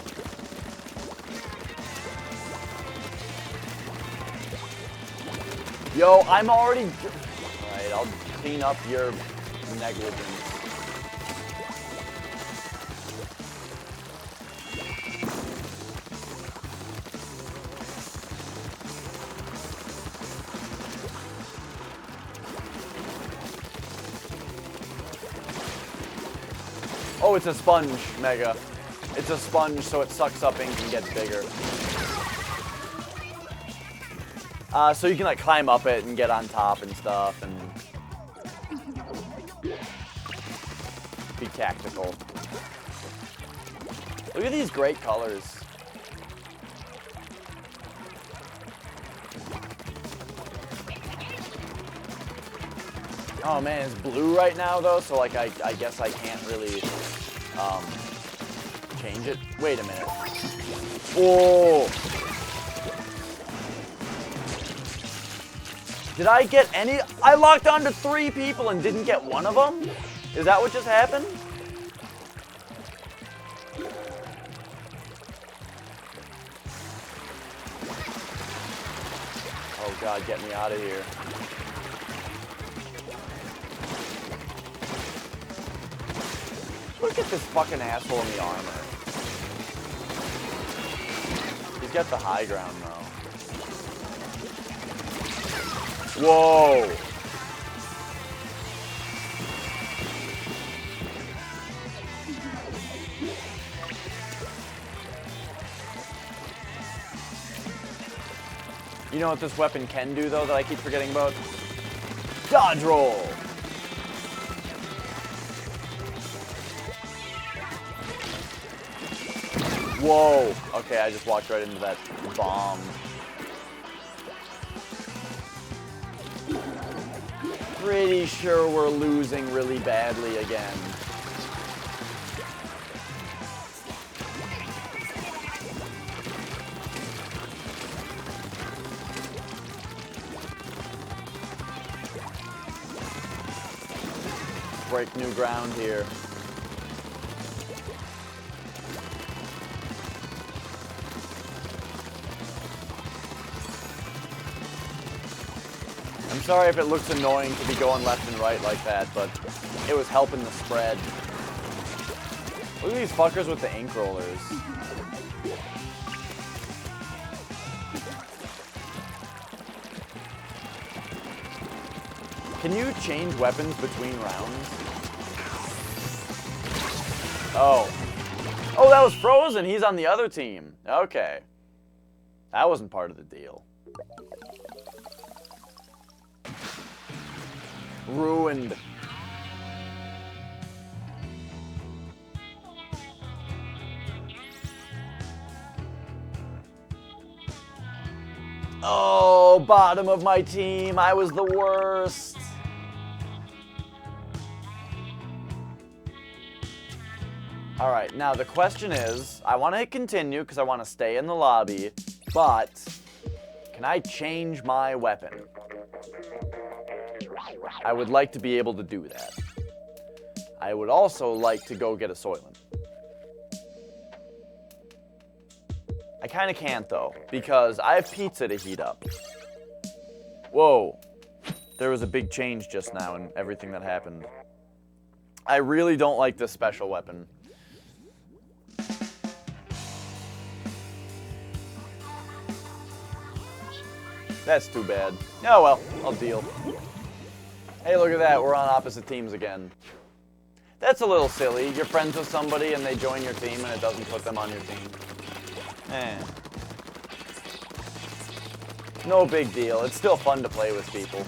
Yo, I'm already... Alright, I'll clean up your negligence. Oh, it's a sponge, Mega. It's a sponge, so it sucks up ink and gets bigger. So you can like climb up it and get on top and stuff and be tactical. Look at these great colors. Oh man, it's blue right now though, so like I guess I can't really change it. Wait a minute. Whoa! Did I get any? I locked onto 3 people and didn't get one of them? Is that what just happened? Oh god, get me out of here. Look at this fucking asshole in the armor. He's got the high ground though. Whoa! You know what this weapon can do though that I keep forgetting about? Dodge roll! Whoa! Okay, I just walked right into that bomb. Pretty sure we're losing really badly again. Break new ground here. I'm sorry if it looks annoying to be going left and right like that, but it was helping the spread. Look at these fuckers with the ink rollers. Can you change weapons between rounds? Oh. Oh, that was Frozen. He's on the other team. Okay. That wasn't part of the deal. Ruined. Oh, bottom of my team. I was the worst. All right, now the question is, I want to hit continue because I want to stay in the lobby, but can I change my weapon? I would like to be able to do that. I would also like to go get a Soylent. I kind of can't, though, because I have pizza to heat up. Whoa. There was a big change just now in everything that happened. I really don't like this special weapon. That's too bad. Oh well, I'll deal. Hey, look at that. We're on opposite teams again. That's a little silly. You're friends with somebody and they join your team and it doesn't put them on your team. No big deal. It's still fun to play with people.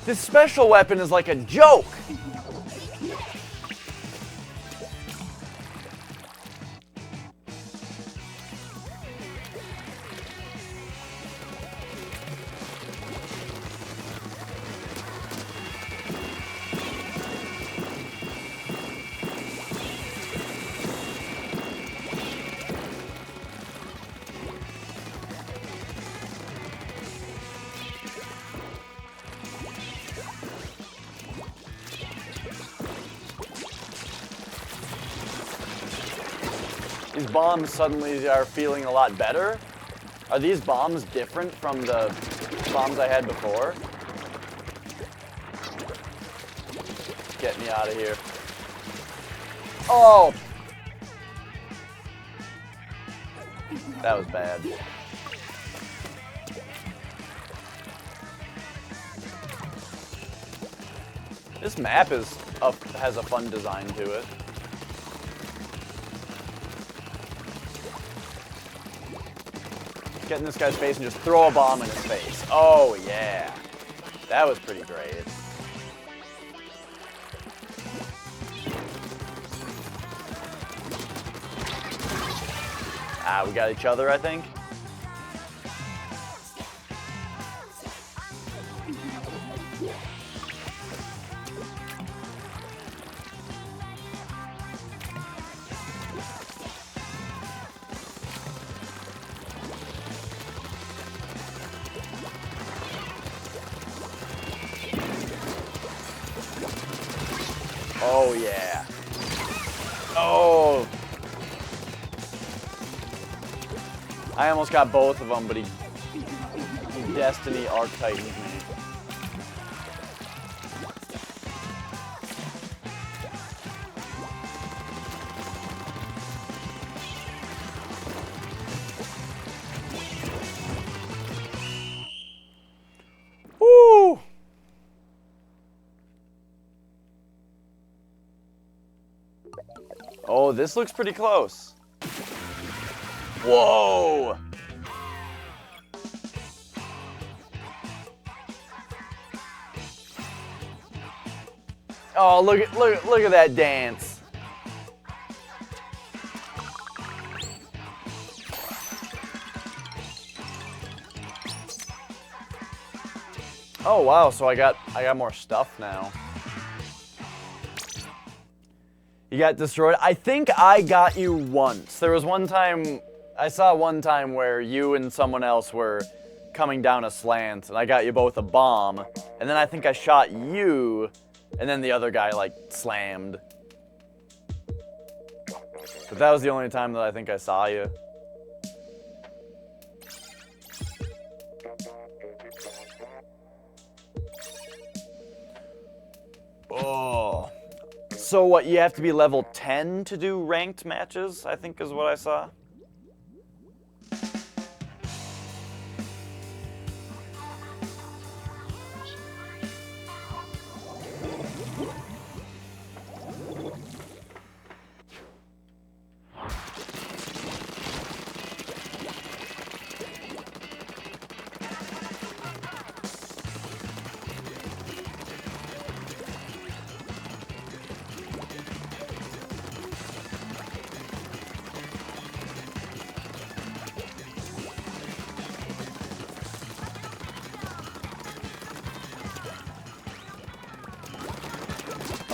This special weapon is like a joke. These bombs suddenly are feeling a lot better. Are these bombs different from the bombs I had before? Get me out of here. Oh! That was bad. This map has a fun design to it. Get in this guy's face and just throw a bomb in his face. Oh, yeah. That was pretty great. Ah, we got each other, I think. Oh, yeah. Oh. I almost got both of them, but he Destiny Arc-Titaned me. Woo! Oh, this looks pretty close. Whoa! Oh, look at that dance. Oh wow, so I got more stuff now. You got destroyed? I think I got you once. There was one time, I saw one time where you and someone else were coming down a slant, and I got you both a bomb, and then I think I shot you, and then the other guy, like, slammed. But that was the only time that I think I saw you. Oh. So what, you have to be level 10 to do ranked matches, I think is what I saw.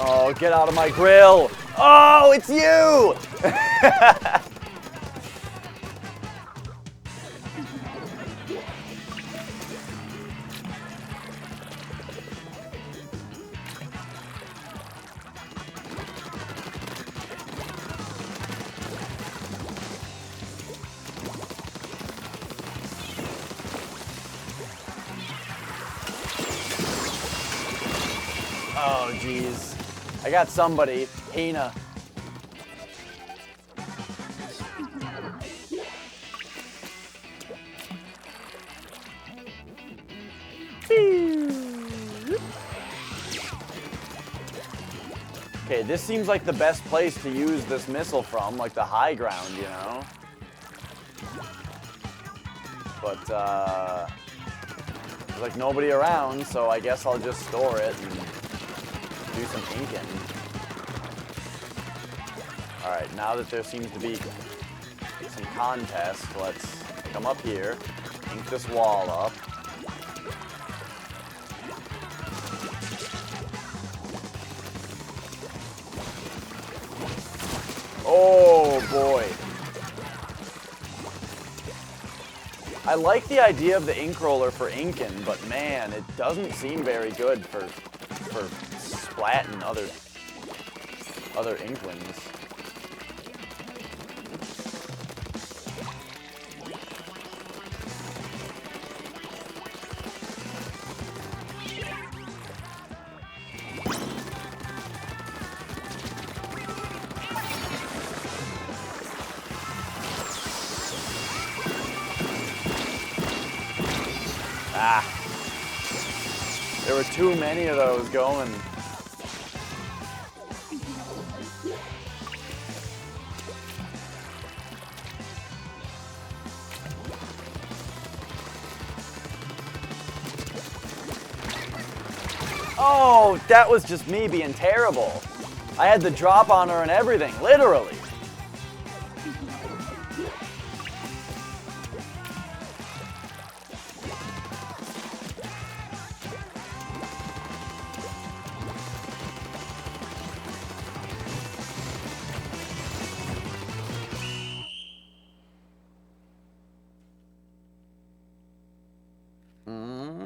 Oh, get out of my grill! Oh, it's you! Oh, jeez. I got somebody. Hina. Okay, this seems like the best place to use this missile from, like the high ground, you know? But, there's like nobody around, so I guess I'll just store it and do some inking. Alright, now that there seems to be some contest, let's come up here, ink this wall up. Oh boy. I like the idea of the ink roller for inking, but man, it doesn't seem very good for splatting other inklings. Ah. There were too many of those going. Oh, that was just me being terrible. I had the drop on her and everything, literally.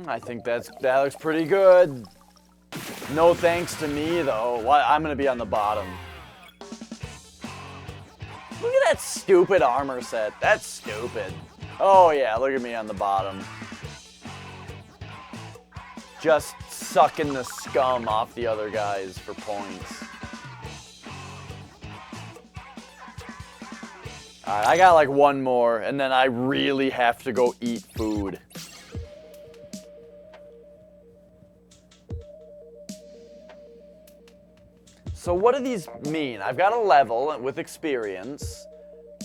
I think that looks pretty good. No thanks to me, though. I'm going to be on the bottom. Look at that stupid armor set. That's stupid. Oh, yeah, look at me on the bottom. Just sucking the scum off the other guys for points. Alright, I got like one more, and then I really have to go eat food. So what do these mean? I've got a level with experience,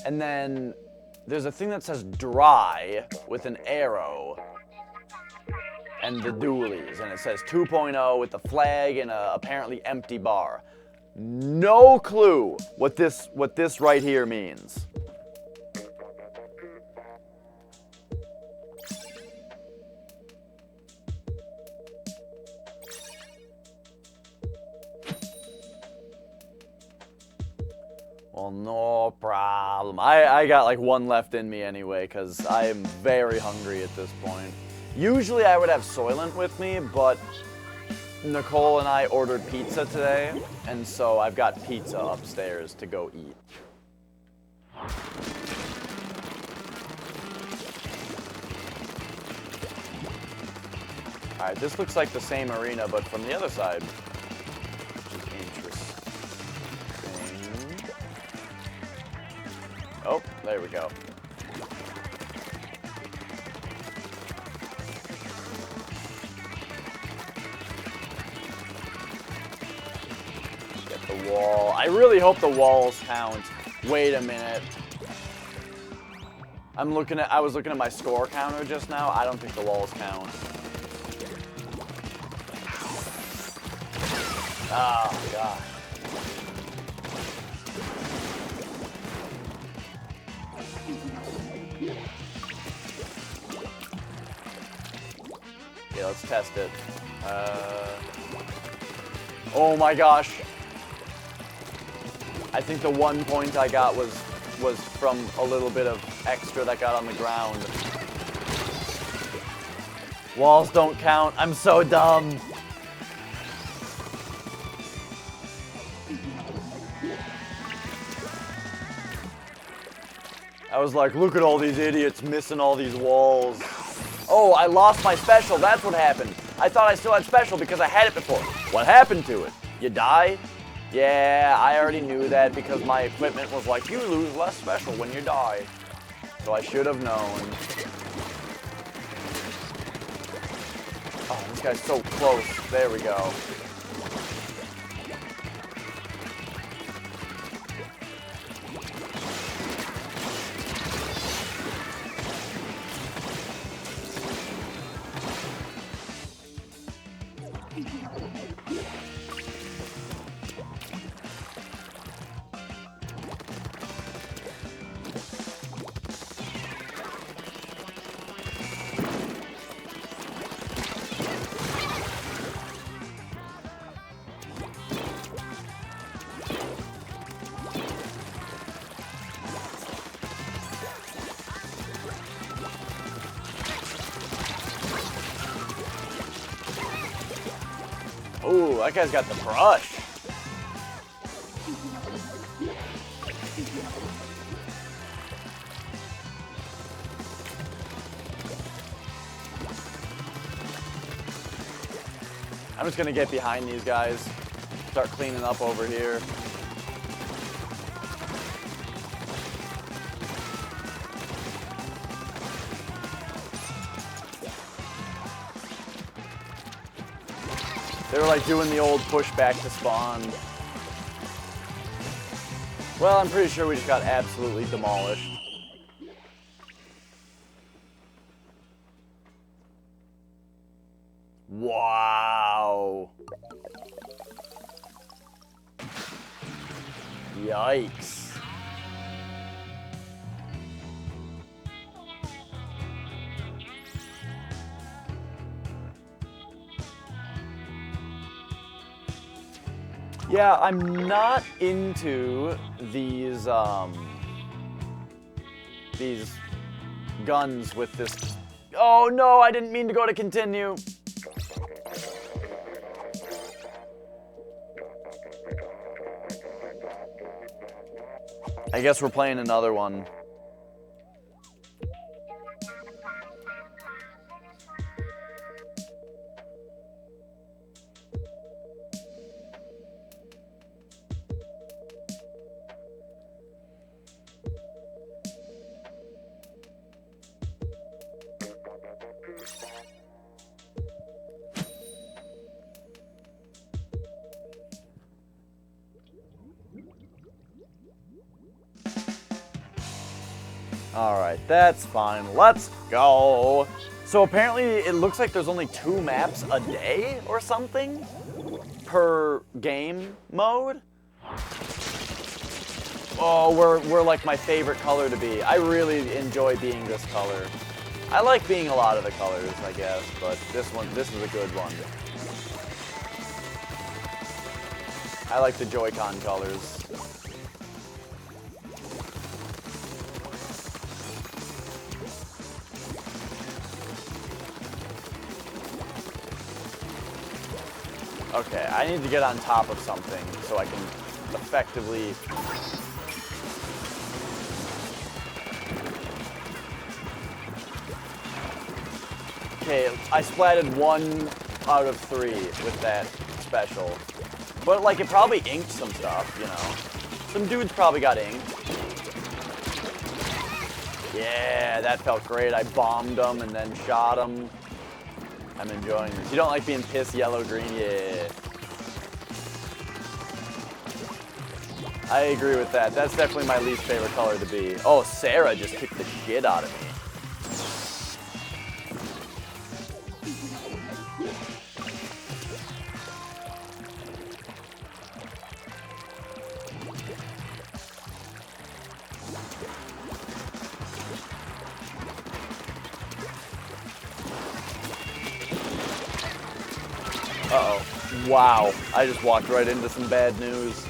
and then there's a thing that says dry with an arrow, and the dualies, and it says 2.0 with the flag and a apparently empty bar. No clue what this right here means. Oh, no problem. I got like one left in me anyway, because I am very hungry at this point. Usually I would have Soylent with me, but Nicole and I ordered pizza today, and so I've got pizza upstairs to go eat. Alright, this looks like the same arena, but from the other side. Which is interesting. Oh, there we go. Get the wall. I really hope the walls count. Wait a minute. I was looking at my score counter just now. I don't think the walls count. Oh, God. Okay, let's test it. Oh my gosh. I think the 1 point I got was from a little bit of extra that got on the ground. Walls don't count. I'm so dumb. I was like, look at all these idiots missing all these walls. Oh, I lost my special. That's what happened. I thought I still had special because I had it before. What happened to it? You die? Yeah, I already knew that because my equipment was like, you lose less special when you die. So I should have known. Oh, this guy's so close. There we go. Ooh, that guy's got the brush. I'm just gonna get behind these guys, start cleaning up over here. They were like doing the old pushback to spawn. Well, I'm pretty sure we just got absolutely demolished. Wow. Yikes. Yeah, I'm not into these guns with this. Oh no, I didn't mean to go to continue. I guess we're playing another one. Alright, that's fine. Let's go. So apparently it looks like there's only 2 maps a day or something per game mode. Oh, we're like my favorite color to be. I really enjoy being this color. I like being a lot of the colors, I guess, but this is a good one. I like the Joy-Con colors. Okay, I need to get on top of something so I can effectively... Okay, I splatted 1 out of 3 with that special. But, like, it probably inked some stuff, you know. Some dudes probably got inked. Yeah, that felt great. I bombed them and then shot them. I'm enjoying this. You don't like being pissed yellow, green? Yeah. I agree with that. That's definitely my least favorite color to be. Oh, Sarah just kicked the shit out of me. Uh-oh. Wow. I just walked right into some bad news.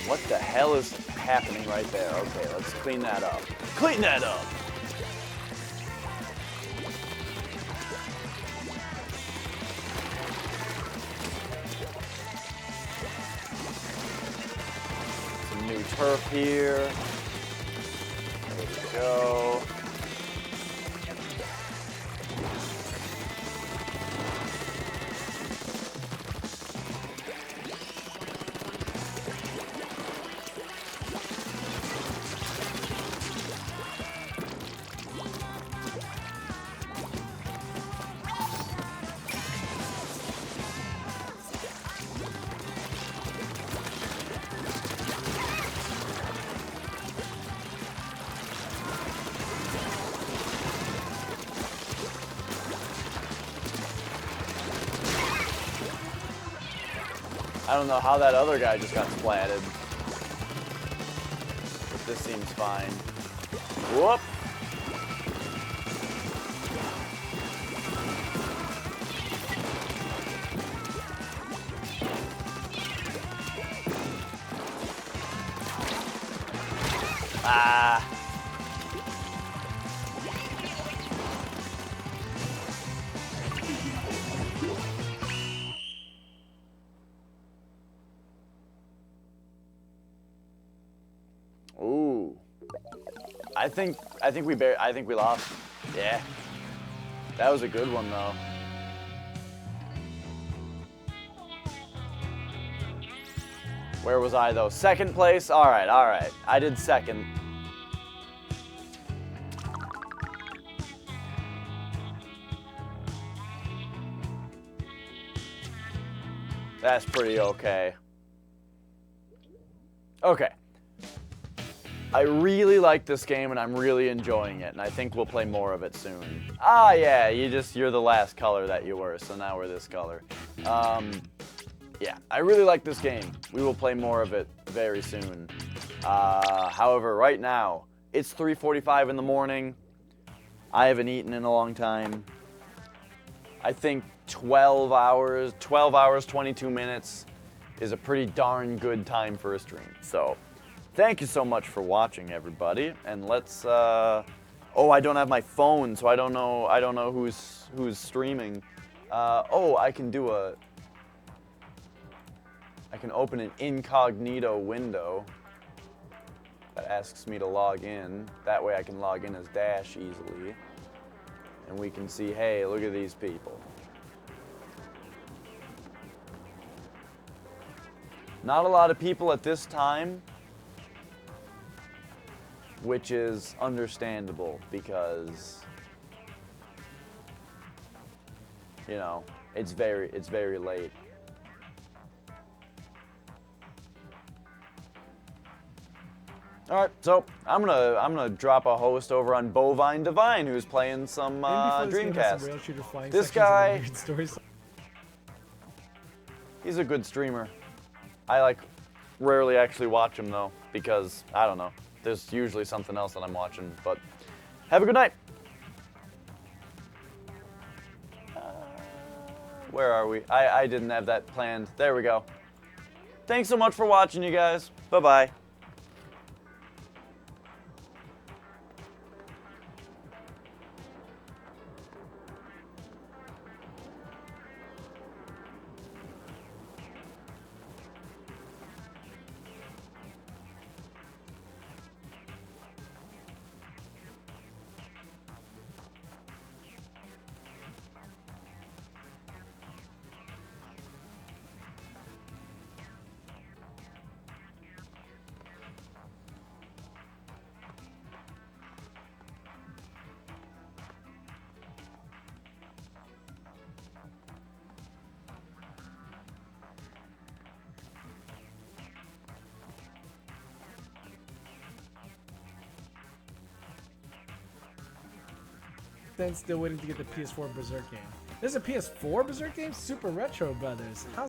What the hell is happening right there? Okay, let's clean that up. Clean that up! Some new turf here. There we go. I don't know how that other guy just got splatted. But this seems fine. Whoop! Ah! Ooh. I think we lost. Yeah. That was a good one though. Where was I though? Second place? Alright, alright. I did second. That's pretty okay. Okay. I really like this game and I'm really enjoying it, and I think we'll play more of it soon. Ah, yeah, you're the last color that you were, so now we're this color. Yeah, I really like this game. We will play more of it very soon. However, right now, it's 3:45 in the morning. I haven't eaten in a long time. I think 12 hours, 22 minutes is a pretty darn good time for a stream. So, thank you so much for watching, everybody. And let's, oh, I don't have my phone, so I don't know who's streaming. Oh, I can open an incognito window that asks me to log in. That way I can log in as Dash easily. And we can see, hey, look at these people. Not a lot of people at this time, which is understandable because, you know, it's very late. All right, so I'm gonna drop a host over on Bovine Divine, who's playing some Dreamcast. This guy, he's a good streamer. I rarely actually watch him though, because I don't know. There's usually something else that I'm watching. But have a good night. Where are we? I didn't have that planned. There we go. Thanks so much for watching, you guys. Bye-bye. then still waiting to get the PS4 Berserk game. There's a PS4 Berserk game? Super Retro Brothers. How